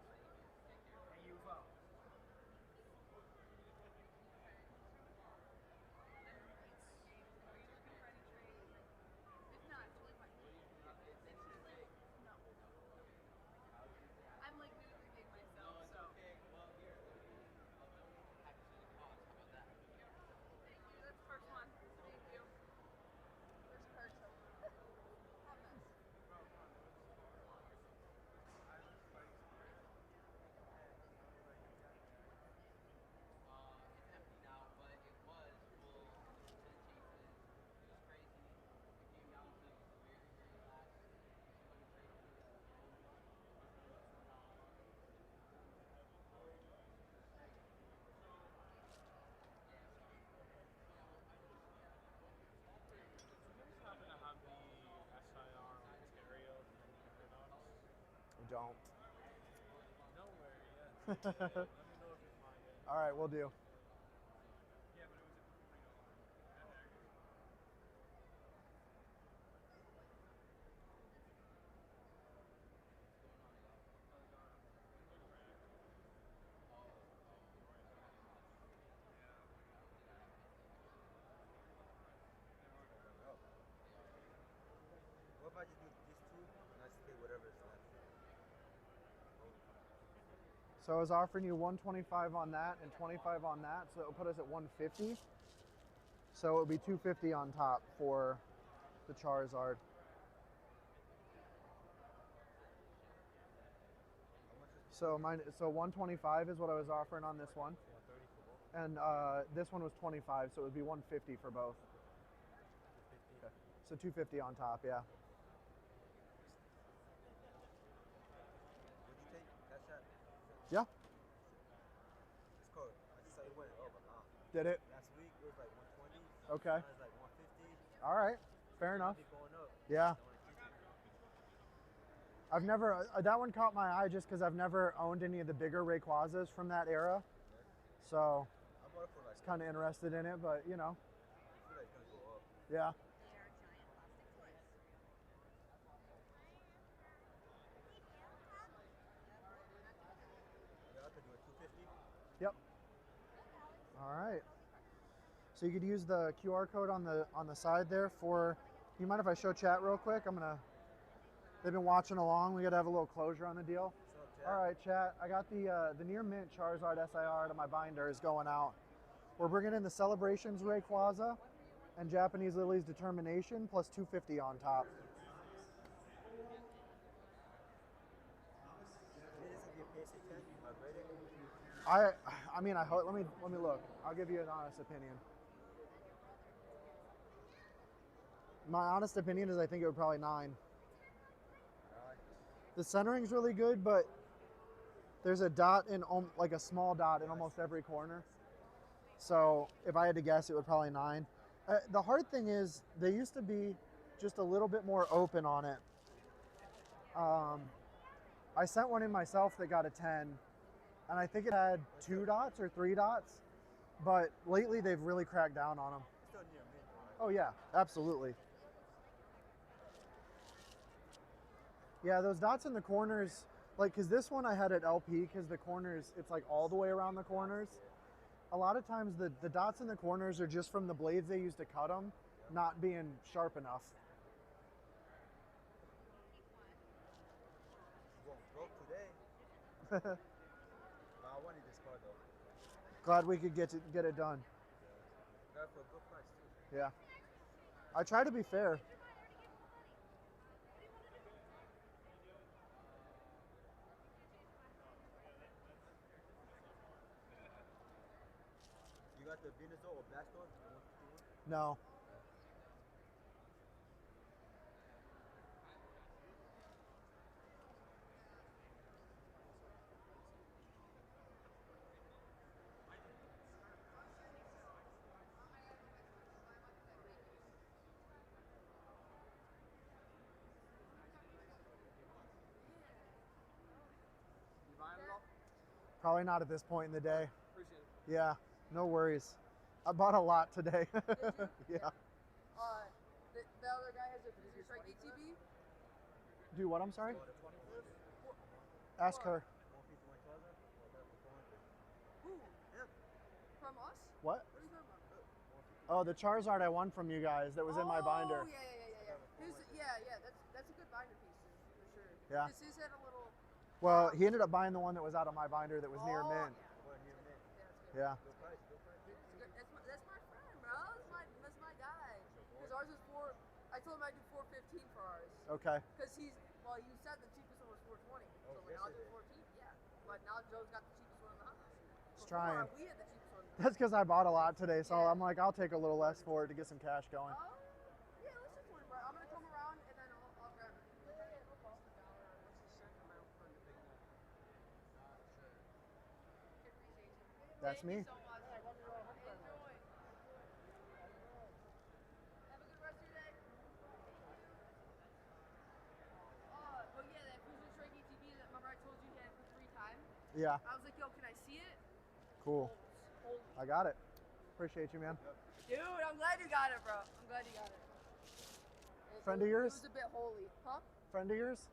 And you as well. don't. No way. Yeah. Let me know if you find it. All right, we'll do. Yeah, but it was What if I just do these two and I just pay whatever is left? So I was offering you 125 on that and 25 on that, so it would put us at 150. So it would be 250 on top for the Charizard. So 125 is what I was offering on this one. 130 for both? And this one was 25, so it would be 150 for both. 250. Okay. So 250 on top, yeah. Would you take that shot? Yeah. It's cold. I just saw it went over. Did it? Last week it was like 120. Okay. Now it's like 150. All right. Fair enough. It'll be going up. Yeah. I wanna keep it. I've never, that one caught my eye just because I've never owned any of the bigger Rayquazas from that era. So I bought it for like. I was kind of interested in it, but you know. I feel like it's gonna go up. Yeah. Yeah, I could do it 250. Yep. All right. So you could use the QR code on the side there for. You mind if I show chat real quick? They've been watching along. We got to have a little closure on the deal. What's up, Chad? All right, chat. I got the near mint Charizard SIR to my binder is going out. We're bringing in the Celebrations Rayquaza and Japanese Lily's Determination plus 250 on top. This is your PSA 10. Graded. I mean, I hope. Let me look. I'll give you an honest opinion. My honest opinion is I think it would probably 9. The centering's really good, but there's a dot in, like a small dot in almost every corner. So if I had to guess, it would probably 9. The hard thing is they used to be just a little bit more open on it. I sent one in myself that got a 10, and I think it had 2 dots or 3 dots, but lately they've really cracked down on them. Still near mint, right? Oh yeah, absolutely. Yeah, those dots in the corners, like, because this one I had at LP, because the corners, it's like all the way around the corners. A lot of times the dots in the corners are just from the blades they used to cut them, not being sharp enough. Well, broke today. But I wanted this car though. Glad we could get it done. Got it for a good price too. Yeah. I try to be fair. You got the Venusaur or Blastoise? No. You buying it all? Probably not at this point in the day. Appreciate it. Yeah, no worries. I bought a lot today. Yeah. The other guy has a Fusion Strike ATV. Do what? I'm sorry? Ask her. Who? From us? What? What are you talking about? Oh, the Charizard I won from you guys that was in my binder. Oh, yeah. That's a good binder piece for sure. Yeah. This is at a little. Well, he ended up buying the one that was out of my binder that was near mint. Yeah. That's my friend, bro. That's my guy. Because ours is I told him I'd do 415 for ours. Okay. Because you said the cheapest one was 420. So like, I'll do 14. Yeah. But now Joe's got the cheapest one in the house. Just trying. We had the cheapest one. That's because I bought a lot today, so I'm like, I'll take a little less for it to get some cash going. Yeah, let's just worry about it. I'm going to come around and then I'll grab it. That's me. Thank you so much. Enjoy. Have a good rest of your day. But yeah, that Fusion Strike ATV that Yeah. I was like, yo, can I see it? Cool. Holy. I got it. Appreciate you, man. Dude, I'm glad you got it, bro. I'm glad you got it. Friend of yours? It was a bit holy, huh? Friend of yours?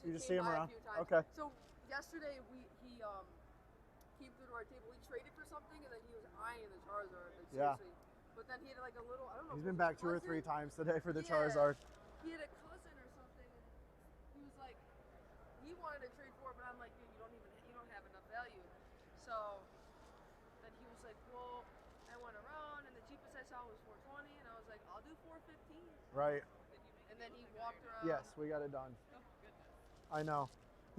You just see came him by around? a few times. Okay. So yesterday he came through to our table. We traded for something, and then he was eyeing the Charizard. Like, Yeah. seriously. But then he had like a little, I don't know. He's if it been was back his 2 or 3 cousin. times today for the Yeah. Charizard. He had a cousin or something, and he was like, he wanted to trade for it, but I'm like, dude, you don't have enough value. So then he was like, well, I went around, and the cheapest I saw was 420, and I was like, I'll do 415. Right. And then he walked around. Yes, we got it done. Oh, goodness. I know.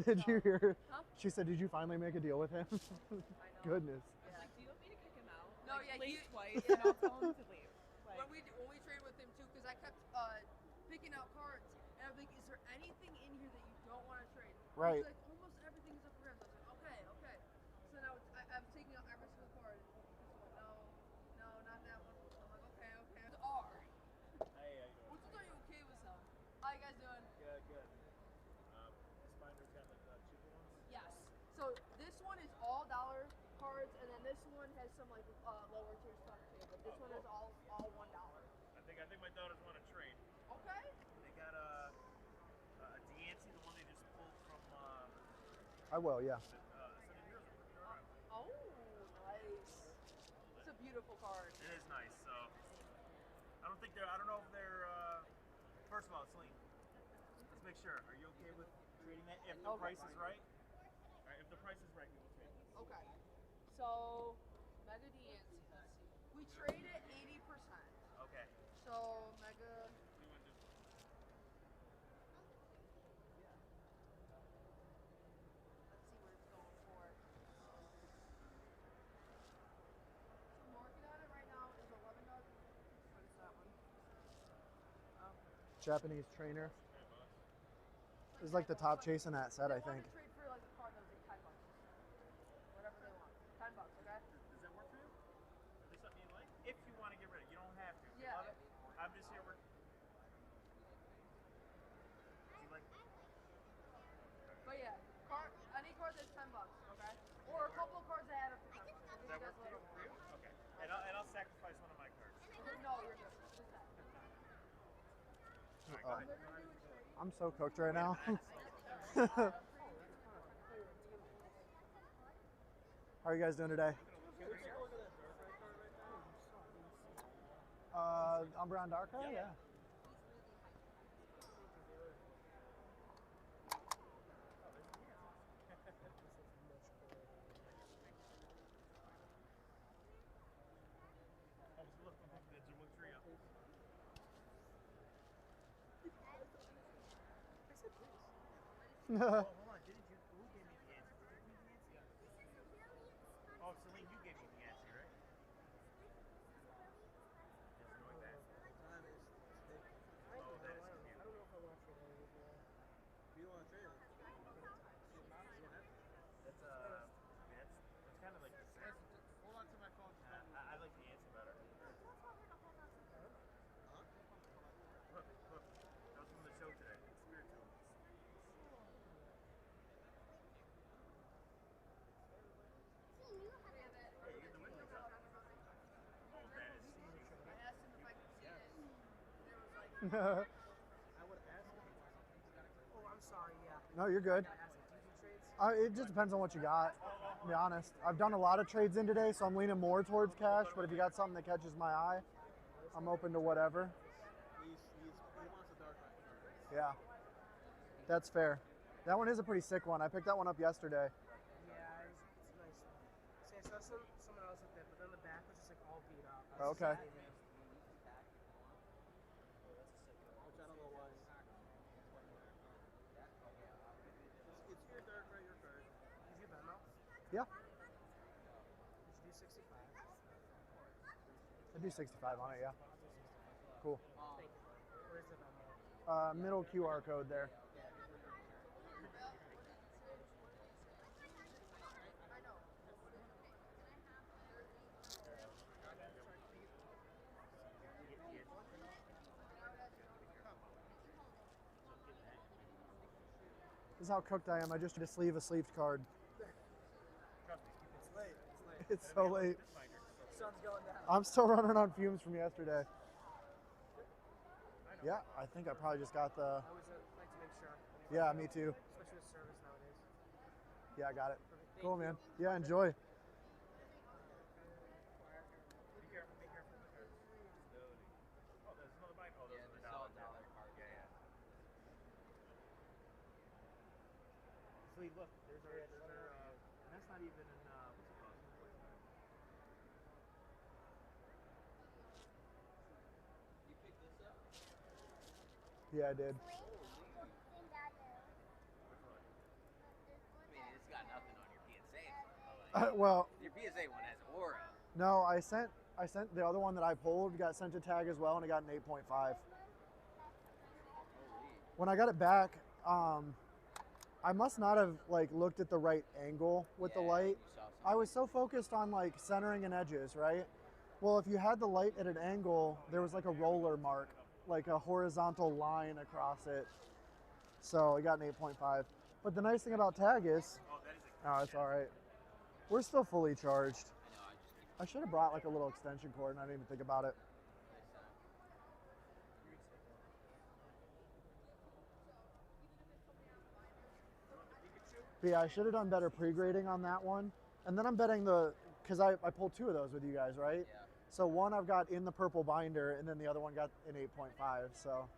Did you hear? Huh? She said, did you finally make a deal with him? I know. Goodness. Yeah. Like, do you want me to kick him out? No, like, yeah, blink he- twice and I'll tell him to leave. Like, When we trade with him too, because I kept picking out cards, and I'm like, is there anything in here that you don't want to trade? Right. He's like, almost everything is up for grabs. I was like, okay. So now I'm taking out every single card. And he's like, no, not that one. I'm like, okay. It's R. Hey, how you doing? Which ones are you okay with, Sal? How you guys doing? Good. This binder's got like the cheaper ones. Yes. So this one is all dollar cards, and then this one has some like lower tier stuff too. But this one is all $1. I think my daughters want to trade. Okay. They got a Deancey, the one they just pulled from I will, yeah. 7 years ago. Oh, nice. It's a beautiful card. It is nice. So I don't know if they're. First of all, Celine, let's make sure. Are you okay with trading that if the price is right? All right, if the price is right, we will trade this. Okay. So, Mega Deancey, let's see. We trade at 80%. Okay. So, Mega. What do you want to do? Let's see what it's going for. So, market on it right now is $11. What is that one? Oh. Japanese trainer. This is like the top chase in that set, I think. They want to trade for like a card that was like $10. Whatever they want. $10, okay? Does that work for you? Is there something you like? If you want to get rid of it, you don't have to. If you Yeah. love it, I'm just here working. Do you like? But yeah, any card that's $10, okay? Or a couple of cards that add up to $10. Does that work for you? Okay. And I'll sacrifice one of my cards. No, you're good. Just that. All right, go ahead. I'm so cooked right now. How are you guys doing today? Umbreon Darko? Yeah. Oh, hold on. Who gave me the answer? Did you give me the answer? Oh, Celine, you gave me the answer, right? Yes, like that. Oh, that is cute. I don't know if I want to trade it. You don't want to trade it? That's kind of like the same. Hold on to my phone. I like the answer better. Look, that was from the show today. Spiritual. Hey, you get the windows up. Oh, that is cute. I asked him if I could see it. There was like, I would ask him. Oh, I'm sorry, yeah. No, you're good. I asked him, do you do trades? It just depends on what you got, to be honest. I've done a lot of trades in today, so I'm leaning more towards cash, but if you got something that catches my eye, I'm open to whatever. He wants a dark knight. Yeah, that's fair. That one is a pretty sick one. I picked that one up yesterday. Yeah, it's a nice one. See, I saw someone else with it, but then the back was just like all beat up. I was Okay. just like, hey, man. Which I don't know why. It's your dark knight, your card. Did you Venmo? Yeah, Did you do 65? I do 65 on it, yeah. Cool. Thank you. Where's the Venmo? Middle QR code there. This is how cooked I am. I just did a sleeved card. It's so late. Sun's going down. I'm still running on fumes from yesterday. Yeah, I think I probably just got the. I always like to make sure. Yeah, me too. Especially with service nowadays. Yeah, I got it. Perfect. Cool, Thank man. you. Yeah, enjoy. Be careful with the cards. Slowly. Oh, there's another bike. Oh, Yeah, those they are sell $1 dollar cards. Yeah. See, look, there's our, and that's not even in, what's it called? You picked this up? Yeah, I did. I mean, it's got nothing on your PSA. But Well, your PSA one has aura. no, I sent the other one that I pulled, got sent to tag as well, and I got an 8.5. When I got it back, I must not have like looked at the right angle with the light. I was so focused on like centering and edges, right? Well, if you had the light at an angle, there was like a roller mark, like a horizontal line across it. So I got an 8.5. But the nice thing about tag is, oh, it's all right. We're still fully charged. I should have brought like a little extension cord and I didn't even think about it. But yeah, I should have done better pre-grading on that one. And then I'm betting because I pulled two of those with you guys, right? Yeah. So one I've got in the purple binder, and then the other one got an 8.5, so.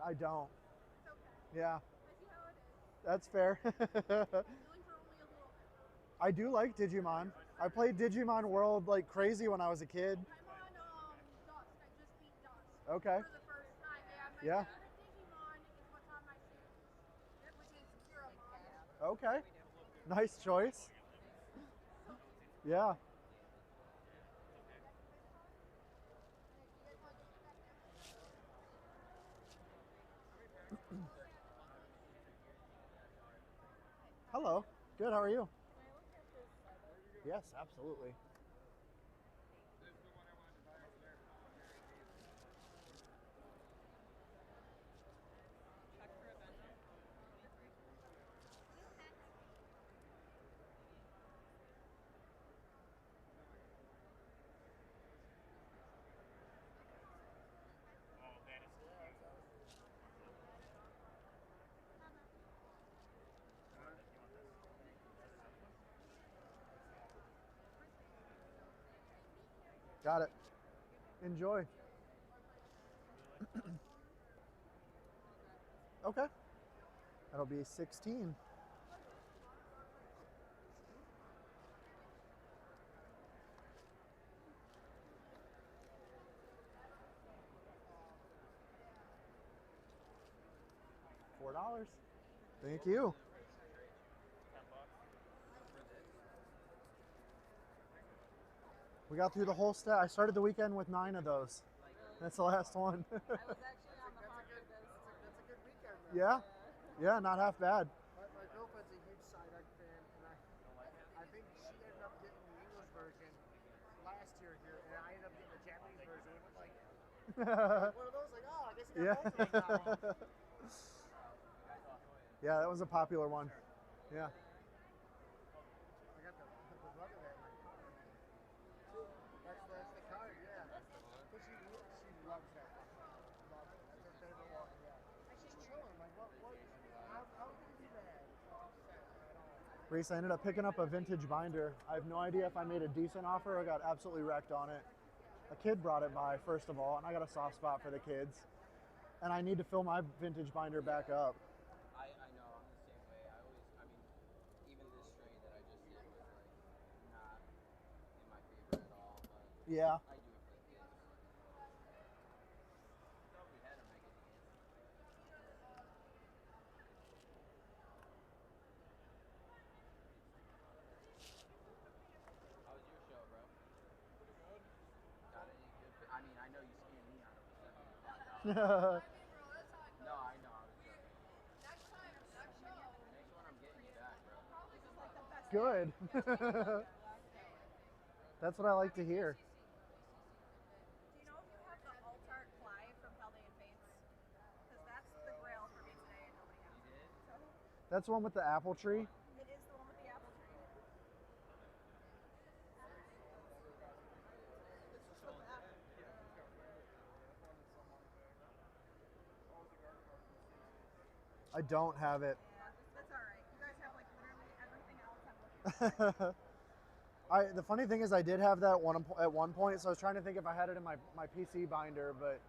I don't. Yeah. That's fair. I do like Digimon. I played Digimon World like crazy when I was a kid. Okay. Yeah. Okay. Nice choice. Yeah. Hello. Good. How are you? Yes, absolutely. Got it. Enjoy. Okay. That'll be 16. $4. Thank you. We got through the whole stack. I started the weekend with 9 of those. That's the last one. I was actually on the hunt for those. That's a good weekend. Yeah? Yeah, not half bad. My girlfriend's a huge Psyduck fan, and I think she ended up getting the English version last year here, and I ended up getting the Japanese version. It was like one of those, like, oh, I guess you got both of them now. Yeah, that was a popular one. Yeah. I got the bug of that. That's the card, yeah. But she loves that. Loves it. That's her favorite one, yeah. She's chilling, like, how can you do that? Reese, I ended up picking up a vintage binder. I have no idea if I made a decent offer or got absolutely wrecked on it. A kid brought it by, first of all, and I got a soft spot for the kids. And I need to fill my vintage binder back up. I know, I'm the same way. Even this trade that I just did was like not in my favor at all, but Yeah. I do it for the kids. So if we had them, I get the answer. How was your show, bro? Pretty good. Got any good? I mean, I know you scanned me out of $75. No, I know. I was joking. Next one, I'm getting you back, bro. Good. That's what I like to hear. Do you know if you have the Altart Fly from Paldean Fates? Because that's the grail for me today and nobody has it. So. That's the one with the apple tree. It is the one with the apple tree. It's just the back. I don't have it. Yeah, that's all right. You guys have like literally everything else I'm looking for. The funny thing is I did have that at one point, so I was trying to think if I had it in my PC binder, but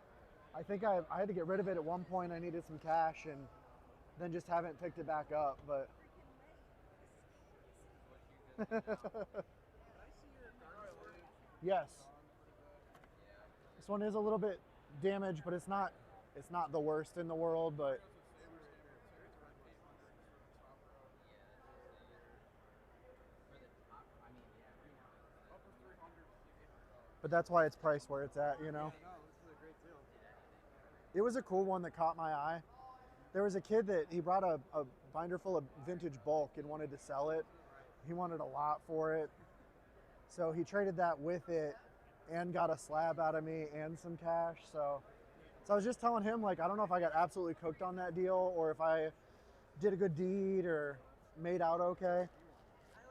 I think I had to get rid of it at one point. I needed some cash and then just haven't picked it back up, but yes. This one is a little bit damaged, but it's not the worst in the world, but that's why it's priced where it's at, you know. It was a cool one that caught my eye. There was a kid that he brought a binder full of vintage bulk and wanted to sell it. He wanted a lot for it. So he traded that with it and got a slab out of me and some cash. So I was just telling him, like, I don't know if I got absolutely cooked on that deal or if I did a good deed or made out okay. I like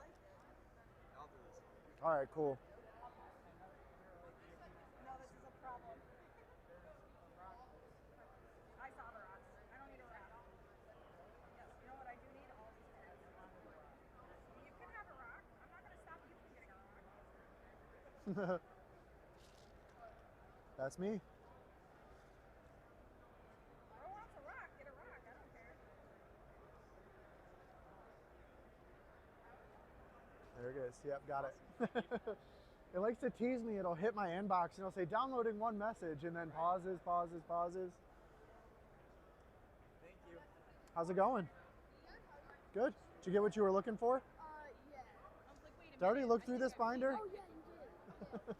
it. All right, cool. No, this is a problem. I saw the rocks. I don't need a rock. Yes, you know what I do need? All these things. You can have a rock. I'm not going to stop you from getting a rock. That's me. Bro wants a rock. Get a rock. I don't care. There it is. Yep, got it. It likes to tease me. It'll hit my inbox and it'll say downloading one message and then pauses. Thank you. How's it going? Good. Did you get what you were looking for? Yeah. Did I already look through this binder? Oh, yeah, you did.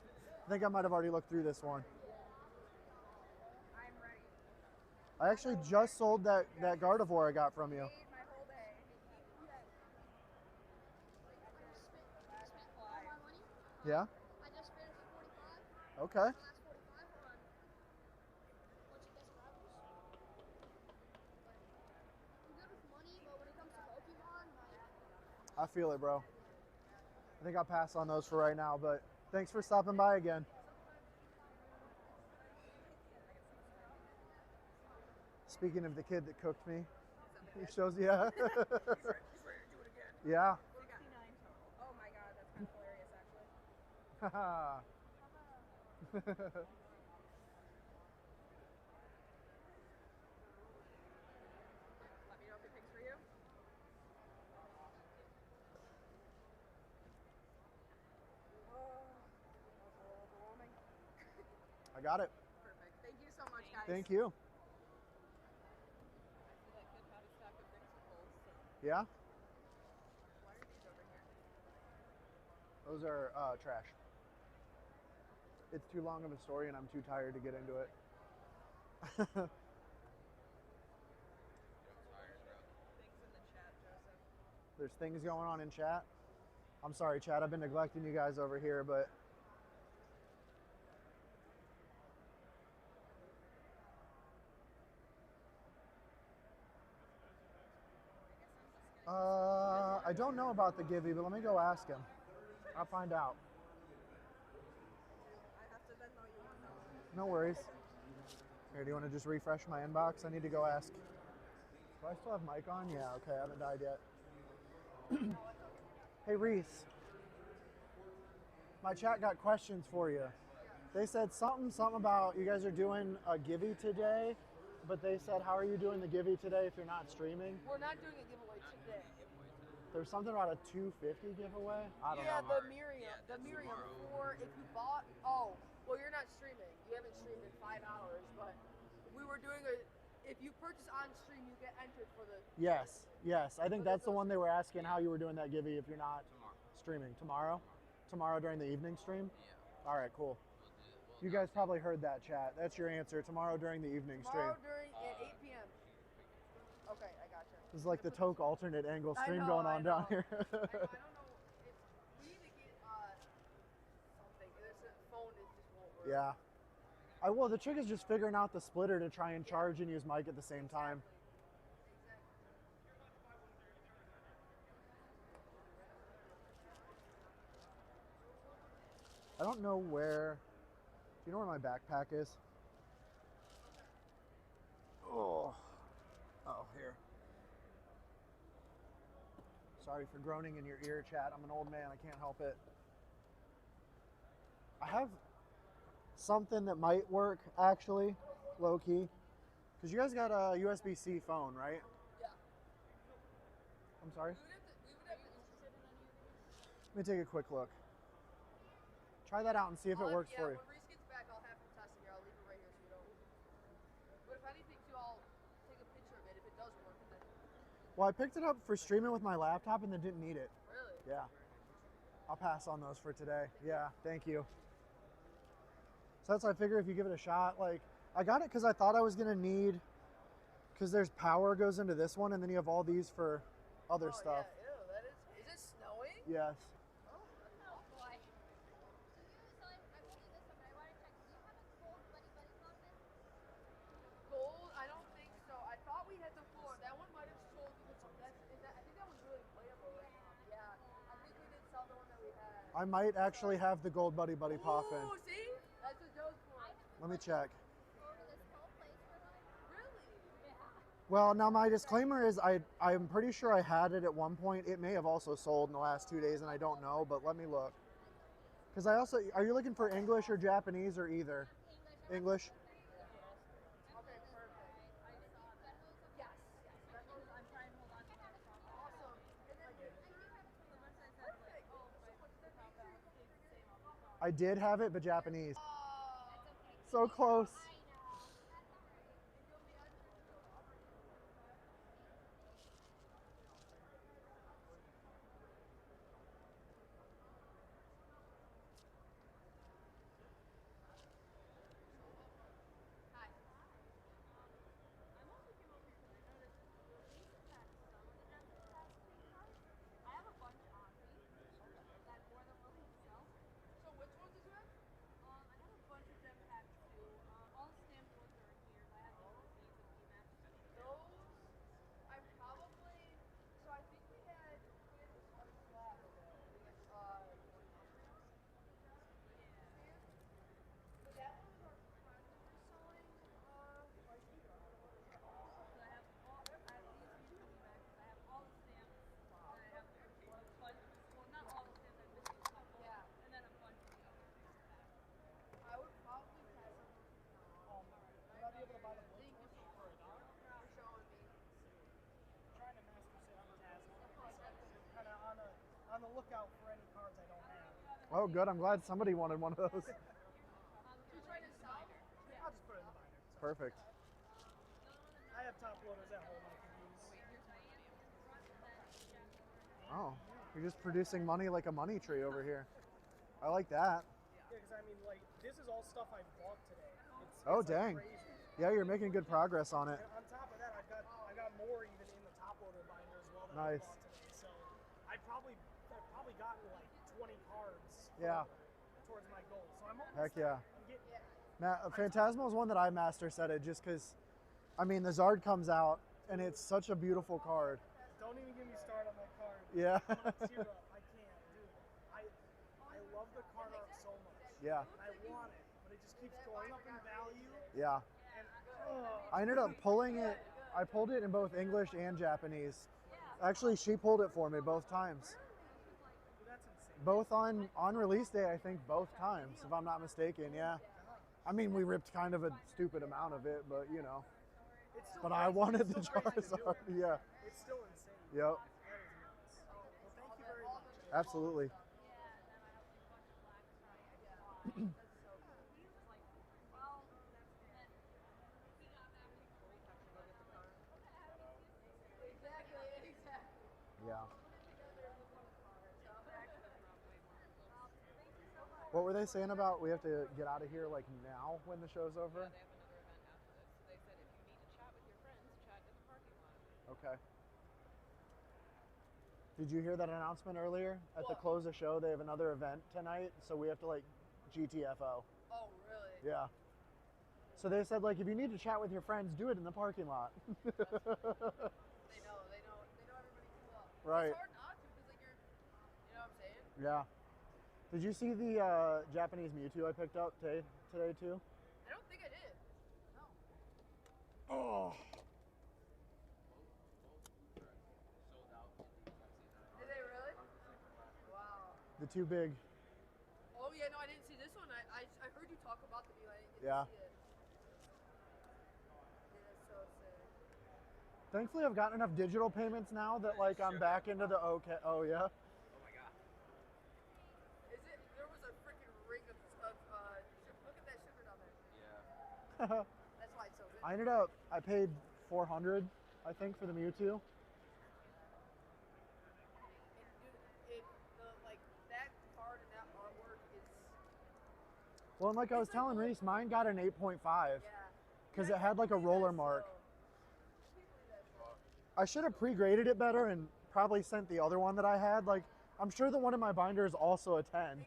I think I might have already looked through this one. I'm ready. I actually just sold that Gardevoir I got from you. Made my whole day. All my money. Yeah? I just spent 45. Okay. The last 45 on a bunch of desperados. I'm good with money, but when it comes to Pokemon, like, I feel it, bro. I think I'll pass on those for right now, but thanks for stopping by again. Speaking of the kid that cooked me, he shows, yeah. He's ready to do it again. Yeah. 69 total. Oh my god, that's kind of hilarious actually. Haha. Let me know if it picks for you. Oh, that was a little overwhelming. I got it. Perfect. Thank you so much, guys. Thank you. That kid had a stack of Vixicles. Yeah? Why are these over here? Those are trash. It's too long of a story and I'm too tired to get into it. Things in the chat, Joseph. There's things going on in chat. I'm sorry, chat. I've been neglecting you guys over here, but I don't know about the Gibby, but let me go ask him. I'll find out. I have to Venmo you one though. No worries. Here, do you want to just refresh my inbox? I need to go ask. Do I still have mic on? Yeah, okay, I haven't died yet. Hey, Reese. My chat got questions for you. They said something about you guys are doing a Gibby today, but they said, how are you doing the Gibby today if you're not streaming? We're not doing a giveaway today. There's something about a 250 giveaway? I don't Yeah, know. the Miriam for if you bought. Oh, well, you're not streaming. You haven't streamed in 5 hours, but we were doing a. If you purchase on stream, you get entered for the. Yes. I think that's the one they were asking how you were doing that Gibby if you're not streaming. Tomorrow? Tomorrow during the evening stream? Yeah. All right, cool. You guys probably heard that, chat. That's your answer. Tomorrow during the evening stream. Tomorrow during at 8 p.m. Okay, I got you. This is like the Toke alternate angle stream I know, going on down here. I don't know. We need to get something. This phone is just won't work. Yeah. Well, the trick is just figuring out the splitter to try and charge and use mic at the same time. I don't know where. Do you know where my backpack is? Oh. Oh, here. Sorry for groaning in your ear, chat. I'm an old man. I can't help it. I have something that might work, actually, low-key. Because you guys got a USB-C phone, right? Yeah. I'm sorry? We would have to. Let me take a quick look. Try that out and see if it works for you. When Reese gets back, I'll have him test it here. I'll leave it right here so you don't. But if anything, too, I'll take a picture of it if it does work. And then... Well, I picked it up for streaming with my laptop and then didn't need it. Really? Yeah. I'll pass on those for today. Yeah, thank you. So that's why I figure if you give it a shot, like, I got it because I thought I was going to need, because there's power goes into this one and then you have all these for other stuff. Yeah, ew, that is it snowing? Yes. Oh boy. So I told you this one, but I want to check. Do you have a gold buddy buddy coffin? Gold? I don't think so. I thought we had the floor. That one might have sold because I think that one's really playable right now. Yeah. I think we did sell the one that we had. I might actually have the gold buddy buddy poffin. Ooh, see? That's what Joe's for. Let me check. Go to this whole place for like. Really? Yeah. Well, now my disclaimer is I'm pretty sure I had it at one point. It may have also sold in the last 2 days and I don't know, but let me look. Because I also, are you looking for English or Japanese or either? English? Okay, perfect. Yes. I'm trying to hold on to my phone. Awesome. And then So once I said like, oh, my compound stays the same all the time. I did have it, but Japanese. So close. I'm also came over because I noticed Louise had some of the Genesis packs being cards. I have a bunch on me that more than willing to sell. So which ones did you have? I have a bunch of gem packs too. All the stamped ones are in here. I have the OCs and VMAX. Those, I probably, so I think we had a slab of it. But that one was our friend that was selling, like, So I have these VMAX. I have all the stamps. And I have a bunch, well not all the stamps, I'm missing a couple. Yeah. And then a bunch of the other stamp packs. I would probably pass on. Would I be able to buy the blue ones for $1? You're showing me. Trying to master set on Tasman. Kind of on the lookout for any cards I don't have. Oh, good. I'm glad somebody wanted one of those. You're trying to sell? I'll just put it in the binder. Perfect. I have top loaders at home I can use. Oh, you're just producing money like a money tree over here. I like that. Yeah, because I mean, like, this is all stuff I bought today. Oh, it's dang. Like crazy. Yeah, you're making good progress on it. And on top of that, I've got more even in the top loader binder as well that Nice. I bought today. So I've probably gotten like 20 cards. Yeah. Towards my goal. So I'm almost Heck there. yeah. I'm getting, Phantasmal is one that I master setted just because, I mean, the Zard comes out and it's such a beautiful card. don't even get me started on that card. Yeah. Zero. I can't, dude. I love the card art so much. Yeah. And I want it, but it just keeps going up in value. Yeah. And I ended up pulling it. I pulled it in both English and Japanese. Actually, she pulled it for me both times. that's insane. Both on release day, I think both times, if I'm not mistaken. Yeah. I mean, we ripped kind of a stupid amount of it, but you know. It's still But crazy. I wanted the It's still crazy to do Charizard. it. Yeah. It's still insane. Yep. That is nuts. Well, thank you very much. Absolutely. Yeah. What were they saying about we have to get out of here like now when the show's over? They have another event after this. So they said if you need to chat with your friends, chat in the parking lot. Okay. Did you hear that announcement earlier? At the close of show, they have another event tonight, so we have to like GTFO. Oh, really? Yeah. So they said like if you need to chat with your friends, do it in the parking lot. They know everybody can go. Right. It's hard not to because like you're, you know what I'm saying? Yeah. Did you see the Japanese Mewtwo I picked up today too? I don't think I did. No. Oh. Did they really? Wow. The two big. Oh yeah, no, I didn't see this one. I heard you talk about the Mew. I didn't get Yeah. to see it. Yeah, that's so sick. Thankfully, I've gotten enough digital payments now that like I'm back into the okay. Oh yeah. Oh my god. Is it? There was a freaking ring of look at that sugar down there. Yeah. That's why it's so good. I paid 400, I think, for the Mewtwo. Like that card and that artwork is. Well, and like I was telling Reese, mine got an 8.5 because it had like a roller mark. I should have pre-graded it better and probably sent the other one that I had. Like, I'm sure the one in my binder is also a 10. Exactly.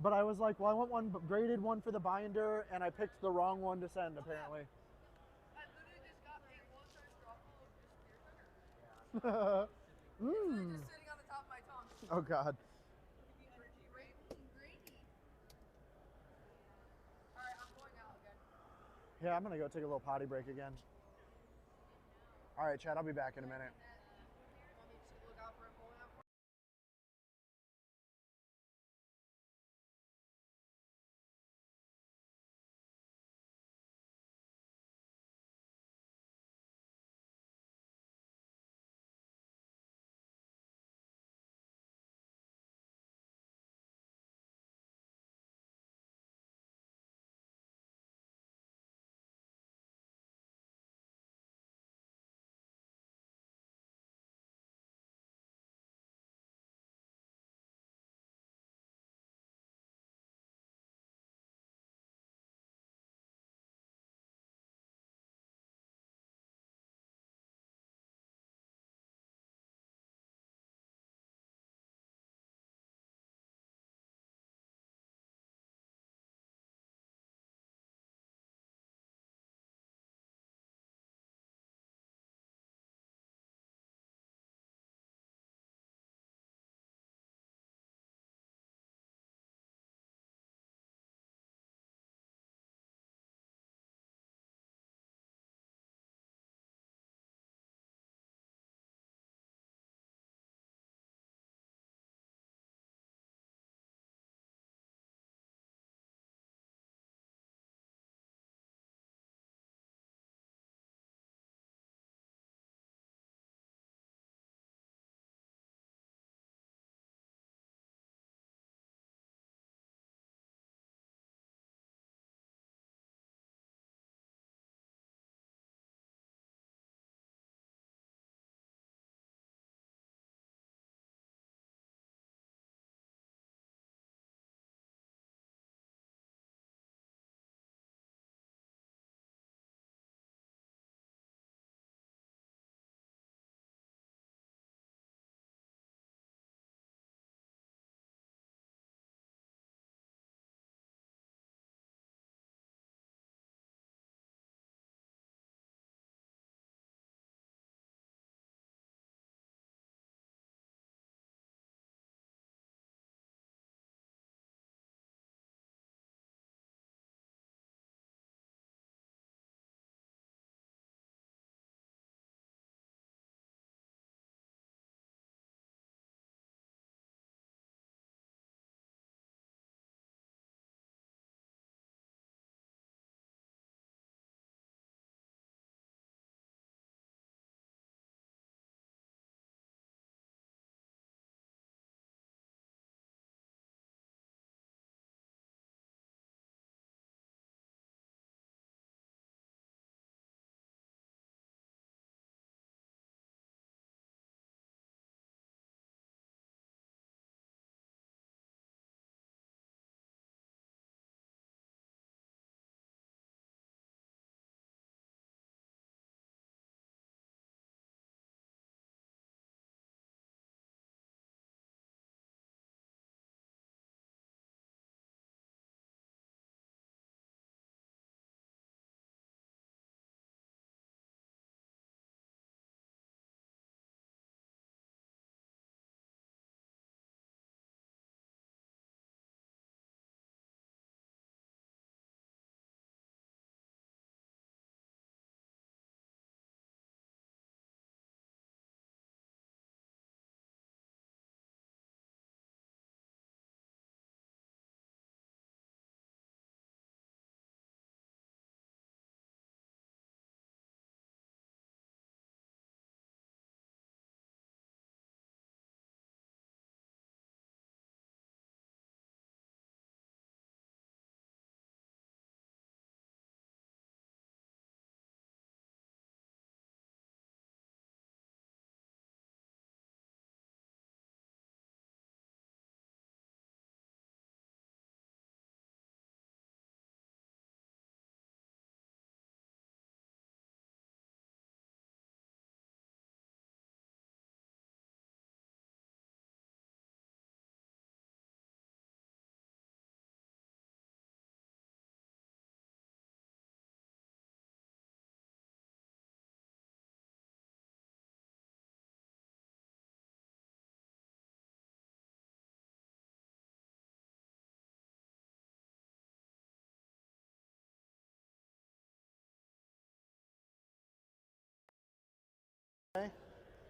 But I was like, well, I want one graded one for the binder, and I picked the wrong one to send, apparently. I literally just got a one-size dropper of just beer sugar. It's literally just sitting on the top of my tongue. Oh, God. Grainy. Alright, I'm going out again. Yeah, I'm going to go take a little potty break again. All right, Chad, I'll be back in a minute.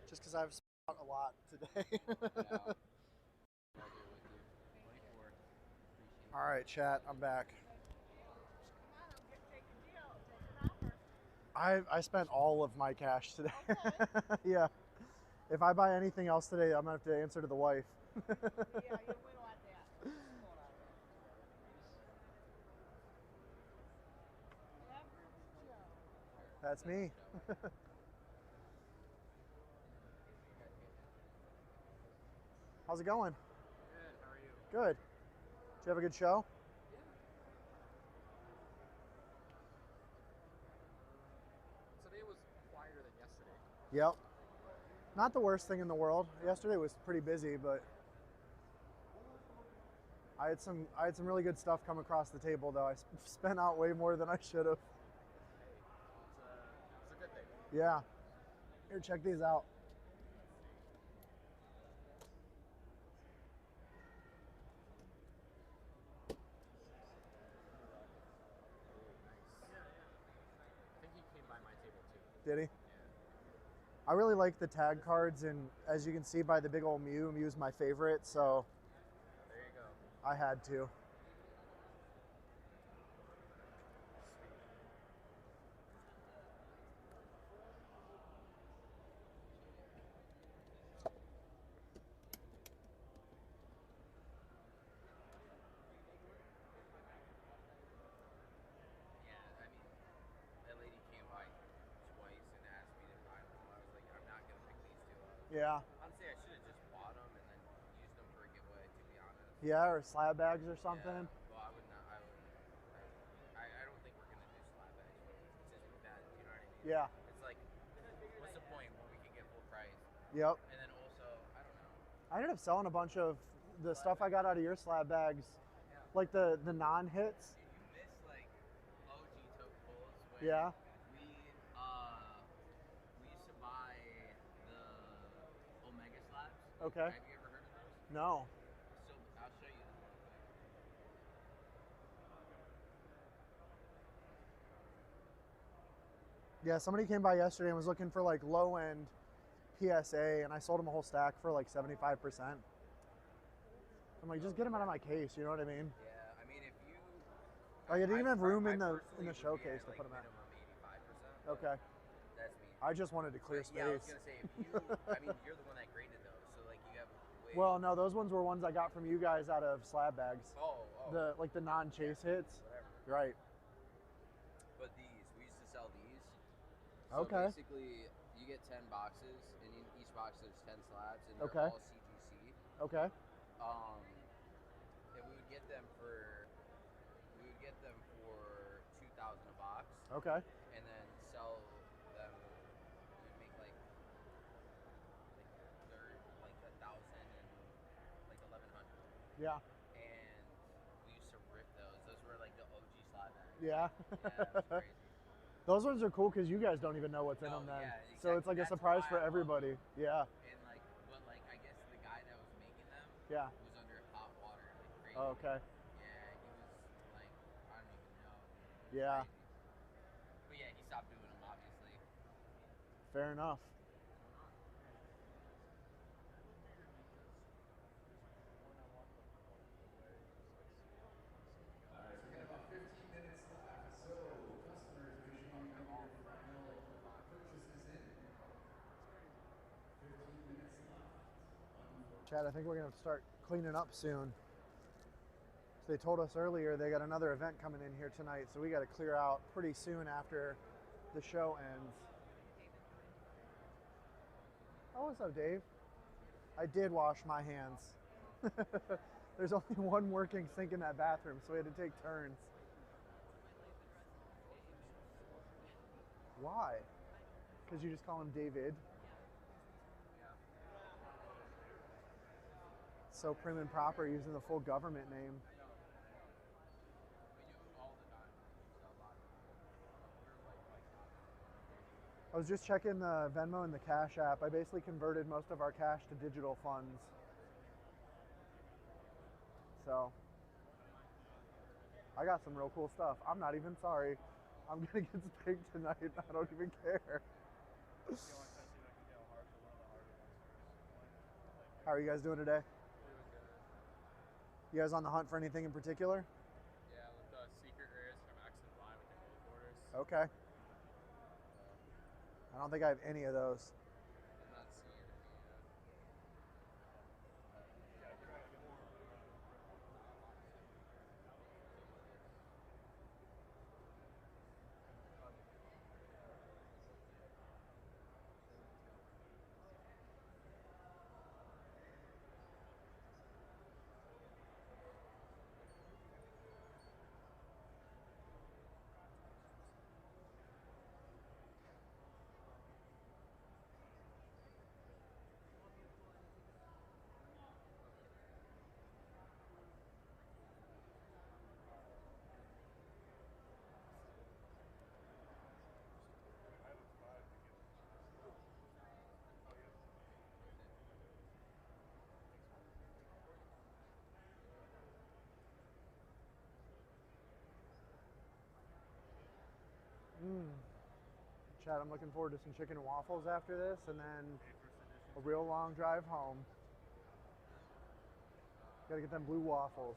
Just because I've spent a lot today. All right, chat, I'm back. I spent all of my cash today. Okay. Yeah. If I buy anything else today, I'm gonna have to answer to the wife. Yeah, we don't want that. That's me. How's it going? Good, how are you? Good. Did you have a good show? Today was quieter than yesterday. Yep. Not the worst thing in the world. Yesterday was pretty busy, but I had some really good stuff come across the table though. I spent out way more than I should have. It's a good thing. Yeah. Here, check these out. I think he came by my table too. Did he? Yeah. I really like the tag cards, and as you can see by the big old Mew, Mew's my favorite, so There you go. I had to. Yeah, I mean, that lady came by twice and asked me to buy them. I was like, I'm not gonna pick these two up. Yeah. Honestly, I should have just bought them and then used them for a giveaway. To be honest. Yeah, or slab bags or something. Yeah, well, I would not. I wouldn't. I don't think we're gonna do slab bags. Since we that, you know what I mean? Yeah. It's like, what's the point when we can get full price? Yep. And then also, I don't know. I ended up selling a bunch of the stuff I got out of your slab bags, like the non-hits. Dude, you miss like OG tote pulls when Yeah. we used to buy the Omega slabs. Okay. Have you ever heard of those? No. So I'll show you them real quick. Yeah, somebody came by yesterday and was looking for like low-end PSA, and I sold them a whole stack for like 75%. I'm like, just get them out of my case, you know what I mean? Yeah, I mean if you Like, I didn't even have room in the personally would be showcase at, to like, put them at. minimum 85%. Okay. That's me. I just wanted to clear But, yeah, I was space. gonna say if you I mean you're the one that graded those, so like you have way Well, no, those ones were ones I got from you guys out of slab bags. Oh. The like the non-chase hits. Whatever. Right. But these, we used to sell these. So Okay. basically, you get 10 boxes, and in each box there's 10 slabs, and they're Okay. all CGC. Okay. And we would get them for 2,000 a box. Okay. And then sell them. We'd make like 1,000 and like 1,100. Yeah. And we used to rip those. Those were like the OG slab bags. Yeah. Yeah, it was crazy. Those ones are cool because you guys don't even know what's in No, them then. yeah, So it's like a exactly. surprise That's for why I love everybody. Yeah. And like, but like, I guess the guy that was making them Yeah. was under hot water like crazy. Oh, okay. Yeah, he was like, I don't even know. It was Yeah. crazy. But yeah, he stopped doing them obviously. Fair enough. Chad, I think we're gonna have to start cleaning up soon. So they told us earlier they got another event coming in here tonight, so we got to clear out pretty soon after the show ends. Oh, what's up, Dave? I did wash my hands. There's only one working sink in that bathroom, so we had to take turns. Why? Because you just call him David? So prim and proper, using the full government name. I was just checking the Venmo and the Cash App. I basically converted most of our cash to digital funds. So I got some real cool stuff. I'm not even sorry. I'm gonna get spanked tonight. I don't even care. How are you guys doing today? Doing good. You guys on the hunt for anything in particular? Yeah, with the secret rares from X and Y with the gold borders. Okay. I don't think I have any of those. I'm not seeing any yet. Chad, I'm looking forward to some chicken and waffles after this, and then a real long drive home. Gotta get them blue waffles.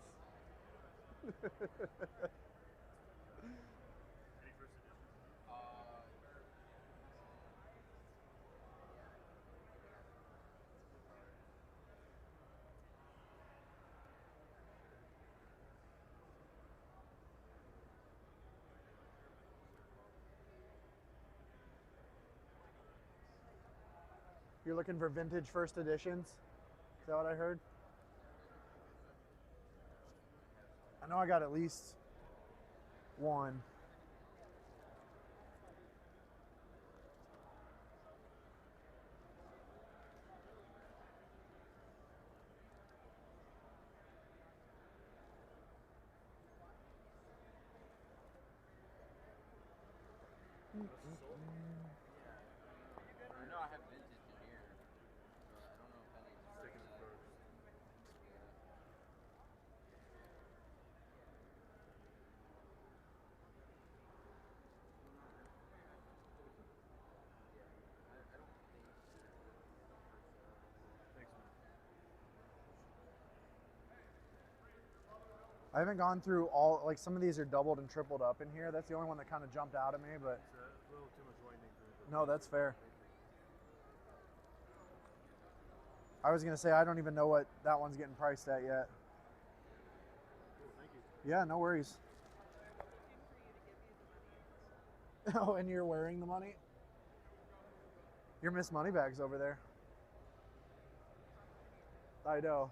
You're looking for vintage first editions? Is that what I heard? I know I got at least one. I know I have vintage in here, but I don't know if any sticking first. I haven't gone through all, like some of these are doubled and tripled up in here. That's the only one that kind of jumped out at me, but It's a little too much lightning for it. no, that's fair. I was gonna say, I don't even know what that one's getting priced at yet. Cool, thank you. Yeah, no worries. Oh, and you're wearing the money? You're Miss Moneybags over there. I know.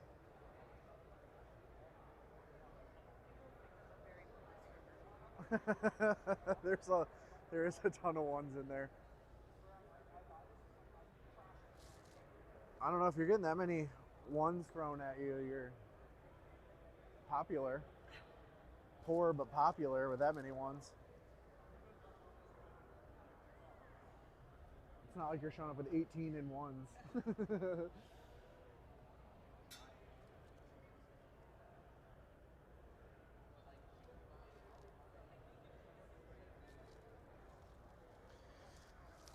There is a ton of ones in there. I don't know if you're getting that many ones thrown at you. You're popular. Poor but popular with that many ones. It's not like you're showing up with 18 in ones.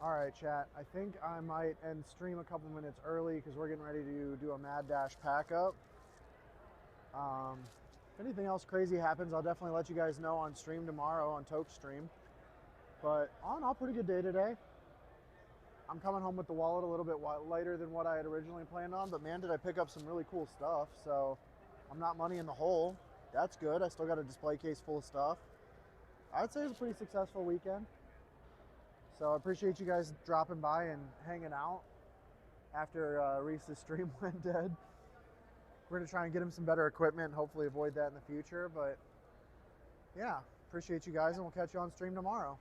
All right, chat. I think I might end stream a couple minutes early because we're getting ready to do a Mad Dash pack up. If anything else crazy happens, I'll definitely let you guys know on stream tomorrow on Toke's stream. But all in all, pretty good day today. I'm coming home with the wallet a little bit lighter than what I had originally planned on, but man, did I pick up some really cool stuff. So I'm not money in the hole. That's good. I still got a display case full of stuff. I'd say it was a pretty successful weekend. So I appreciate you guys dropping by and hanging out after Reese's stream went dead. We're going to try and get him some better equipment and hopefully avoid that in the future. But yeah, appreciate you guys, and we'll catch you on stream tomorrow.